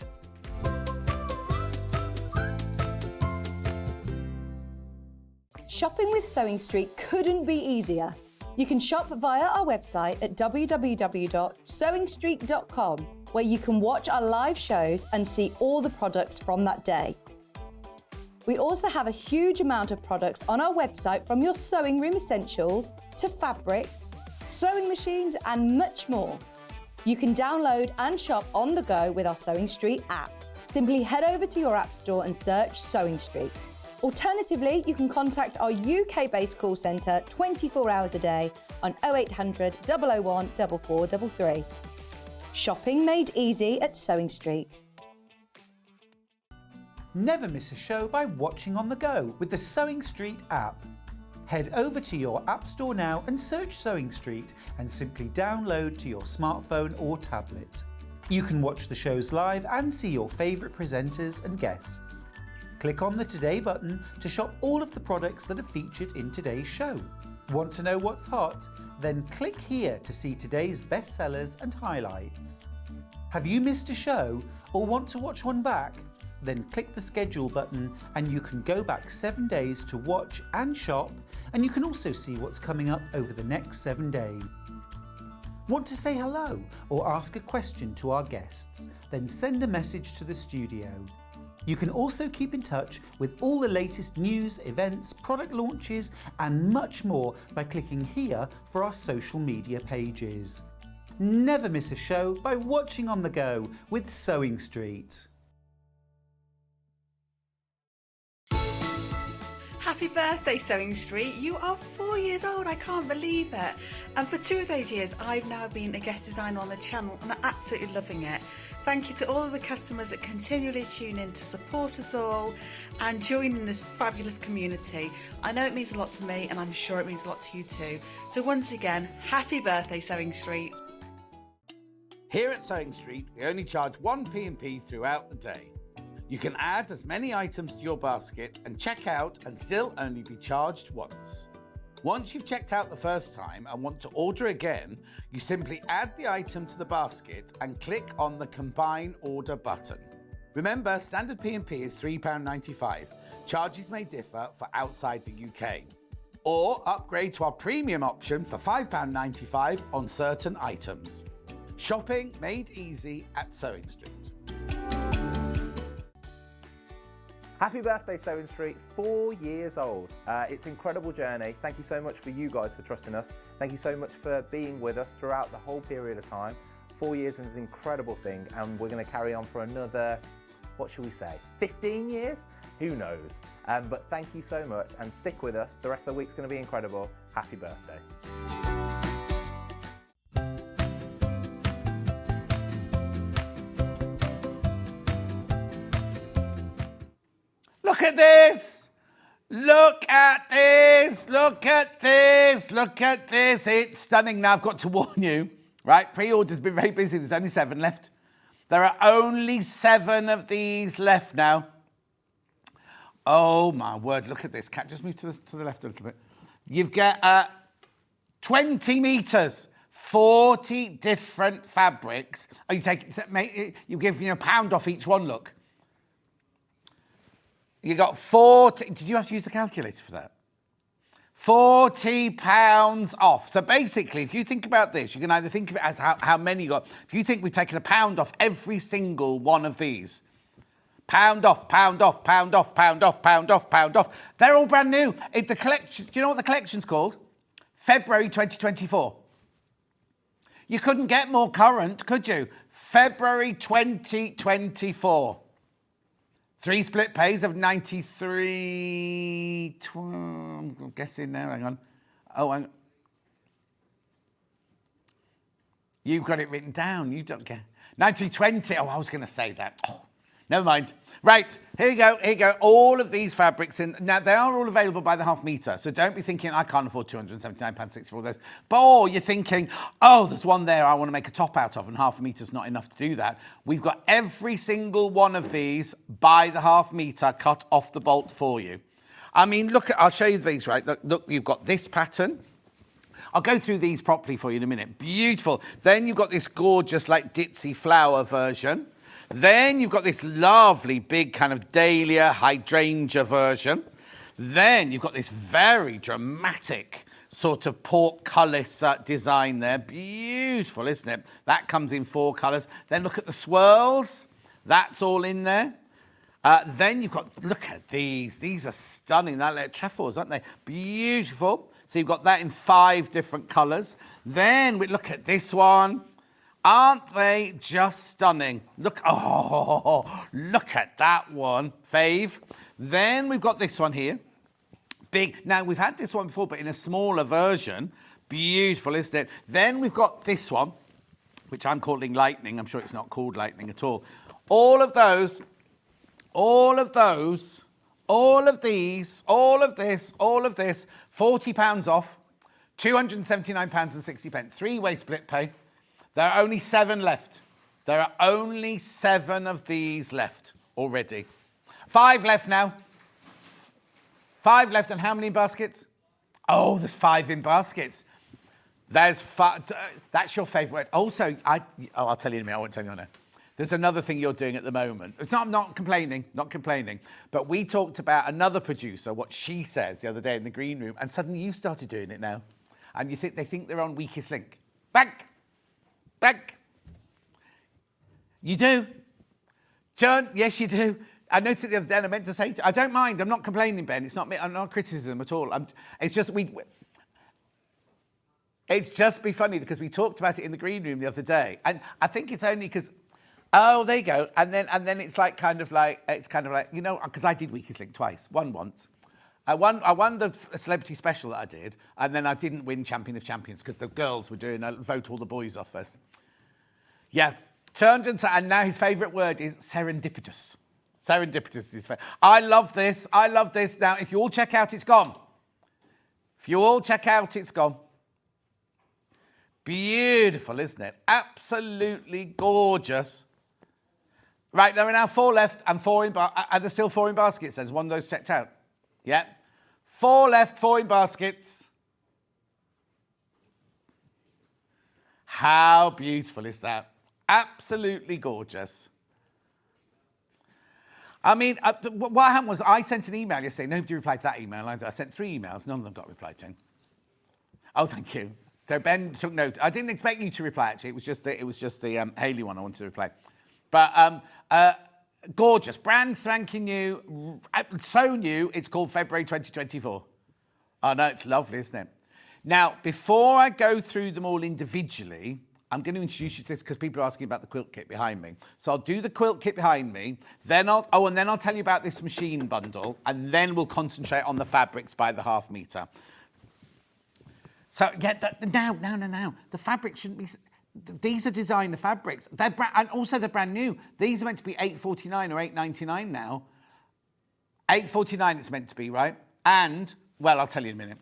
Shopping with Sewing Street couldn't be easier. You can shop via our website at www.sewingstreet.com, where you can watch our live shows and see all the products from that day. We also have a huge amount of products on our website, from your sewing room essentials to fabrics, sewing machines and much more. You can download and shop on the go with our Sewing Street app. Simply head over to your app store and search Sewing Street. Alternatively, you can contact our UK-based call centre 24 hours a day on 0800 001 4433. Shopping made easy at Sewing Street. Never miss a show by watching on the go with the Sewing Street app. Head over to your app store now and search Sewing Street and simply download to your smartphone or tablet. You can watch the shows live and see your favourite presenters and guests. Click on the Today button to shop all of the products that are featured in today's show. Want to know what's hot? Then click here to see today's bestsellers and highlights. Have you missed a show or want to watch one back? Then click the schedule button and you can go back 7 days to watch and shop, and you can also see what's coming up over the next 7 days. Want to say hello or ask a question to our guests? Then send a message to the studio. You can also keep in touch with all the latest news, events, product launches and much more by clicking here for our social media pages. Never miss a show by watching on the go with Sewing Street. Happy birthday, Sewing Street. You are 4 years old. I can't believe it. And for 2 of those years, I've now been a guest designer on the channel and I'm absolutely loving it. Thank you to all of the customers that continually tune in to support us all and join in this fabulous community. I know it means a lot to me and I'm sure it means a lot to you too. So once again, happy birthday, Sewing Street. Here at Sewing Street, we only charge one P&P throughout the day. You can add as many items to your basket and check out and still only be charged once. Once you've checked out the first time and want to order again, you simply add the item to the basket and click on the Combine Order button. Remember, standard P&P is £3.95. Charges may differ for outside the UK. Or upgrade to our premium option for £5.95 on certain items. Shopping made easy at Sewing Street. Happy birthday, Sewing Street, 4 years old. It's an incredible journey. Thank you so much for you guys for trusting us. Thank you so much for being with us throughout the whole period of time. 4 years is an incredible thing, and we're going to carry on for another, what should we say, 15 years? Who knows? But thank you so much, and stick with us. The rest of the week's going to be incredible. Happy birthday. Look at this! Look at this! Look at this! Look at this! It's stunning. Now, I've got to warn you, right? Pre-order's been very busy. There's only 7 left. There are only 7 of these left now. Oh, my word. Look at this. Cat, just move to the left a little bit. You've got 20 metres, 40 different fabrics. Oh, you give me £1 off each one, look. You got 40, did you have to use the calculator for that? £40 off. So basically, if you think about this, you can either think of it as how many you got. If you think we've taken £1 off every single one of these, £1 off, £1 off, £1 off, £1 off, £1 off, £1 off. They're all brand new. The collection, do you know what the collection's called? February 2024. You couldn't get more current, could you? February 2024. 3 split pays of 93, I'm guessing now, hang on. Oh, hang on. You've got it written down, you don't get 1920. Oh, I was going to say that. Oh, never mind. Right, here you go, all of these fabrics. Now, they are all available by the half metre, so don't be thinking, I can't afford £279.60 for all those. But you're thinking, oh, there's one there I want to make a top out of, and half a metre's not enough to do that. We've got every single one of these by the half metre cut off the bolt for you. I mean, look, I'll show you these, right? Look, you've got this pattern. I'll go through these properly for you in a minute. Beautiful. Then you've got this gorgeous, like, ditzy flower version. Then you've got this lovely big kind of dahlia hydrangea version. Then you've got this very dramatic sort of portcullis design there. Beautiful, isn't it? That comes in 4 colours. Then look at the swirls. That's all in there. Then you've got, look at these. These are stunning. They're like trefoils, aren't they? Beautiful. So you've got that in 5 different colours. Then we look at this one. Aren't they just stunning? Look, oh, look at that one, fave. Then we've got this one here. Big. Now, we've had this one before, but in a smaller version. Beautiful, isn't it? Then we've got this one, which I'm calling Lightning. I'm sure it's not called Lightning at all. All of these, all of this, £40 off, £279.60, 3-way split pay. There are only 7 left. There are only 7 of these left already. 5 left now. 5 left, and how many in baskets? Oh, there's 5 in baskets. There's 5. That's your favourite. Also, I'll tell you in a minute. I won't tell you now. There's another thing you're doing at the moment. I'm not complaining, but we talked about another producer, what she says the other day in the green room, and suddenly you started doing it now. And they think they're on Weakest Link. Back. You do. John, yes, you do. I noticed it the other day, and I meant to say, I don't mind. I'm not complaining, Ben. It's not me. I'm not criticism at all. It's just it's just be funny because we talked about it in the green room the other day, and I think it's only because, oh, there you go, and then it's kind of like you know, because I did Weakest Link twice. Once. I won the celebrity special that I did, and then I didn't win Champion of Champions because the girls were doing vote all the boys off first. Yeah, and now his favourite word is serendipitous. Serendipitous is his favourite. I love this. Now, if you all check out, it's gone. Beautiful, isn't it? Absolutely gorgeous. Right, there are now 4 left and 4 in are there still 4 in baskets? There's one of those checked out. Yeah. 4 left, 4 in baskets. How beautiful is that? Absolutely gorgeous. I mean, what happened was I sent an email yesterday. Nobody replied to that email. I sent 3 emails. None of them got replied to. Oh, thank you. So Ben took note. I didn't expect you to reply, actually. It was just the Hayley one I wanted to reply. But gorgeous. Brand spanking new. So new, it's called February 2024. Oh, no, it's lovely, isn't it? Now, before I go through them all individually, I'm going to introduce you to this because people are asking about the quilt kit behind me. So I'll do the quilt kit behind me, then I'll tell you about this machine bundle, and then we'll concentrate on the fabrics by the half metre. So, yeah, now. The fabric shouldn't be... These are designer fabrics. And also they're brand new. These are meant to be $8.49 or $8.99 now. $8.49 it's meant to be, right? And, well, I'll tell you in a minute.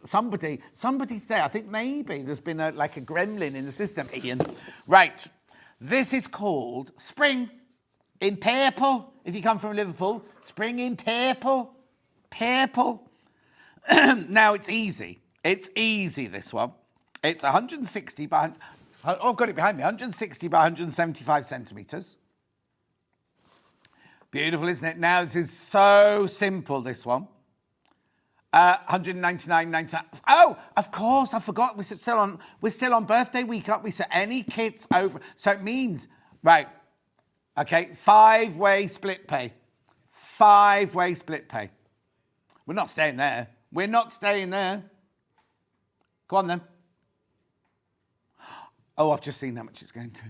Somebody's there. I think maybe there's been like a gremlin in the system, Ian. Right. This is called Spring in Purple. If you come from Liverpool, Spring in Purple. Purple. Now, it's easy. It's easy, this one. It's 160 by... Oh, I've got it behind me. 160 by 175 centimetres. Beautiful, isn't it? Now, this is so simple, this one. 199.99. Oh, of course, I forgot. We're still on birthday week, aren't we? So any kits over. So it means, right, okay, 5-way split pay. 5-way split pay. We're not staying there. We're not staying there. Go on then. Oh, I've just seen how much it's going to.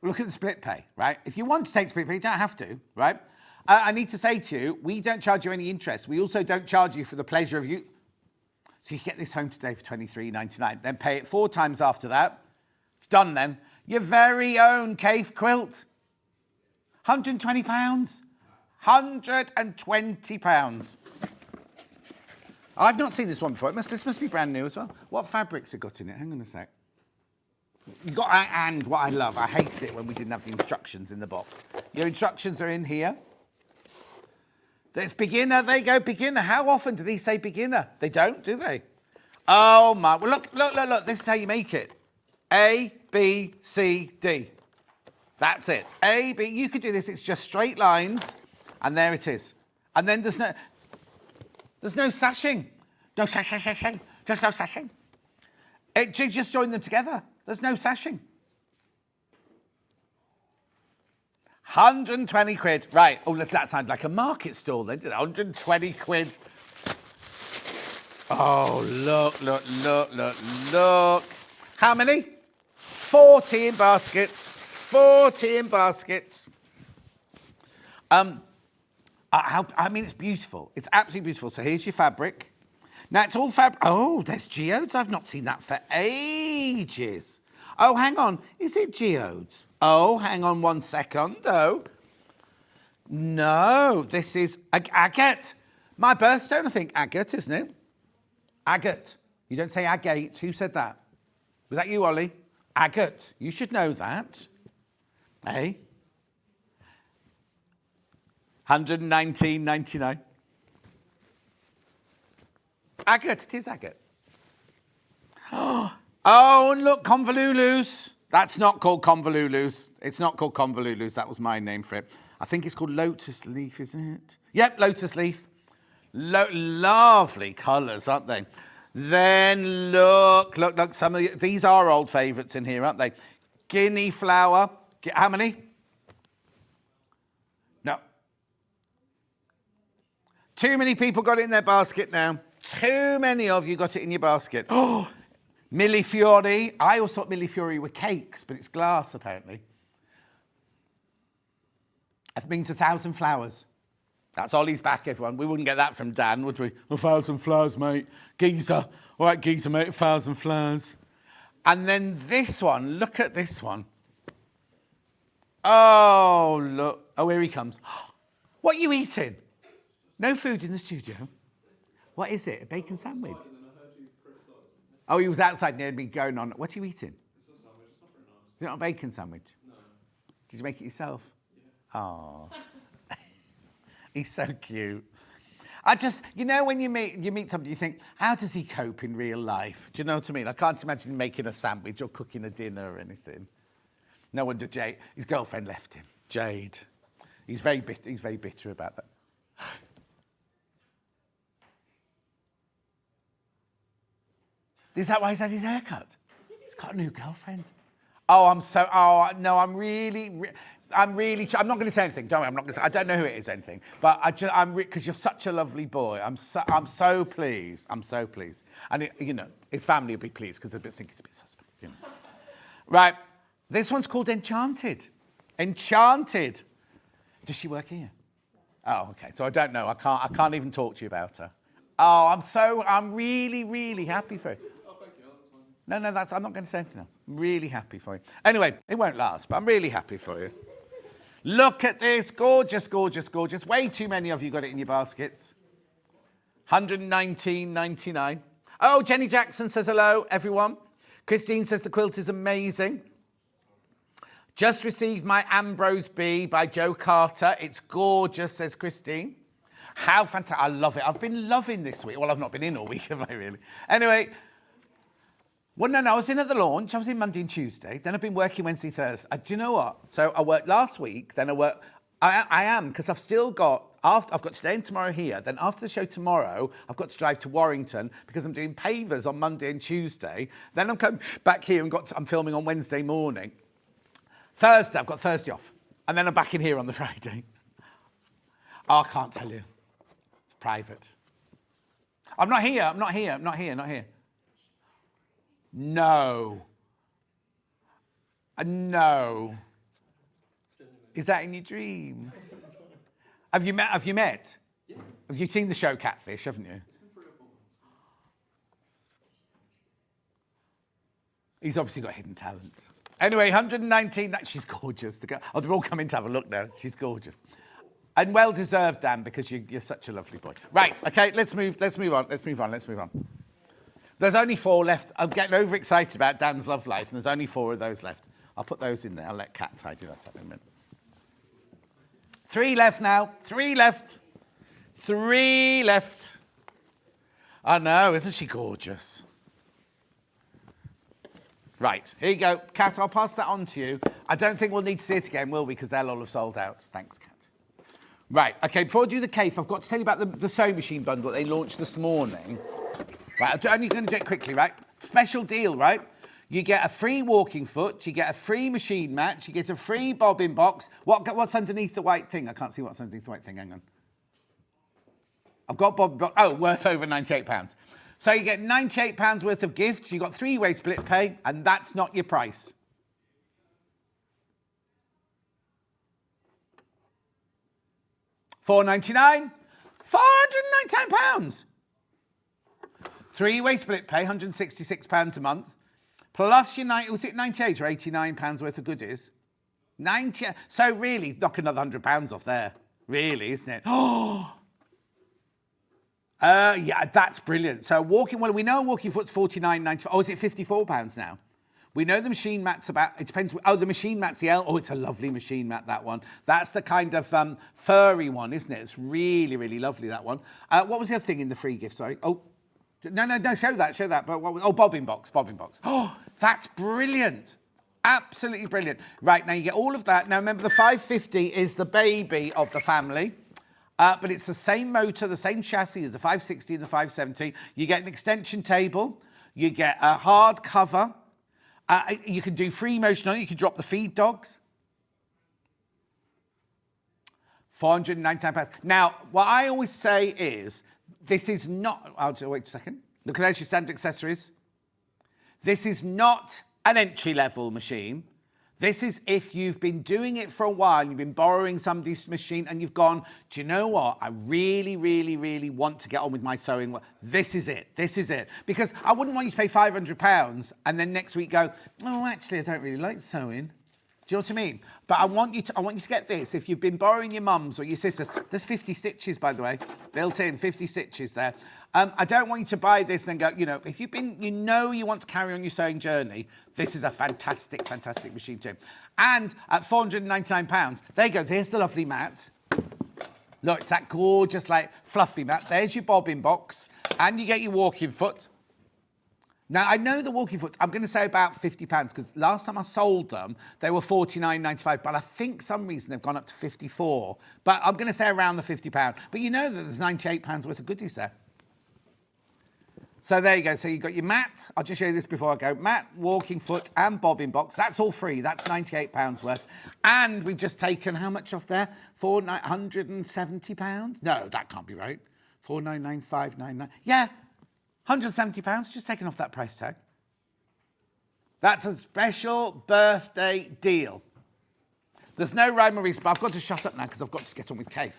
Look at the split pay, right? If you want to take split pay, you don't have to, right? I need to say to you, we don't charge you any interest. We also don't charge you for the pleasure of you. So you get this home today for $23.99. Then pay it 4 times after that. It's done then. Your very own Kaffe quilt. £120. £120. I've not seen this one before. This must be brand new as well. What fabrics have got in it? Hang on a sec. You got, and what I love, I hated it when we didn't have the instructions in the box. Your instructions are in here. There's beginner, there you go, beginner. How often do these say beginner? They don't, do they? Oh my, well look, this is how you make it. A, B, C, D. That's it. A, B, you could do this, it's just straight lines, and there it is. And then there's no sashing. No sashing. Just no sashing. Just join them together. There's no sashing. 120 quid. Right. Oh, look, that sounded like a market stall then, didn't it? 120 quid. Oh, look. How many? 40 in baskets. 40 in baskets. I mean, it's beautiful. It's absolutely beautiful. So here's your fabric. Now, it's all fabric. Oh, there's geodes. I've not seen that for ages. Oh, hang on. Is it geodes? Oh, hang on 1 second. Oh. No, this is agate. My birthstone, I think, agate, isn't it? Agate. You don't say agate. Who said that? Was that you, Ollie? Agate. You should know that. Eh? 119.99. Agate, it is agate. Oh, and look, convolulus. That's not called convolulus. It's not called convolulus. That was my name for it. I think it's called lotus leaf, isn't it? Yep, lotus leaf. Lovely colours, aren't they? Then look. Some of these are old favourites in here, aren't they? Guinea flower. How many? No. Too many people got it in their basket now. Too many of you got it in your basket. Oh, Millefiori. I always thought Millefiori were cakes, but it's glass, apparently. That means 1,000 flowers. That's Ollie's back, everyone. We wouldn't get that from Dan, would we? 1,000 flowers, mate. Geezer. All right, geezer, mate, 1,000 flowers. And then this one. Look at this one. Oh, look. Oh, here he comes. What are you eating? No food in the studio. What is it? A bacon sandwich? Oh, he was outside near me going on. What are you eating? It's a sandwich. It's not very nice. Is it not a bacon sandwich? No. Did you make it yourself? Yeah. Oh. He's so cute. I just, you know, when you meet somebody, you think, how does he cope in real life? Do you know what I mean? I can't imagine him making a sandwich or cooking a dinner or anything. No wonder Jade, his girlfriend left him. Jade. He's very bitter about that. Is that why he's had his hair cut? He's got a new girlfriend. I'm not going to say anything. Don't worry, I don't know who it is or anything. But because you're such a lovely boy. I'm so pleased. I'm so pleased. And, his family will be pleased because they'll think it's a bit suspect. Right. This one's called Enchanted. Enchanted. Does she work here? Oh, okay. So I don't know. I can't even talk to you about her. Oh, I'm really, really happy for you. Oh, thank you. That's fine. No, I'm not going to say anything else. I'm really happy for you. Anyway, it won't last, but I'm really happy for you. Look at this. Gorgeous, gorgeous, gorgeous. Way too many of you got it in your baskets. $119.99. Oh, Jenny Jackson says hello, everyone. Christine says the quilt is amazing. Just received my Ambrose Bee by Joe Carter. It's gorgeous, says Christine. How fantastic. I love it. I've been loving this week. Well, I've not been in all week, have I really? Anyway, well, no, I was in at the launch. I was in Monday and Tuesday. Then I've been working Wednesday, Thursday. Do you know what? So I worked last week. Then I am, because I've still got, I've got today and tomorrow here. Then after the show tomorrow, I've got to drive to Warrington because I'm doing pavers on Monday and Tuesday. Then I'm coming back here and I'm filming on Wednesday morning. Thursday, I've got Thursday off. And then I'm back in here on the Friday. Oh, I can't tell you. It's private. I'm not here. No. No. Is that in your dreams? Have you met? Yeah. Have you seen the show Catfish, haven't you? He's obviously got hidden talents. Anyway, 119, she's gorgeous. They're all coming to have a look now. She's gorgeous. And well deserved, Dan, because you're such a lovely boy. Right, okay, let's move on. There's only 4 left. I'm getting overexcited about Dan's love life, and there's only 4 of those left. I'll put those in there. I'll let Kat tidy that up in a minute. 3 left now. 3 left. 3 left. I know, isn't she gorgeous? Right, here you go. Kat, I'll pass that on to you. I don't think we'll need to see it again, will we? Because they'll all have sold out. Thanks, Kat. Right, okay, before I do the Kaffe, I've got to tell you about the sewing machine bundle that they launched this morning. Right, I'm only going to do it quickly, right? Special deal, right? You get a free walking foot, you get a free machine mat, you get a free bobbin box. What's underneath the white thing? I can't see what's underneath the white thing, hang on. I've got bobbin box, worth over £98. So you get £98 worth of gifts, you got 3-way split pay, and that's not your price. £4.99, £499. 3-way split pay, £166 a month. Plus your, was it 98 or £89 worth of goodies? 90, so really, knock another £100 off there. Really, isn't it? Oh! Yeah, that's brilliant. So we know walking foot's £49.95. Oh, is it £54 now? We know the machine mat's about, it depends. Oh, the machine mat's the L. Oh, it's a lovely machine mat, that one. That's the kind of furry one, isn't it? It's really, really lovely, that one. What was the other thing in the free gift, sorry? Oh, no, show that. But bobbin box. Oh, that's brilliant. Absolutely brilliant. Right, now you get all of that. Now remember, the 550 is the baby of the family. But it's the same motor, the same chassis as the 560 and the 570. You get an extension table. You get a hard cover. You can do free motion on it. You can drop the feed dogs. £499. Now, what I always say is, this is not... wait a second. Look, there's your standard accessories. This is not an entry-level machine. This is if you've been doing it for a while, you've been borrowing somebody's machine and you've gone, do you know what? I really, really, really want to get on with my sewing. This is it. Because I wouldn't want you to pay £500 and then next week go, oh, actually, I don't really like sewing. Do you know what I mean? But I want you to get this. If you've been borrowing your mum's or your sister's, there's 50 stitches, by the way, built in, 50 stitches there. I don't want you to buy this and then go, you know, if you've been, you know you want to carry on your sewing journey, this is a fantastic, fantastic machine too. And at £499, there you go, there's the lovely mat. Look, it's that gorgeous, like, fluffy mat. There's your bobbin box, and you get your walking foot. Now, I know the walking foot, I'm going to say about £50, because last time I sold them, they were $49.95, but I think some reason they've gone up to $54. But I'm going to say around the £50. But you know that there's £98 worth of goodies there. So there you go. So you've got your mat. I'll just show you this before I go. Mat, walking foot, and bobbin box. That's all free. That's £98 worth. And we've just taken how much off there? £170? No, that can't be right. 499,599. Yeah, £170 just taken off that price tag. That's a special birthday deal. There's no rhyme or reason, but I've got to shut up now because I've got to get on with Kaffe.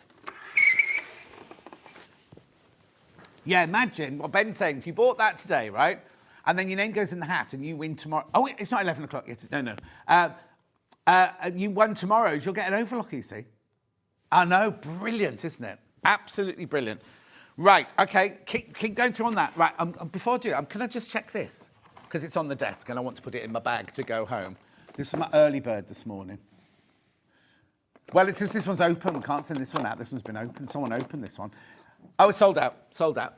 Yeah, imagine what Ben's saying. If you bought that today, right, and then your name goes in the hat and you win tomorrow. Oh, it's not 11 o'clock yet. No. You won tomorrow's, you'll get an overlocker, you see. I know, brilliant, isn't it? Absolutely brilliant. Right, okay, keep going through on that. Right, before I do, can I just check this? Because it's on the desk and I want to put it in my bag to go home. This was my early bird this morning. Well, it's just this one's open. We can't send this one out. This one's been open. Someone opened this one. Oh, it's sold out. Sold out.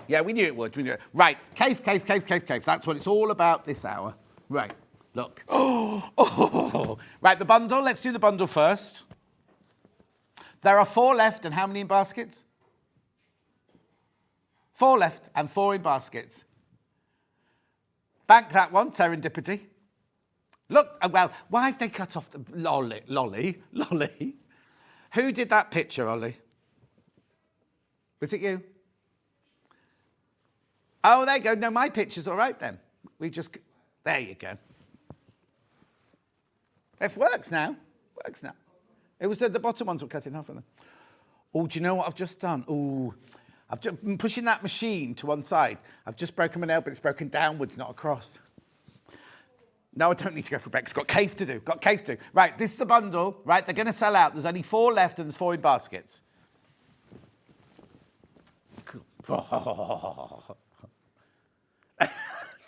Yeah, we knew it would. We knew it. Right, Kaffe. That's what it's all about this hour. Right, look. Oh. Right, the bundle. Let's do the bundle first. There are 4 left, and how many in baskets? 4 left and 4 in baskets. Bank that one, serendipity. Look, well, why have they cut off the lolly? Who did that picture, Ollie? Was it you? Oh, there you go. No, my picture's all right then. There you go. It works now. It was the bottom ones were cut in half of them. Oh, do you know what I've just done? Oh, I've just been pushing that machine to one side. I've just broken my nail, but it's broken downwards, not across. No, I don't need to go for a break. It's got Kaffe to do. Right, this is the bundle. Right, they're going to sell out. There's only 4 left and there's 4 in baskets.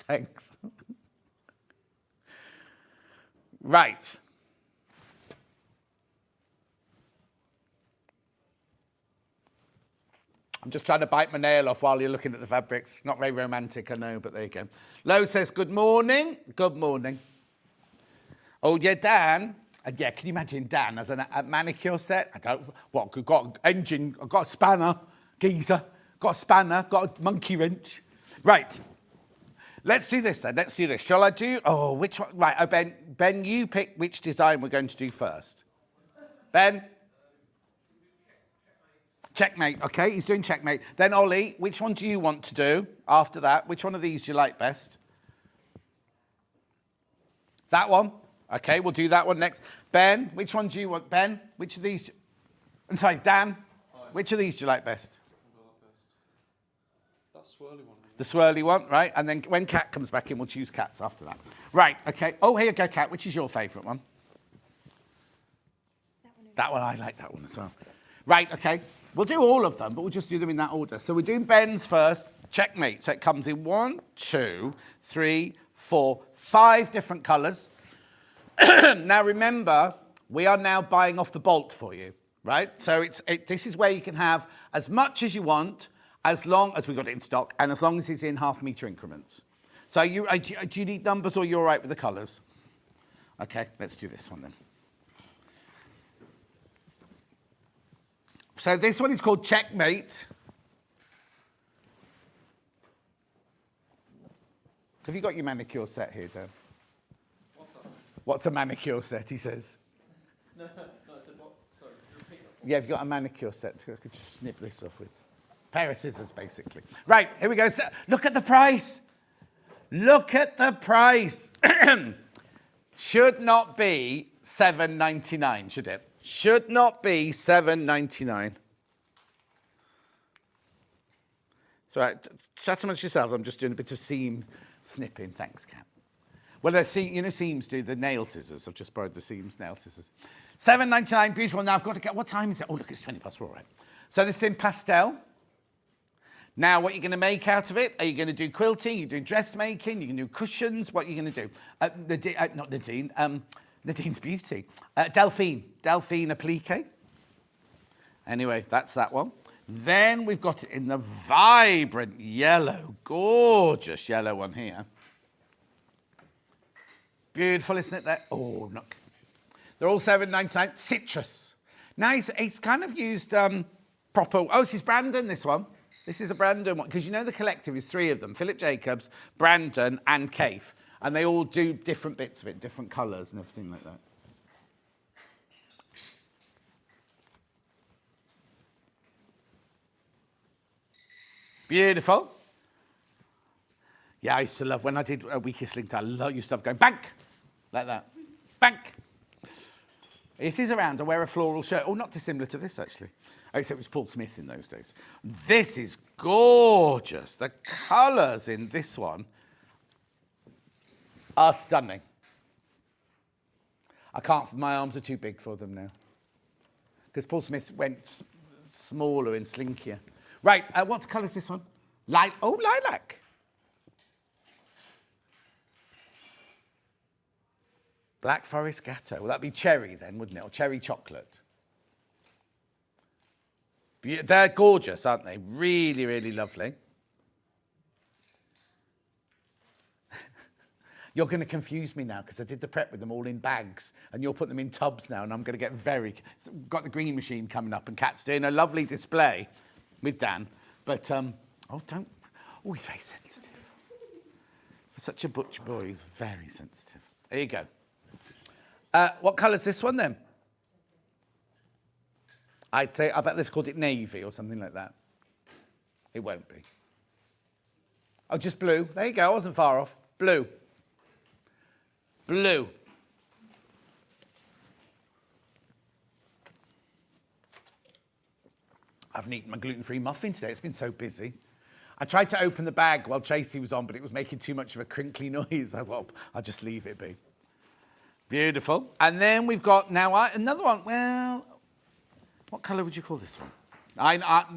Thanks. Right. I'm just trying to bite my nail off while you're looking at the fabrics. Not very romantic, I know, but there you go. Lo says, good morning. Good morning. Oh, yeah, Dan. Yeah, can you imagine Dan as a manicure set? I've got an engine, I've got a spanner, geezer, got a spanner, got a monkey wrench. Right. Let's do this then. Shall I do? Oh, which one? Right, Ben, you pick which design we're going to do first. Ben? Checkmate, okay, he's doing checkmate. Then Ollie, which one do you want to do after that? Which one of these do you like best? That one? Okay, we'll do that one next. Ben, which one do you want? Ben, which of these? I'm sorry, Dan, which of these do you like best? That swirly one. The swirly one, right? And then when Kat comes back in, we'll choose Kat's after that. Right, okay. Oh, here you go, Kat. Which is your favourite one? That one, I like that one as well. Right, okay. We'll do all of them, but we'll just do them in that order. So we're doing Ben's first. Checkmate. So it comes in 1, 2, 3, 4, 5 different colours. Now remember, we are now buying off the bolt for you, right? So this is where you can have as much as you want, as long as we've got it in stock, and as long as it's in half-metre increments. So do you need numbers, or you're all right with the colours? Okay, let's do this one then. So this one is called Checkmate. Have you got your manicure set here, Dan? What's a manicure set, he says? No, I said what? Sorry, repeat that. Yeah, have you got a manicure set? I could just snip this off with a pair of scissors, basically. Right, here we go. So, look at the price. Look at the price. Should not be $7.99, should it? Should not be $7.99. So, chat amongst yourselves. I'm just doing a bit of seam snipping. Thanks, Kat. Well, you know Seams do the nail scissors. I've just borrowed the Seams nail scissors. £7.99, beautiful. Now I've got to get, what time is it? Oh, look, it's 20 past, we're all right. So this is in pastel. Now, what you're going to make out of it, are you going to do quilting, you're doing dressmaking, you can do cushions, what are you going to do? Not Nadine, Nadine's Beauty. Delphine Applique. Anyway, that's that one. Then we've got it in the vibrant yellow, gorgeous yellow one here. Beautiful, isn't it? There. Oh, look. They're all £7.99. Citrus. Now, he's kind of used proper... Oh, this is Brandon, this one. This is a Brandon one. Because you know the collective is 3 of them. Philip Jacobs, Brandon and Kaffe. And they all do different bits of it, different colours and everything like that. Beautiful. Yeah, I used to love, when I did a Weakest Link, I used to love going, bank, like that. Bank. It is around. I wear a floral shirt. Oh, not dissimilar to this, actually. Except it was Paul Smith in those days. This is gorgeous. The colours in this one are stunning. I can't, my arms are too big for them now. Because Paul Smith went smaller and slinkier. Right, what colour is this one? Lilac. Black Forest Gatto. Well, that'd be cherry then, wouldn't it? Or cherry chocolate. They're gorgeous, aren't they? Really, really lovely. You're going to confuse me now because I did the prep with them all in bags and you'll put them in tubs now and I'm going to get got the green machine coming up and Kat's doing a lovely display with Dan. But, he's very sensitive. For such a butch boy, he's very sensitive. There you go. What colour's this one then? I bet they've called it navy or something like that. It won't be. Oh, just blue. There you go. I wasn't far off. Blue. Blue. I haven't eaten my gluten-free muffin today. It's been so busy. I tried to open the bag while Tracy was on, but it was making too much of a crinkly noise. I thought, I'll just leave it be. Beautiful. And then we've got now another one. Well, what colour would you call this one?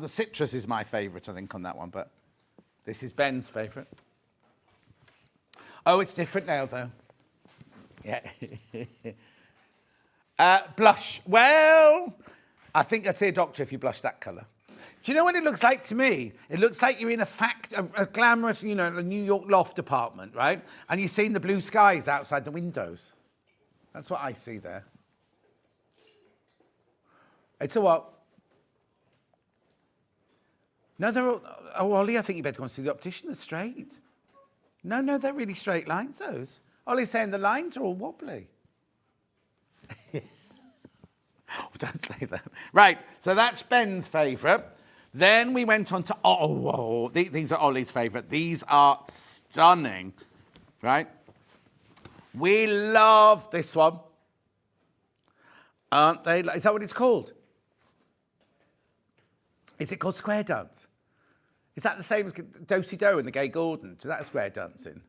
The citrus is my favourite, I think, on that one, but this is Ben's favourite. Oh, it's different now, though. Yeah. Blush. Well, I think I'd see a doctor if you blush that colour. Do you know what it looks like to me? It looks like you're in a glamorous, a New York loft apartment, right? And you're seeing the blue skies outside the windows. That's what I see there. It's a what? No, they're all... Oh, Ollie, I think you better go and see the optician. They're straight. No, they're really straight lines, those. Ollie's saying the lines are all wobbly. Oh, don't say that. Right, so that's Ben's favourite. Then we went on to... these are Ollie's favourite. These are stunning, right? We love this one. Aren't they? Is that what it's called? Is it called square dance? Is that the same as Do-Si-Do and the Gay Gordon? Is that a square dancing?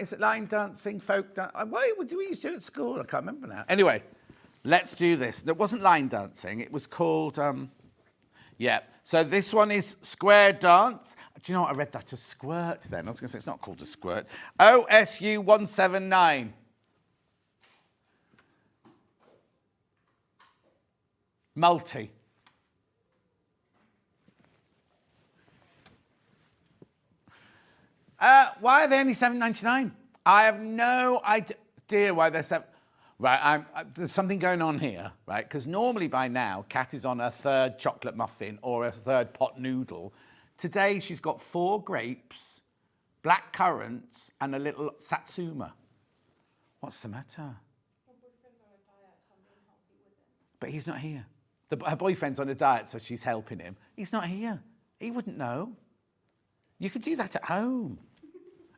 Is it line dancing, folk dance? What do we used to do at school? I can't remember now. Anyway, let's do this. It wasn't line dancing. It was called... So this one is square dance. Do you know what? I read that as squirt then. I was going to say it's not called a squirt. OSU 179. Multi. Why are they only $7.99? I have no idea why they're $7. Right, there's something going on here, right? Because normally by now, Kat is on her 3rd chocolate muffin or a 3rd pot noodle. Today, she's got 4 grapes, black currants, and a little satsuma. What's the matter? Her boyfriend's on a diet, so I'm being healthy with him. But he's not here. Her boyfriend's on a diet, so she's helping him. He's not here. He wouldn't know. You could do that at home.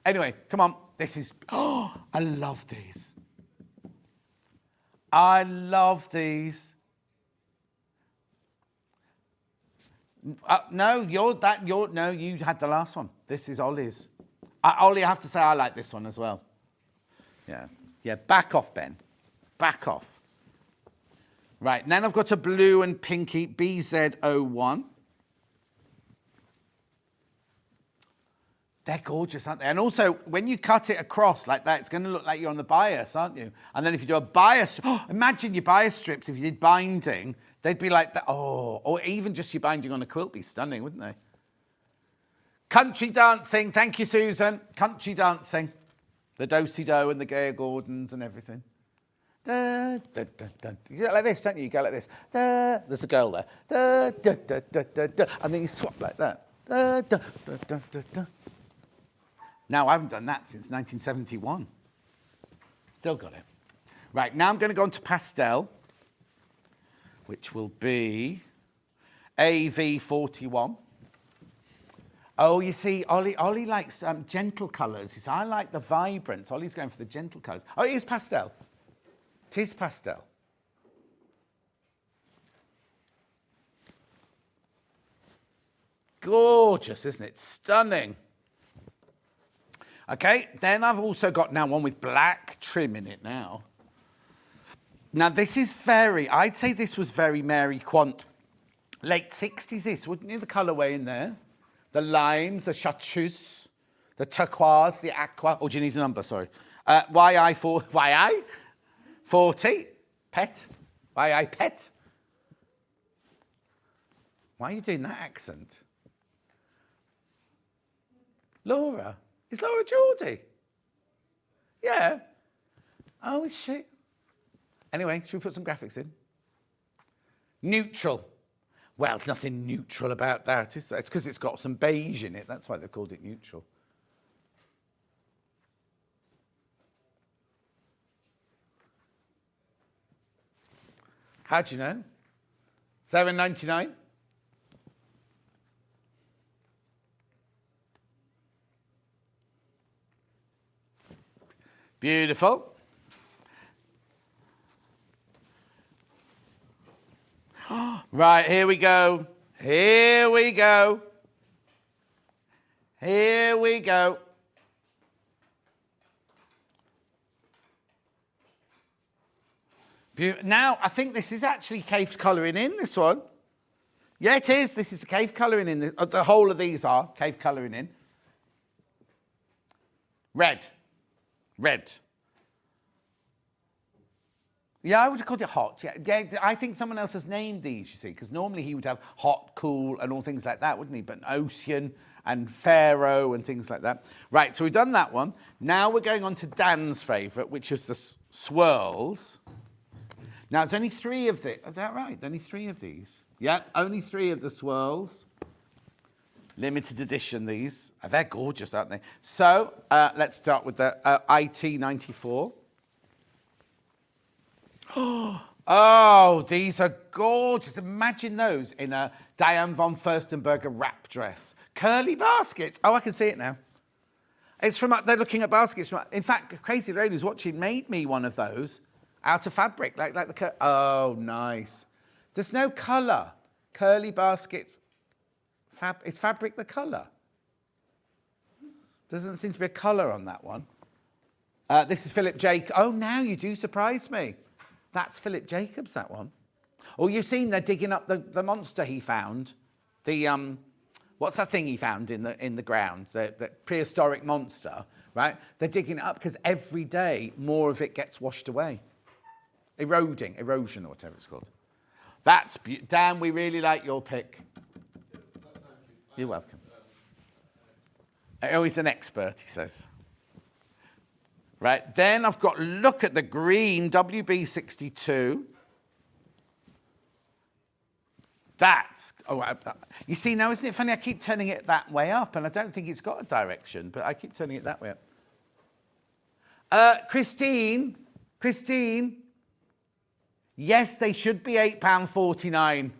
Anyway, come on. This is... Oh, I love these. I love these. No, you had the last one. This is Ollie's. Ollie, I have to say I like this one as well. Yeah. Yeah, back off, Ben. Back off. Right, then I've got a blue and pinky BZ01. They're gorgeous, aren't they? And also, when you cut it across like that, it's going to look like you're on the bias, aren't you? And then if you do a bias, imagine your bias strips, if you did binding, they'd be like that. Oh, or even just your binding on a quilt be stunning, wouldn't they? Country dancing. Thank you, Susan. Country dancing. The do-si-do and the Gayer Gordons and everything. Da, da, da, da. You go like this, don't you? You go like this. Da, there's a girl there. Da, da, da, da, da, da. And then you swap like that. Da, da, da, da, da, da. Now, I haven't done that since 1971. Still got it. Right, now I'm going to go on to pastel, which will be AV41. Oh, you see, Ollie likes gentle colours. He says, I like the vibrant. Ollie's going for the gentle colours. Oh, it is pastel. It is pastel. Gorgeous, isn't it? Stunning. Okay, then I've also got now one with black trim in it now. Now, this is I'd say this was very Mary Quant. Late 60s, this, wouldn't you? The colourway in there. The limes, the chartreuse, the turquoise, the aqua. Oh, do you need a number? Sorry. YI 40. Pet. YI pet. Why are you doing that accent? Laura. Is Laura Geordie? Yeah. Oh, is she? Anyway, should we put some graphics in? Neutral. Well, there's nothing neutral about that, is there? It's because it's got some beige in it. That's why they've called it neutral. How do you know? $7.99. Beautiful. Right, here we go. Here we go. Here we go. Now, I think this is actually Kaffe's colouring in, this one. Yeah, it is. This is the Kaffe colouring in. The whole of these are Kaffe colouring in. Red. Red. Yeah, I would have called it hot. Yeah, I think someone else has named these, you see, because normally he would have hot, cool, and all things like that, wouldn't he? But ocean and pharaoh and things like that. Right, so we've done that one. Now we're going on to Dan's favourite, which is the swirls. Now, it's only 3 of the... Is that right? Only 3 of these. Yeah, only 3 of the swirls. Limited edition, these. They're gorgeous, aren't they? So, let's start with the IT94. Oh, these are gorgeous. Imagine those in a Diane von Furstenberger wrap dress. Curly baskets. Oh, I can see it now. It's from, they're looking at baskets. In fact, Crazy Lady who's watching made me one of those out of fabric, like the, oh, nice. There's no colour. Curly baskets. Is fabric the colour? Doesn't seem to be a colour on that one. This is Philip Jacobs. Oh, now you do surprise me. That's Philip Jacobs, that one. Oh, you've seen they're digging up the monster he found. The, what's that thing he found in the ground? The prehistoric monster, right? They're digging it up because every day more of it gets washed away. Erosion or whatever it's called. That's, Dan, we really like your pick. You're welcome. Oh, he's an expert, he says. Right, then I've got, look at the green WB62. That's, you see now, isn't it funny? I keep turning it that way up, and I don't think it's got a direction, but I keep turning it that way up. Christine, yes, they should be £8.49.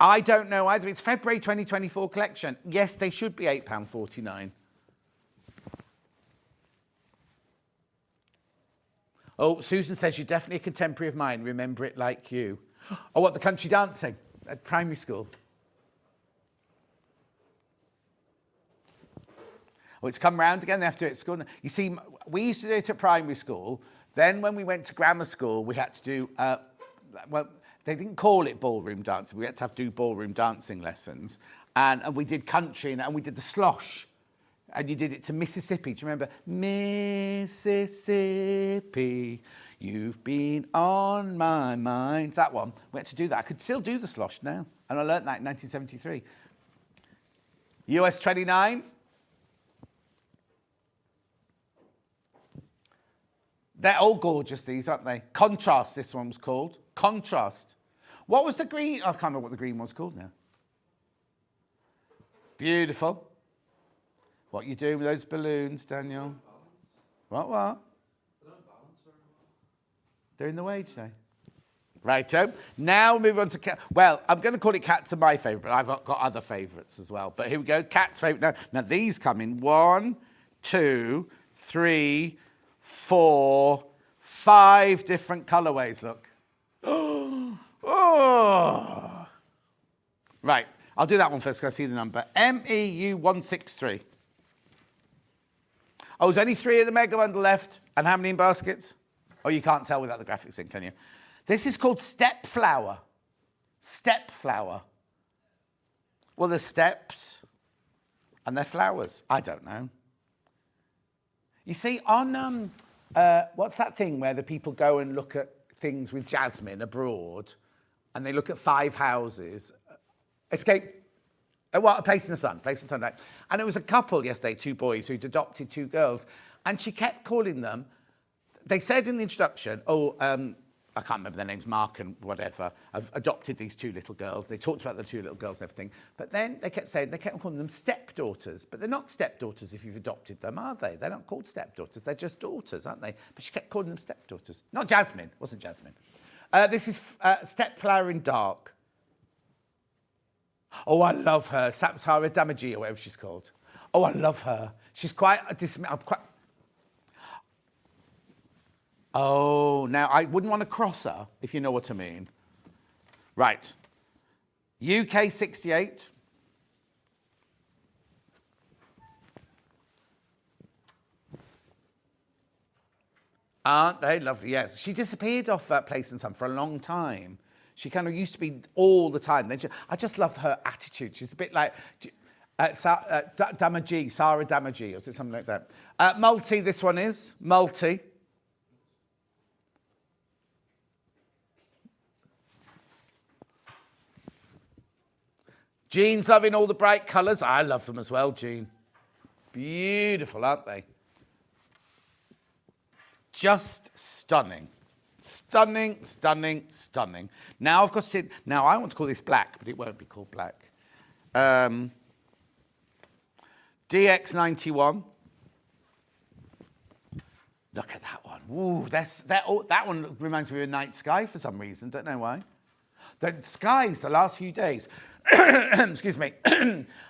I don't know either. It's February 2024 collection. Yes, they should be £8.49. Oh, Susan says you're definitely a contemporary of mine. Remember it like you. Oh, what, the country dancing at primary school? Oh, it's come round again. They have to do it at school. You see, we used to do it at primary school. Then when we went to grammar school, we had to do, well, they didn't call it ballroom dancing. We had to do ballroom dancing lessons. And we did country and we did the slosh. And you did it to Mississippi. Do you remember? Mississippi, you've been on my mind. That one. We had to do that. I could still do the slosh now. And I learnt that in 1973. US 29. They're all gorgeous, these, aren't they? Contrast, this one was called. Contrast. What was the green? I can't remember what the green one's called now. Beautiful. What are you doing with those balloons, Daniel? What? They're in the way today. Righto. Now we'll move on to cat. Well, I'm going to call it cats are my favourite, but I've got other favourites as well. But here we go. Cat's favourite. Now these come in 1, 2, 3, 4, 5 different colourways. Look. Oh. Right. I'll do that one first because I see the number. MEU163. Oh, there's only 3 of the mega bundle left. And how many in baskets? Oh, you can't tell without the graphics in, can you? This is called step flower. Step flower. Well, there's steps and they're flowers. I don't know. You see, on, what's that thing where the people go and look at things with Jasmine abroad and they look at 5 houses? Escape. What? A Place in the Sun. Place in the Sun, right? And it was a couple yesterday, 2 boys who'd adopted 2 girls. And she kept calling them, they said in the introduction, I can't remember their names, Mark and whatever, have adopted these 2 little girls. They talked about the 2 little girls and everything. But then they kept calling them stepdaughters. But they're not stepdaughters if you've adopted them, are they? They're not called stepdaughters. They're just daughters, aren't they? But she kept calling them stepdaughters. Not Jasmine. It wasn't Jasmine. This is Step Flower in Dark. Oh, I love her. Sarah Damaji, or whatever she's called. Oh, I love her. She's quite Oh, now I wouldn't want to cross her, if you know what I mean. Right. UK 68. Aren't they lovely? Yes. She disappeared off that Place in Sun for a long time. She kind of used to be all the time. I just love her attitude. She's a bit like Damaji, Sarah Damaji, or something like that. Multi, this one is. Multi. Jean's loving all the bright colours. I love them as well, Jean. Beautiful, aren't they? Just stunning. Stunning, stunning, stunning. Now I've got to say, now I want to call this black, but it won't be called black. DX91. Look at that one. Ooh, that one reminds me of a night sky for some reason. Don't know why. The skies the last few days. Excuse me.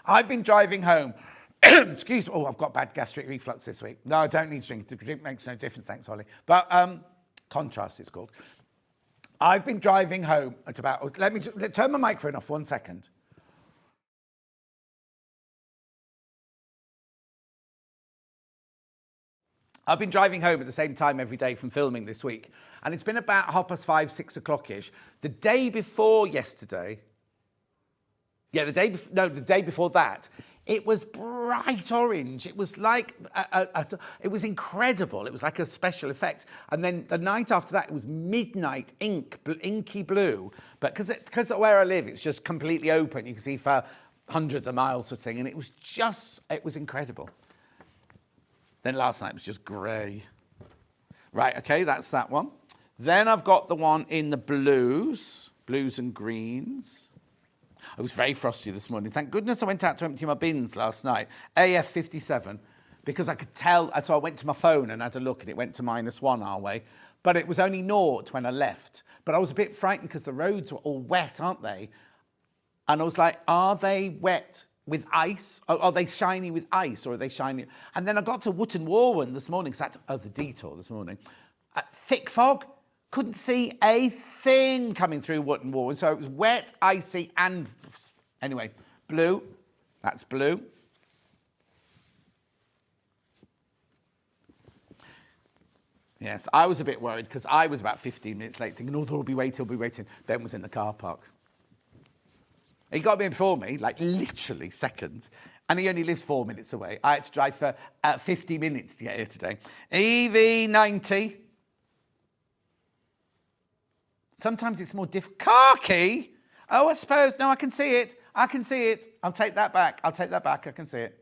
I've been driving home. Excuse me. Oh, I've got bad gastric reflux this week. No, I don't need to drink. The drink makes no difference, thanks, Holly. But contrast, it's called. I've been driving home at about... Let me turn my microphone off 1 second. I've been driving home at the same time every day from filming this week. And it's been about 5:30, 6 o'clock-ish. The day before yesterday... Yeah, the day before that, it was bright orange. It was like, it was incredible. It was like a special effect. And then the night after that, it was midnight inky blue. But because of where I live, it's just completely open. You can see for hundreds of miles of thing. And it was incredible. Then last night was just grey. Right, okay, that's that one. Then I've got the one in the blues and greens. It was very frosty this morning. Thank goodness I went out to empty my bins last night. AF57, because I could tell. So I went to my phone and had a look, and it went to -1 our way. But it was only 0 when I left. But I was a bit frightened because the roads were all wet, aren't they? And I was like, are they wet with ice? Or are they shiny with ice? Or are they shiny? And then I got to Wootton Warwen this morning, the detour this morning. Thick fog. Couldn't see a thing coming through Wootton Warwen. So it was wet, icy, and... Anyway, blue. That's blue. Yes, I was a bit worried because I was about 15 minutes late thinking, oh, he'll be waiting. Then was in the car park. He got me before me, like literally seconds, and he only lives 4 minutes away. I had to drive for 50 minutes to get here today. EV90. Sometimes it's more difficult. Car key? Oh, I suppose. No, I can see it. I can see it. I'll take that back. I can see it.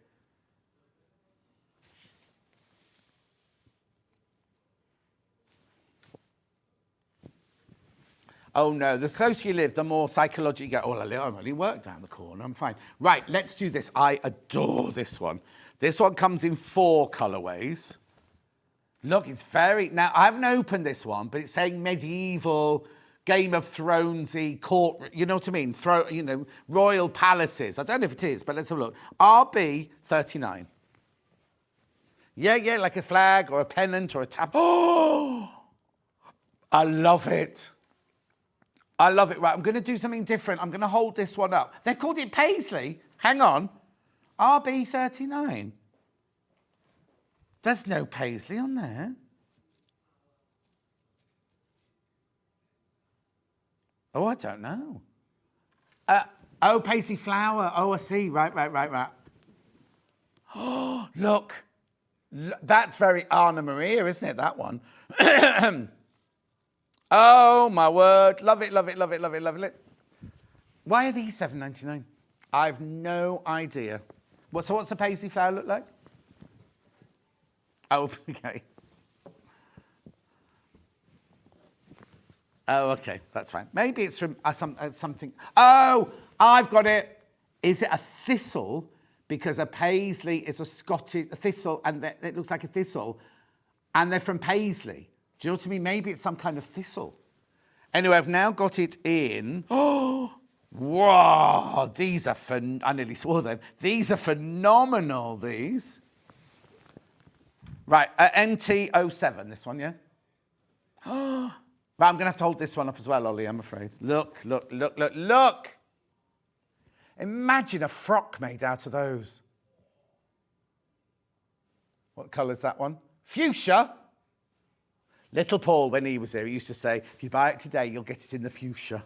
Oh no, the closer you live, the more psychologically you go, oh, I only work down the corner, I'm fine. Right, let's do this. I adore this one. This one comes in 4 colourways. Look, it's very, now I haven't opened this one, but it's saying medieval, Game of Thronesy, court, you know what I mean? Royal palaces. I don't know if it is, but let's have a look. RB39. Yeah, like a flag or a pennant or a tab. Oh, I love it. I love it. Right, I'm going to do something different. I'm going to hold this one up. They called it Paisley. Hang on. RB39. There's no Paisley on there. Oh, I don't know. Oh, Paisley flower. Oh, I see. Right. Oh, look. That's very Anna Maria, isn't it, that one? Oh, my word. Love it. Why are these $7.99? I have no idea. So what's a Paisley flower look like? Oh, okay. Oh, okay. That's fine. Maybe it's from something. Oh, I've got it. Is it a thistle? Because a Paisley is a thistle, and it looks like a thistle, and they're from Paisley. Do you know what I mean? Maybe it's some kind of thistle. Anyway, I've now got it in. Oh, wow. These are I nearly swore then. These are phenomenal, these. Right, NT07, this one, yeah? Oh, right, I'm going to have to hold this one up as well, Ollie, I'm afraid. Look. Imagine a frock made out of those. What colour's that one? Fuchsia. Little Paul, when he was here, he used to say, if you buy it today, you'll get it in the fuchsia.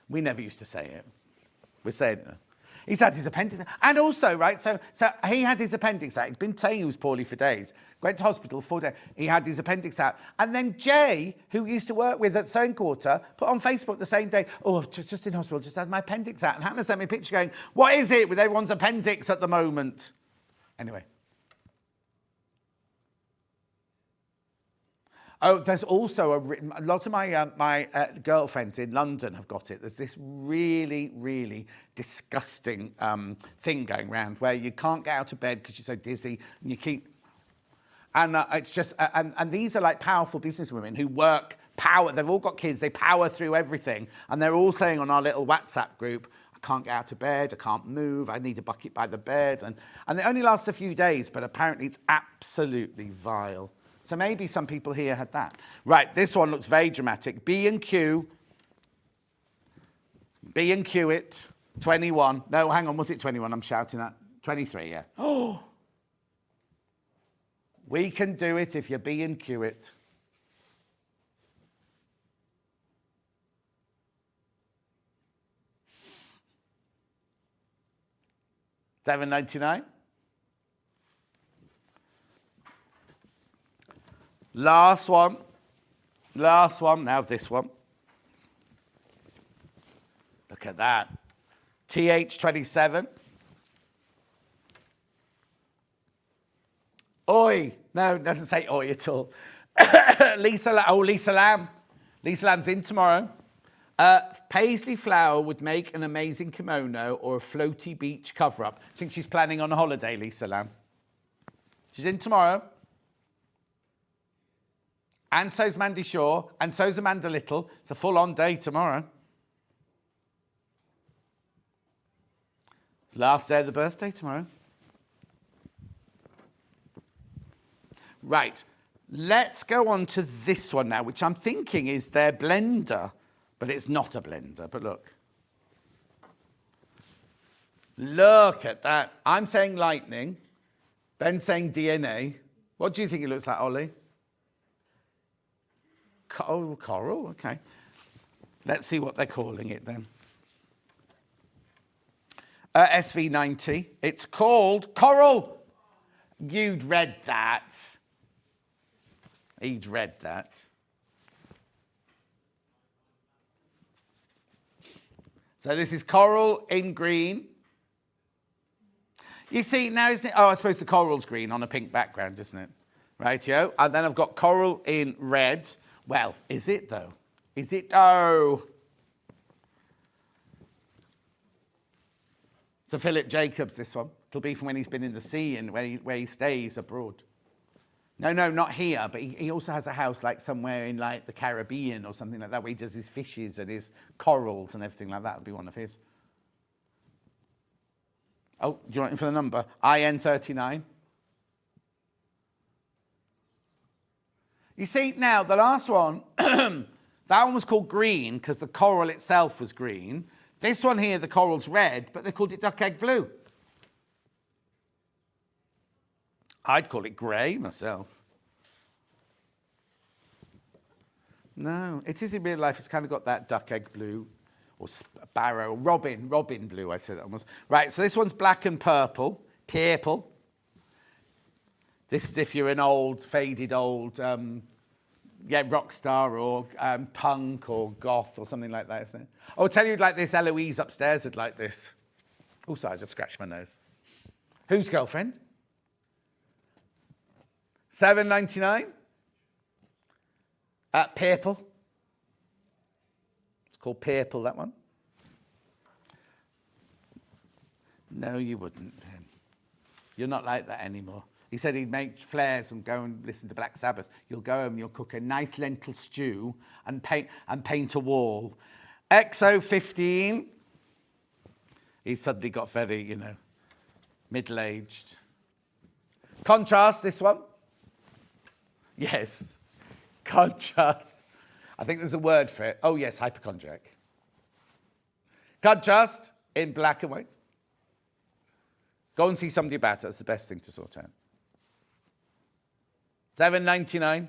We never used to say it. We're saying it now. He's had his appendix. And also, right, so he had his appendix out. He'd been saying he was poorly for days. Went to hospital 4 days. He had his appendix out. And then Jay, who used to work with at Sewing Quarter, put on Facebook the same day, oh, I've just in hospital, just had my appendix out. And Hannah sent me a picture going, what is it with everyone's appendix at the moment? Anyway. Oh, there's also a lot of my girlfriends in London have got it. There's this really, really disgusting thing going around where you can't get out of bed because you're so dizzy and you keep... And it's just... And these are like powerful businesswomen who work, they've all got kids, they power through everything. And they're all saying on our little WhatsApp group, I can't get out of bed, I can't move, I need a bucket by the bed. And it only lasts a few days, but apparently it's absolutely vile. So maybe some people here had that. Right, this one looks very dramatic. B&Q it, 21. No, hang on, was it 21? I'm shouting at 23, yeah. Oh, we can do it if you B&Q it. $7.99. Last one, now this one. Look at that. TH27. Oi. No, it doesn't say oi at all. Lisa Lamb. Lisa Lamb's in tomorrow. Paisley flower would make an amazing kimono or a floaty beach cover-up. I think she's planning on a holiday, Lisa Lamb. She's in tomorrow. And so's Mandy Shaw, and so's Amanda Little. It's a full-on day tomorrow. Last day of the birthday tomorrow. Right, let's go on to this one now, which I'm thinking is their blender, but it's not a blender, but look. Look at that. I'm saying lightning. Ben's saying DNA. What do you think it looks like, Ollie? coral, okay. Let's see what they're calling it then. SV90. It's called Coral. You'd read that. He'd read that. So this is coral in green. You see, now isn't it? Oh, I suppose the coral's green on a pink background, isn't it? Rightio. And then I've got coral in red. Well, is it though? Is it? Oh. So Philip Jacobs, this one. It'll be from when he's been in the sea and where he stays abroad. No, not here, but he also has a house like somewhere in like the Caribbean or something like that, where he does his fishes and his corals and everything like that. Would be one of his. Oh, do you want him for the number? IN39. You see, now, the last one, that one was called green because the coral itself was green. This one here, the coral's red, but they called it duck egg blue. I'd call it grey myself. No, it is in real life. It's kind of got that duck egg blue or sparrow, robin blue, I'd say that almost. Right, so this one's black and purple. This is if you're an old, faded old, rock star or punk or goth or something like that, isn't it? I'll tell you like this, Eloise upstairs would like this. Oh, sorry, I just scratched my nose. Whose girlfriend? $7.99. Purple. It's called purple, that one. No, you wouldn't. You're not like that anymore. He said he'd make flares and go and listen to Black Sabbath. You'll go home and you'll cook a nice lentil stew and paint a wall. XO15. He suddenly got very, middle-aged. Contrast, this one. Yes, contrast. I think there's a word for it. Oh, yes, hypochondriac. Contrast in black and white. Go and see somebody about it. That's the best thing to sort out. $7.99.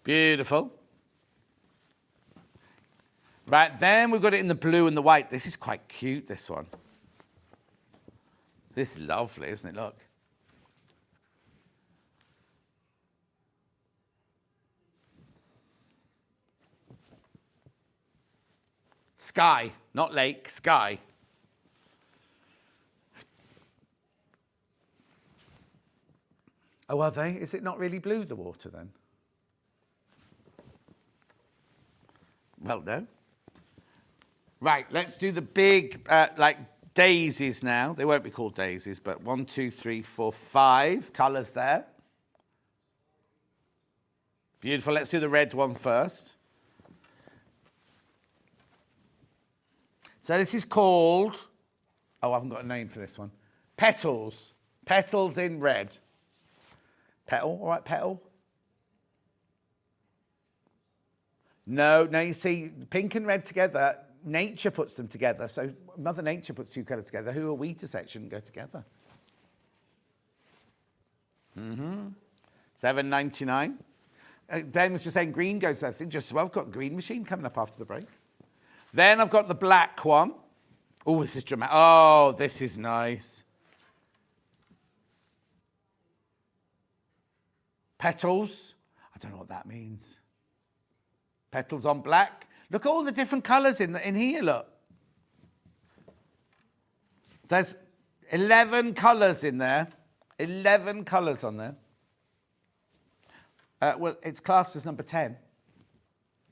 Beautiful. Right, then we've got it in the blue and the white. This is quite cute, this one. This is lovely, isn't it? Look. Sky, not lake, sky. Oh, are they? Is it not really blue, the water, then? Well, no. Right, let's do the big, daisies now. They won't be called daisies, but 1, 2, 3, 4, 5 colours there. Beautiful. Let's do the red one first. So this is called, I haven't got a name for this one. Petals. Petals in red. Petal, all right, petal? No, you see, pink and red together, nature puts them together. So Mother Nature puts two colours together. Who are we to say it shouldn't go together? $7.99. Ben was just saying green goes there. I think just, well, I've got a green machine coming up after the break. Then I've got the black one. Oh, this is dramatic. Oh, this is nice. Petals. I don't know what that means. Petals on black. Look at all the different colours in here, look. There's 11 colours in there. 11 colours on there. Well, it's classed as number 10.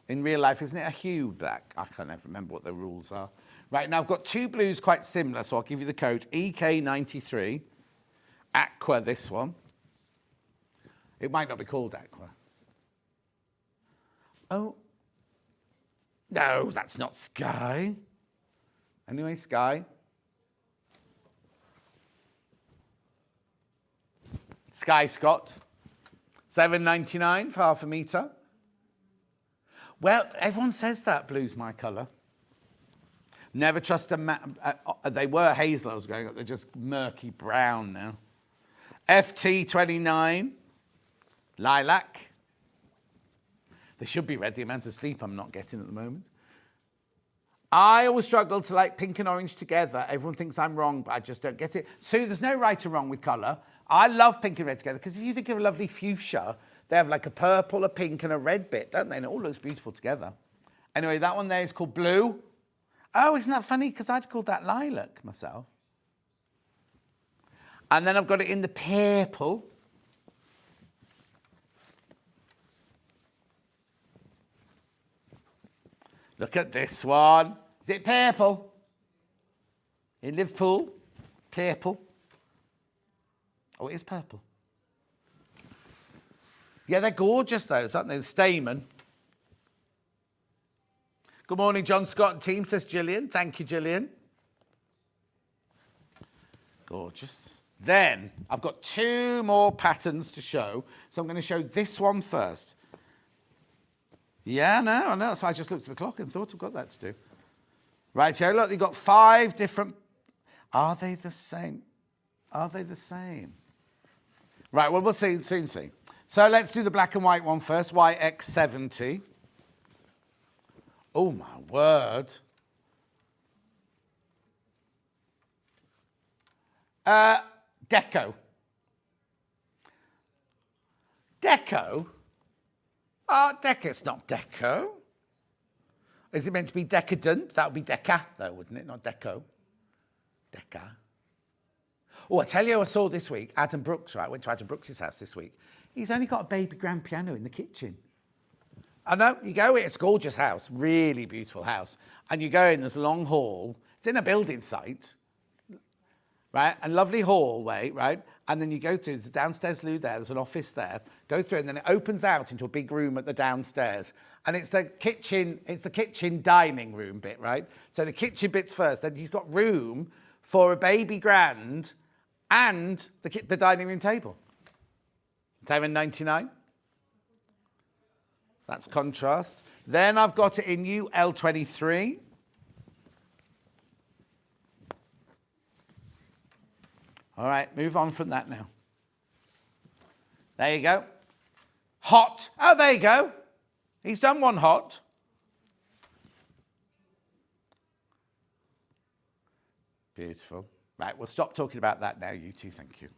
In real life, isn't it a hue black? I can't ever remember what the rules are. Right, now I've got two blues quite similar, so I'll give you the code. EK93. Aqua, this one. It might not be called Aqua. Oh. No, that's not Sky. Anyway, Sky. Sky Scott. $7.99 for half a metre. Well, everyone says that blue's my colour. Never trust a they were hazel I was going up. They're just murky brown now. FT29. lilac. They should be red, the amount of sleep I'm not getting at the moment. I always struggle to like pink and orange together. Everyone thinks I'm wrong, but I just don't get it. Sue, there's no right or wrong with colour. I love pink and red together because if you think of a lovely fuchsia, they have like a purple, a pink and a red bit, don't they? And it all looks beautiful together. Anyway, that one there is called blue. Oh, isn't that funny? Because I'd called that lilac myself. And then I've got it in the purple. Look at this one. Is it purple? In Liverpool, purple. Oh, it is purple. Yeah, they're gorgeous, those, aren't they? The Stamen. Good morning, John Scott and team, says Gillian. Thank you, Gillian. Gorgeous. Then, I've got 2 more patterns to show. So I'm going to show this one first. Yeah, I know. So I just looked at the clock and thought I've got that to do. Right, here, look, you've got 5 different... Are they the same? Are they the same? Right, well, we'll soon see. So let's do the black and white one first, YX70. Oh, my word. Deco. Deco? Oh, deco, it's not deco. Is it meant to be decadent? That would be deca, though, wouldn't it? Not deco. Deca. Oh, I tell you, I saw this week, Adam Brooks, right? I went to Adam Brooks' house this week. He's only got a baby grand piano in the kitchen. I know, you go in, it's a gorgeous house, really beautiful house. And you go in, there's a long hall. It's in a building site, right? A lovely hallway, right? And then you go through the downstairs loo there, there's an office there. Go through and then it opens out into a big room at the downstairs. And it's the kitchen dining room bit, right? So the kitchen bit's first, then you've got room for a baby grand and the dining room table. $7.99. That's contrast. Then I've got it in UL23. All right, move on from that now. There you go. Hot. Oh, there you go. He's done one hot. Beautiful. Right, we'll stop talking about that now, you two, thank you.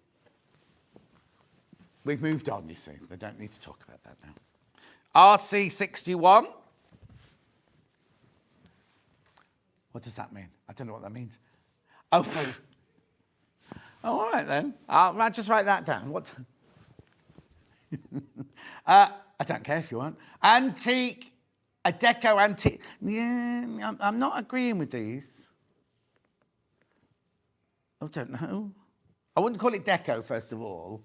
We've moved on, you see. They don't need to talk about that now. RC61. What does that mean? I don't know what that means. Oh, all right then. I'll just write that down. What? I don't care if you want. Antique, a deco antique. Yeah, I'm not agreeing with these. I don't know. I wouldn't call it deco, first of all.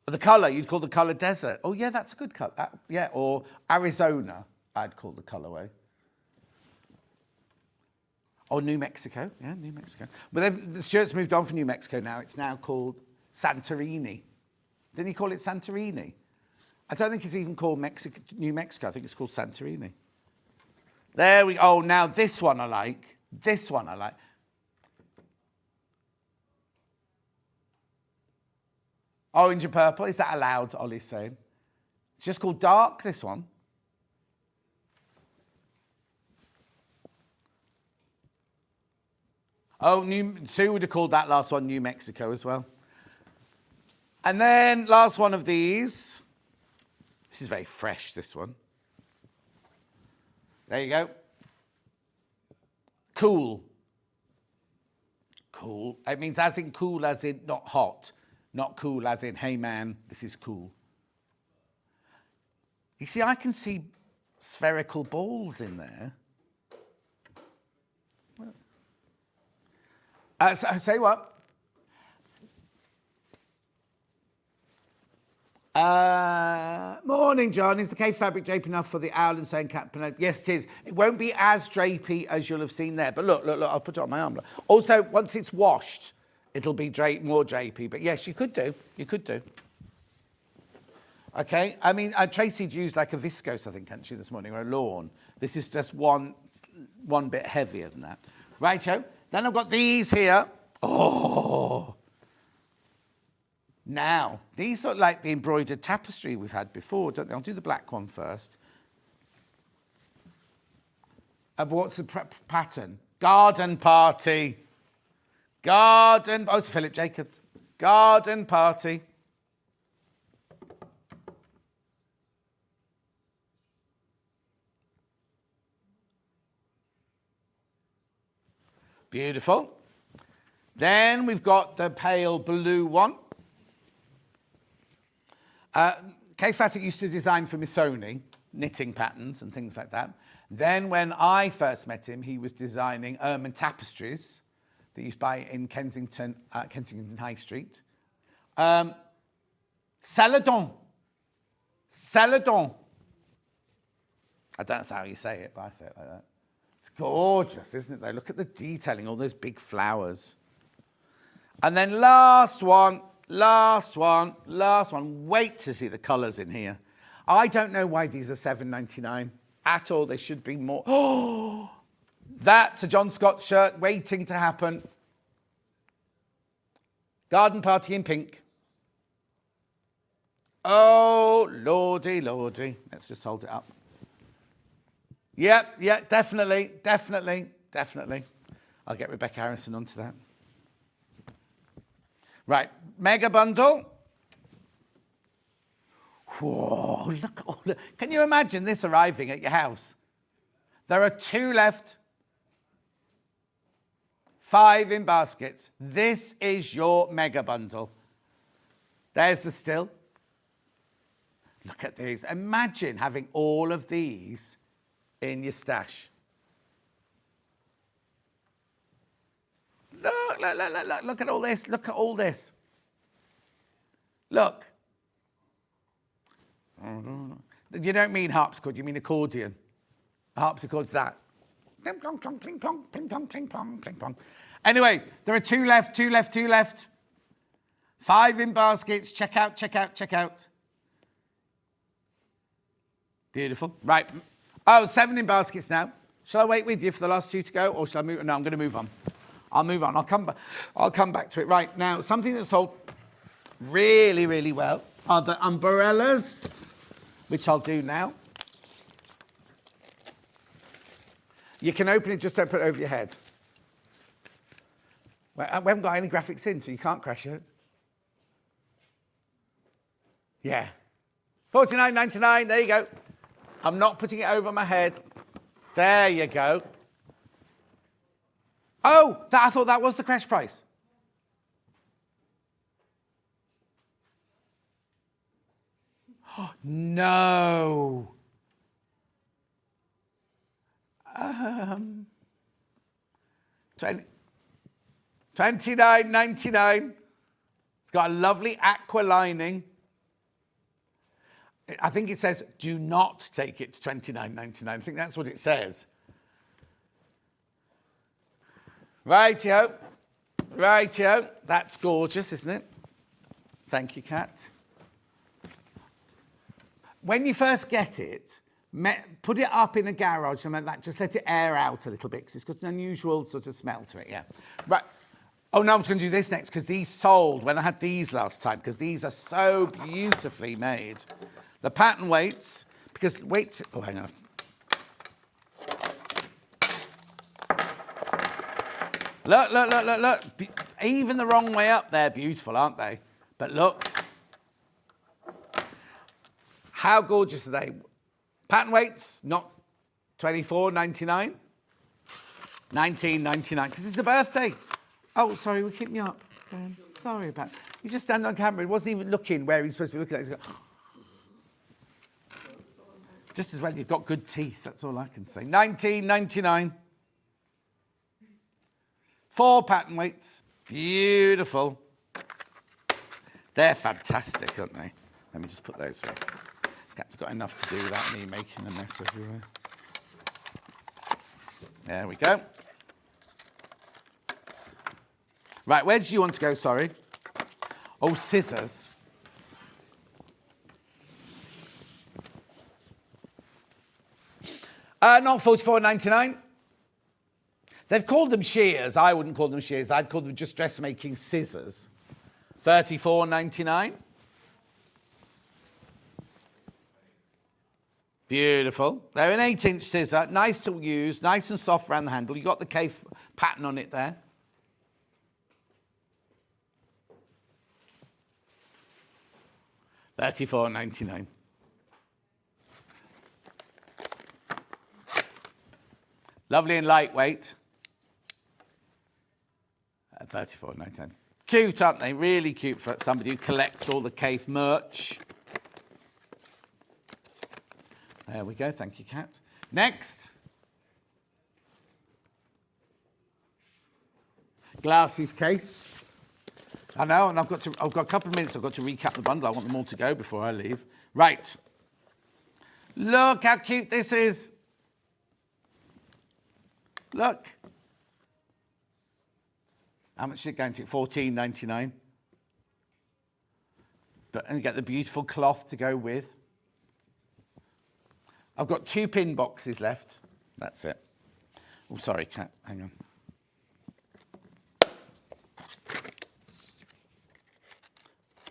The colour, you'd call the colour desert. Oh, yeah, that's a good colour. Yeah, or Arizona, I'd call the colourway. Or New Mexico. Yeah, New Mexico. But then the shirt's moved on from New Mexico now. It's now called Santorini. Didn't he call it Santorini? I don't think it's even called New Mexico. I think it's called Santorini. There we go. Oh, now this one I like. This one I like. Orange and purple. Is that allowed, Ollie's saying? It's just called dark, this one. Oh, Sue would have called that last one New Mexico as well. And then last one of these. This is very fresh, this one. There you go. Cool. Cool. It means as in cool, as in not hot. Not cool as in, hey man, this is cool. You see, I can see spherical balls in there. So I'll tell you what. Morning, John. Is the Kaffe fabric drapey enough for the owl and saying cat? Yes, it is. It won't be as drapey as you'll have seen there. But look, I'll put it on my arm. Also, once it's washed, it'll be more drapey. But yes, you could do. You could do. Okay. I mean, Tracy'd used like a viscose, I think, hadn't she, this morning, or a lawn. This is just one bit heavier than that. Righto. Then I've got these here. Oh. Now, these look like the embroidered tapestry we've had before, don't they? I'll do the black one first. What's the pattern? Garden party. Garden, oh, it's Philip Jacobs. Garden party. Beautiful. Then we've got the pale blue one. Kaffe Fassett used to design for Missoni, knitting patterns and things like that. Then when I first met him, he was designing ermine tapestries that you buy in Kensington High Street. Celadon. Celadon. I don't know how you say it, but I say it like that. It's gorgeous, isn't it, though? Look at the detailing, all those big flowers. And then last one. Wait to see the colours in here. I don't know why these are $7.99 at all. They should be more. Oh, that's a John Scott shirt waiting to happen. Garden party in pink. Oh, lordy, lordy. Let's just hold it up. Yep, definitely. I'll get Rebecca Harrison onto that. Right, mega bundle. Whoa, look at all the... Can you imagine this arriving at your house? There are 2 left. 5 in baskets. This is your mega bundle. There's the still. Look at these. Imagine having all of these in your stash. Look at all this. Look at all this. Look. You don't mean harpsichord, you mean accordion. A harpsichord's that. Pling plong, plong, pling plong, pling plong, pling plong, pling plong. Anyway, there are 2 left, 2 left, 2 left. 5 in baskets. Check out. Beautiful. Right. Oh, 7 in baskets now. Shall I wait with you for the last 2 to go, or shall I move? No, I'm going to move on. I'll move on. I'll come back to it. Right, now, something that sold really, really well are the umbrellas, which I'll do now. You can open it, just don't put it over your head. Well, we haven't got any graphics in, so you can't crash it. Yeah. $49.99, there you go. I'm not putting it over my head. There you go. Oh, I thought that was the crash price. Oh, no. $29.99. It's got a lovely aqua lining. I think it says, do not take it to $29.99. I think that's what it says. Rightio. That's gorgeous, isn't it? Thank you, Kat. When you first get it, put it up in a garage, something like that. Just let it air out a little bit, because it's got an unusual sort of smell to it, yeah. Right. Oh, no, I'm going to do this next, because these sold when I had these last time, because these are so beautifully made. The pattern weights, because weights... Oh, hang on. Look. Even the wrong way up, they're beautiful, aren't they? But look. How gorgeous are they? Pattern weights, not $24.99. $19.99, because it's the birthday. Oh, sorry, we're keeping you up. Sorry about it. You just stand on camera. He wasn't even looking where he's supposed to be looking at. He's going, just as well you've got good teeth, that's all I can say. $19.99. 4 pattern weights. Beautiful. They're fantastic, aren't they? Let me just put those away. Cat's got enough to do without me making a mess everywhere. There we go. Right, where did you want to go, sorry? Oh, scissors. Not $44.99. They've called them shears. I wouldn't call them shears. I'd call them just dressmaking scissors. $34.99. Beautiful. They're an 8-inch scissor, nice to use, nice and soft around the handle. You've got the Kaffe pattern on it there. $34.99. Lovely and lightweight. $34.99. Cute, aren't they? Really cute for somebody who collects all the Kaffe merch. There we go. Thank you, Kat. Next. Glasses case. I know, and I've got a couple of minutes. I've got to recap the bundle. I want them all to go before I leave. Right. Look how cute this is. Look. How much is it going to? $14.99. And you get the beautiful cloth to go with. I've got 2 pin boxes left. That's it. Oh, sorry, Kat. Hang on.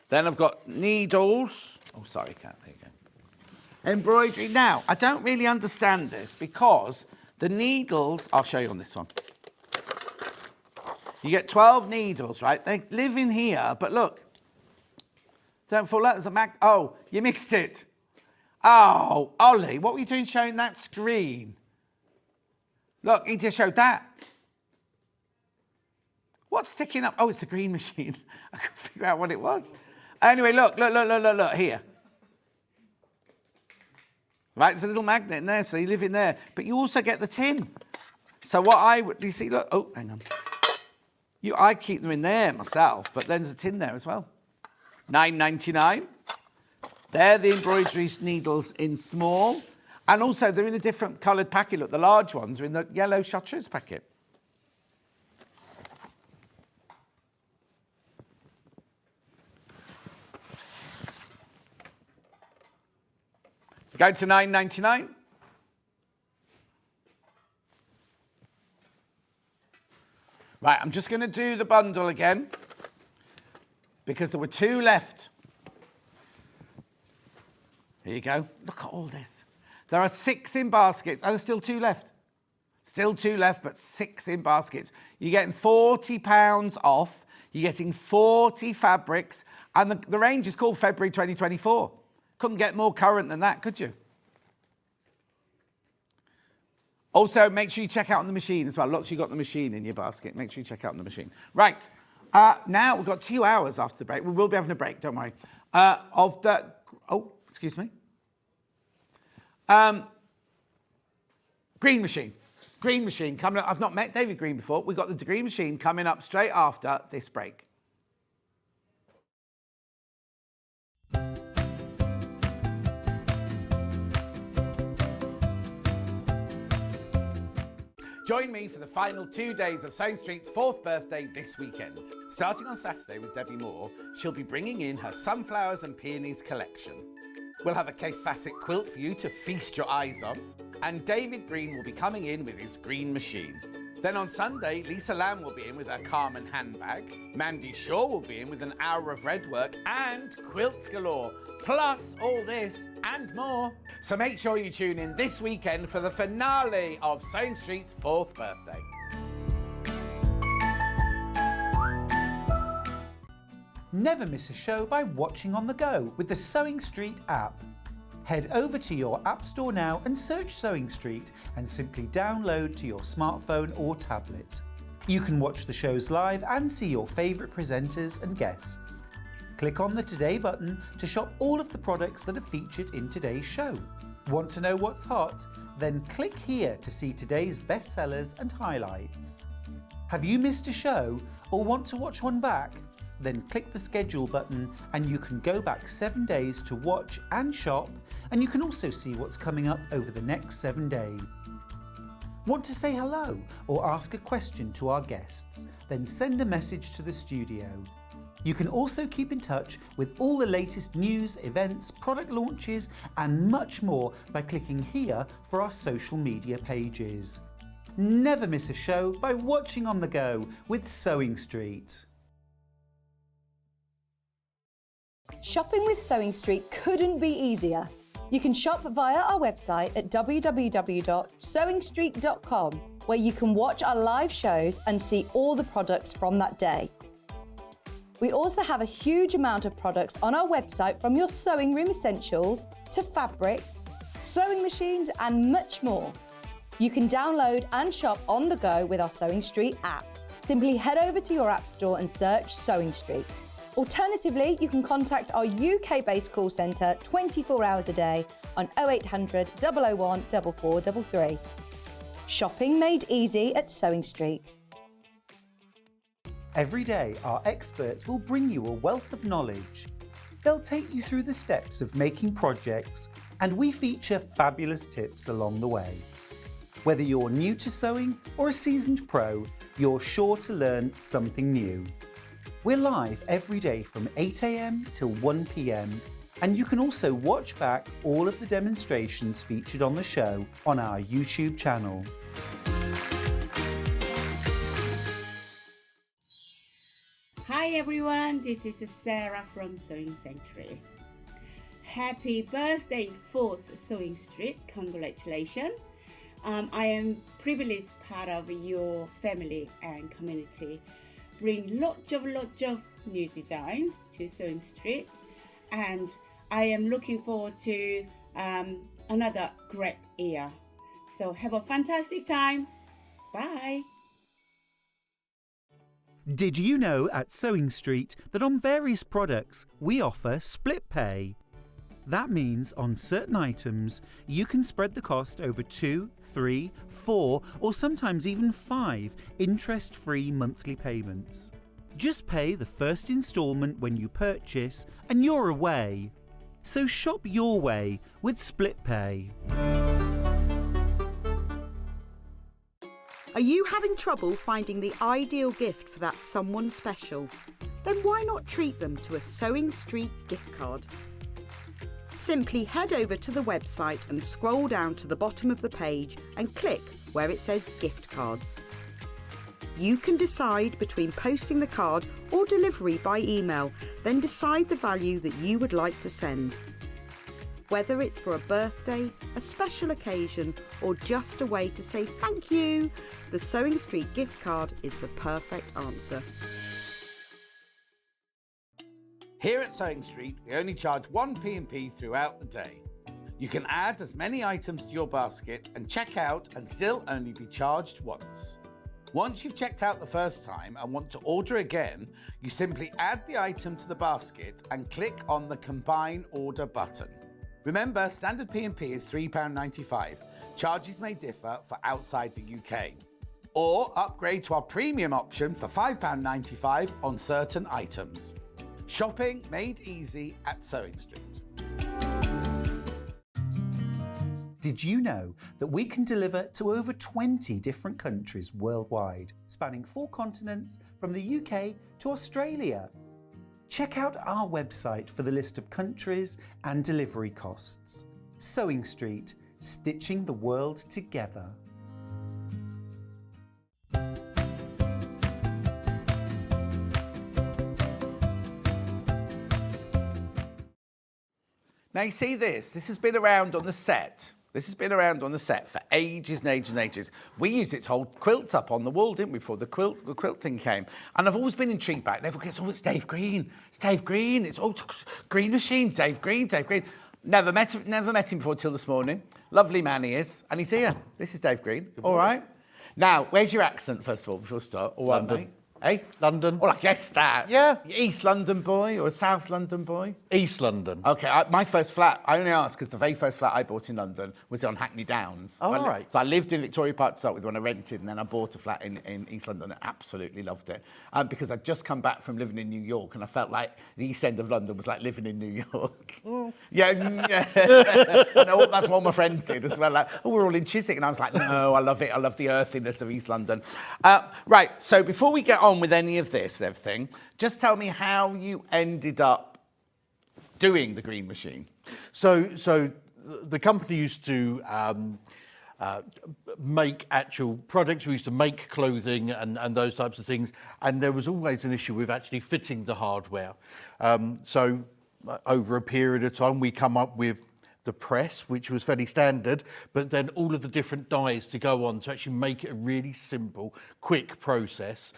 Then I've got needles. Oh, sorry, Kat. There you go. Embroidery. Now, I don't really understand this because the needles... I'll show you on this one. You get 12 needles, right? They live in here, but look. Don't fall out. There's a mag... Oh, you missed it. Oh, Ollie, what were you doing showing that screen? Look, he just showed that. What's sticking up? Oh, it's the green machine. I couldn't figure out what it was. Anyway, look, here. Right, there's a little magnet in there, so you live in there. But you also get the tin. So what I would... Do you see? Look. Oh, hang on. I keep them in there myself, but then there's a tin there as well. $9.99. They're the embroidery needles in small. And also, they're in a different coloured packet. Look, the large ones are in the yellow chartreuse packet. Go to $9.99. Right, I'm just going to do the bundle again because there were 2 left. Here you go. Look at all this. There are 6 in baskets. Oh, there's still 2 left. Still 2 left, but 6 in baskets. You're getting £40 off. You're getting 40 fabrics. And the range is called February 2024. Couldn't get more current than that, could you? Also, make sure you check out on the machine as well. Lots of you got the machine in your basket. Make sure you check out on the machine. Right. Now we've got 2 hours after the break. We will be having a break, don't worry. Oh, excuse me. Green machine. Green machine coming up. I've not met David Green before. We've got the green machine coming up straight after this break. Join me for the final 2 days of Sewing Street's 4th birthday this weekend. Starting on Saturday with Debbi Moore, she'll be bringing in her Sunflowers and Peonies collection. We'll have a Kaffe Fassett quilt for you to feast your eyes on, and David Green will be coming in with his green machine. Then on Sunday, Lisa Lamb will be in with her Carmen handbag, Mandy Shaw will be in with an hour of red work, and quilts galore, plus all this and more. So make sure you tune in this weekend for the finale of Sewing Street's 4th birthday. Never miss a show by watching on the go with the Sewing Street app. Head over to your App Store now and search Sewing Street and simply download to your smartphone or tablet. You can watch the shows live and see your favourite presenters and guests. Click on the Today button to shop all of the products that are featured in today's show. Want to know what's hot? Then click here to see today's bestsellers and highlights. Have you missed a show or want to watch one back? Then click the schedule button and you can go back 7 days to watch and shop, and you can also see what's coming up over the next 7 days. Want to say hello or ask a question to our guests? Then send a message to the studio. You can also keep in touch with all the latest news, events, product launches and much more by clicking here for our social media pages. Never miss a show by watching on the go with Sewing Street. Shopping with Sewing Street couldn't be easier. You can shop via our website at www.sewingstreet.com, where you can watch our live shows and see all the products from that day. We also have a huge amount of products on our website, from your sewing room essentials to fabrics, sewing machines and much more. You can download and shop on the go with our Sewing Street app. Simply head over to your app store and search Sewing Street. Alternatively, you can contact our UK-based call centre 24 hours a day on 0800 001 4433. Shopping made easy at Sewing Street. Every day, our experts will bring you a wealth of knowledge. They'll take you through the steps of making projects, and we feature fabulous tips along the way. Whether you're new to sewing or a seasoned pro, you're sure to learn something new. We're live every day from 8 a.m. till 1 p.m, and you can also watch back all of the demonstrations featured on the show on our YouTube channel. Hi everyone, this is Sarah from Sewing Sanctuary. Happy birthday 4th Sewing Street, congratulations. I am privileged part of your family and community. Bring lots of new designs to Sewing Street, and I am looking forward to another great year. So have a fantastic time. Bye. Did you know at Sewing Street that on various products we offer split pay? That means on certain items you can spread the cost over 2, 3, 4 or sometimes even 5 interest-free monthly payments. Just pay the first instalment when you purchase and you're away. So shop your way with split pay. Are you having trouble finding the ideal gift for that someone special? Then why not treat them to a Sewing Street gift card? Simply head over to the website and scroll down to the bottom of the page and click where it says gift cards. You can decide between posting the card or delivery by email, then decide the value that you would like to send. Whether it's for a birthday, a special occasion, or just a way to say thank you, the Sewing Street gift card is the perfect answer. Here at Sewing Street, we only charge 1 P&P throughout the day. You can add as many items to your basket and check out and still only be charged once. Once you've checked out the first time and want to order again, you simply add the item to the basket and click on the Combine Order button. Remember, standard P&P is £3.95. Charges may differ for outside the UK. Or upgrade to our premium option for £5.95 on certain items. Shopping made easy at Sewing Street. Did you know that we can deliver to over 20 different countries worldwide, spanning 4 continents from the UK to Australia? Check out our website for the list of countries and delivery costs. Sewing Street, stitching the world together. Now you see this has been around on the set. This has been around on the set for ages and ages and ages. We used it to hold quilts up on the wall, didn't we, before the quilt thing came. And I've always been intrigued by it. And everyone gets, oh, it's Dave Green. It's Dave Green. It's all Green Machines, Dave Green, Dave Green. Never met him before till this morning. Lovely man he is. And he's here. This is Dave Green. All right. Now, where's your accent, first of all, before we start? All right, London. mate. Hey? London. Well, I guess that. Yeah. East London boy or a South London boy? East London. Okay, my first flat, I only asked because the very first flat I bought in London was on Hackney Downs. Oh, all right. So I lived in Victoria Park to start with when I rented, and then I bought a flat in East London and absolutely loved it. Because I'd just come back from living in New York and I felt like the East End of London was like living in New York. Yeah. I know, that's what my friends did as well. Like, oh, we're all in Chiswick. And I was like, no, I love it. I love the earthiness of East London. Right, so before we get on with any of this and everything, just tell me how you ended up doing the Green Machine. So the company used to make actual products. We used to make clothing and those types of things. And there was always an issue with actually fitting the hardware. So over a period of time, we come up with the press, which was fairly standard, but then all of the different dyes to go on to actually make it a really simple, quick process,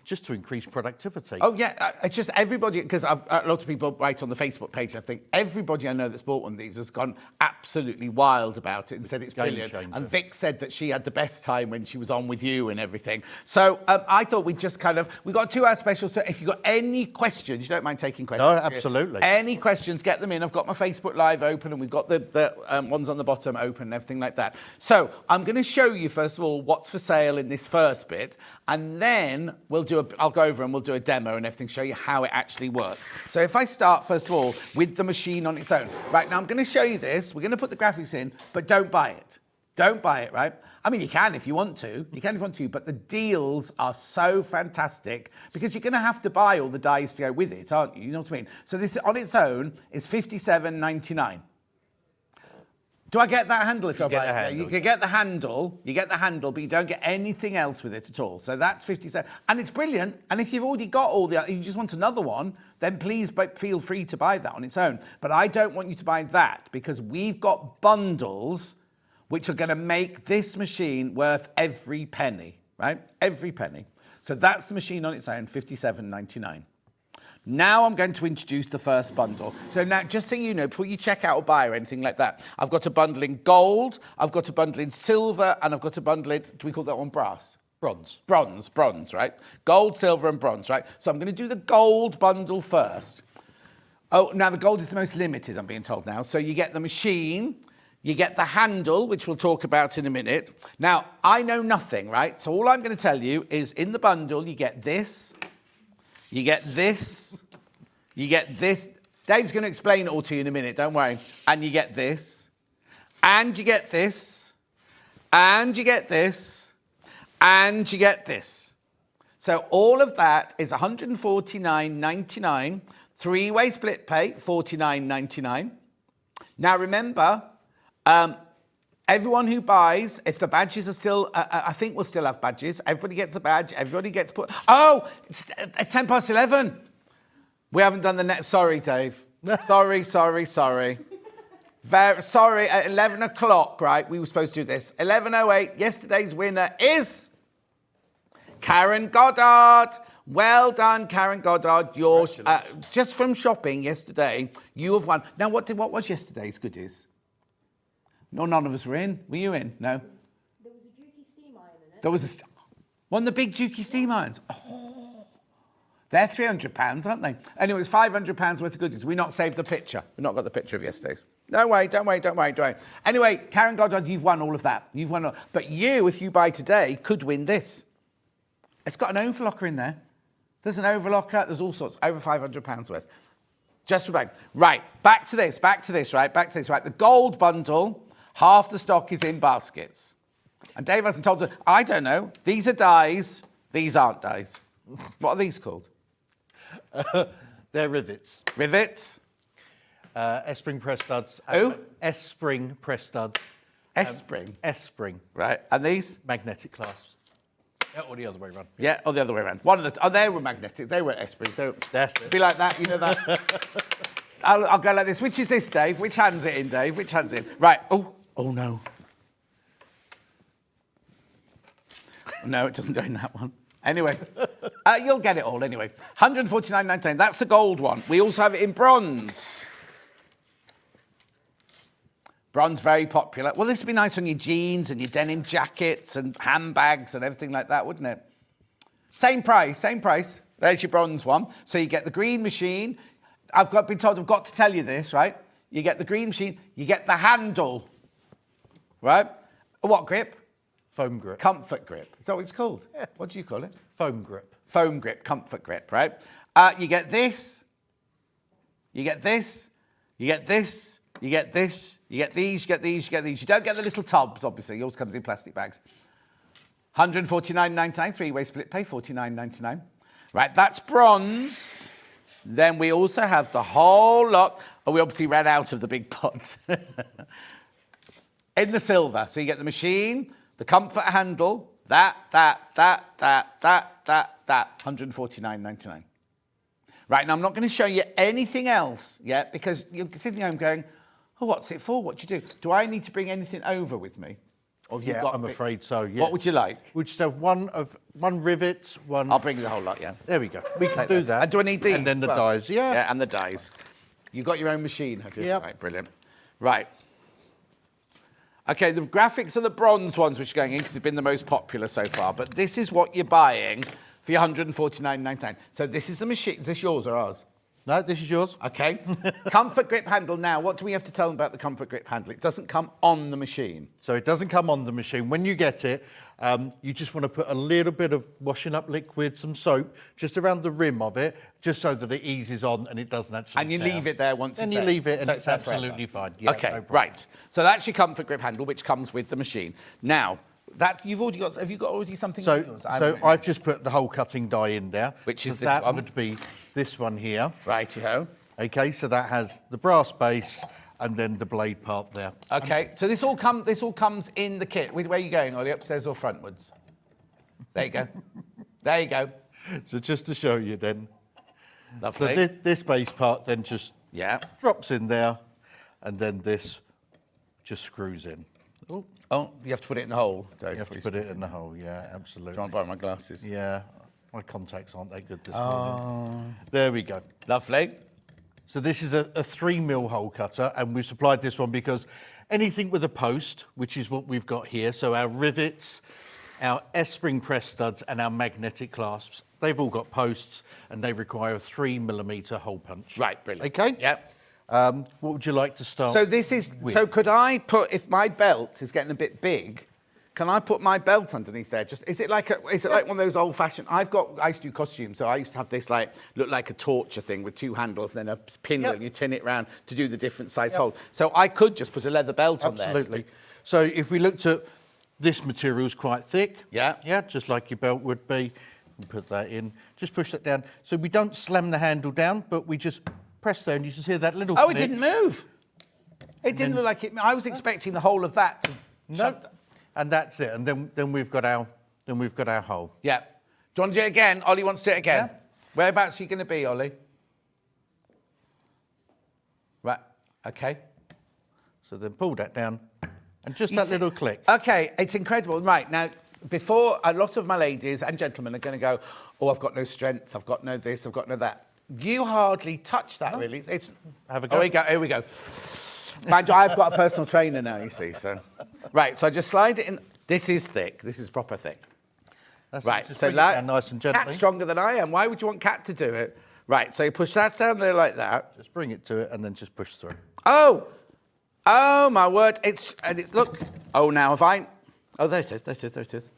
just to increase productivity. Oh yeah, it's just everybody, because I've lots of people write on the Facebook page, I think everybody I know that's bought one of these has gone absolutely wild about it and said it's brilliant. And Vic said that she had the best time when she was on with you and everything. So I thought we'd just we got a 2-hour special, so if you've got any questions, you don't mind taking questions? No, absolutely. Any questions, get them in. I've got my Facebook Live open and we've got the ones on the bottom open and everything like that. So I'm going to show you, first of all, what's for sale in this first bit, and then I'll go over and we'll do a demo and everything, show you how it actually works. So if I start, first of all, with the machine on its own. Right, now I'm going to show you this. We're going to put the graphics in, but don't buy it. Don't buy it, right? I mean, you can if you want to. You can if you want to, but the deals are so fantastic because you're going to have to buy all the dies to go with it, aren't you? You know what I mean? So this on its own is $57.99. Do I get that handle if I buy it? You can get the handle, but you don't get anything else with it at all. So that's 57, and it's brilliant. And if you've already got all the, you just want another one, then please feel free to buy that on its own. But I don't want you to buy that because we've got bundles which are going to make this machine worth every penny, right? Every penny. So that's the machine on its own, $57.99. Now I'm going to introduce the first bundle. So now, just so you know, before you check out or buy or anything like that, I've got a bundle in gold, I've got a bundle in silver, and I've got a bundle in, do we call that one brass? Bronze. Bronze, right? Gold, silver, and bronze, right? So I'm going to do the gold bundle first. Oh, now the gold is the most limited, I'm being told now. So you get the machine, you get the handle, which we'll talk about in a minute. Now, I know nothing, right? So all I'm going to tell you is in the bundle, you get this, you get this, you get this. Dave's going to explain it all to you in a minute, don't worry. And you get this, and you get this, and you get this, and you get this. So all of that is $149.99. Three-way split pay, $49.99. Now remember, everyone who buys, if the badges are still, I think we'll still have badges. Everybody gets a badge. Everybody gets put. Oh, it's 11:10. We haven't done the next. Sorry, Dave. Sorry. Very sorry. At 11 o'clock, right? We were supposed to do this. 11:08. Yesterday's winner is Karen Goddard. Well done, Karen Goddard. You're just from shopping yesterday. You have won. Now, what was yesterday's goodies? No, none of us were in. Were you in? No. There was a Dukey steam iron in it. There was one of the big Dukey steam irons. Oh, they're £300, aren't they? Anyway, it was £500 worth of goodies. We not saved the picture. We've not got the picture of yesterday's. Don't worry. Anyway, Karen Goddard, you've won all of that. You've won all. But you, if you buy today, could win this. It's got an overlocker in there. There's an overlocker. There's all sorts. Over £500 worth. Just for bag. Right. Back to this. Right. The gold bundle. Half the stock is in baskets. And Dave hasn't told us, I don't know. These are dies. These aren't dies. What are these called? They're rivets. Rivets? S-spring press studs. Who? S-spring press studs. S-spring? S-spring. Right. And these? Magnetic clasps. Or the other way around. Yeah, or the other way around. They were magnetic. They were S-spring. That's it. Be like that, you know that? I'll go like this. Which is this, Dave? Which hand's it in, Dave? Which hand's in? Right. Oh, no. No, it doesn't go in that one. Anyway, you'll get it all anyway. $149.99. That's the gold one. We also have it in bronze. Bronze, very popular. Well, this would be nice on your jeans and your denim jackets and handbags and everything like that, wouldn't it? Same price. There's your bronze one. So you get the green machine. I've been told I've got to tell you this, right? You get the green machine. You get the handle, right? What grip? Foam grip. Comfort grip. Is that what it's called? Yeah. What do you call it? Foam grip. Foam grip, comfort grip, right? You get this. You get this. You get this. You get this. You get these. You get these. You get these. You don't get the little tubs, obviously. Yours comes in plastic bags. $149.99. Three-way split pay, $49.99. Right, that's bronze. Then we also have the whole lot. Oh, we obviously ran out of the big pots. In the silver. So you get the machine, the comfort handle, that. $149.99. Right, now I'm not going to show you anything else yet because you're sitting home going, oh, what's it for? What do you do? Do I need to bring anything over with me? Or have you got I'm bits? afraid so, yes. What would you like? We just have one rivet, one... I'll bring the whole lot, yeah. There we go. We can do that. And do I need these? And then the as well? dies, yeah. Yeah, and the dies. You've got your own machine, have you? Yep. Right, brilliant. Right. Okay, the graphics are the bronze ones which are going in because they've been the most popular so far. But this is what you're buying for your £149.99. So this is the machine. Is this yours or ours? No, this is yours. Okay. Comfort grip handle now. What do we have to tell them about the comfort grip handle? It doesn't come on the machine. So it doesn't come on the machine. When you get it, you just want to put a little bit of washing up liquid, some soap, just around the rim of it, just so that it eases on and it doesn't actually And you tear. leave it there once And it's you there. leave it and So it's there forever. absolutely fine. Yeah, okay, no problem. right. So that's your comfort grip handle, which comes with the machine. Now, that you've already got. Have you got already something? So, in yours? so I've just put the whole cutting die in there. Which is So this that one? would be this one here. Righty-ho. Okay, so that has the brass base and then the blade part there. Okay, so this all comes in the kit. Where are you going, Ollie? Upstairs or frontwards? There you go. There you go. So just to show you then. Lovely. So this base part then just yeah drops in there, and then this just screws in. Oh, you have to put it in the hole, don't you? have to put it in the hole, yeah, absolutely. Do you want to borrow my glasses? Yeah, my contacts aren't that good this morning. There we go. Lovely. So this is a 3mm hole cutter, and we've supplied this one because anything with a post, which is what we've got here, so our rivets, our S-spring press studs and our magnetic clasps, they've all got posts and they require a 3mm hole punch. Right, brilliant. Okay? Yep. What would you like to start So this is, with? so could I put, if my belt is getting a bit big, can I put my belt underneath there? Just, is it like like one of those old-fashioned, I used to do costumes, so I used to have this look like a torture thing with two handles and then a pinwheel, and you turn it around to do the different size holes. So I could just put a leather belt on there. Absolutely. So if we looked at this material's quite thick. Yeah. Yeah, just like your belt would be. And put that in. Just push that down. So we don't slam the handle down, but we just press there, and you just hear that little Oh, click. it didn't move. It didn't look like it. I was expecting the whole of that to No. And that's it. And then we've got our hole. Yeah. Do you want to do it again? Ollie wants to do it again. Yeah. Whereabouts are you going to be, Ollie? Right. Okay. So then pull that down, and just that little click. Okay, it's incredible. Right, now, before, a lot of my ladies and gentlemen are going to go, oh, I've got no strength, I've got no this, I've got no that. You hardly touch that, really. It's. Have a go. Oh, here we go. Mind you, I've got a personal trainer now, you see, so. Right, so I just slide it in. This is thick. This is proper thick. That's right, just so bring it down nice and gently. Cat's stronger than I am. Why would you want Cat to do it? Right, so you push that down there like that. Just bring it to it and then just push through. Oh! Oh, my word. Look. Oh, now have I... Oh, there it is, there it is, there it is.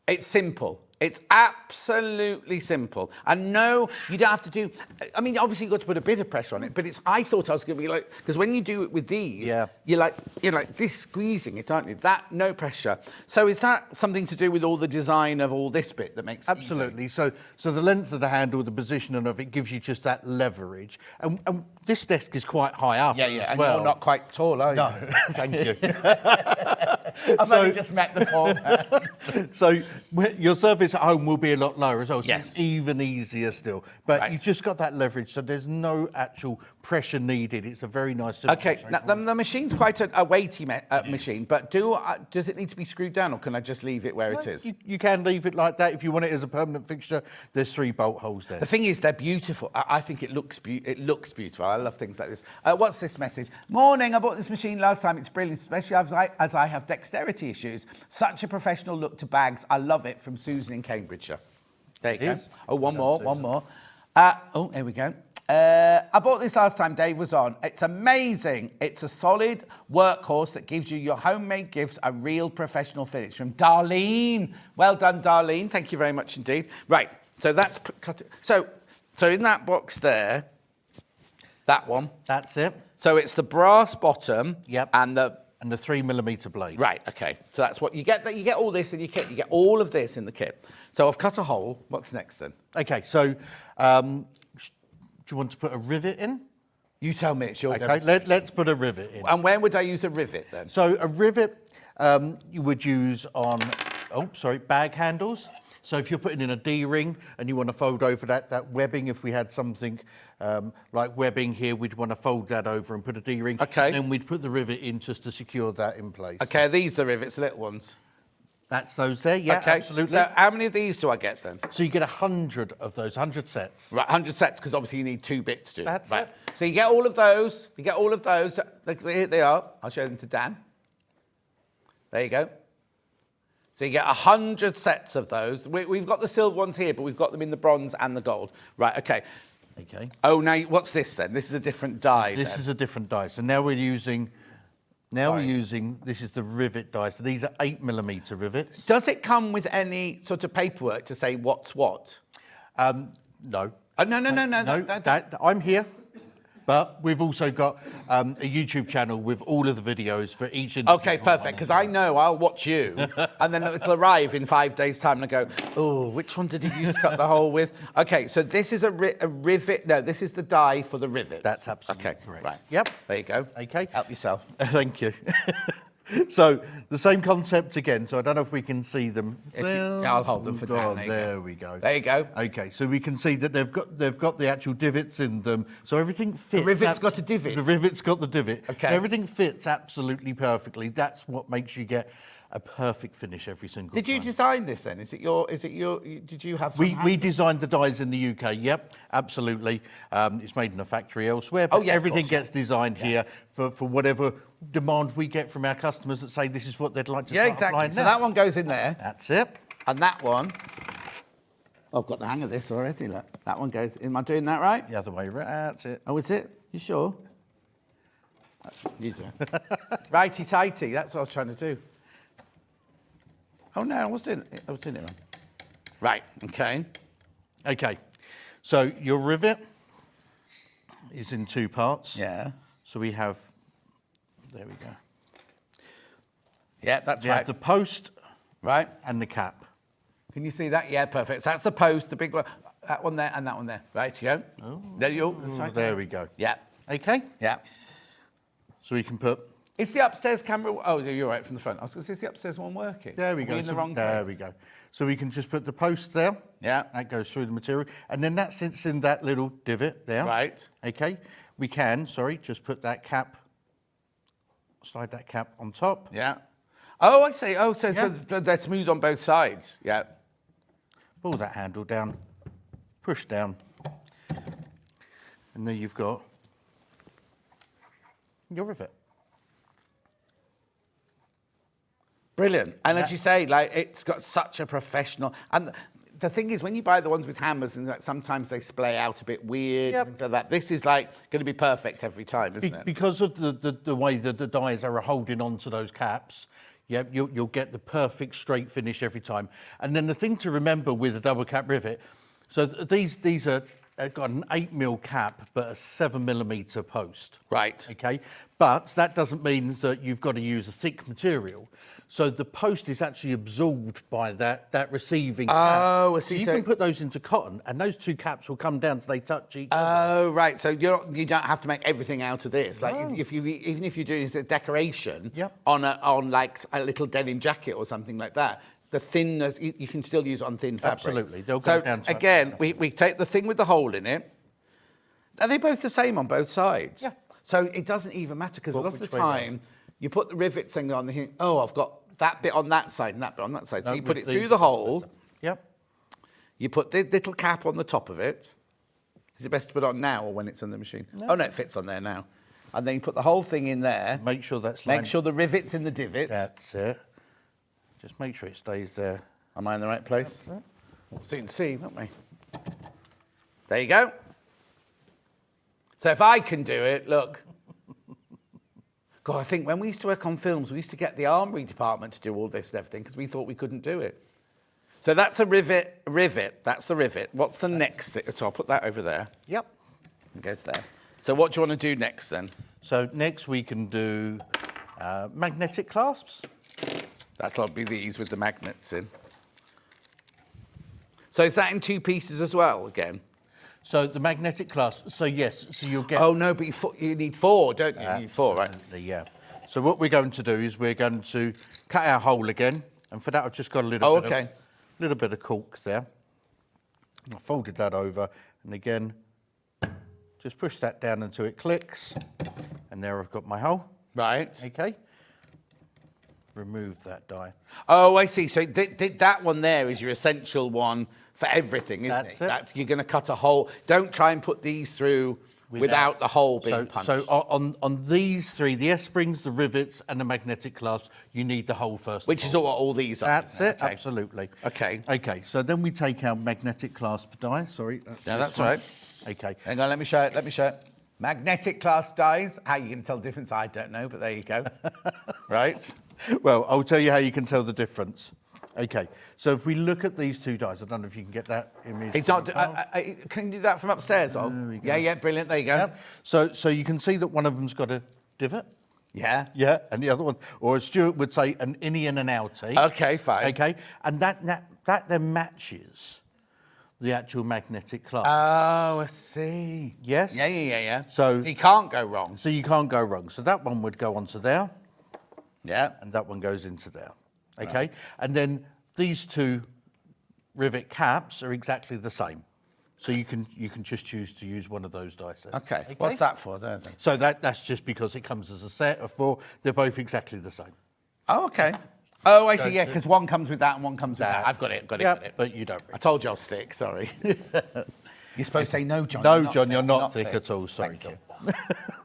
It's simple. It's absolutely simple. And no, you don't have to do... I mean, obviously, you've got to put a bit of pressure on it, but I thought I was going to be like... Because when you do it with these, you're like this, squeezing it, aren't you? That, no pressure. So is that something to do with all the design of all this bit that makes it Absolutely. So the length of the handle, the positioning of it gives you just that leverage. And this desk is quite high up as and well. you're not quite tall, are you? No, thank you. I've only just met the poor man. So your surface at home will be a lot lower as well, so it's even easier still. But you've just got that leverage, so there's no actual pressure needed. It's a very nice... Okay, now the machine's quite a weighty machine, but does it need to be screwed down, or can I just leave it where it is? You can leave it like that. If you want it as a permanent fixture, there's 3 bolt holes there. The thing is, they're beautiful. I think it looks beautiful. I love things like this. What's this message? Morning, I bought this machine last time. It's brilliant, especially as I have dexterity issues. Such a professional look to bags. I love it, from Susan in Cambridgeshire. There you go. Oh, one more. Oh, here we go. I bought this last time Dave was on. It's amazing. It's a solid workhorse that gives you your homemade gifts a real professional finish. From Darlene. Well done, Darlene. Thank you very much indeed. Right, so that's cut. So in that box there, that one. That's it. So it's the brass bottom. Yep. And the 3mm blade. Right, okay. So that's what you get. You get all this in your kit. You get all of this in the kit. So I've cut a hole. What's next then? Okay, so do you want to put a rivet in? You tell me. It's your Okay, let's put a rivet in. And where would I use a rivet then? So a rivet you would use on, bag handles. So if you're putting in a D-ring and you want to fold over that webbing, if we had something like webbing here, we'd want to fold that over and put a D-ring. Okay. And then we'd put the rivet in just to secure that in place. Okay, are these the rivets, the little ones? That's those there, yeah, okay. absolutely. So how many of these do I get then? So you get 100 of those, 100 sets. Right, 100 sets, because obviously you need 2 bits to. That's right. it. So you get all of those. You get all of those. Here they are. I'll show them to Dan. There you go. So you get 100 sets of those. We've got the silver ones here, but we've got them in the bronze and the gold. Right, okay. Okay. Oh, now, what's this then? This is a different die. This is a different die. So now we're using... this is the rivet die. So these are 8mm rivets. Does it come with any sort of paperwork to say what's what? No. No. I'm here. But we've also got a YouTube channel with all of the videos for each individual. Okay, perfect, because I know I'll watch you, and then it'll arrive in 5 days' time, and I go, oh, which one did he use to cut the hole with? Okay, so this is a rivet. No, this is the die for the rivets. That's absolutely correct. Right. Yep. There you go. Okay. Help yourself. Thank you. So the same concept again. So I don't know if we can see them. I'll hold them for Dan. There we go. There you go. Okay, so we can see that they've got the actual divots in them. So everything fits. The rivet's got a divot. The rivet's got the divot. Okay. So everything fits absolutely perfectly. That's what makes you get a perfect finish every single time. Did you design this then? Is it your? Did you have some? We designed the dies in the UK. Yep, absolutely. It's made in a factory elsewhere, but Oh, yeah, of everything course. gets designed here for whatever demand we get from our customers that say this is what they'd like to start exactly. applying So now. that one goes in there. That's it. And that one. I've got the hang of this already. Look, that one goes. Am I doing that right? The other way around. That's it. Oh, is it? You sure? You do. Righty tighty. That's what I was trying to do. Oh no, I was doing it wrong. Right. Okay. Okay. So your rivet is in 2 parts. Yeah. So we have. There we go. Yeah, that's We right. have the post, right, and the cap. Can you see that? Yeah, perfect. So that's the post, the big one. That one there and that one there. Right, you go. Oh, there you go. That's right. there we go. Yeah. Okay. Yeah. So we can put. Is the upstairs camera? Oh, you're right from the front. I was going to say, is the upstairs one working? There we Are go. in the wrong There place? we go. So we can just put the post there. Yeah. That goes through the material. And then that sits in that little divot there. Right. Okay. We can, just put that cap, slide that cap on top. Yeah. Oh, I see. Oh, so Yeah. they're smooth on both sides. Yeah. Pull that handle down, push down. And there you've got your rivet. Brilliant. And as you say, like, it's got such a professional... And the thing is, when you buy the ones with hammers, and like, sometimes they splay out a bit weird, Yep. and things like that. This is like going to be perfect every time, isn't it? Because of the way that the dies are holding on to those caps, yeah, you'll get the perfect straight finish every time. And then the thing to remember with a double cap rivet, so these are got an 8mm cap, but a 7mm post. Right. Okay. But that doesn't mean that you've got to use a thick material. So the post is actually absorbed by that receiving cap. Oh, I So see. you So- can put those into cotton, and those 2 caps will come down so they touch each other. Oh, right. So you don't have to make everything out of this. Like, even if you're doing a decoration on like a little denim jacket or something like that, the thinness, you can still use it on thin fabric. Absolutely. They'll So go down to again, we take the thing with the hole in it. Are they both the same on both sides? Yeah. So it doesn't even matter, because a Well, lot of the which way round? time you put the rivet thing on, and you think, oh, I've got that bit on that side and that bit on that side. So No, you put with it through these, the hole. Yep. You put the little cap on the top of it. Is it best to put it on now or when it's on the machine? No. Oh, no, it fits on there now. And then you put the whole thing in there. Make sure that's Make lined. sure the rivet's in the divot. That's it. Just make sure it stays there. Am I in the right place? We'll soon see, won't we? There you go. So if I can do it, look. God, I think when we used to work on films, we used to get the armoury department to do all this and everything because we thought we couldn't do it. So that's a rivet. That's the rivet. What's the next thing? So I'll put that over there. Yep. It goes there. So what do you want to do next then? So next we can do magnetic clasps. That'll be these with the magnets in. So is that in 2 pieces as well again? So the magnetic clasp. So yes. So you'll get. Oh no, but you need 4, don't you? You need 4, right? Yeah. So what we're going to do is we're going to cut our hole again, and for that I've just got a little Oh, bit okay. of little bit of cork there. I folded that over, and again, just push that down until it clicks, and there I've got my hole. Right. Okay. Remove that die. Oh, I see. So that one there is your essential one for everything, isn't That's it? it. You're going to cut a hole. Don't try and put these through without the hole being punched. So on these three, the S-springs, the rivets, and the magnetic clasp, you need the hole first. Which is what all these are. That's it, Okay. absolutely. Okay. Okay, so then we take our magnetic clasp die. Sorry. That's right. Okay. Hang on, let me show it. Magnetic clasp dies. How you can tell the difference, I don't know, but there you go. Right. Well, I'll tell you how you can tell the difference. Okay, so if we look at these two dies, I don't know if you can get that image. It's not. Can you do that from upstairs? There we go. Yeah, brilliant. There you go. Yep. So you can see that one of them's got a divot. Yeah. Yeah, and the other one, or as Stuart would say, an innie and an outie. Okay, fine. Okay, and that then matches the actual magnetic clasp. Oh, I see. Yes? Yeah. So you can't go wrong. So you can't go wrong. So that one would go onto there. Yeah. And that one goes into there. Okay? Right. And then these two rivet caps are exactly the same. So you can just choose to use one of those die sets. Okay. What's that for there then? So that's just because it comes as a set of 4. They're both exactly the same. Oh, okay. Oh, I see, yeah, because one comes with that and one comes with that. I've got it. Got it. But you don't. I told you I was thick, sorry. You're supposed to say, no, John. No, John, you're not thick at all. Sorry, John.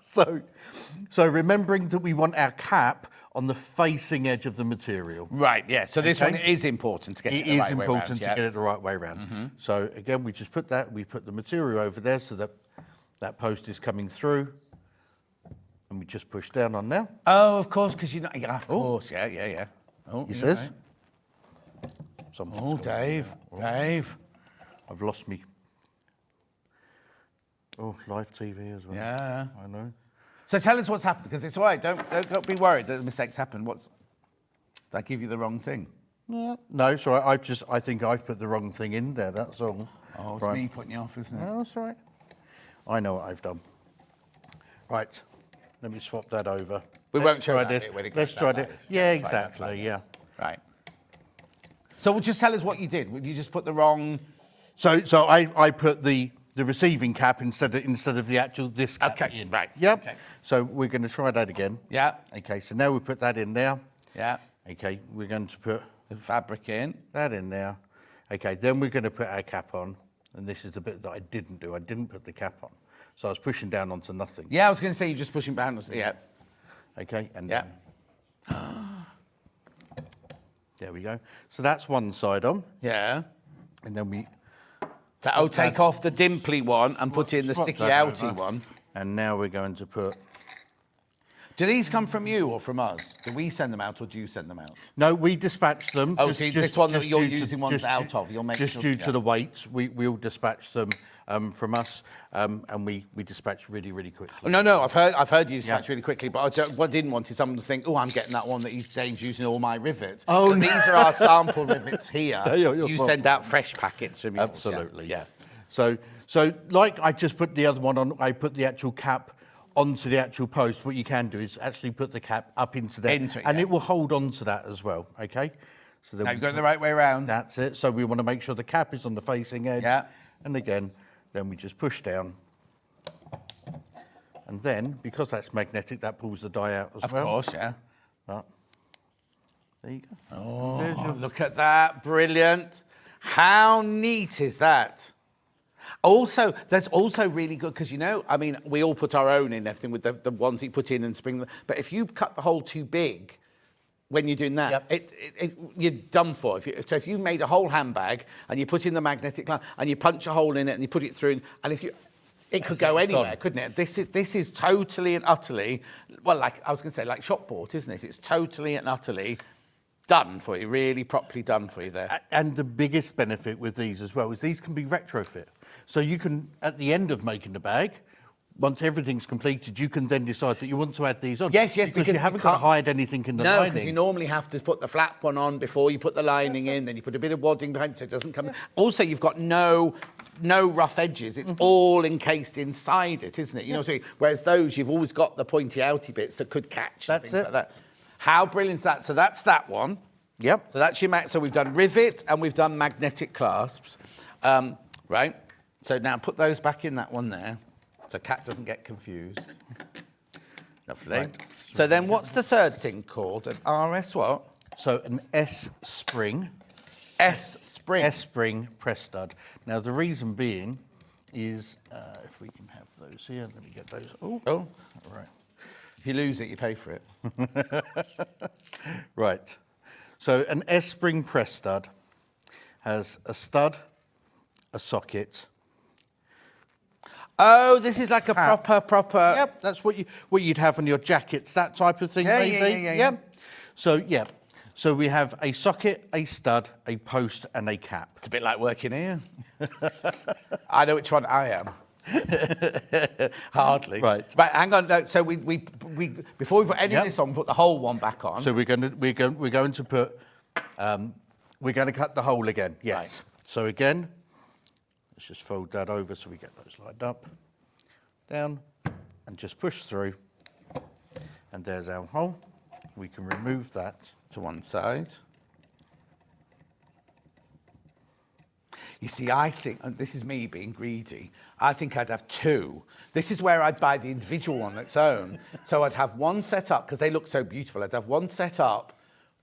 So remembering that we want our cap on the facing edge of the material. Right, yeah. So this one is important to get it the right way round. It is important to get it the right way around. Mm-hmm. So again, we just put the material over there so that post is coming through. And we just push down on there. Oh, of course, because you're not. Yeah, of course, yeah. Oh, He says. Right. Oh, Dave. I've lost me. Oh, live TV as well. Yeah. I know. So tell us what's happened, because it's all right. Don't be worried that the mistakes happen. Did I give you the wrong thing? No, sorry. I think I've put the wrong thing in there. That's all. Oh, it's right. me putting you off, isn't it? No, that's all right. I know what I've done. Right. Let me swap that over. We won't show that this. bit when it Let's goes try that it. live. Yeah, That's fine, exactly. Yeah. Right. So just tell us what you did. You just put the wrong. So I put the receiving cap instead of the actual this cap in. Right. Yep. Okay. So we're going to try that again. Yeah. Okay. So now we put that in there. Yeah. Okay. We're going to put the fabric in. That in there. Okay. Then we're going to put our cap on, and this is the bit that I didn't do. I didn't put the cap on, so I was pushing down onto nothing. Yeah, I was going to say you're just pushing down. Yeah. Okay. And then. There we go. So that's one side on. Yeah. And then we. That'll take off the dimply one and put in the sticky outy one. And now we're going to put. Do these come from you or from us? Do we send them out or do you send them out? No, we dispatch them. Oh, see, this one that you're using one's out of. You'll make just sure, due to the weight, we'll dispatch them from us, and we dispatch really, really quickly. Oh, no, I've heard you dispatch really quickly, but what I didn't want is someone to think, oh, I'm getting that one that Dave's using all my rivets. Oh, no. These are our sample rivets here. You send out fresh packets from yours. Absolutely. Yeah. So like I just put the other one on, I put the actual cap onto the actual post. What you can do is actually put the cap up into there, and it will hold on to that as well, okay? So now you've got it the right way around. That's it. So we want to make sure the cap is on the facing edge. Yeah. And again, then we just push down. And then, because that's magnetic, that pulls the die out as well. Of course, yeah. But, there you go. Oh, look at that. Brilliant. How neat is that? Also, that's also really good because, we all put our own in everything with the ones that you put in and spring them. But if you cut the hole too big when you're doing that, you're done for. If you made a whole handbag and you put in the magnetic line and you punch a hole in it and you put it through, and it could go anywhere, couldn't it? This is totally and utterly, well, like I was going to say, like shop bought, isn't it? It's totally and utterly done for you, really properly done for you there. And the biggest benefit with these as well is these can be retrofit. So you can, at the end of making the bag, once everything's completed, you can then decide that you want to add these on. Yes, because you haven't got to hide anything in the lining. No, because you normally have to put the flap one on before you put the lining in, then you put a bit of wadding behind so it doesn't come in. Also, you've got no rough edges. It's all encased inside it, isn't it? You know what I mean? Whereas those, you've always got the pointy outy bits that could catch. That's it. Like that. How brilliant is that? So that's that one. Yep. So that's your so we've done rivet and we've done magnetic clasps, right? So now put those back in that one there, so Kat doesn't get confused. Lovely. Right. So then what's the third thing called? An RS what? So an S-spring. S-spring. S-spring press stud. Now the reason being is, if we can have those here, let me get those. Oh, oh. All right. If you lose it, you pay for it. Right. So an S-spring press stud has a stud, a socket. Oh, this is like a proper. Yep, that's what you'd have on your jackets, that type of thing, Yeah, maybe. yeah. So we have a socket, a stud, a post, and a cap. It's a bit like working here. I know which one I am. Hardly. Right. Right. Hang on. No, so we before we put any of this on, we put the whole one back on. So we're going to put. We're going to cut the hole again. Yes. Right. So again, let's just fold that over so we get those lined up, down, and just push through. And there's our hole. We can remove that to one side. You see, I think, and this is me being greedy, I think I'd have two. This is where I'd buy the individual one on its own. So I'd have one set up, because they look so beautiful, I'd have one set up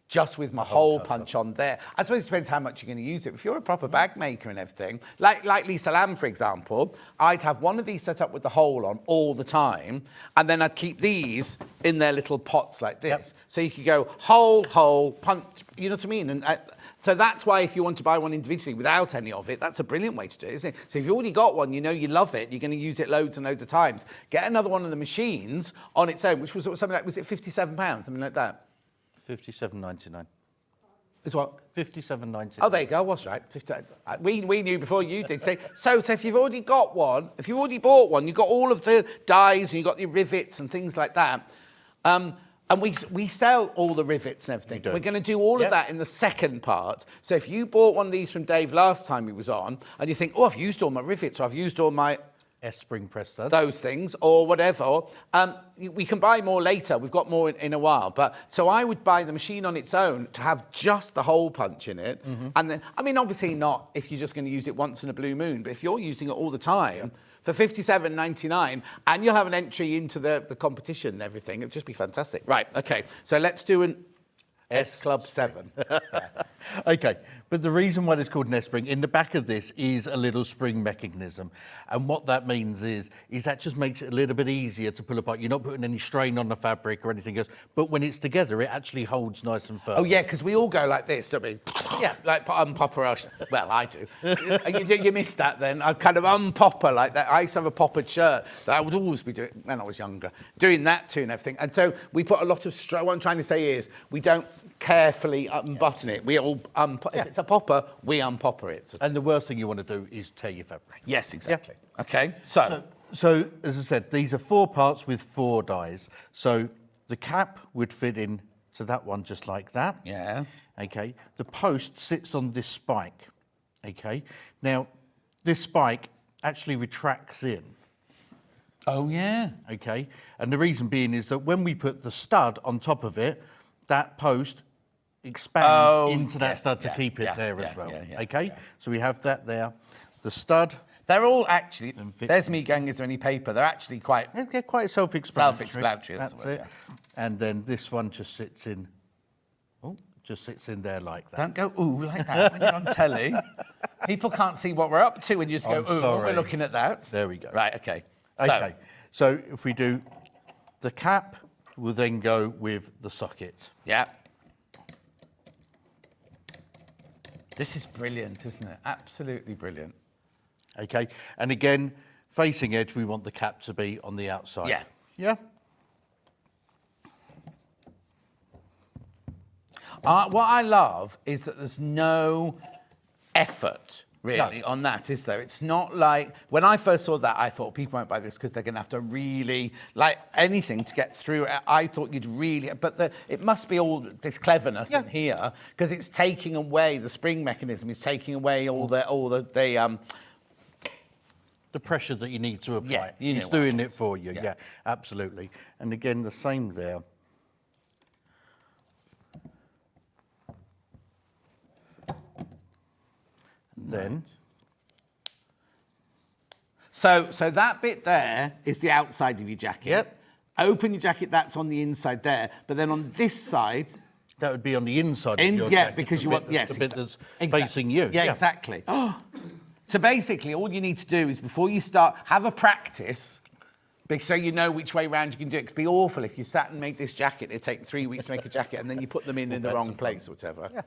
just with my hole punch on there. I suppose it depends how much you're going to use it. If you're a proper bag maker and everything, like Lisa Lamb, for example, I'd have one of these set up with the hole on all the time, and then I'd keep these in their little pots like this. Yep. So you could go hole, punch, you know what I mean? And so that's why if you want to buy one individually without any of it, that's a brilliant way to do it, isn't it? So if you've already got one, you know you love it, you're going to use it loads and loads of times. Get another one of the machines on its own, which was something like, was it £57, something like that? $57.99. It's what? $57.99. Oh, there you go. I was right. We knew before you did. So if you've already got one, if you've already bought one, you've got all of the dies and you've got your rivets and things like that. And we sell all the rivets and everything. We're going to do all of that in the second part. So if you bought one of these from Dave last time he was on, and you think, oh, I've used all my rivets, or I've used all my S-spring press stud, those things, or whatever. We can buy more later. We've got more in a while. But so I would buy the machine on its own to have just the hole punch in it. Mm-hmm. And then, I mean, obviously not if you're just going to use it once in a blue moon, but if you're using it all the time for $57.99, and you'll have an entry into the competition and everything, it'd just be fantastic. Right, okay. So let's do an S Club 7. Okay, but the reason why it's called an S-spring, in the back of this is a little spring mechanism. And what that means is that just makes it a little bit easier to pull apart. You're not putting any strain on the fabric or anything else. But when it's together, it actually holds nice and firm. Oh, yeah, because we all go like this, don't we? Yeah, like unpopper. Well, I do. You missed that then. I kind of unpopper like that. I used to have a poppered shirt that I would always be doing when I was younger, doing that too and everything. And so we put a lot of strain. What I'm trying to say is we don't carefully unbutton it. We all if it's a popper, we unpopper it. And the worst thing you want to do is tear your fabric. Yes, exactly. Yeah. Okay, so as I said, these are 4 parts with 4 dies. So the cap would fit in to that one just like that. Yeah. Okay. The post sits on this spike. Okay. Now, this spike actually retracts in. Oh, yeah. Okay. And the reason being is that when we put the stud on top of it, that post expands into that stud to keep it there as well. Okay, so we have that there. The stud. They're all actually, there's me going, is there any paper? They're actually quite self-explanatory. Self-explanatory, that's it. And then this one just sits in, just sits in there like that. Don't go, ooh, like that when you're on telly. People can't see what we're up to when you just go, ooh, we're looking at that. There we go. Right, okay. Okay, so if we do the cap, we'll then go with the socket. Yeah. This is brilliant, isn't it? Absolutely brilliant. Okay, and again, facing edge, we want the cap to be on the outside. Yeah. Yeah? What I love is that there's no effort, really, on that, is there? It's not like, when I first saw that, I thought people won't buy this because they're going to have to really, like anything to get through it. I thought you'd really, but it must be all this cleverness in here, because it's taking away, the spring mechanism is taking away all the pressure that you need to apply. Yeah, it's doing it for you. Yeah, absolutely. And again, the same there. then... So that bit there is the outside of your jacket. Yep. Open your jacket, that's on the inside there. But then on this side... That would be on the inside of your jacket. Yeah, because you want... Yes, the bit that's facing you. Yeah, exactly. So basically, all you need to do is before you start, have a practice, so you know which way round you can do it. It'd be awful if you sat and made this jacket. It'd take 3 weeks to make a jacket, and then you put them in the wrong place or whatever. Yeah.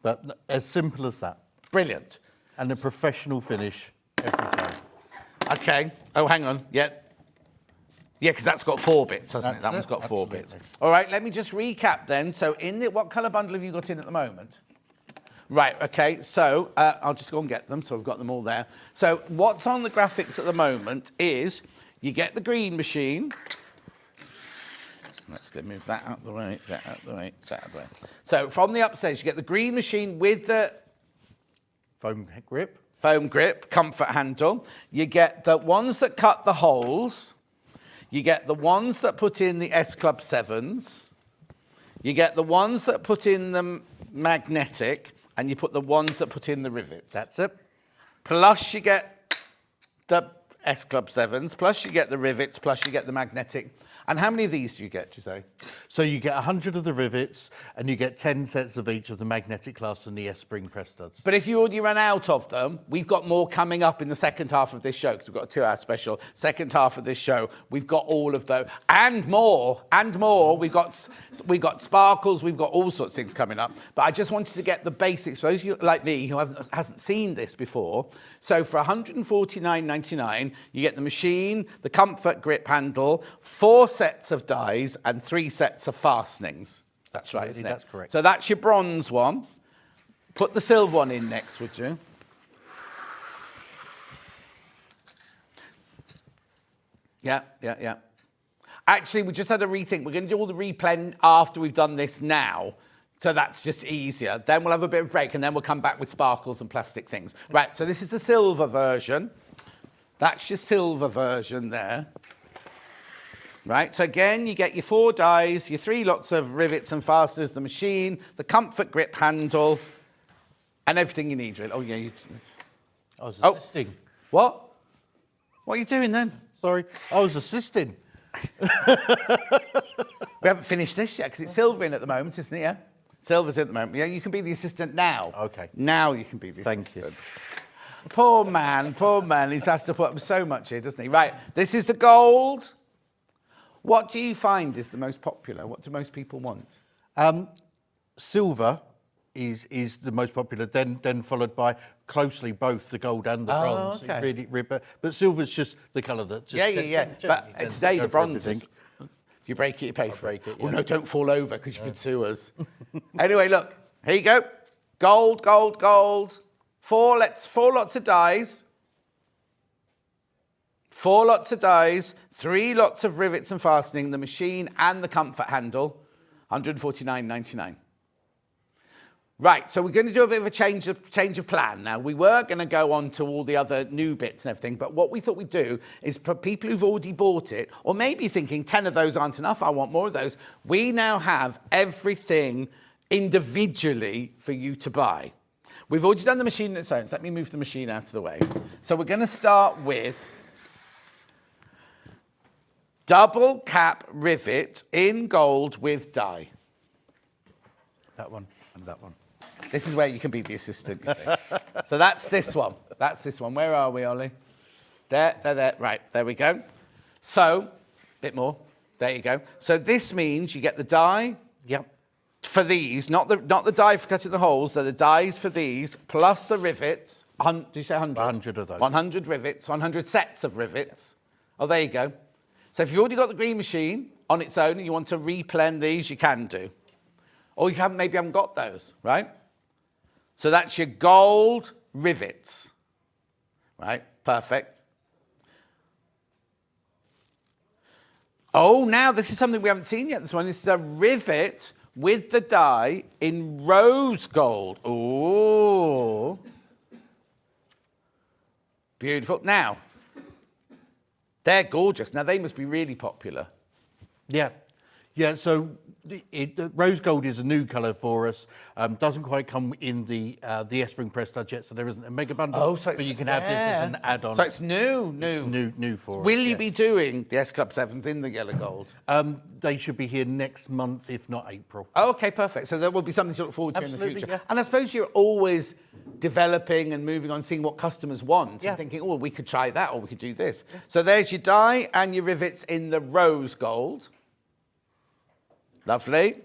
But as simple as that. Brilliant. And a professional finish every time. Okay. Oh, hang on. Yeah. Yeah, because that's got 4 bits, hasn't it? That one's got 4 bits. All right, let me just recap then. So what colour bundle have you got in at the moment? Right, okay, so I'll just go and get them, so I've got them all there. So what's on the graphics at the moment is you get the green machine. Let's go move that out of the way, that out of the way, that out of the way. So from the upstairs, you get the green machine with the foam grip, comfort handle. You get the ones that cut the holes. You get the ones that put in the S Club 7s. You get the ones that put in the magnetic. And you put the ones that put in the rivets. That's it. Plus you get the S Club 7s, plus you get the rivets, plus you get the magnetic. And how many of these do you get, do you say? So you get 100 of the rivets, and you get 10 sets of each of the magnetic clasp and the S-spring press studs. But if you already ran out of them, we've got more coming up in the second half of this show, because we've got a 2-hour special. Second half of this show, we've got all of those. And more. We've got sparkles, we've got all sorts of things coming up. But I just wanted to get the basics, for those of you like me who hasn't seen this before. So for $149.99, you get the machine, the comfort grip handle, 4 sets of dies and 3 sets of fastenings. That's right, isn't it? That's correct. So that's your bronze one. Put the silver one in next, would you? Yeah. Actually, we just had a rethink. We're going to do all the replay after we've done this now. So that's just easier. Then we'll have a bit of a break, and then we'll come back with sparkles and plastic things. Right, so this is the silver version. That's your silver version there. Right, so again, you get your 4 dies, your 3 lots of rivets and fasteners, the machine, the comfort grip handle, and everything you need, really. Oh, yeah. I was assisting. What? What are you doing then? Sorry, I was assisting. We haven't finished this yet, because it's silver in at the moment, isn't it, yeah? Silver's in at the moment. Yeah, you can be the assistant now. Okay. Now you can be the assistant. Thank you. Poor man. He's has to put up so much here, doesn't he? Right, this is the gold. What do you find is the most popular? What do most people want? Silver is the most popular, then followed by closely both the gold and the bronze. Okay. But silver's just the colour that... Yeah. But today the bronze is... If you break it, you pay for it. Oh, no, don't fall over, because you could sue us. Anyway, look. Here you go. Gold. 4 lots of dies. 4 lots of dies, 3 lots of rivets and fastening, the machine and the comfort handle, $149.99. Right, so we're going to do a bit of a change of plan now. We were going to go on to all the other new bits and everything, but what we thought we'd do is for people who've already bought it, or maybe thinking 10 of those aren't enough, I want more of those, we now have everything individually for you to buy. We've already done the machine on its own, so let me move the machine out of the way. So we're going to start with double cap rivet in gold with die. That one and that one. This is where you can be the assistant, you see. So that's this one. That's this one. Where are we, Ollie? There. Right, there we go. So, a bit more. There you go. So this means you get the die. Yep. For these, not the die for cutting the holes. They're the dies for these, plus the rivets. Do you say 100? 100 of those. 100 rivets, 100 sets of rivets. Oh, there you go. So if you've already got the green machine on its own and you want to replend these, you can do. Or you maybe haven't got those, right? So that's your gold rivets, right? Perfect. Oh, now this is something we haven't seen yet. This one is the rivet with the die in rose gold. Oh, beautiful. Now, they're gorgeous. Now, they must be really popular. Yeah. Yeah, so the rose gold is a new colour for us. Doesn't quite come in the Espring press stud yet, so there isn't a mega bundle. Oh, so it's, but you can have this as an add-on. So it's new. It's new for us. Will you be doing the S Club 7s in the yellow gold? They should be here next month, if not April. Oh, okay, perfect. So there will be something to look forward to in the Absolutely, future. yeah. And I suppose you're always developing and moving on, seeing what customers want, Yeah. and thinking, oh, we could try that or we could do this. Yeah. So there's your die and your rivets in the rose gold. Lovely.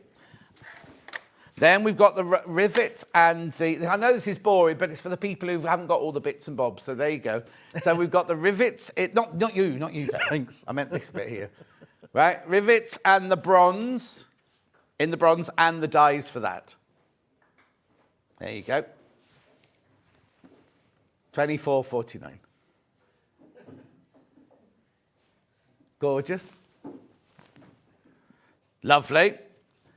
Then we've got the rivet and the... I know this is boring, but it's for the people who haven't got all the bits and bobs, so there you go. So we've got the rivets... Not you, Dave. Thanks. I meant this bit here. Right, rivets and the bronze, in the bronze, and the dies for that. There you go. $24.49. Gorgeous. Lovely.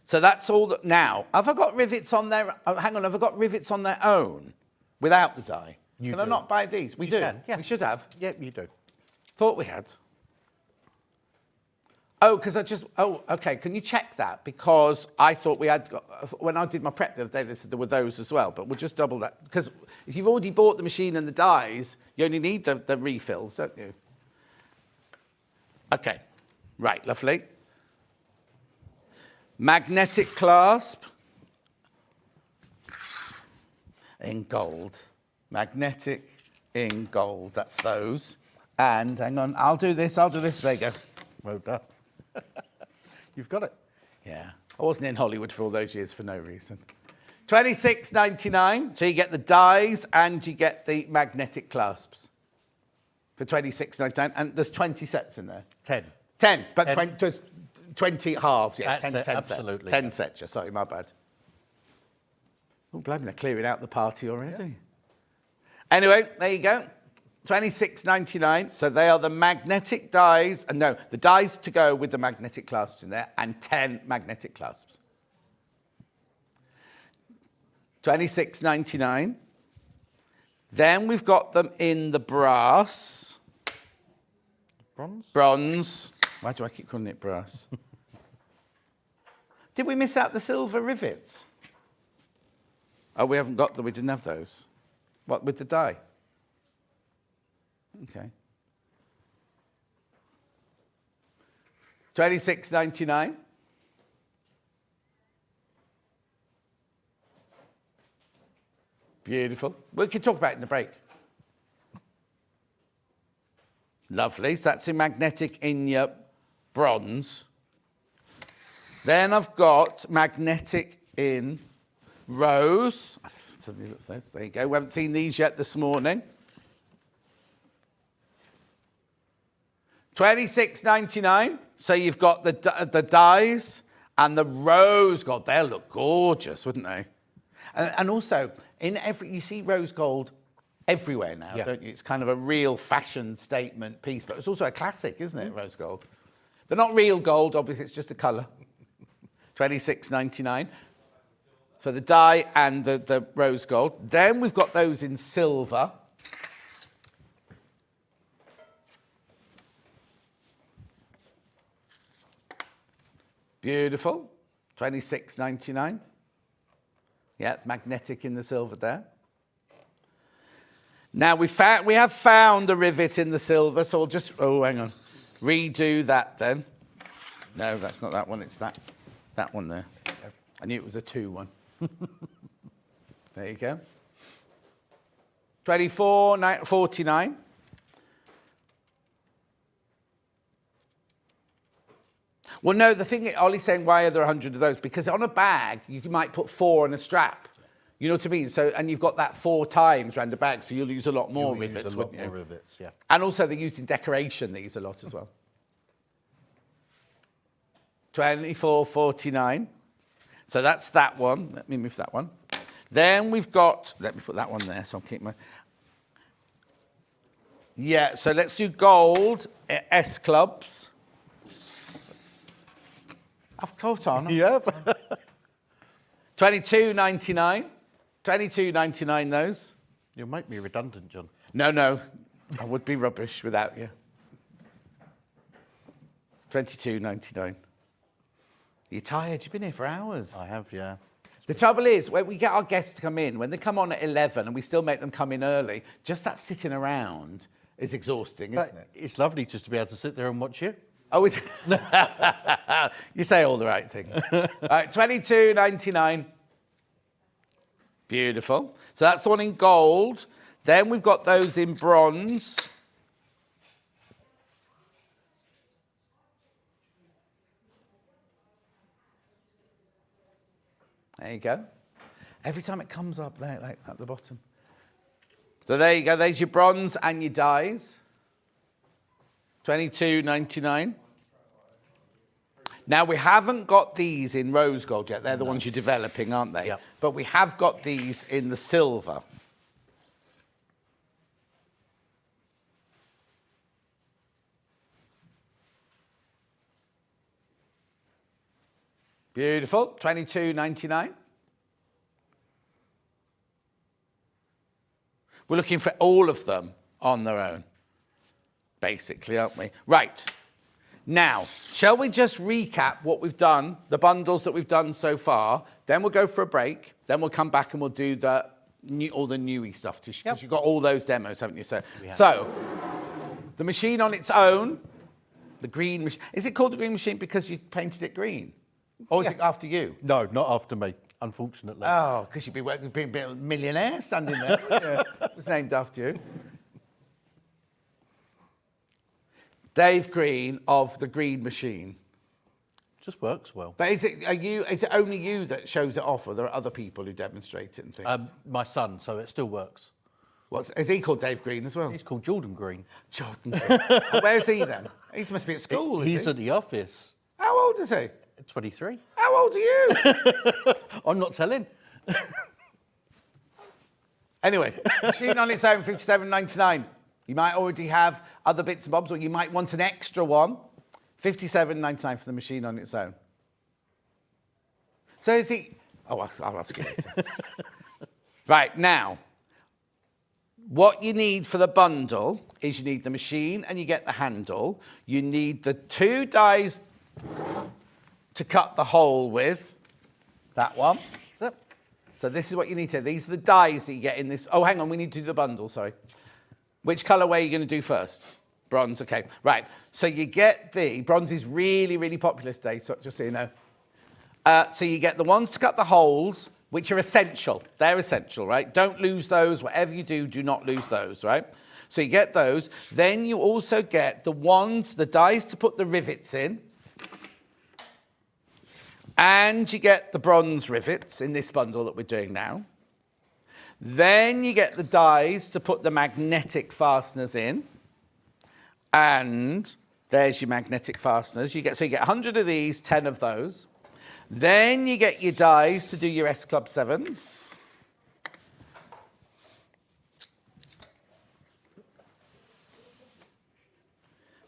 So that's all that. Now, have I got rivets on there? Oh, hang on, have I got rivets on their own without the die? Can I not buy these? We do. Yeah. We should have. Yeah, you do. Thought we had. Oh, because okay. Can you check that? Because I thought we had, when I did my prep the other day, they said there were those as well, but we'll just double that. Because if you've already bought the machine and the dies, you only need the refills, don't you? Okay. Right, lovely. Magnetic clasp in gold. Magnetic in gold, that's those. And hang on, I'll do this, there you go. Well done. You've got it. Yeah, I wasn't in Hollywood for all those years for no reason. $26.99, so you get the dies and you get the magnetic clasps for $26.99, and there's 20 sets in there. 10, but 10. 20 halves, yeah, That's 10 absolutely. sets. 10 sets, yeah, sorry, my bad. Oh, blimey, they're clearing out the party already. Yeah. Anyway, there you go. $26.99. So they are the magnetic dies, and no, the dies to go with the magnetic clasps in there, and 10 magnetic clasps. $26.99. Then we've got them in the brass. Bronze. Why do I keep calling it brass? Did we miss out the silver rivets? Oh, we haven't got them. We didn't have those. What, with the die? Okay. $26.99. Beautiful. We can talk about it in the break. Lovely. So that's in magnetic in your bronze. Then I've got magnetic in rose. There you go. We haven't seen these yet this morning. $26.99. So you've got the dies and the rose gold. They'll look gorgeous, wouldn't they? And also, you see rose gold everywhere now, don't you? It's kind of a real fashion statement piece, but it's also a classic, isn't it, rose gold? They're not real gold, obviously, it's just a colour. $26.99 for the die and the rose gold. Then we've got those in silver. Beautiful. $26.99. Yeah, it's magnetic in the silver there. Now, we have found the rivet in the silver, so we'll just, hang on, redo that then. No, that's not that one, it's that one there. I knew it was a 2 one. There you go. $24.49. Well, no, the thing, Ollie's saying, why are there 100 of those? Because on a bag, you might put 4 on a strap. You know what I mean? So, and you've got that 4 times around the bag, so you'll use a lot more rivets, wouldn't you? More rivets, yeah. And also, they're used in decoration, these a lot as well. $24.49. So that's that one. Let me move that one. Then we've got, let me put that one there, so I'll keep my... Yeah, so let's do gold S clubs. I've caught on. You have. $22.99. $22.99 those. You'll make me redundant, John. No. I would be rubbish without you. $22.99. You're tired. You've been here for hours. I have, yeah. The trouble is, when we get our guests to come in, when they come on at 11 and we still make them come in early, just that sitting around is exhausting, isn't it? It's lovely just to be able to sit there and watch you. Oh, it's you say all the right things. All right, $22.99. Beautiful. So that's the one in gold. Then we've got those in bronze. There you go. Every time it comes up there, like at the bottom. So there you go. There's your bronze and your dies. $22.99. Now, we haven't got these in rose gold yet. They're the ones you're developing, aren't they? Yep. But we have got these in the silver. Beautiful. $22.99. We're looking for all of them on their own, basically, aren't we? Right. Now, shall we just recap what we've done, the bundles that we've done so far? Then we'll go for a break. Then we'll come back and we'll do all the newy stuff. Because you've got all those demos, haven't you? So, the machine on its own, the green machine. Is it called the green machine because you painted it green? Or is it after you? No, not after me, unfortunately. Oh, because you'd be a millionaire standing there, wouldn't you? It was named after you. Dave Green of the Green Machine. Just works well. But is it only you that shows it off, or there are other people who demonstrate it and things? My son, so it still works. Is he called Dave Green as well? He's called Jordan Green. Jordan Green. And where is he then? He must be at school, He's at the office. How old is he? 23. How old are you? I'm not telling. Anyway, machine on its own, $57.99. You might already have other bits and bobs, or you might want an extra one. $57.99 for the machine on its own. So is he... Oh, I'll ask you later. Right, now, what you need for the bundle is you need the machine and you get the handle. You need the 2 dies to cut the hole with. That one. So this is what you need to do. These are the dies that you get in this. Oh, hang on, we need to do the bundle, sorry. Which colourway are you going to do first? Bronze, okay. Right, so you get bronze is really, really popular today, so just so you know. So you get the ones to cut the holes, which are essential. They're essential, right? Don't lose those. Whatever you do, do not lose those, right? So you get those. Then you also get the dies to put the rivets in. And you get the bronze rivets in this bundle that we're doing now. Then you get the dies to put the magnetic fasteners in. And there's your magnetic fasteners. So you get 100 of these, 10 of those. Then you get your dies to do your S Club 7s.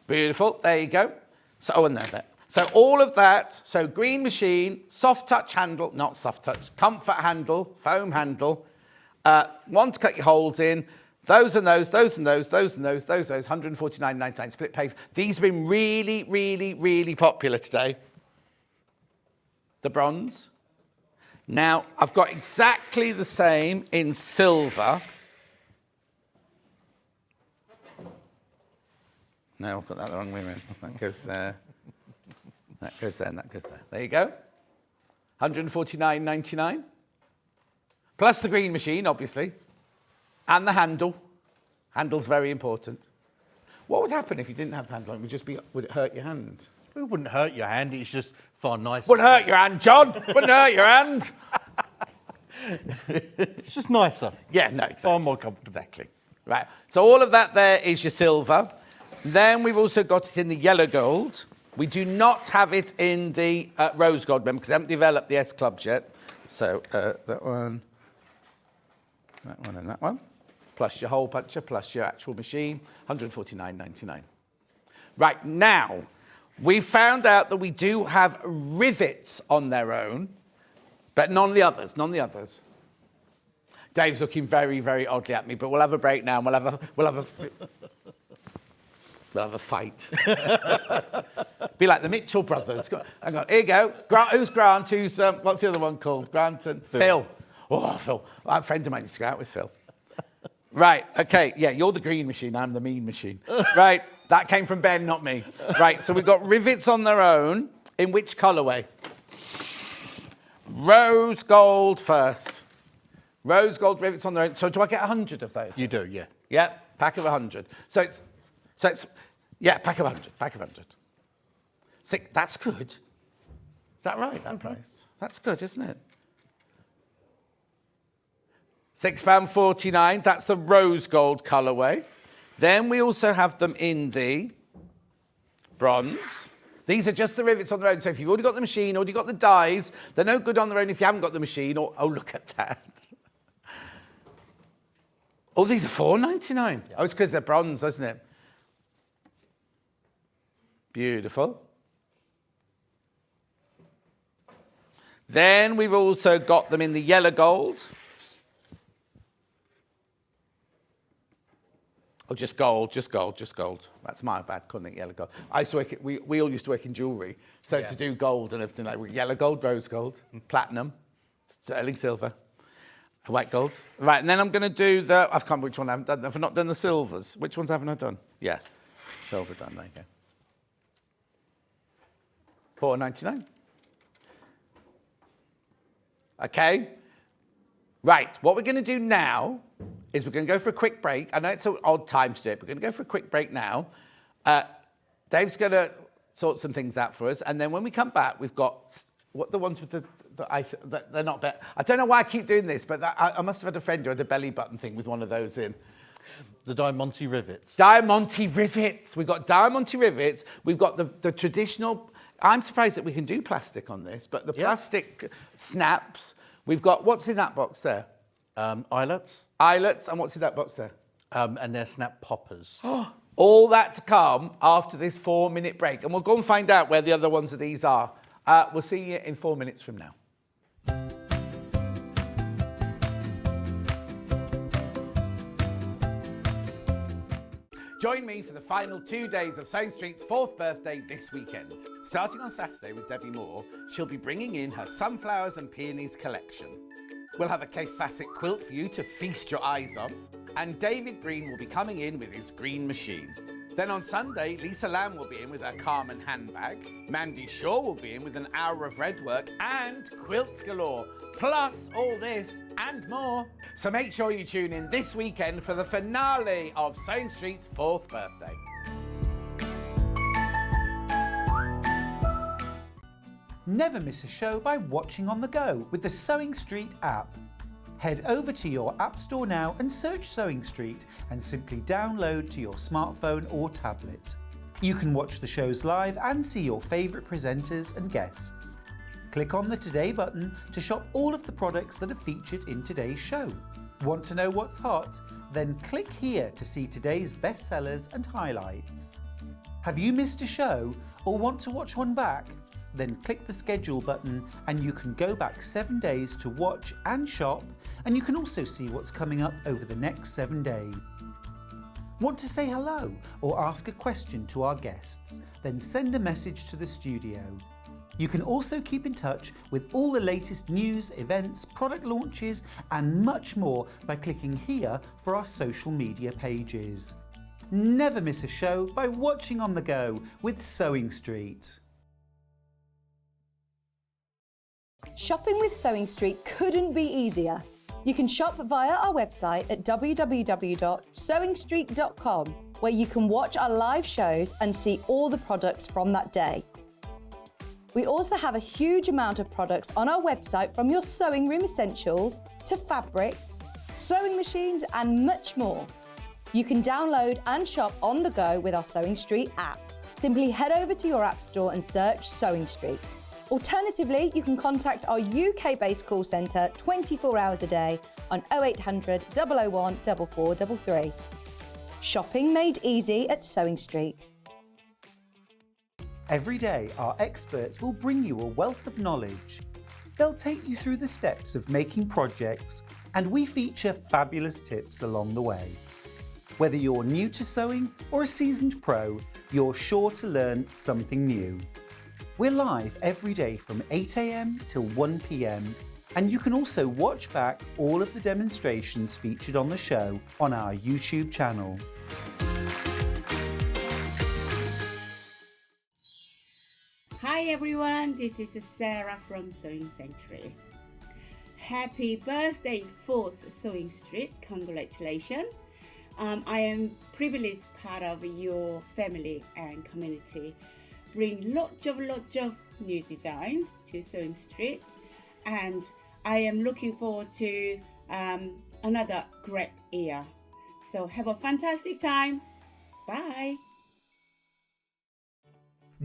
Beautiful, there you go. So, and there. So all of that, so green machine, soft touch handle, not soft touch, comfort handle, foam handle, one to cut your holes in, those and those, those and those, those and those, those, $149.99 split pay. These have been really, really, really popular today. The bronze. Now, I've got exactly the same in silver. No, I've got that the wrong way around. That goes there. That goes there and that goes there. There you go. $149.99. Plus the green machine, obviously. And the handle. Handle's very important. What would happen if you didn't have the handle? Would it hurt your hand? It wouldn't hurt your hand, it's just far nicer. Wouldn't hurt your hand, John. Wouldn't hurt your hand. It's just nicer. Yeah, no, exactly. Far more comfortable. Exactly. Right. So all of that there is your silver. Then we've also got it in the yellow gold. We do not have it in the rose gold, because I haven't developed the S clubs yet. So that one, and that one. Plus your hole puncher, plus your actual machine, $149.99. Right, now, we found out that we do have rivets on their own, but none of the others, Dave's looking very, very oddly at me, but we'll have a break now and we'll have a We'll have a fight. Be like the Mitchell brothers. Hang on, here you go. Who's Grant? Who's, what's the other one called? Grant and Phil. Oh, Phil. A friend of mine used to go out with Phil. Right, okay, yeah, you're the green machine, I'm the mean machine. Right, that came from Ben, not me. Right, so we've got rivets on their own. In which colourway? Rose gold first. Rose gold rivets on their own. So do I get 100 of those? You do, yeah. Yeah, pack of 100. So it's, yeah, pack of 100, pack of 100. That's good. Is that right, that price? That's good, isn't it? £6.49, that's the rose gold colourway. Then we also have them in the bronze. These are just the rivets on their own. So if you've already got the machine, already got the dies, they're no good on their own if you haven't got the machine. Or, oh, look at that. Oh, these are £4.99. Yeah. Oh, it's because they're bronze, isn't it? Beautiful. Then we've also got them in the yellow gold. Oh, just gold, just gold, just gold. That's my bad, couldn't it? Yellow gold. I used to work we all used to work in jewellery. So to do gold and everything like yellow gold, rose gold, platinum, sterling silver, white gold. Right, and then I'm going to do the, I can't remember which one I haven't done. I've not done the silvers. Which ones haven't I done? Yeah, silver done, there you go. £4.99. Okay. Right, what we're going to do now is we're going to go for a quick break. I know it's an odd time to do it. We're going to go for a quick break now. Dave's going to sort some things out for us. And then when we come back, we've got what the ones with they're not better. I don't know why I keep doing this, but I must have had a friend who had a belly button thing with one of those in. The Diamante rivets. Diamante rivets. We've got Diamante rivets. We've got the traditional. I'm surprised that we can do plastic on this, but the plastic snaps. We've got, what's in that box there? Eyelets. Eyelets, and what's in that box there? And they're snap poppers. All that to come after this 4-minute break. And we'll go and find out where the other ones of these are. We'll see you in 4 minutes from now. Join me for the final 2 days of Sewing Street's 4th birthday this weekend. Starting on Saturday with Debbi Moore, she'll be bringing in her Sunflowers and Peonies collection. We'll have a Kaffe Fassett quilt for you to feast your eyes on. And David Green will be coming in with his green machine. Then on Sunday, Lisa Lamb will be in with her Carmen handbag. Mandy Shaw will be in with an hour of red work and quilts galore. Plus all this and more. So make sure you tune in this weekend for the finale of Sewing Street's 4th birthday. Never miss a show by watching on the go with the Sewing Street app. Head over to your App Store now and search Sewing Street and simply download to your smartphone or tablet. You can watch the shows live and see your favourite presenters and guests. Click on the Today button to shop all of the products that are featured in today's show. Want to know what's hot? Then click here to see today's bestsellers and highlights. Have you missed a show or want to watch one back? Then click the schedule button and you can go back 7 days to watch and shop, and you can also see what's coming up over the next 7 days. Want to say hello or ask a question to our guests? Then send a message to the studio. You can also keep in touch with all the latest news, events, product launches and much more by clicking here for our social media pages. Never miss a show by watching on the go with Sewing Street. Shopping with Sewing Street couldn't be easier. You can shop via our website at www.sewingstreet.com, where you can watch our live shows and see all the products from that day. We also have a huge amount of products on our website, from your sewing room essentials to fabrics, sewing machines and much more. You can download and shop on the go with our Sewing Street app. Simply head over to your App Store and search Sewing Street. Alternatively, you can contact our UK-based call centre 24 hours a day on 0800 001 4433. Shopping made easy at Sewing Street. Every day, our experts will bring you a wealth of knowledge. They'll take you through the steps of making projects, and we feature fabulous tips along the way. Whether you're new to sewing or a seasoned pro, you're sure to learn something new. We're live every day from 8 a.m. till 1 p.m. and you can also watch back all of the demonstrations featured on the show on our YouTube channel. Hi everyone, this is Sarah from Sewing Sanctuary. Happy birthday 4th Sewing Street, congratulations. I am privileged part of your family and community. Bring lots of new designs to Sewing Street, and I am looking forward to another great year. So have a fantastic time. Bye.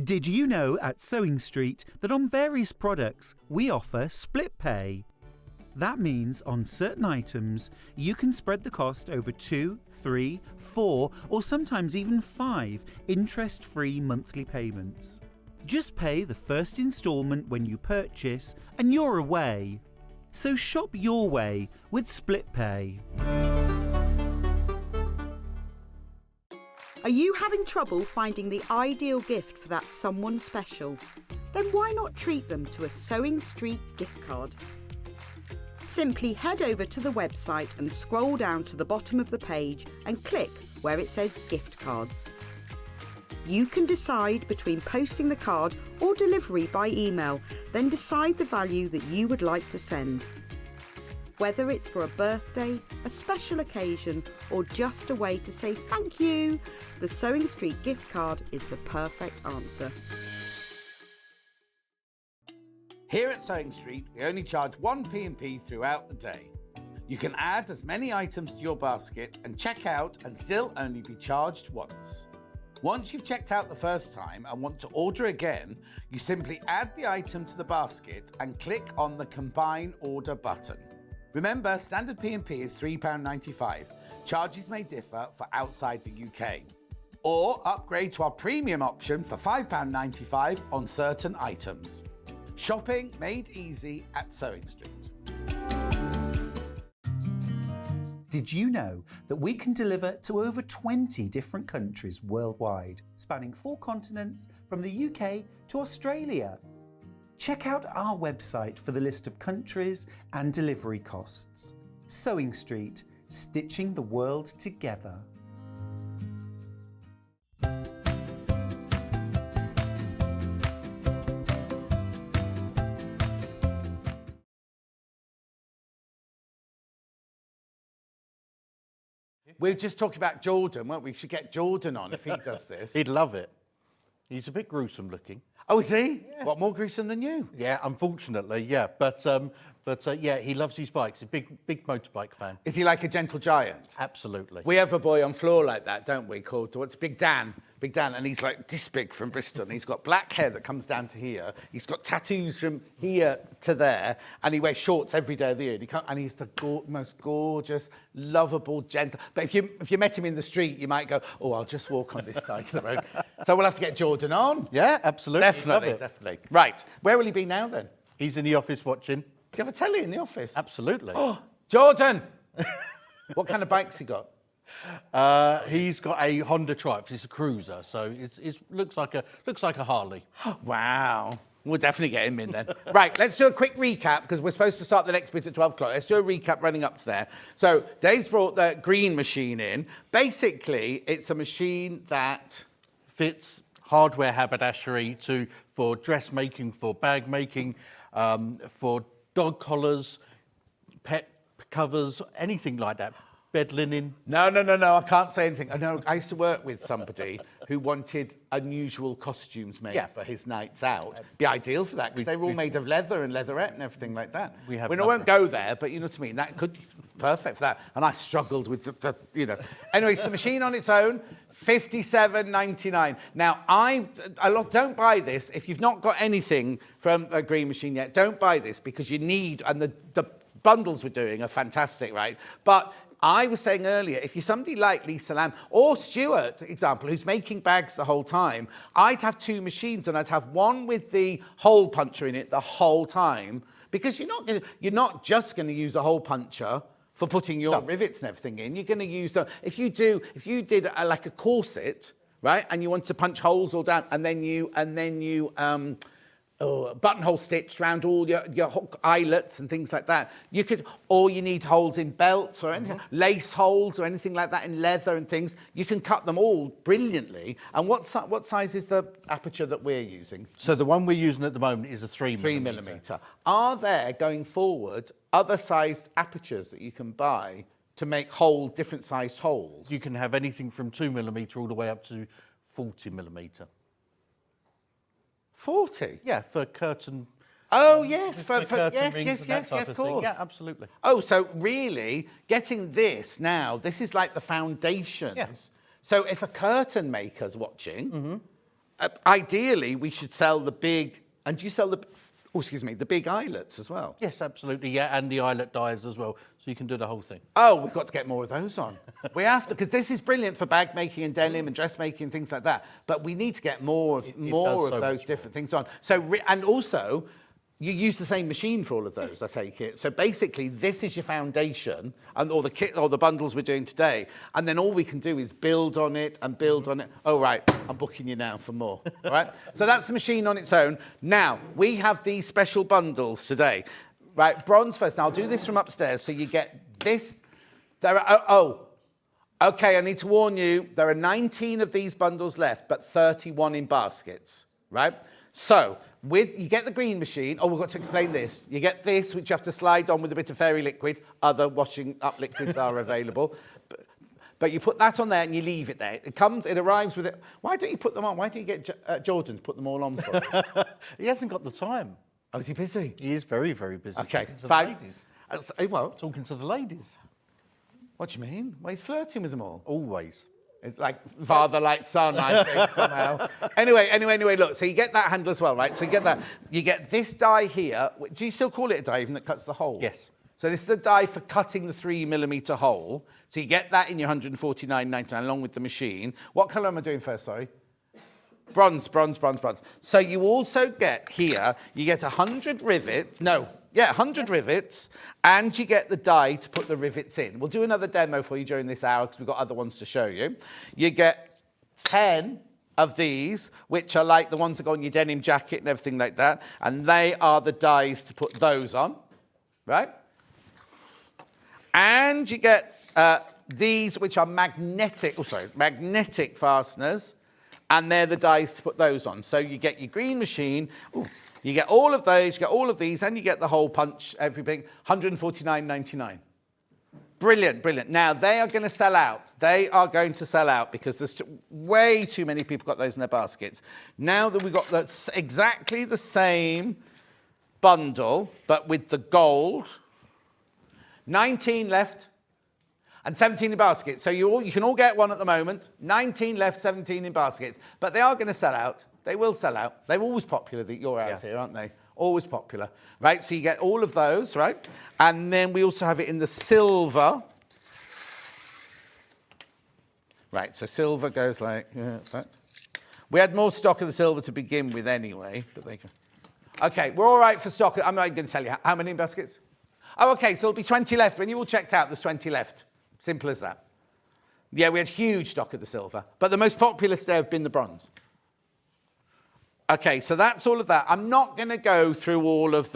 Did you know at Sewing Street that on various products we offer split pay? That means on certain items you can spread the cost over 2, 3, 4 or sometimes even 5 interest-free monthly payments. Just pay the first instalment when you purchase and you're away. So shop your way with split pay. Are you having trouble finding the ideal gift for that someone special? Then why not treat them to a Sewing Street gift card? Simply head over to the website and scroll down to the bottom of the page and click where it says gift cards. You can decide between posting the card or delivery by email, then decide the value that you would like to send. Whether it's for a birthday, a special occasion, or just a way to say thank you, the Sewing Street gift card is the perfect answer. Here at Sewing Street, we only charge 1 P&P throughout the day. You can add as many items to your basket and check out and still only be charged once. Once you've checked out the first time and want to order again, you simply add the item to the basket and click on the Combine Order button. Remember, standard P&P is £3.95. Charges may differ for outside the UK. Or upgrade to our premium option for £5.95 on certain items. Shopping made easy at Sewing Street. Did you know that we can deliver to over 20 different countries worldwide, spanning 4 continents from the UK to Australia? Check out our website for the list of countries and delivery costs. Sewing Street, stitching the world together. We were just talking about Jordan, weren't we? We should get Jordan on if he does this. He'd love it. He's a bit gruesome looking. Oh, is he? Yeah. What, more gruesome than you? Yeah, unfortunately, yeah. But yeah, he loves his bikes. He's a big motorbike fan. Is he like a gentle giant? Absolutely. We have a boy on floor like that, don't we? Called what's Big Dan, and he's like this big from Bristol. And he's got black hair that comes down to here. He's got tattoos from here to there, and he wears shorts every day of the year. And he's the most gorgeous, lovable, gentle. But if you met him in the street, you might go, "Oh, I'll just walk on this side of the road." So we'll have to get Jordan on. Yeah, absolutely. Definitely. Right. Where will he be now then? He's in the office watching. Do you have a telly in the office? Absolutely. Oh, Jordan! What kind of bike's he got? He's got a Honda Triumph. It's a cruiser, so it looks like a Harley. Wow. We'll definitely get him in then. Right, let's do a quick recap because we're supposed to start the next bit at 12 o'clock. Let's do a recap running up to there. So Dave's brought the green machine in. Basically, it's a machine that fits hardware haberdashery for dressmaking, for bag making, for dog collars, pet covers, anything like that. Bed linen. No, I can't say anything. I used to work with somebody who wanted unusual costumes made for his nights out. Be ideal for that because they were all made of leather and leatherette and everything like that. We won't go there, but you know what I mean. That could be perfect for that. And I struggled with the Anyways, the machine on its own, $57.99. Now, don't buy this if you've not got anything from a green machine yet. Don't buy this because you need, and the bundles we're doing are fantastic, right? But I was saying earlier, if you're somebody like Lisa Lamb or Stuart, example, who's making bags the whole time, I'd have 2 machines and I'd have one with the hole puncher in it the whole time because you're not just going to use a hole puncher for putting your rivets and everything in. You're going to use them. If you did like a corset, right, and you want to punch holes all down, and then you buttonhole stitched around all your hook eyelets and things like that. You could, or you need holes in belts or anything, lace holes or anything like that in leather and things. You can cut them all brilliantly. And what size is the aperture that we're using? So the one we're using at the moment is a 3mm. Are there, going forward, other sized apertures that you can buy to make different sized holes? You can have anything from 2mm all the way up to 40mm. 40? Yeah, for curtain. Oh, yes, for curtain yes, rings and that type of thing. course. Yeah, absolutely. Oh, so really, getting this now, this is like the foundations. Yeah. So if a curtain maker's watching, ideally we should sell the big, and do you sell the big eyelets as well? Yes, absolutely, yeah, and the eyelet dies as well, so you can do the whole thing. Oh, we've got to get more of those on. We have to, because this is brilliant for bag making and denim and dressmaking and things like that, but we need to get more of those different things on. So, and also, you use the same machine for all of those, I take it. So basically, this is your foundation, or the kit, or the bundles we're doing today, and then all we can do is build on it and build on it. Oh, right, I'm booking you now for more, all right? So that's the machine on its own. Now, we have these special bundles today. Right, bronze first. Now, I'll do this from upstairs, so you get this. Okay, I need to warn you, there are 19 of these bundles left, but 31 in baskets, right? So, you get the green machine. Oh, we've got to explain this. You get this, which you have to slide on with a bit of fairy liquid. Other washing up liquids are available. But you put that on there and you leave it there. It arrives with it. Why don't you put them on? Why don't you get Jordan to put them all on for us? He hasn't got the time. Oh, is he busy? He is very, very busy. Okay, talking to the fine. ladies. Talking to the ladies. What do you mean? Well, he's flirting with them all. Always. It's like father, like son, I think, somehow. Anyway, look, so you get that handle as well, right? So you get that. You get this die here. Do you still call it a die even that cuts the hole? Yes. So this is the die for cutting the 3mm hole. So you get that in your £149.99 along with the machine. What colour am I doing first, sorry? Bronze. So you also get here, you get 100 rivets. 100 rivets, and you get the die to put the rivets in. We'll do another demo for you during this hour because we've got other ones to show you. You get 10 of these, which are like the ones that go on your denim jacket and everything like that, and they are the dies to put those on, right? And you get these, which are magnetic fasteners, and they're the dies to put those on. So you get your green machine. Ooh, you get all of those, you get all of these, and you get the hole punch, everything, £149.99. Brilliant. Now, they are going to sell out. They are going to sell out because there's way too many people got those in their baskets. Now that we've got exactly the same bundle, but with the gold, 19 left and 17 in baskets. So you can all get one at the moment. 19 left, 17 in baskets. But they are going to sell out. They will sell out. They're always popular, your hours here, aren't they? Always popular, right? So you get all of those, right? And then we also have it in the silver. Right, so silver goes like that. We had more stock of the silver to begin with anyway. But okay, we're all right for stock. I'm not even going to tell you how many in baskets. Oh, okay, so there'll be 20 left. When you all checked out, there's 20 left. Simple as that. Yeah, we had huge stock of the silver. But the most popular today have been the bronze. Okay, so that's all of that. I'm not going to go through all of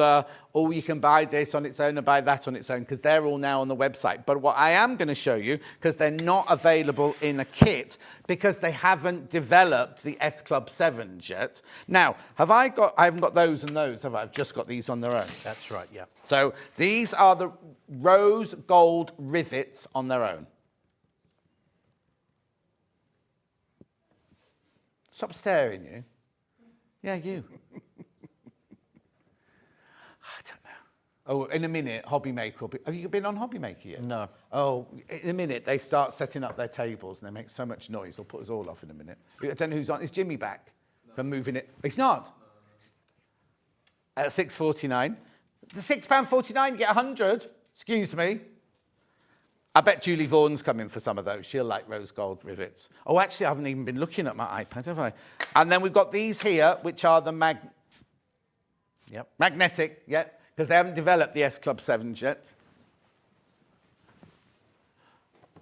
you can buy this on its own and buy that on its own, because they're all now on the website. But what I am going to show you, because they're not available in a kit, because they haven't developed the S Club 7s yet. Now, I haven't got those and those, have I? I've just got these on their own. That's right, yeah. So these are the rose gold rivets on their own. Stop staring, you. Yeah, you. I don't know. Oh, in a minute, Hobby Maker will be... Have you been on Hobby Maker yet? No. Oh, in a minute, they start setting up their tables and they make so much noise, they'll put us all off in a minute. I don't know who's on. Is Jimmy back from moving it? He's not? At £6.49. The £6.49, you get 100. Excuse me. I bet Julie Vaughan's coming for some of those. She'll like rose gold rivets. Oh, actually, I haven't even been looking at my iPad, have I? And then we've got these here, which are the magnetic, because they haven't developed the S Club 7s yet.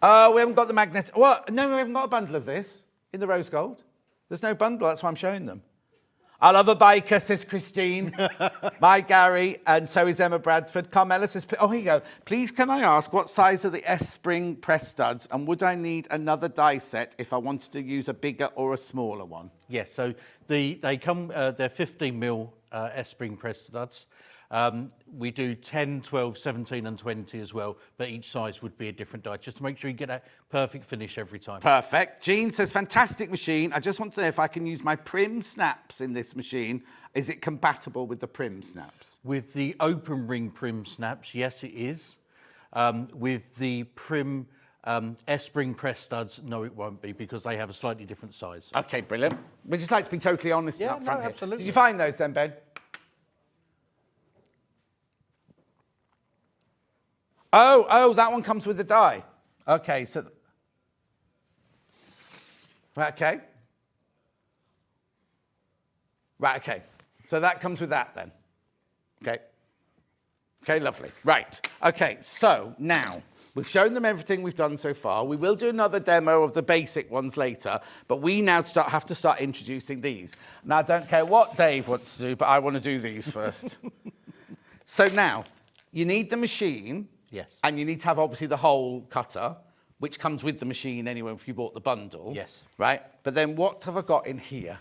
Oh, we haven't got the magnet. What? No, we haven't got a bundle of this in the rose gold. There's no bundle. That's why I'm showing them. I love a biker, says Christine. My Gary, and so is Emma Bradford. Carmela says, oh, here you go. Please, can I ask what size are the S-spring press studs, and would I need another die set if I wanted to use a bigger or a smaller one? Yes, so they come, they're 15mm S-spring press studs. We do 10, 12, 17 and 20 as well, but each size would be a different die, just to make sure you get that perfect finish every time. Perfect. Jean says, fantastic machine. I just want to know if I can use my prim snaps in this machine. Is it compatible with the prim snaps? With the open ring prim snaps, yes, it is. With the prim S-spring press studs, no, it won't be, because they have a slightly different size. Okay, brilliant. We'd just like to be totally honest Yeah, up front no, here. absolutely. Did you find those then, Ben? Oh, that one comes with the die. Okay, so... Right, okay. Right, okay. So that comes with that then. Okay. Okay, lovely. Right. Okay, so now we've shown them everything we've done so far. We will do another demo of the basic ones later, but we now have to start introducing these. Now, I don't care what Dave wants to do, but I want to do these first. So now, you need the machine. Yes. And you need to have, obviously, the hole cutter, which comes with the machine anyway if you bought the bundle. Yes. Right? But then what have I got in here?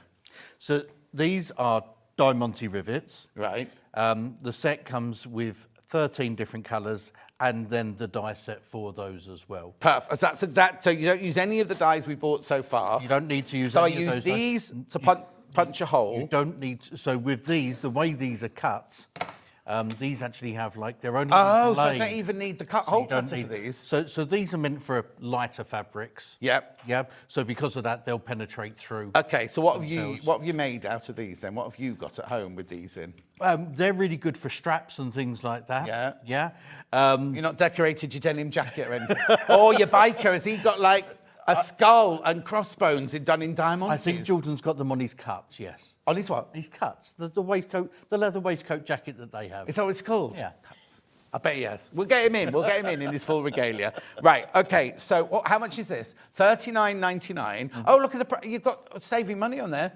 So these are Diamante rivets. Right. The set comes with 13 different colours and then the die set for those as well. Perfect. So you don't use any of the dies we bought so far. You don't need to use so any I of use those these dies. to punch a hole. You don't need to, so with these, the way these are cut, these actually have like their own. Oh, so I don't even need the hole cutter for these. So these are meant for lighter fabrics. Yep. Yep. So because of that, they'll penetrate through. Okay. So what have you made out of these then? What have you got at home with these in? They're really good for straps and things like that. Yeah. Yeah. You're not decorated your denim jacket or anything. Or your biker, has he got like a skull and crossbones done in diamonds? I think Jordan's got them on his cuts, yes. On his what? His cuts. The waistcoat, the leather waistcoat jacket that they have. Is that what it's called? Yeah. I bet he has. We'll get him in. We'll get him in his full regalia. Right. Okay. So how much is this? $39.99. Oh, look at the you've got saving money on there.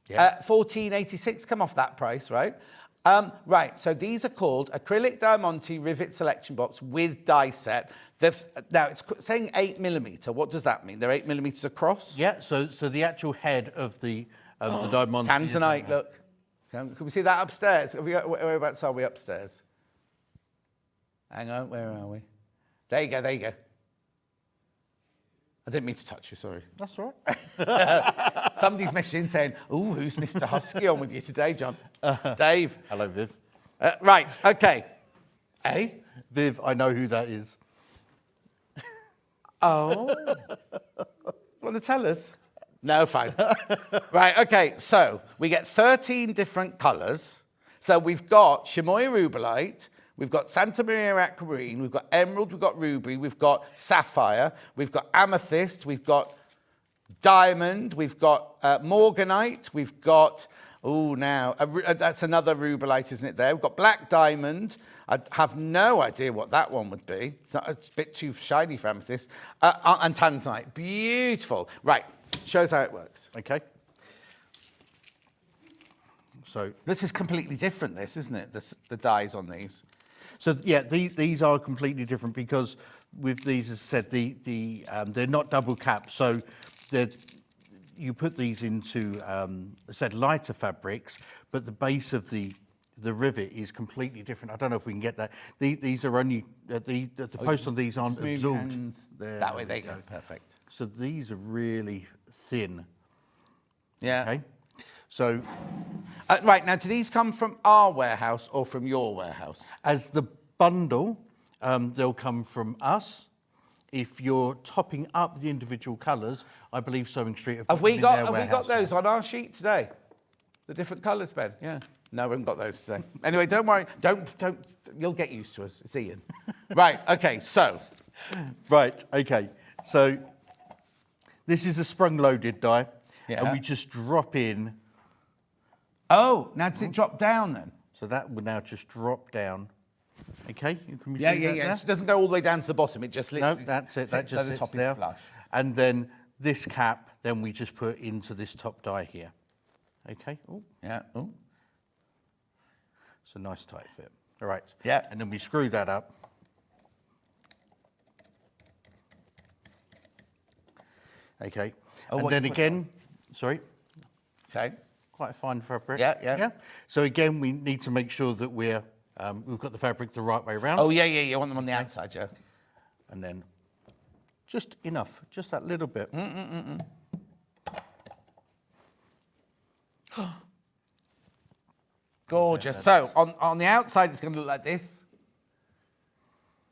Yeah. $14.86 come off that price, right? Right. So these are called acrylic Diamante rivet selection box with die set. Now it's saying 8mm. What does that mean? They're 8mm across. Yeah. So the actual head of the Diamante. Tanzanite. Look. Can we see that upstairs? Whereabouts are we upstairs? Hang on, where are we? There you go, there you go. I didn't mean to touch you, sorry. That's all right. Somebody's messaging saying, ooh, who's Mr. Husky on with you today, John? Dave. Hello, Viv. Right, okay. Eh? Viv, I know who that is. Oh. Want to tell us? No, fine. Right, okay, so we get 13 different colours. So we've got chamois rubellite, we've got Santa Maria aquamarine, we've got emerald, we've got ruby, we've got sapphire, we've got amethyst, we've got diamond, we've got morganite, we've got, that's another rubellite, isn't it there? We've got black diamond. I have no idea what that one would be. It's a bit too shiny for amethyst. And tanzanite. Beautiful. Right, shows how it works. Okay. So this is completely different, this, isn't it? The dies on these. So yeah, these are completely different because with these, as I said, they're not double capped. So you put these into, as I said, lighter fabrics, but the base of the rivet is completely different. I don't know if we can get that. These are only, the posts on these aren't absorbed. That way they go, perfect. So these are really thin. Yeah. Okay. So, right, now do these come from our warehouse or from your warehouse? As the bundle, they'll come from us. If you're topping up the individual colours, I believe Sewing Street have we got those on our sheet today? The different colours, Ben? Yeah. No, we haven't got those today. Anyway, don't worry. Don't. You'll get used to us. It's Ian. Right. Okay. So. Right. Okay. So this is a sprung-loaded die, and we just drop in. Oh, now does it drop down then? So that would now just drop down. Okay, you can Yeah, see yeah, that yeah. there? It doesn't go all the way down to the bottom. It just literally No, that's it. That sits so just the sits top there. is flush. And then this cap, then we just put into this top die here. Okay. Ooh. Yeah. Oh. It's a nice tight fit. All right. Yeah. And then we screw that up. Okay. Oh, and what then you put again, sorry. Okay. Quite a fine fabric. Yeah, yeah. Yeah. So again, we need to make sure that we've got the fabric the right way around. Oh, yeah, yeah, yeah. I want them on the outside, yeah. And then just enough, just that little bit. Gorgeous. So on the outside, it's going to look like this.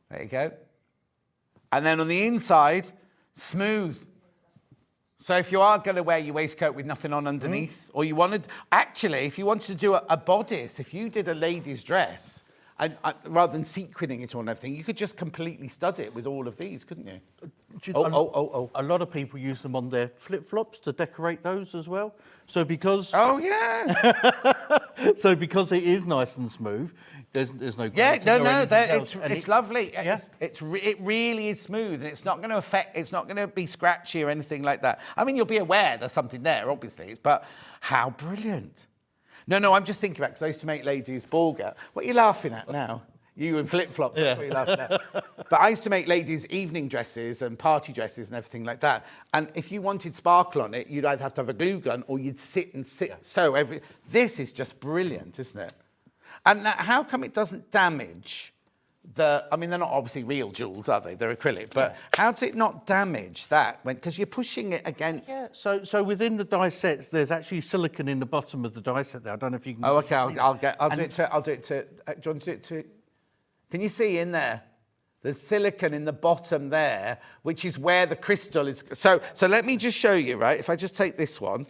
There you go. And then on the inside, smooth. So if you are going to wear your waistcoat with nothing on underneath, or you wanted, actually, if you wanted to do a bodice, if you did a lady's dress, and rather than sequining it on everything, you could just completely stud it with all of these, couldn't you? A lot of people use them on their flip-flops to decorate those as well. So because... Oh, yeah. So because it is nice and smooth, there's no... Yeah, grating or anything else. it's lovely. Yeah. It really is smooth, and it's not going to affect, it's not going to be scratchy or anything like that. I mean, you'll be aware there's something there, obviously, but how brilliant. No, I'm just thinking about, because I used to make ladies ball gown. What are you laughing at now? You in flip-flops, that's what you're laughing at. But I used to make ladies evening dresses and party dresses and everything like that. And if you wanted sparkle on it, you'd either have to have a glue gun or you'd sit and sew every... This is just brilliant, isn't it? And now, how come it doesn't damage the... I mean, they're not obviously real jewels, are they? They're acrylic. But how does it not damage that? Because you're pushing it against... Yeah, so within the die sets, there's actually silicone in the bottom of the die set there. I don't know if you can... Oh, OK, I'll do it to... Do you want to do it to... Can you see in there? There's silicone in the bottom there, which is where the crystal is. So let me just show you, right? If I just take this one,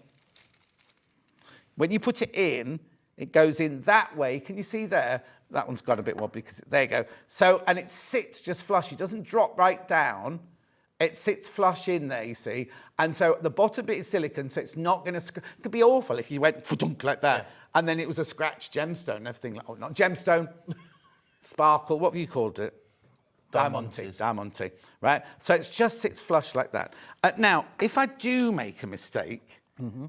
when you put it in, it goes in that way. Can you see there? That one's got a bit wobbly because there you go. So, and it sits just flush. It doesn't drop right down. It sits flush in there, you see. And so the bottom bit is silicone, so it's not going to... It could be awful if you went like that, and then it was a scratched gemstone and everything. Like, oh, not gemstone. Sparkle, what have you called it? Diamante, right? So it just sits flush like that. Now, if I do make a mistake,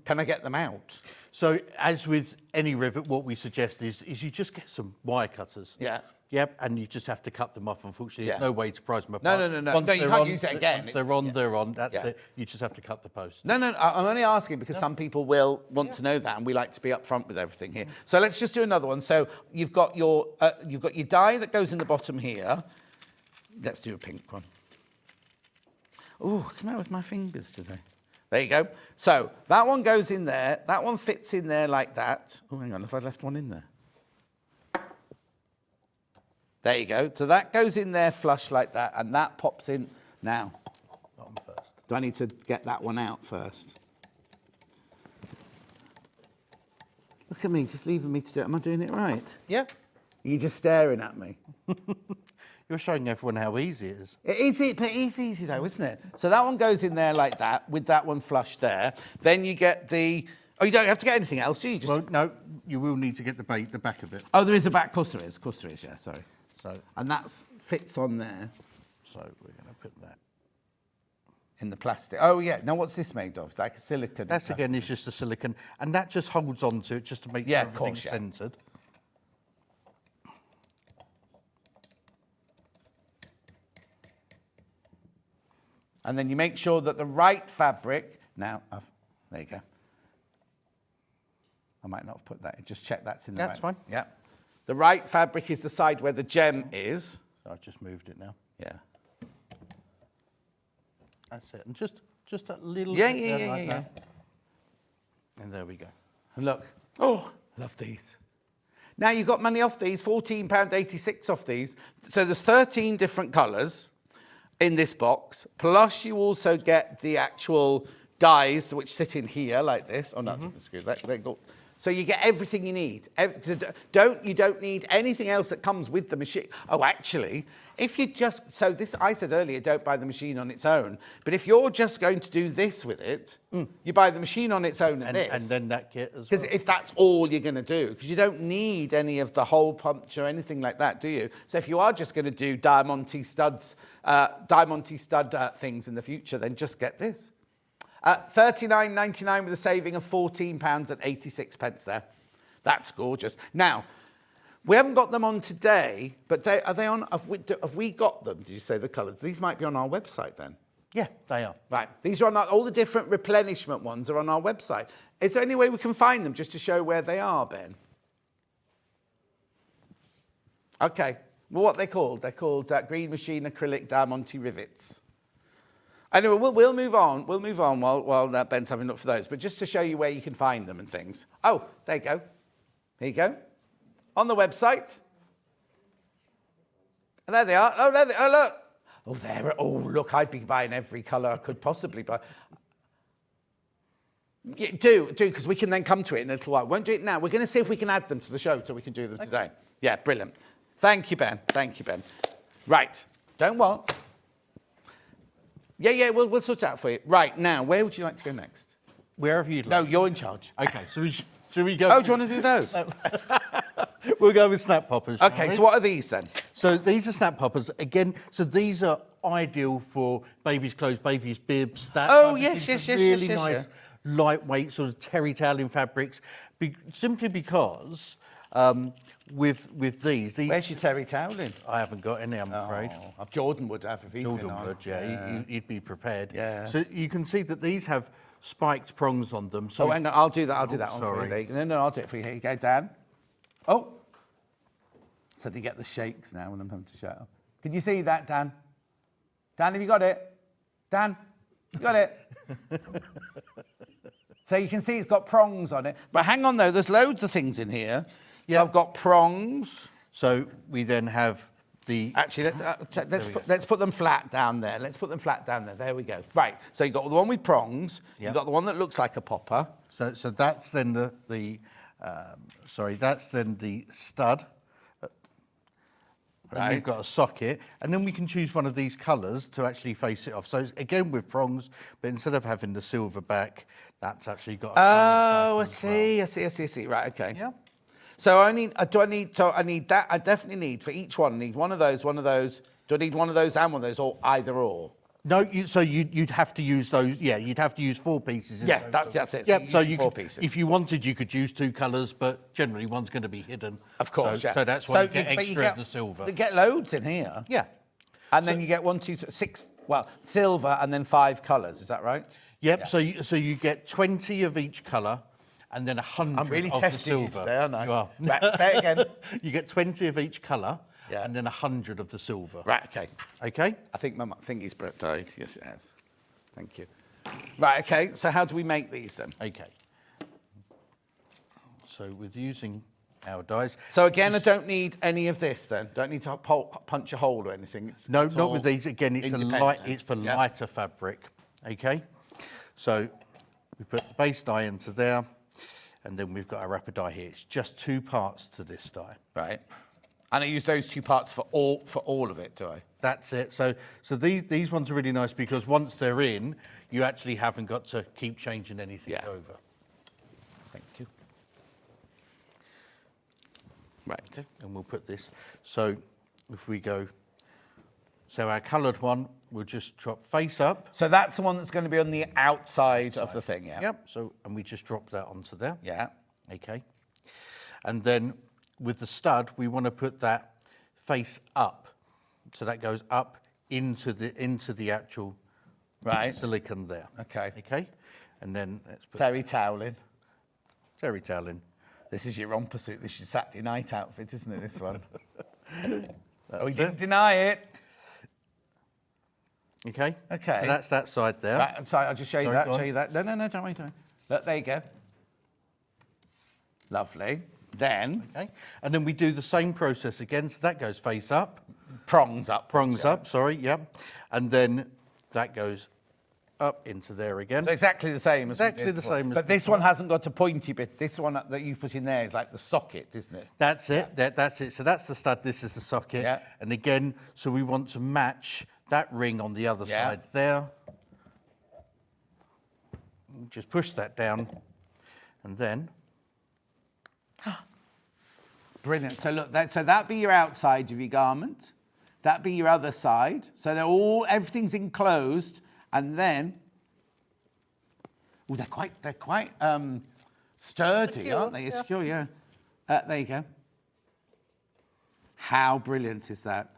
can I get them out? So, as with any rivet, what we suggest is you just get some wire cutters. Yeah. Yep, and you just have to cut them off, unfortunately. Yeah. There's no way to prise them apart. No. No, you can't use it again. Once they're on, they're on. That's it. You just have to cut the post. No, I'm only asking because some people will want to know that, and we like to be upfront with everything here. So let's just do another one. So you've got your die that goes in the bottom here. Let's do a pink one. Oh, what's the matter with my fingers today? There you go. So that one goes in there. That one fits in there like that. Oh, hang on, if I left one in there. There you go. So that goes in there flush like that, and that pops in now. Bottom first. Do I need to get that one out first? Look at me, just leaving me to do it. Am I doing it right? Yeah. Are you just staring at me? You're showing everyone how easy it is. It is, but it is easy though, isn't it? So that one goes in there like that, with that one flush there. Then you get the... Oh, you don't have to get anything else, do you? Well, no, you will need to get the back of it. Oh, there is a back. Of course there is. Of course there is, yeah, sorry. So, and that fits on there. So we're going to put that in the plastic. Oh, yeah. Now, what's this made of? It's like a silicone. That's again is just a silicone, and that just holds on to it just to make sure everything's centred. And then you make sure that the right fabric. Now, there you go. I might not have put that. Just check that's in the That's fine. Yeah. The right fabric is the side where the gem is. I've just moved it now. Yeah. That's it. And just that little bit like that. And there we go. And look. Oh, love these. Now you've got money off these, £14.86 off these. So there's 13 different colours in this box. Plus you also get the actual dies which sit in here like this. Oh, no, screw that. So you get everything you need. You don't need anything else that comes with the machine. Oh, actually, if you just, so this, I said earlier, don't buy the machine on its own. But if you're just going to do this with it, you buy the machine on its own and this. And then that kit as well. Because if that's all you're going to do, because you don't need any of the hole punch or anything like that, do you? So if you are just going to do diamante stud things in the future, then just get this. £39.99 with a saving of £14.86 there. That's gorgeous. Now, we haven't got them on today, but are they on? Have we got them? Did you say the colours? These might be on our website then. Yeah, they are. Right. These are on all the different replenishment ones are on our website. Is there any way we can find them just to show where they are, Ben? Okay. Well, what are they called? They're called Green Machine Acrylic Diamante Rivets. Anyway, we'll move on. We'll move on while Ben's having a look for those. But just to show you where you can find them and things. Oh, there you go. Here you go. On the website. And there they are. Oh, there they are. Oh, look. Oh, there. Oh, look, I'd be buying every colour I could possibly buy. Yeah, do, because we can then come to it in a little while. Won't do it now. We're going to see if we can add them to the show so we can do them today. Yeah, brilliant. Thank you, Ben. Thank you, Ben. Right. Don't what? Yeah, we'll sort it out for you. Right, now, where would you like to go next? Wherever you'd like. No, you're in charge. Okay, so should we go? Oh, do you want to do those? We'll go with snap poppers. Okay, so what are these then? So these are snap poppers. Again, so these are ideal for babies' clothes, babies' bibs. Really nice, lightweight, sort of terry toweling fabrics. Simply because with these... Where's your terry toweling? I haven't got any, I'm afraid. Jordan would have if he'd been on. Jordan would, yeah. He'd be prepared. Yeah. So you can see that these have spiked prongs on them. So hang on, I'll do that. I'll do that one for you. No, I'll do it for you. Here you go, Dan. Oh. So they get the shakes now when I'm having to shout. Can you see that, Dan? Dan, have you got it? Dan, you got it? So you can see it's got prongs on it. But hang on, though. There's loads of things in here. Yeah. So I've got prongs. So we then have the... Actually, let's put them flat down there. Let's put them flat down there. There we go. Right. So you've got the one with prongs. Yep. You've got the one that looks like a popper. So that's then that's then the stud. And Right. we've got a socket, and then we can choose one of these colours to actually face it off. So it's, again with prongs, but instead of having the silver back, that's actually got a I see. Right, okay. Yeah. So I need that. I definitely need for each one. I need one of those. Do I need one of those and one of those, or either or? No, you'd have to use those. Yeah, you'd have to use 4 pieces. Yeah, that's it. Yep. So you 4 could, pieces. if you wanted, you could use 2 colours, but generally one's going to be hidden. Of course, So that's why you get extra of the silver. You get loads in here. Yeah. And then you get 1, 2, 3, 6. Well, silver and then 5 colours. Is that right? Yep. Yeah. So you get 20 of each colour, and then 100 I'm really of testing the you silver. today, aren't I? You are. Right, say it again. You get 20 of each colour. Yeah. And then 100 of the silver. Right, okay. Okay? I think he's died. Yes, it has. Thank you. Right, okay. So how do we make these then? Okay. So with using our dies... So again, I don't need any of this then? Don't need to punch a hole or anything? No, not with these. Again, it's for Yep. lighter fabric. Okay? So we put the base die into there, and then we've got our wrapper die here. It's just 2 parts to this die. Right. And I use those 2 parts for all of it, do I? That's it. So these ones are really nice because once they're in, you actually haven't got to keep changing anything over. Thank you. Right. Okay, and we'll put this. So if we go, so our coloured one, we'll just drop face up. So that's the one that's going to be on the outside of the thing, yeah? Yep. So, and we just drop that onto there. Yeah. Okay. And then with the stud, we want to put that face up. So that goes up into the actual silicone there. Okay. Okay. And then let's put terry toweling. Terry toweling. This is your romper suit. This is your Saturday night outfit, isn't it, this one? Oh, you didn't deny it. Okay. Okay. So that's that side there. Right, I'm sorry, I'll just show you that. go on. Show you that. No, don't worry. Look, there you go. Lovely. Then. Okay. And then we do the same process again. So that goes face up. Prongs up. Prongs up, sorry, yeah. And then that goes up into there again. So exactly the same as exactly the same. But this one hasn't got a pointy bit. This one that you put in there is like the socket, isn't it? That's it. That's it. So that's the stud. This is the socket. Yeah. And again, so we want to match that ring on the other side there. Just push that down, and then. Brilliant. So look, that'd be your outside of your garment. That'd be your other side. So everything's enclosed, and then, they're quite sturdy, Secure, aren't they? It's secure, yeah. There you go. How brilliant is that?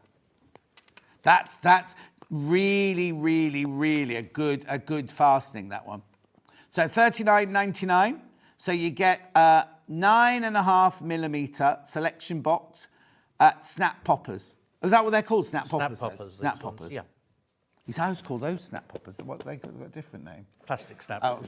That's really, really, really a good fastening, that one. So $39.99. So you get 9.5 millimeter selection box snap poppers. Is that what they're called? Snap poppers. Snap poppers. Yeah. These house call those snap poppers. What they got a different name? Plastic snaps. Oh.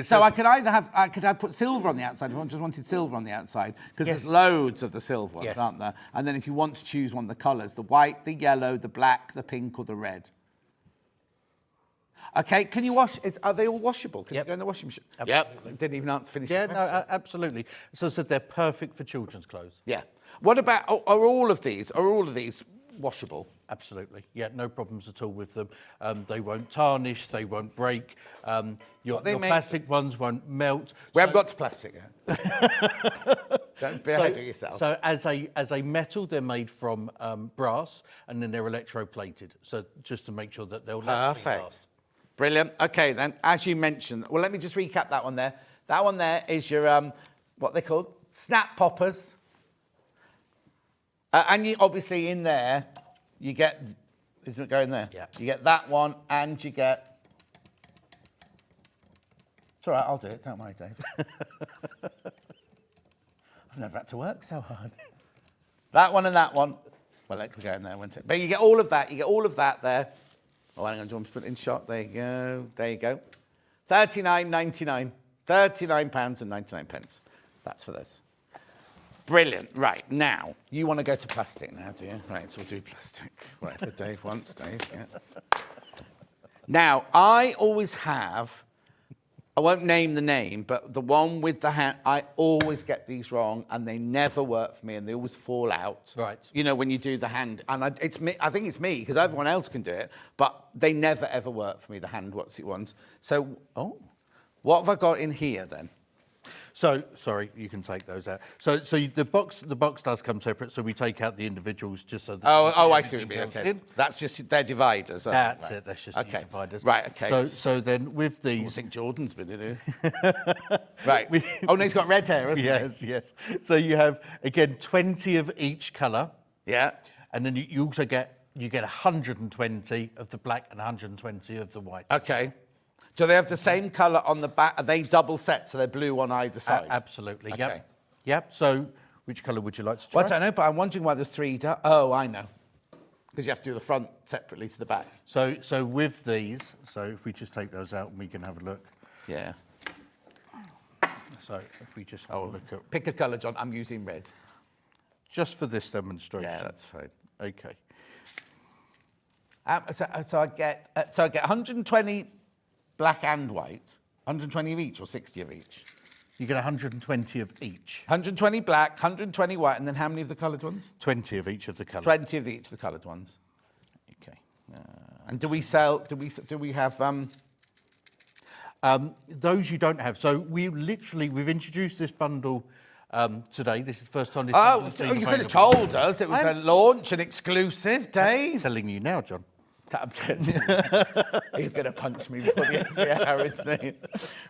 So I could either put silver on the outside if I just wanted silver on the outside, because there's loads of the silver ones, aren't there? And then if you want to choose one of the colours, the white, the yellow, the black, the pink, or the red. Okay, can you wash? Are they all washable? Can you go in the washing machine? Absolutely. Didn't even answer finish. Yeah, no, absolutely. So I said they're perfect for children's clothes. Yeah. What about are all of these washable? Absolutely. Yeah, no problems at all with them. They won't tarnish. They won't break. Your plastic ones won't melt. We haven't got to plastic yet. Don't be ahead of yourself. So as a metal, they're made from brass, and then they're electroplated. So just to make sure that they'll last. Perfect. Brilliant. Okay, then, as you mentioned, well, let me just recap that one there. That one there is your, what they're called, snap poppers. And you obviously in there, you get, isn't it going there? Yeah. You get that one, and you get, it's all right, I'll do it, don't worry, Dave. I've never had to work so hard. That one and that one. Well, that could go in there, wouldn't it? But you get all of that, there. Oh, hang on, do you want me to put it in shot? There you go. There you go. £39.99. £39.99. That's for those. Brilliant. Right, now, you want to go to plastic now, do you? Right, so we'll do plastic. Whatever Dave wants, Dave gets. Now, I always have, I won't name the name, but the one with the hand, I always get these wrong, and they never work for me, and they always fall out. Right. You know, when you do the hand, and I think it's me, because everyone else can do it, but they never, ever work for me, the hand ones. So, what have I got in here, then? So, sorry, you can take those out. So the box does come separate, so we take out the individuals just so that... I see what you mean, okay. That's just their dividers. That's it, that's just the dividers. Right, okay. So then with these... I think Jordan's been in here. Right. No, he's got red hair, hasn't he? Yes. So you have, again, 20 of each colour. Yeah. And then you also get 120 of the black and 120 of the white. Okay. Do they have the same colour on the back? Are they double set, so they're blue on either side? Absolutely, okay. Yep. So which colour would you like to try? Well, I don't know, but I'm wondering why there's three... Oh, I know. Because you have to do the front separately to the back. So with these, so if we just take those out and we can have a look. Yeah. So if we just have a look at... Pick a colour, John. I'm using red. Just for this demonstration. Yeah, that's fine. Okay. So I get 120... black and white, 120 of each or 60 of each? You get 120 of each. 120 black, 120 white, and then how many of the coloured ones? 20 of each of the colours. 20 of each of the coloured ones. Okay. And do we have... those you don't have. So we've introduced this bundle today. This is the first time this bundle's been available. You could have told us. It was a launch, an exclusive, Dave. I'm telling you now, John. He's going to punch me before the end of the hour, isn't he?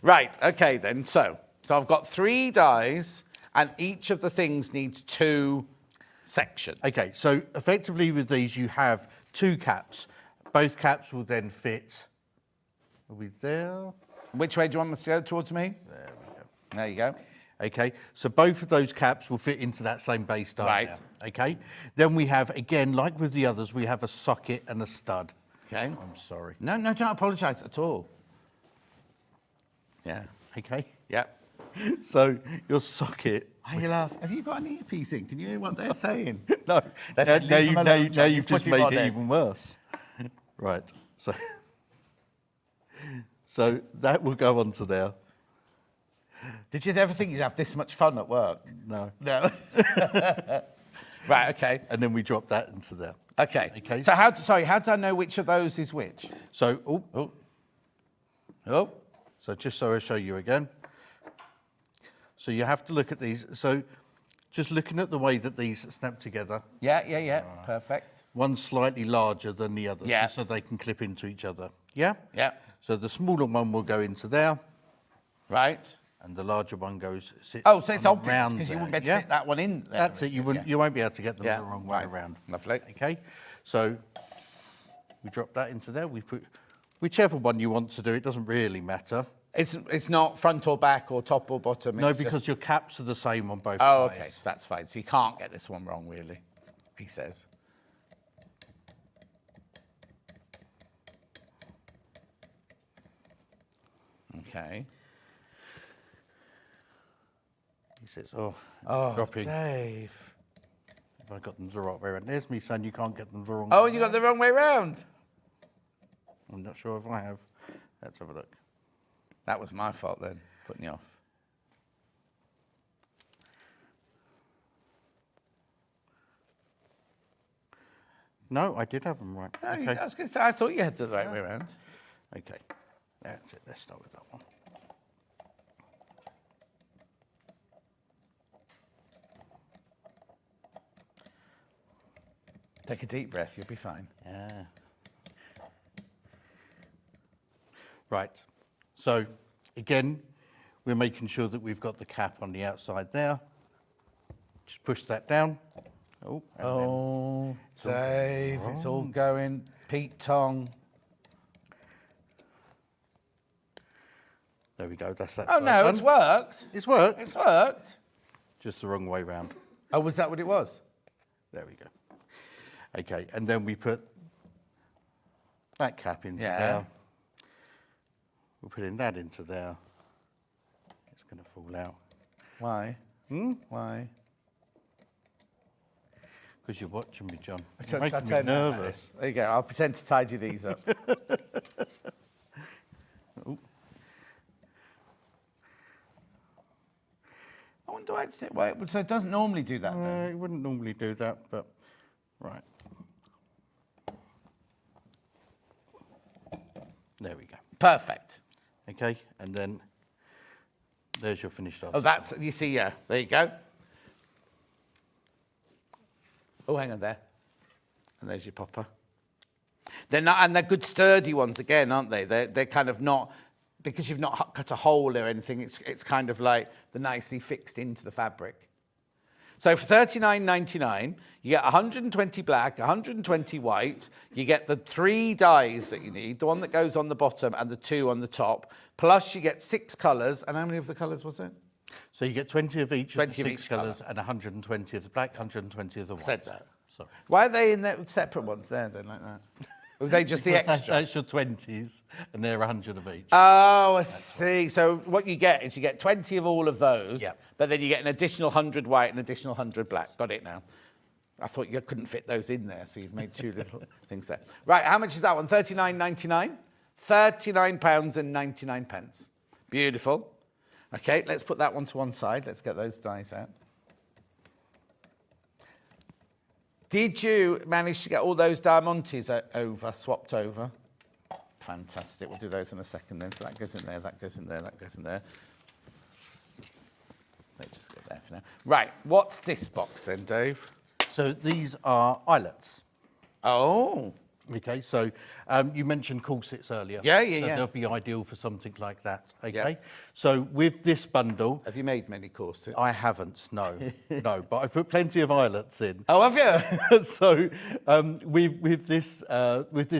Right, okay then. So I've got 3 dies, and each of the things needs 2 sections. Okay, so effectively with these you have 2 caps. Both caps will then fit. Are we there? Which way do you want me to go? Towards me? There we go. There you go. Okay, so both of those caps will fit into that same base die. Right. Now, okay, then we have, again, like with the others, we have a socket and a stud. Okay. I'm sorry. No, don't apologise at all. Yeah. Okay. Yep. So your socket... Why you laugh? Have you got an earpiece in? Can you hear what they're saying? No. Now you've just made it even worse. Right. So that will go onto there. Did you ever think you'd have this much fun at work? No. No. Right, okay. And then we drop that into there. Okay. Okay. So how do I know which of those is which? So, Oh. So just so I show you again. So you have to look at these. So just looking at the way that these snap together. Yeah. Perfect. One's slightly larger than the other, Yeah. so they can clip into each other. Yeah? Yeah. So the smaller one will go into there. Right. And the larger one goes. So it's obvious around because you there, wouldn't be able to yeah? fit that one in there. That's it. You won't be able to get them Yeah, the wrong way right. around. Lovely. Okay. So we drop that into there. We put whichever one you want to do. It doesn't really matter. It's not front or back or top or bottom. No, it's because just... your caps are the same on both Oh, sides. okay. That's fine. So you can't get this one wrong, really. He says. Okay. He says, "Oh, Dave. Have I got them the right way around? There's me saying you can't get them the wrong. Oh, way you got the wrong way round. I'm not sure if I have. Let's have a look. That was my fault then, putting you off. No, I did have them right. No, Okay. I was going to say, I thought you had the right way around. Okay, that's it. Let's start with that one. Take a deep breath, you'll be fine. Yeah. Right. So, again, we're making sure that we've got the cap on the outside there. Just push that down. Oh, Dave, it's all going Pete Tong. There we go. That's that. Oh, side no, done. it's worked. It's worked. It's worked. Just the wrong way round. Oh, was that what it was? There we go. Okay, and then we put that cap into Yeah. there. We're putting that into there. It's going to fall out. Why? Why? Because you're watching me, John. I'll You're making me turn that like nervous. this. There you go. I'll pretend to tidy these up. Ooh. I wonder why it's... So it doesn't normally do that, then? It wouldn't normally do that, but... Right. There we go. Perfect. Okay, and then there's your finished article. Oh, that's... You see, yeah. There you go. Oh, hang on there. And there's your popper. They're not... And they're good sturdy ones again, aren't they? They're kind of not... Because you've not cut a hole or anything, it's kind of like they're nicely fixed into the fabric. So for $39.99, you get 120 black, 120 white. You get the 3 dyes that you need, the one that goes on the bottom and the 2 on the top. Plus you get 6 colours. And how many of the colours was it? So you get 20 of each 20 of the of 6 each colours and 120 of the black, 120 of the white. Said that. Sorry. Why are they in the separate ones there then, like that? Or are they just the Because extra? That's your 20s, and they're 100 of each. Oh, I see. So what you get is you get 20 of all of those, Yeah. but then you get an additional 100 white and additional 100 black. Got it now. I thought you couldn't fit those in there, so you've made 2 little things there. Right, how much is that one? £39.99? £39.99. Beautiful. Okay, let's put that one to one side. Let's get those dies out. Did you manage to get all those diamantes swapped over? Fantastic. We'll do those in a second then. So that goes in there, that goes in there, that goes in there. Let's just go there for now. Right, what's this box then, Dave? So these are eyelets. Oh. Okay, so you mentioned corsets earlier. Yeah. So they'll be ideal for something like that. Okay, Yeah. so with this bundle, Have you made many corsets? I haven't. No, no, but I put plenty of eyelets in. Oh, have you? So with this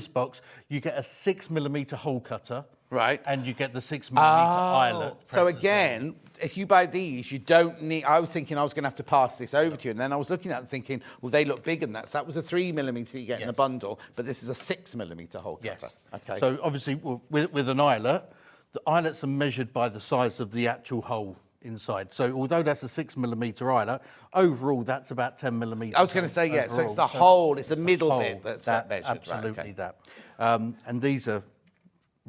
box, you get a 6mm hole cutter. Right. And you get the 6mm eyelet. So press as again, if you buy these, you don't need... I was thinking I was going to have to pass this over to you, and then I was looking at it and thinking, well, they look big, and so that was a 3mm you get in the bundle, but this is a 6mm hole cutter. Yes. Okay. So obviously, with an eyelet, the eyelets are measured by the size of the actual hole inside. So although that's a 6mm eyelet, overall that's about 10mm. I was going to say, yeah, so it's the whole, it's the middle bit that's measured. Absolutely right, okay. that. And these are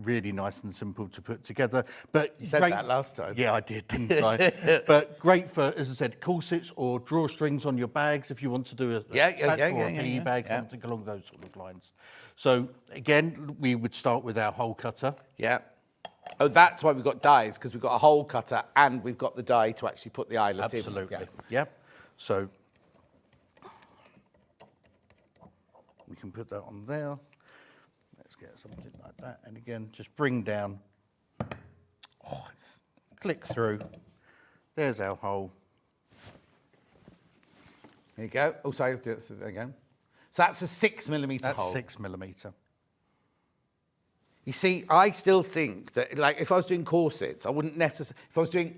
really nice and simple to put together. But you said that last time. Yeah, I did, didn't I? But great for, as I said, corsets or drawstrings on your bags if you want to do a satchel or a piggy bag, something along those sort of lines. So again, we would start with our hole cutter. Yeah. Oh, that's why we've got dies, because we've got a hole cutter and we've got the die to actually put the eyelet in. Absolutely. Yeah. So we can put that on there. Let's get something like that. And again, just bring down. Oh, it's click through. There's our hole. There you go. Oh, sorry, do it again. So that's a 6mm hole. That's 6mm. You see, I still think that, like, if I was doing corsets, I wouldn't necessarily...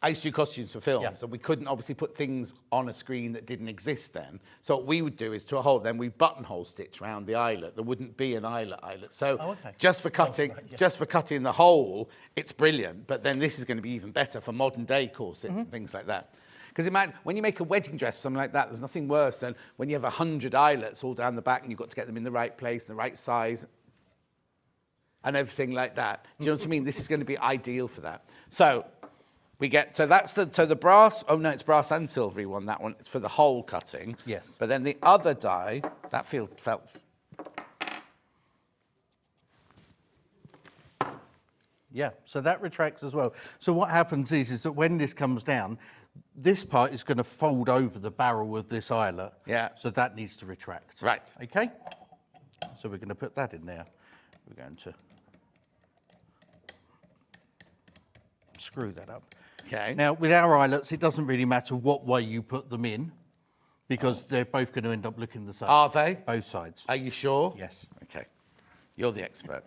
I used to do costumes for films, and we couldn't obviously put things on a screen that didn't exist then. So what we would do is, to a hole, then we buttonhole stitch around the eyelet. There wouldn't be an eyelet. So just for cutting the hole, it's brilliant. But then this is going to be even better for modern day corsets and things like that. Because when you make a wedding dress, something like that, there's nothing worse than when you have 100 eyelets all down the back and you've got to get them in the right place, the right size, and everything like that. Do you know what I mean? This is going to be ideal for that. So that's the brass. Oh no, it's brass and silvery one. That one, it's for the hole cutting. Yes. But then the other die, that felt. Yeah. So that retracts as well. So what happens is that when this comes down, this part is going to fold over the barrel of this eyelet. Yeah. So that needs to retract. Right. Okay. So we're going to put that in there. We're going to screw that up. Okay. Now, with our eyelets, it doesn't really matter what way you put them in because they're both going to end up looking the same. Are they? Both sides. Are you sure? Yes. Okay. You're the expert.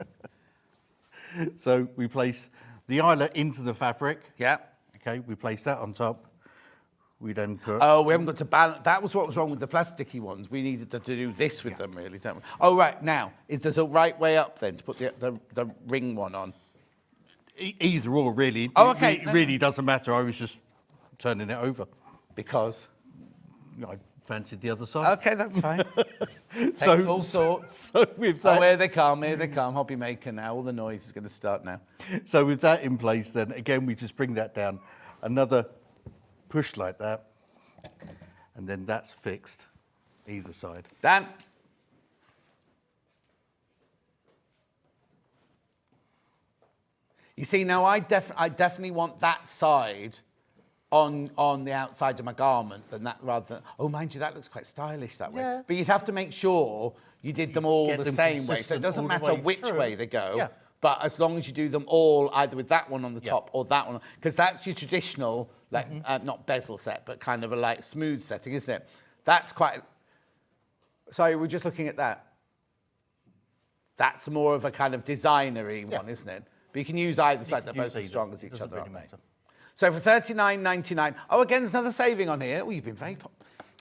So we place the eyelet into the fabric. Yeah. Okay, we place that on top. We then put... Oh, we haven't got to balance. That was what was wrong with the plasticky ones. We needed to do this with them, really, don't we? Oh, right. Now, is there a right way up, then, to put the ring one on? Either or, really. Oh, okay. It really doesn't matter. I was just turning it over. Because? I fancied the other side. Okay, that's fine. So all sorts. So with that... Oh, here they come, hobby maker now. All the noise is going to start now. So with that in place, then, again, we just bring that down. Another push like that. And then that's fixed either side. Dan? You see, now I definitely want that side on the outside of my garment than that, rather than, oh, mind you, that looks quite stylish that way. Yeah. But you'd have to make sure you did them all the same way. So it doesn't matter which way they go. Yeah. But as long as you do them all either with that one on the top or that one, because that's your traditional, like, not bezel set, but kind of a like smooth setting, isn't it? That's quite... Sorry, we're just looking at that. That's more of a kind of designery one, isn't it? But you can use either side. They're both as strong as each other, aren't they? So for £39.99, oh, again, there's another saving on here. Oh, you've been very...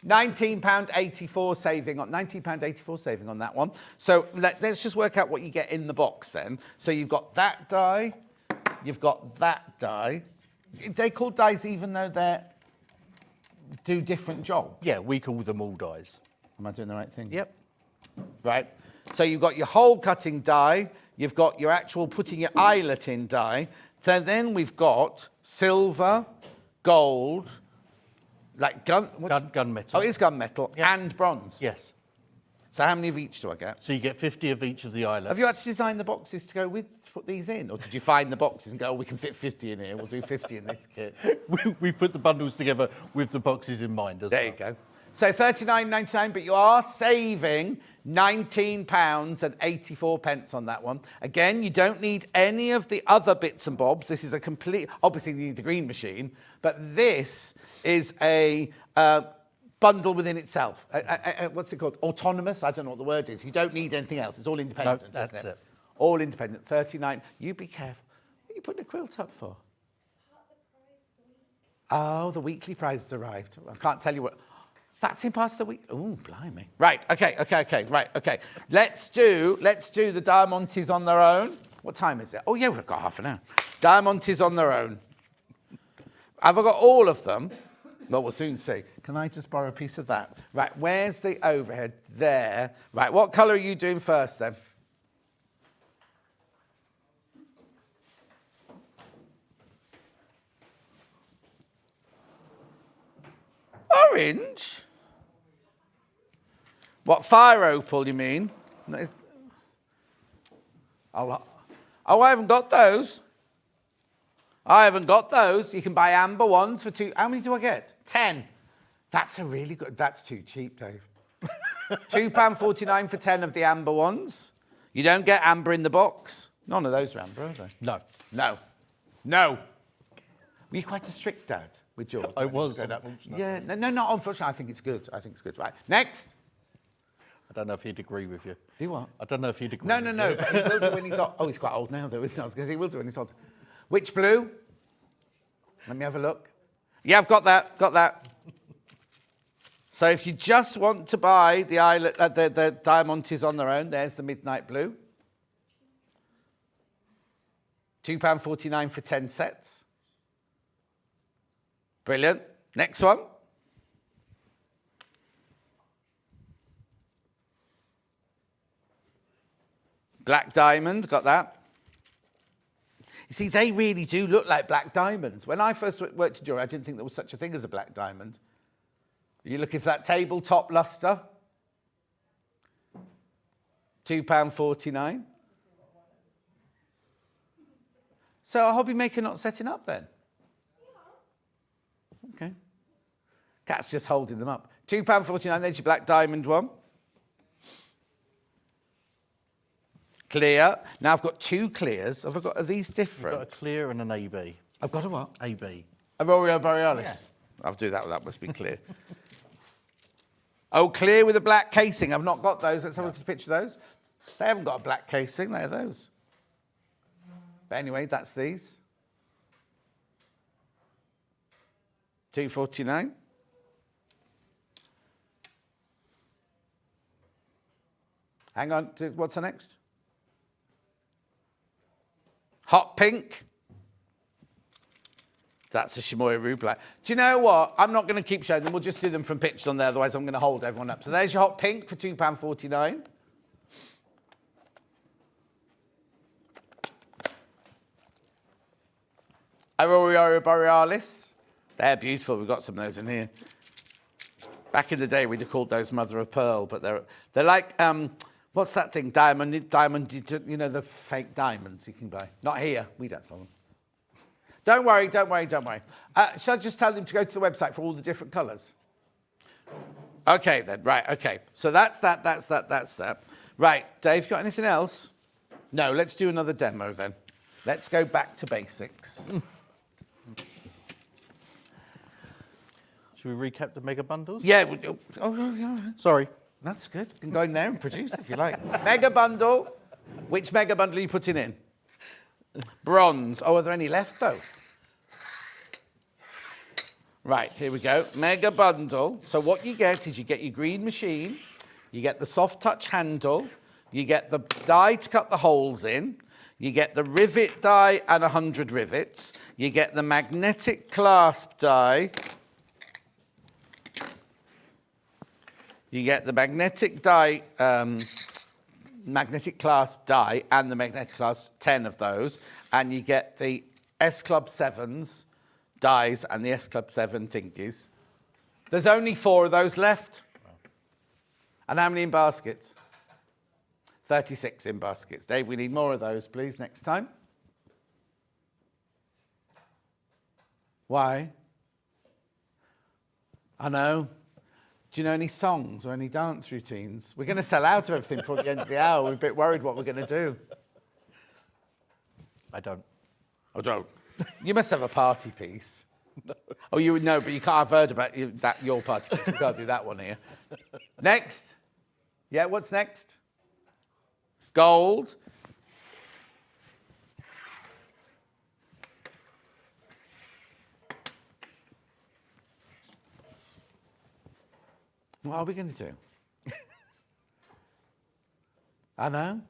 £19.84 saving on £19.84 saving on that one. So let's just work out what you get in the box then. So you've got that die, you've got that die. They call dies even though they do different jobs. Yeah, we call them all dies. Am I doing the right thing? Yep. Right. So you've got your hole cutting die, you've got your actual putting your eyelet in die. So then we've got silver, gold, like gunmetal. Oh, it's gunmetal and bronze. Yes. So how many of each do I get? So you get 50 of each of the eyelets. Have you actually designed the boxes to go with, to put these in? Or did you find the boxes and go, oh, we can fit 50 in here, we'll do 50 in this kit? we put the bundles together with the boxes in mind as well. There you go. So £39.99, but you are saving £19.84 on that one. Again, you don't need any of the other bits and bobs. This is a complete... Obviously, you need the green machine, but this is a bundle within itself. What's it called? Autonomous? I don't know what the word is. You don't need anything else. It's all independent, that's isn't it? it. All independent. 39. You be careful. What are you putting a quilt up for? Oh, the weekly prize has arrived. I can't tell you what... That's in part of the week. Oh, blimey. Right, okay. Right, okay. Let's do the Diamantes on their own. What time is it? Oh, yeah, we've got half an hour. Diamantes on their own. Have I got all of them? Well, we'll soon see. Can I just borrow a piece of that? Right, where's the overhead? There. Right, what colour are you doing first then? Orange? What, fire opal, you mean? Oh, I haven't got those. I haven't got those. You can buy amber ones for two. How many do I get? 10. That's a really good. That's too cheap, Dave. £2.49 for 10 of the amber ones. You don't get amber in the box. None of those are amber, are they? No. No. No. Were you quite a strict dad with George? I was, unfortunately. Yeah. No, not unfortunately. I think it's good. I think it's good. Right. Next. I don't know if he'd agree with you. Do what? I don't know if he'd agree No. with you. But he will do when he's old. Oh, he's quite old now, though, isn't he? I was going to say he will do when he's old. Which blue? Let me have a look. Yeah, I've got that. Got that. So if you just want to buy the Diamantes on their own, there's the midnight blue. £2.49 for 10 sets. Brilliant. Next one. Black diamond, got that. You see, they really do look like black diamonds. When I first worked in jewellery, I didn't think there was such a thing as a black diamond. Are you looking for that tabletop lustre? £2.49. So a hobby maker not setting up then? Okay. Cat's just holding them up. £2.49, there's your black diamond one. Clear. Now I've got two clears. Are these different? You've got a clear and an AB. I've got a what? AB. Aurora Borealis. Yeah. I'll do that. That must be clear. Oh, clear with a black casing. I've not got those. Let's have a look at a picture of those. They haven't got a black casing. They're those. But anyway, that's these. $2.49. Hang on. What's the next? Hot pink. That's a chamois roux black. Do you know what? I'm not going to keep showing them. We'll just do them from pictures on there. Otherwise, I'm going to hold everyone up. So there's your hot pink for £2.49. Aurora Borealis. They're beautiful. We've got some of those in here. Back in the day, we'd have called those mother of pearl, but they're like... what's that thing? Diamond, you know, the fake diamonds you can buy. Not here. We don't sell them. Don't worry. Shall I just tell them to go to the website for all the different colours? Okay, then. Right, okay. So that's that. Right, Dave, got anything else? No, let's do another demo then. Let's go back to basics. Should we recap the mega bundles? Yeah. Yeah. Sorry. That's good. You can go in there and produce if you like. Mega bundle. Which mega bundle are you putting in? Bronze. Oh, are there any left, though? Right, here we go. Mega bundle. So what you get is you get your green machine, you get the soft touch handle, you get the die to cut the holes in, you get the rivet die and 100 rivets, you get the magnetic clasp die, you get the magnetic die, magnetic clasp die and the magnetic clasp, 10 of those, and you get the S Club 7s dies and the S Club 7 thingies. There's only 4 of those left. And how many in baskets? 36 in baskets. Dave, we need more of those, please, next time. Why? I know. Do you know any songs or any dance routines? We're going to sell out of everything before the end of the hour. We're a bit worried what we're going to do. I don't. I don't. You must have a party piece. No. Oh, you would know, but you can't. I've heard about your party piece. We can't do that one here. Next. Yeah, what's next? Gold. What are we going to do? I know.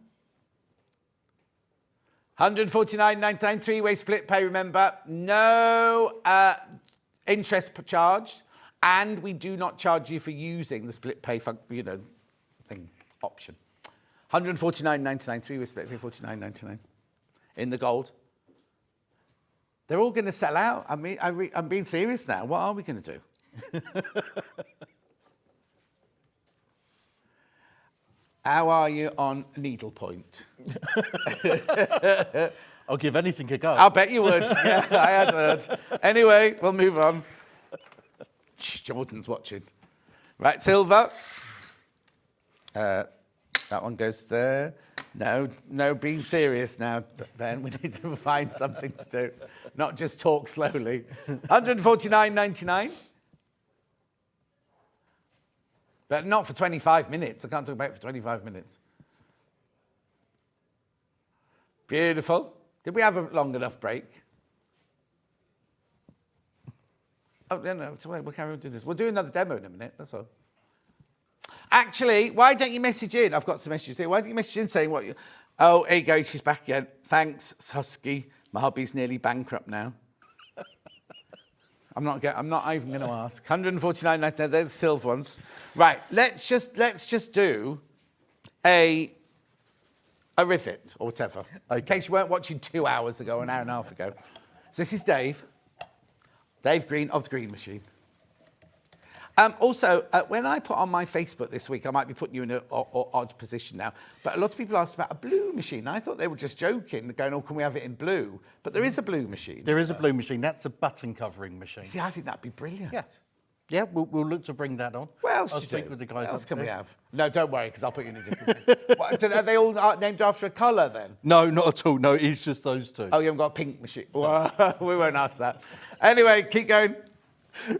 149.99 three-way split pay. Remember, no interest charged, and we do not charge you for using the split pay thing option. 149.99, 3-way split pay 49.99 in the gold. They're all going to sell out. I mean, I'm being serious now. What are we going to do? How are you on needlepoint? I'll give anything a go. I'll bet you would. Yeah, I had heard. Anyway, we'll move on. Shh, Jordan's watching. Right, silver. That one goes there. No, being serious now, Ben. We need to find something to do, not just talk slowly. 149.99. But not for 25 minutes. I can't talk about it for 25 minutes. Beautiful. Did we have a long enough break? Oh, no, we'll carry on doing this. We'll do another demo in a minute, that's all. Actually, why don't you message in? I've got some messages here. Why don't you message in saying what you... Oh, here you go, she's back again. Thanks, Husky. My hobby's nearly bankrupt now. I'm not even going to ask. 149.99, they're the silver ones. Right, let's just do a rivet or whatever. Okay. In case you weren't watching 2 hours ago, an hour and a half ago. So this is Dave Green of the Green Machine. Also, when I put on my Facebook this week, I might be putting you in an odd position now, but a lot of people asked about a blue machine. I thought they were just joking, going, oh, can we have it in blue? But there is a blue machine. There is a blue machine. That's a button covering machine. See, I think that'd be brilliant. Yes. Yeah, we'll look to bring that on. What else I'll do you speak do? with the guys What else can we upstairs. have? No, don't worry, because I'll put you in a different... What, are they all named after a colour, then? No, not at all. No, it's just those two. Oh, you haven't got a pink machine? Well, we won't ask that. Anyway, keep going.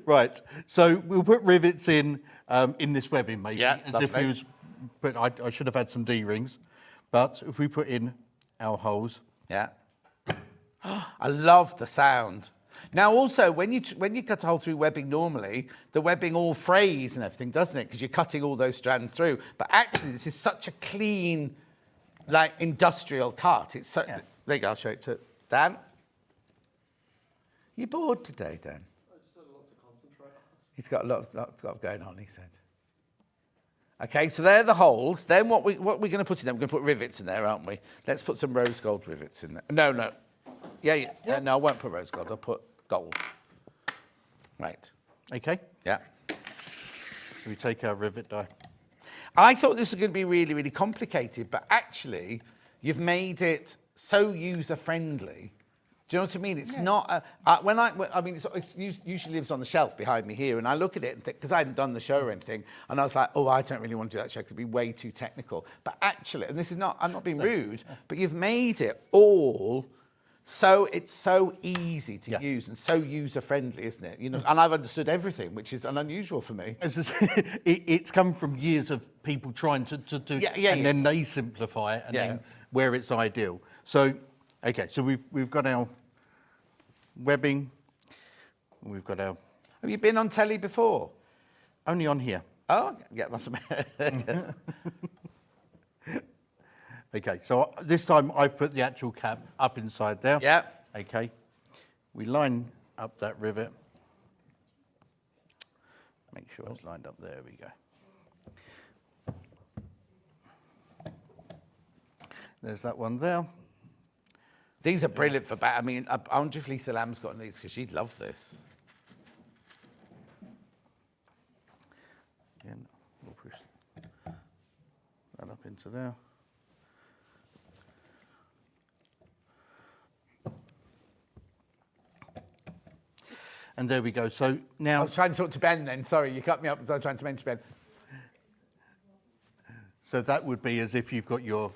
Right, so we'll put rivets in this webbing, maybe, Yeah, as lovely. if we was. But I should have had some D-rings, but if we put in our holes. Yeah. I love the sound. Now, also, when you cut a hole through webbing normally, the webbing all frays and everything, doesn't it? Because you're cutting all those strands through. But actually, this is such a clean, like, industrial cut. It's so, There you go, I'll show it to Dan. You bored today, Dan? He's got lots going on, he said. Okay, so they're the holes. Then what we're going to put in there, we're going to put rivets in there, aren't we? Let's put some rose gold rivets in there. No. Yeah. No, I won't put rose gold. I'll put gold. Right. Okay. Yeah. So we take our rivet die. I thought this was going to be really, really complicated, but actually, you've made it so user-friendly. Do you know what I mean? It's not... it usually lives on the shelf behind me here, and I look at it, because I hadn't done the show or anything, and I was like, oh, I don't really want to do that show, it could be way too technical. But actually, and this is not... I'm not being rude, but you've made it all so... It's so easy to use and so user-friendly, isn't it? You know, and I've understood everything, which is unusual for me. It's come from years of people trying to do... then they simplify it, and then where it's ideal. So... Okay, so we've got our webbing. We've got our... Have you been on telly before? Only on here. Oh, yeah, that's amazing. Okay, so this time I've put the actual cap up inside there. Yeah. Okay. We line up that rivet. Make sure it's lined up. There we go. There's that one there. These are brilliant for back. I mean, I wonder if Lisa Lamb's got these, because she'd love this. Again, we'll push that up into there. And there we go. So now... I was trying to talk to Ben then. Sorry, you cut me up as I was trying to mention Ben. So that would be as if you've got your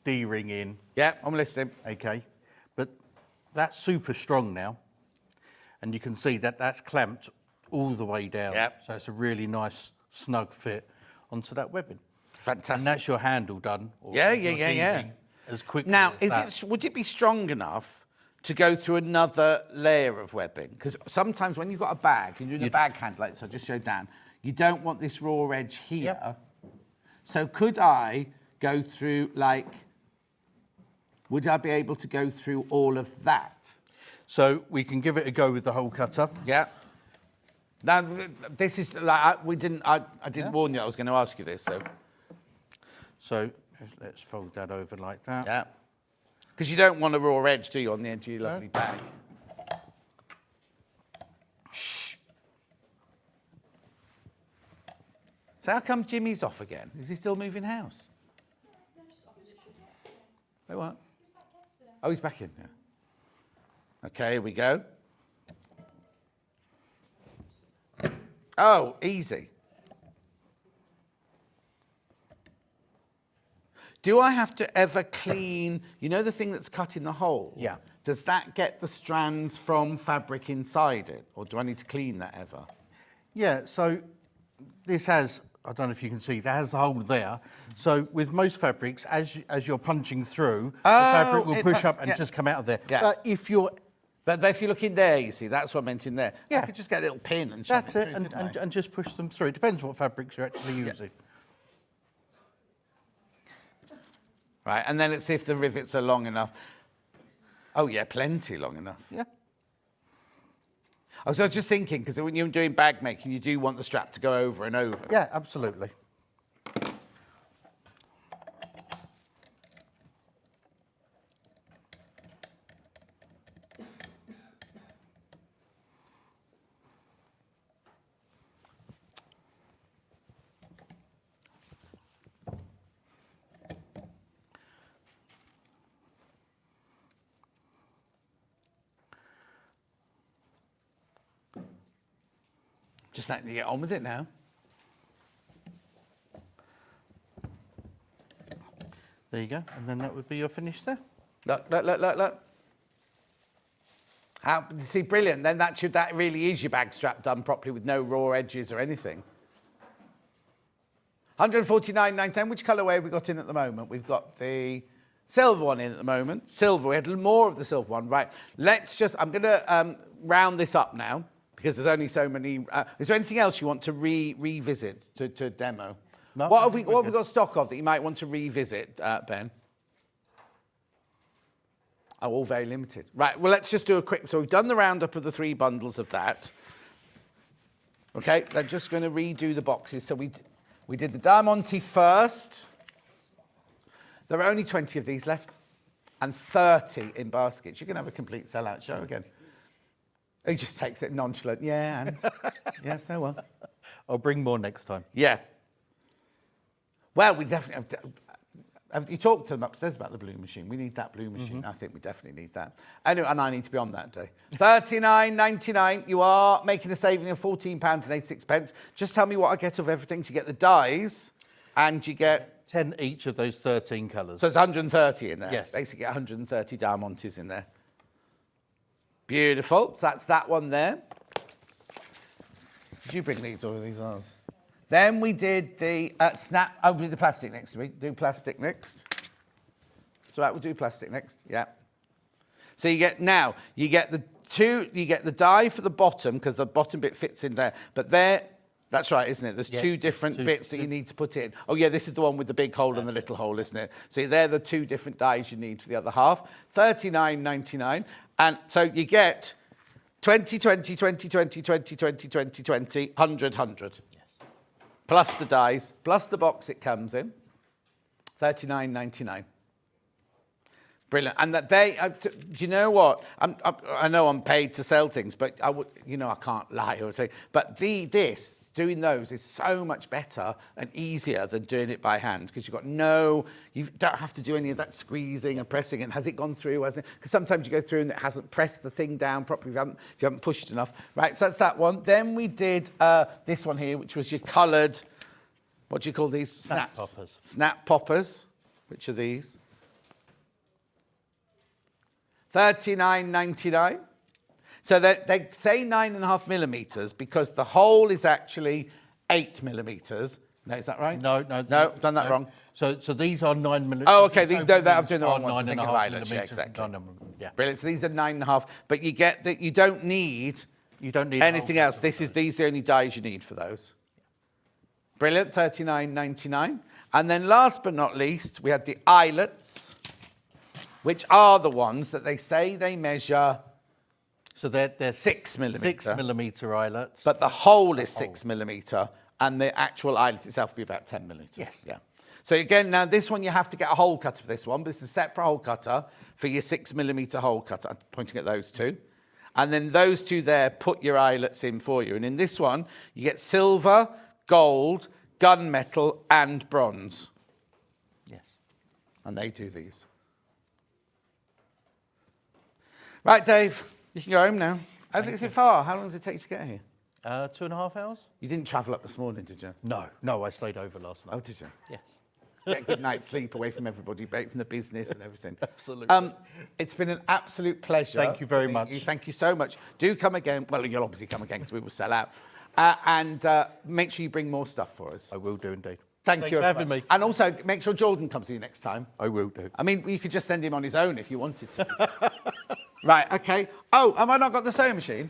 D-ring in. Yeah, I'm listening. Okay. But that's super strong now. And you can see that that's clamped all the way down. Yep. So it's a really nice, snug fit onto that webbing. Fantastic. And that's your handle done. Yeah. As quickly now, as would it be strong enough to go through another layer of webbing? Because sometimes when you've got a bag, and you're doing a bag handle, like this, I'll just show Dan, you don't want this raw edge here. Yep. So could I go through, like... Would I be able to go through all of that? So we can give it a go with the hole cutter. Yeah. Now, this is like I didn't warn you I was going to ask you this, so. So let's fold that over like that. Yeah. Because you don't want a raw edge, do you, on the edge of your lovely bag? Shh. So how come Jimmy's off again? Is he still moving house? Wait, what? Oh, he's back in. Yeah. Okay, here we go. Oh, easy. Do I have to ever clean, you know the thing that's cut in the hole? Yeah. Does that get the strands from fabric inside it? Or do I need to clean that ever? Yeah, so this has, I don't know if you can see, that has the hole there. So with most fabrics, as you're punching through, the fabric will push up and just come out of there. Yeah. But if you're... But if you look in there, you see, that's what I meant in there. Yeah. I could just get a little pin and shove That's it it, through, couldn't I? and just push them through. It depends what fabrics you're actually using. Right, and then let's see if the rivets are long enough. Oh, yeah, plenty long enough. Yeah. I was just thinking, because when you're doing bag making, you do want the strap to go over and over. Yeah, absolutely. Just letting you get on with it now. There you go, and then that would be your finish there. Look. How, see, brilliant. Then that really is your bag strap done properly with no raw edges or anything. 149.910. Which colourway have we got in at the moment? We've got the silver one in at the moment. Silver. We had more of the silver one. Right. Let's just. I'm going to round this up now because there's only so many. Is there anything else you want to revisit to demo? No, what have we got stock of that you might want to revisit, Ben? Oh, all very limited. Right, well, let's just do a quick... So we've done the roundup of the 3 bundles of that. OK, I'm just going to redo the boxes. So we did the Diamante first. There are only 20 of these left. And 30 in baskets. You can have a complete sellout show again. He just takes it nonchalant. Yeah, and... yeah, so what? I'll bring more next time. Yeah. Well, we definitely have you talked to them upstairs about the blue machine? We need that blue machine. I think we definitely need that. Anyway, and I need to be on that day. $39.99. You are making a saving of £14.86. Just tell me what I get of everything. So you get the dies, and you get 10 each of those 13 colours. So it's 130 in there. Yes. Basically, get 130 Diamantes in there. Beautiful. So that's that one there. Did you bring these or are these ours? Then we did the snap. Oh, we did the plastic next. Do plastic next. That's right, we'll do plastic next. Yeah. So you get the die for the bottom because the bottom bit fits in there. But there, that's right, isn't it? There's two different bits that you need to put in. Oh yeah, this is the one with the big hole and the little hole, isn't it? So they're the 2 different dies you need for the other half. $39.99, and so you get 20, 20, 20, 20, 20, 20, 20, 20, 100, 100. Plus the dies, plus the box it comes in, $39.99. Brilliant. And that do you know what? I know I'm paid to sell things, but I can't lie or say. But doing those is so much better and easier than doing it by hand because you don't have to do any of that squeezing and pressing. And has it gone through? Because sometimes you go through and it hasn't pressed the thing down properly if you haven't pushed enough. Right, so that's that one. Then we did this one here, which was your coloured, what do you call these? Snap poppers. Snap poppers, which are these. $39.99. So they say 9.5 millimetres because the hole is actually 8 millimetres. No, is that right? No, I've done that wrong. So these are 9 millimetres. Oh, OK. I'm doing the wrong one. I'm thinking of eyelets. Yeah, exactly. Yeah. Brilliant. So these are 9.5. But you get that you don't need anything else. These are the only dies you need for those. Brilliant. $39.99. And then last but not least, we had the eyelets, which are the ones that they say they measure So they're 6 millimetre. 6 millimetre eyelets. But the hole is 6 millimetre, and the actual eyelet itself will be about 10 millimetres. Yes. Yeah. So again, now this one, you have to get a hole cutter for this one, but it's a separate hole cutter for your 6 millimetre hole cutter. I'm pointing at those two. And then those two there put your eyelets in for you. And in this one, you get silver, gold, gunmetal, and bronze. Yes. And they do these. Right, Dave, you can go home now. Is it far? How long does it take to get here? 2.5 hours. You didn't travel up this morning, did you? No, I stayed over last night. Oh, did you? Yes. Get a good night's sleep away from everybody, away from the business and everything. Absolutely. It's been an absolute pleasure. Thank you very much. Thank you so much. Do come again. Well, you'll obviously come again because we will sell out. And make sure you bring more stuff for us. I will do indeed. Thank you for having me. And also, make sure Jordan comes to you next time. I will do. I mean, you could just send him on his own if you wanted to. Right, okay. Oh, have I not got the sewing machine?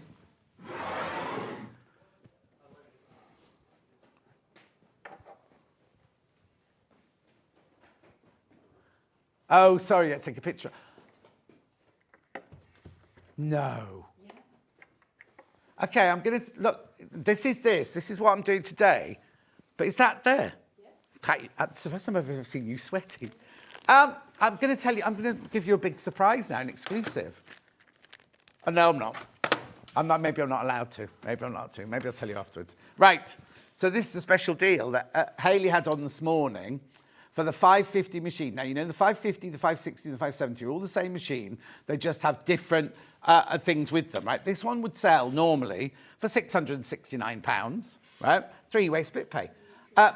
Oh, sorry, yeah, take a picture. No. Yeah. Okay, I'm going to, look, this is what I'm doing today. But is that there? Yeah. That's the first time I've ever seen you sweating. I'm going to tell you, I'm going to give you a big surprise now, an exclusive. Oh, no, I'm not. Maybe I'm not allowed to. Maybe I'm not to. Maybe I'll tell you afterwards. Right, so this is a special deal that Hayley had on this morning. For the 550 machine. Now, you know, the 550, the 560, the 570 are all the same machine. They just have different things with them, right? This one would sell normally for £669, right? 3-way split pay.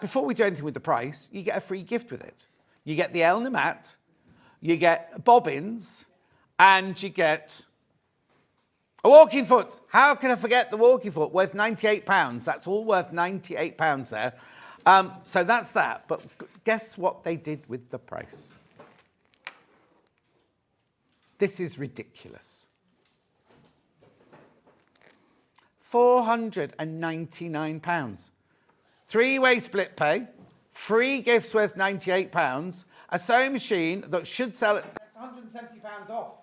Before we do anything with the price, you get a free gift with it. You get the Elna mat, you get bobbins, and you get a walking foot. How can I forget the walking foot? Worth £98. That's all worth £98 there. So that's that. But guess what they did with the price? This is ridiculous. £499. 3-way split pay, free gifts worth £98, a sewing machine that should sell at £170 off.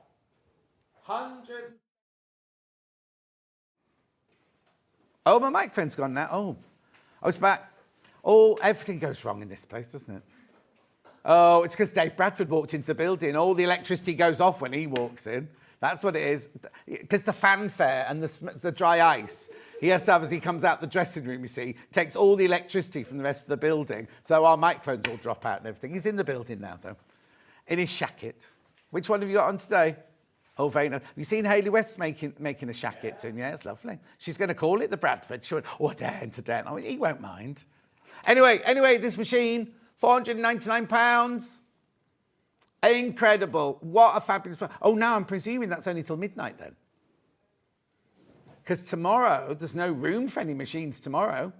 100. Oh, my microphone's gone now. Oh, it's back. Oh, everything goes wrong in this place, doesn't it? Oh, it's because Dave Bradford walked into the building. All the electricity goes off when he walks in. That's what it is. Because the fanfare and the dry ice he has to have as he comes out the dressing room, you see, takes all the electricity from the rest of the building. So our microphones all drop out and everything. He's in the building now, though, in his shacket. Which one have you got on today? Oh, very nice. Have you seen Hayley West making a shacket soon? Yeah, it's lovely. She's going to call it the Bradford. She went, oh, Dan to Dan. Oh, he won't mind. Anyway, this machine, £499. Incredible. What a fabulous... Oh, now I'm presuming that's only till midnight then. Because tomorrow, there's no room for any machines tomorrow.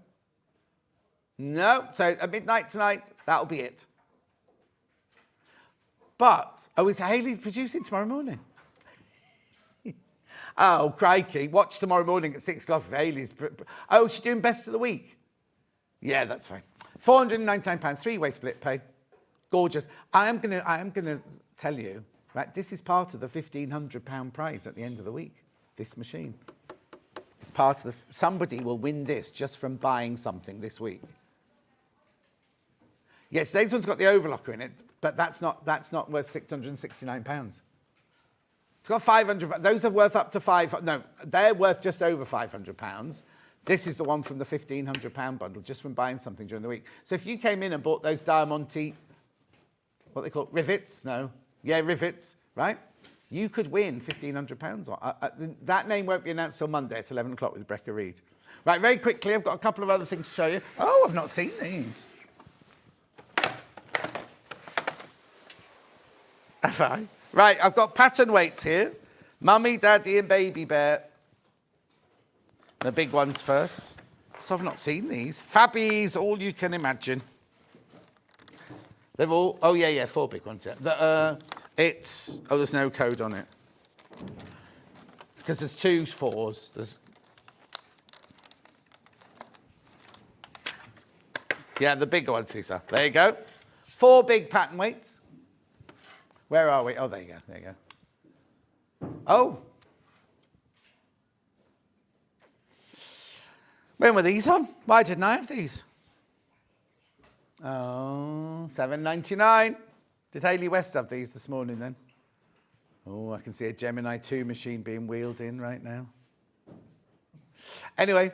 No, so at midnight tonight, that'll be it. But, is Hayley producing tomorrow morning? Oh, crikey. Watch tomorrow morning at 6 o'clock if Hayley's... Oh, she's doing best of the week. Yeah, that's fine. £499, 3-way split pay. Gorgeous. I am gonna tell you, right, this is part of the £1,500 prize at the end of the week, this machine. It's part of somebody will win this just from buying something this week. Yes, this one's got the overlocker in it, but that's not worth £669. It's got 500, those are worth up to they're worth just over £500. This is the one from the £1,500 bundle, just from buying something during the week. So if you came in and bought those Diamante, what they call rivets? No. Yeah, rivets, right? You could win £1,500. That name won't be announced till Monday at 11 o'clock with Brecca Reed. Right, very quickly, I've got a couple of other things to show you. Oh, I've not seen these. Have I? Right, I've got pattern weights here. Mummy, Daddy and Baby Bear. The big ones first. So I've not seen these. Fabbies, all you can imagine. They've all, 4 big ones, yeah. There's no code on it. Because there's 2 4s. Yeah, the bigger ones, these are. There you go. 4 big pattern weights. Where are we? Oh, there you go. Oh. When were these on? Why didn't I have these? Oh, $7.99. Did Hayley West have these this morning then? Oh, I can see a Gemini 2 machine being wheeled in right now. Anyway,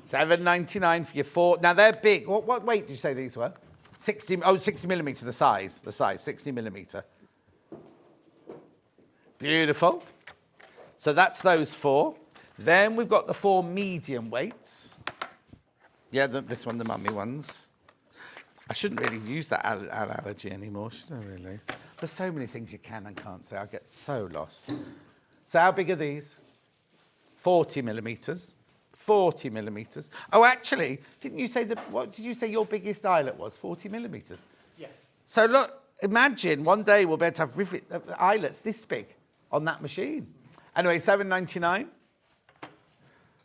$7.99 for your 4. Now they're big. What weight did you say these were? 60 millimetre, the size, 60 millimetre. Beautiful. So that's those 4. Then we've got the 4 medium weights. Yeah, this one, the mummy ones. I shouldn't really use that allergy anymore, should I really? There's so many things you can and can't say. I get so lost. So how big are these? 40 millimetres. 40 millimetres. Oh, actually, didn't you say what did you say your biggest eyelet was? 40 millimetres? Yeah. So look, imagine one day we'll be able to have eyelets this big on that machine. Anyway, $7.99.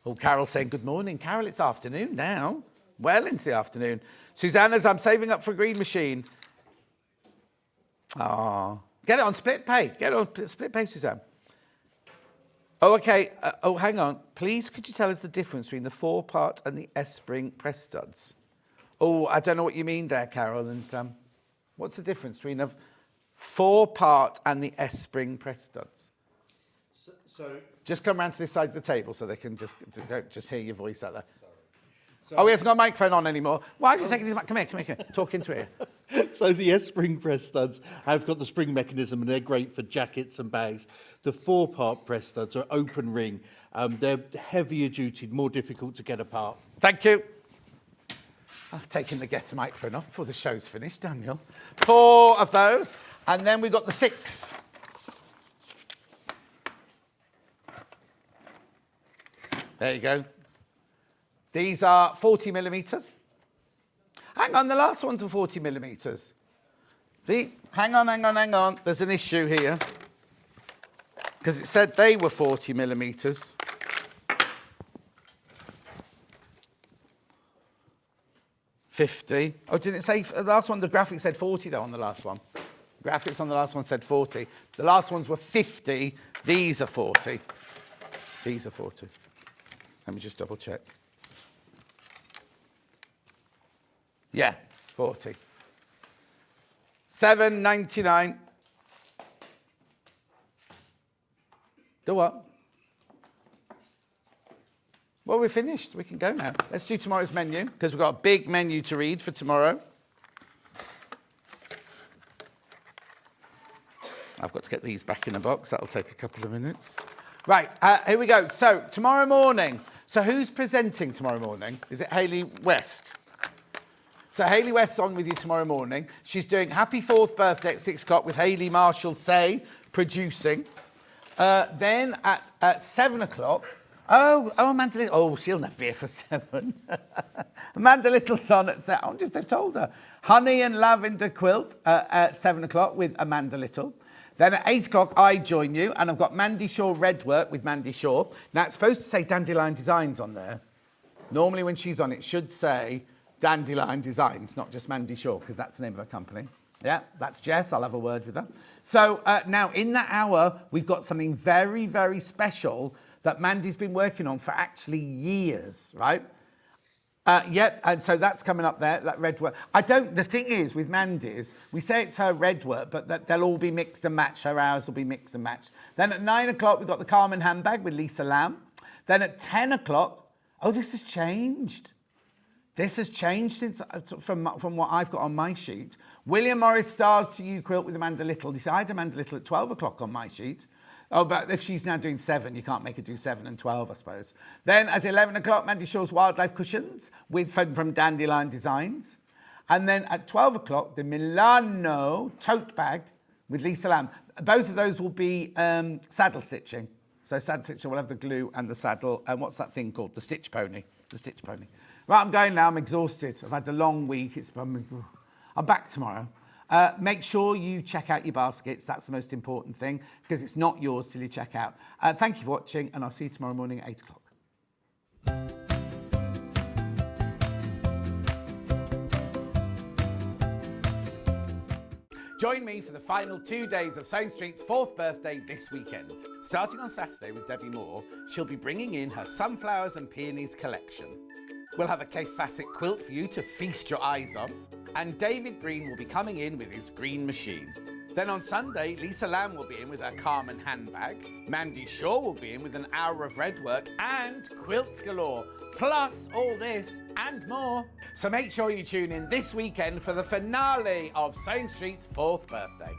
Oh, Carol's saying good morning. Carol, it's afternoon now. Well into the afternoon. Susanna's, I'm saving up for a green machine. Oh, get it on split pay. Get it on split pay, Suzanne. Oh, okay. Oh, hang on. Please, could you tell us the difference between the 4-part and the S-spring press studs? Oh, I don't know what you mean there, Carol. And what's the difference between a 4-part and the S-spring press studs? So just come round to this side of the table so they can don't just hear your voice out there. So, he hasn't got a microphone on anymore. Why are you taking this mic? Come here. Talk into it. So the S-spring press studs have got the spring mechanism and they're great for jackets and bags. The 4-part press studs are open ring. They're heavier duty, more difficult to get apart. Thank you. I've taken the get a microphone off before the show's finished, Daniel. 4 of those. And then we've got the 6. There you go. These are 40 millimetres. Hang on, the last ones were 40 millimetres. Hang on. There's an issue here. Because it said they were 40 millimetres. $50. Oh, didn't it say, the last one, the graphic said 40 though on the last one. Graphics on the last one said 40. The last ones were 50. These are 40. These are 40. Let me just double check. Yeah, 40. $7.99. The what? Well, we're finished. We can go now. Let's do tomorrow's menu, because we've got a big menu to read for tomorrow. I've got to get these back in the box. That'll take a couple of minutes. Right, here we go. So, tomorrow morning. So, who's presenting tomorrow morning? Is it Hayley West? So Hayley West's on with you tomorrow morning. She's doing Happy 4th Birthday at 6 o'clock with Hayley Marshall Say, producing. Then at 7 o'clock, Amanda Little, she'll never be here for 7. Amanda Little's on at 7. I wonder if they've told her. Honey and Lavender Quilt at 7 o'clock with Amanda Little. Then at 8 o'clock, I join you, and I've got Mandy Shaw Red Work with Mandy Shaw. Now, it's supposed to say Dandelion Designs on there. Normally when she's on, it should say Dandelion Designs, not just Mandy Shaw, because that's the name of her company. Yeah, that's Jess. I'll have a word with her. So now, in that hour, we've got something very, very special that Mandy's been working on for actually years, right? And so that's coming up there, that red work. The thing is, with Mandy's, we say it's her red work, but they'll all be mixed and matched. Her hours will be mixed and matched. Then at 9 o'clock, we've got the Carmen handbag with Lisa Lamb. Then at 10 o'clock, this has changed. This has changed since from what I've got on my sheet. William Morris Stars to You Quilt with Amanda Little. You see, I had Amanda Little at 12 o'clock on my sheet. Oh, but if she's now doing 7, you can't make her do 7 and 12, I suppose. Then at 11 o'clock, Mandy Shaw's Wildlife Cushions from Dandelion Designs. And then at 12 o'clock, the Milano Tote Bag with Lisa Lamb. Both of those will be saddle stitching. So saddle stitching will have the glue and the saddle. And what's that thing called? The stitch pony. The stitch pony. Right, I'm going now. I'm exhausted. I've had a long week. I'm back tomorrow. Make sure you check out your baskets. That's the most important thing, because it's not yours till you check out. Thank you for watching, and I'll see you tomorrow morning at 8 o'clock. Join me for the final 2 days of Sewing Street's 4th birthday this weekend. Starting on Saturday with Debbi Moore, she'll be bringing in her Sunflowers and Peonies collection. We'll have a Kaffe Fassett quilt for you to feast your eyes on, and David Green will be coming in with his green machine. Then on Sunday, Lisa Lamb will be in with her Carmen handbag, Mandy Shaw will be in with an hour of red work, and quilts galore, plus all this and more. So make sure you tune in this weekend for the finale of Sewing Street's 4th birthday.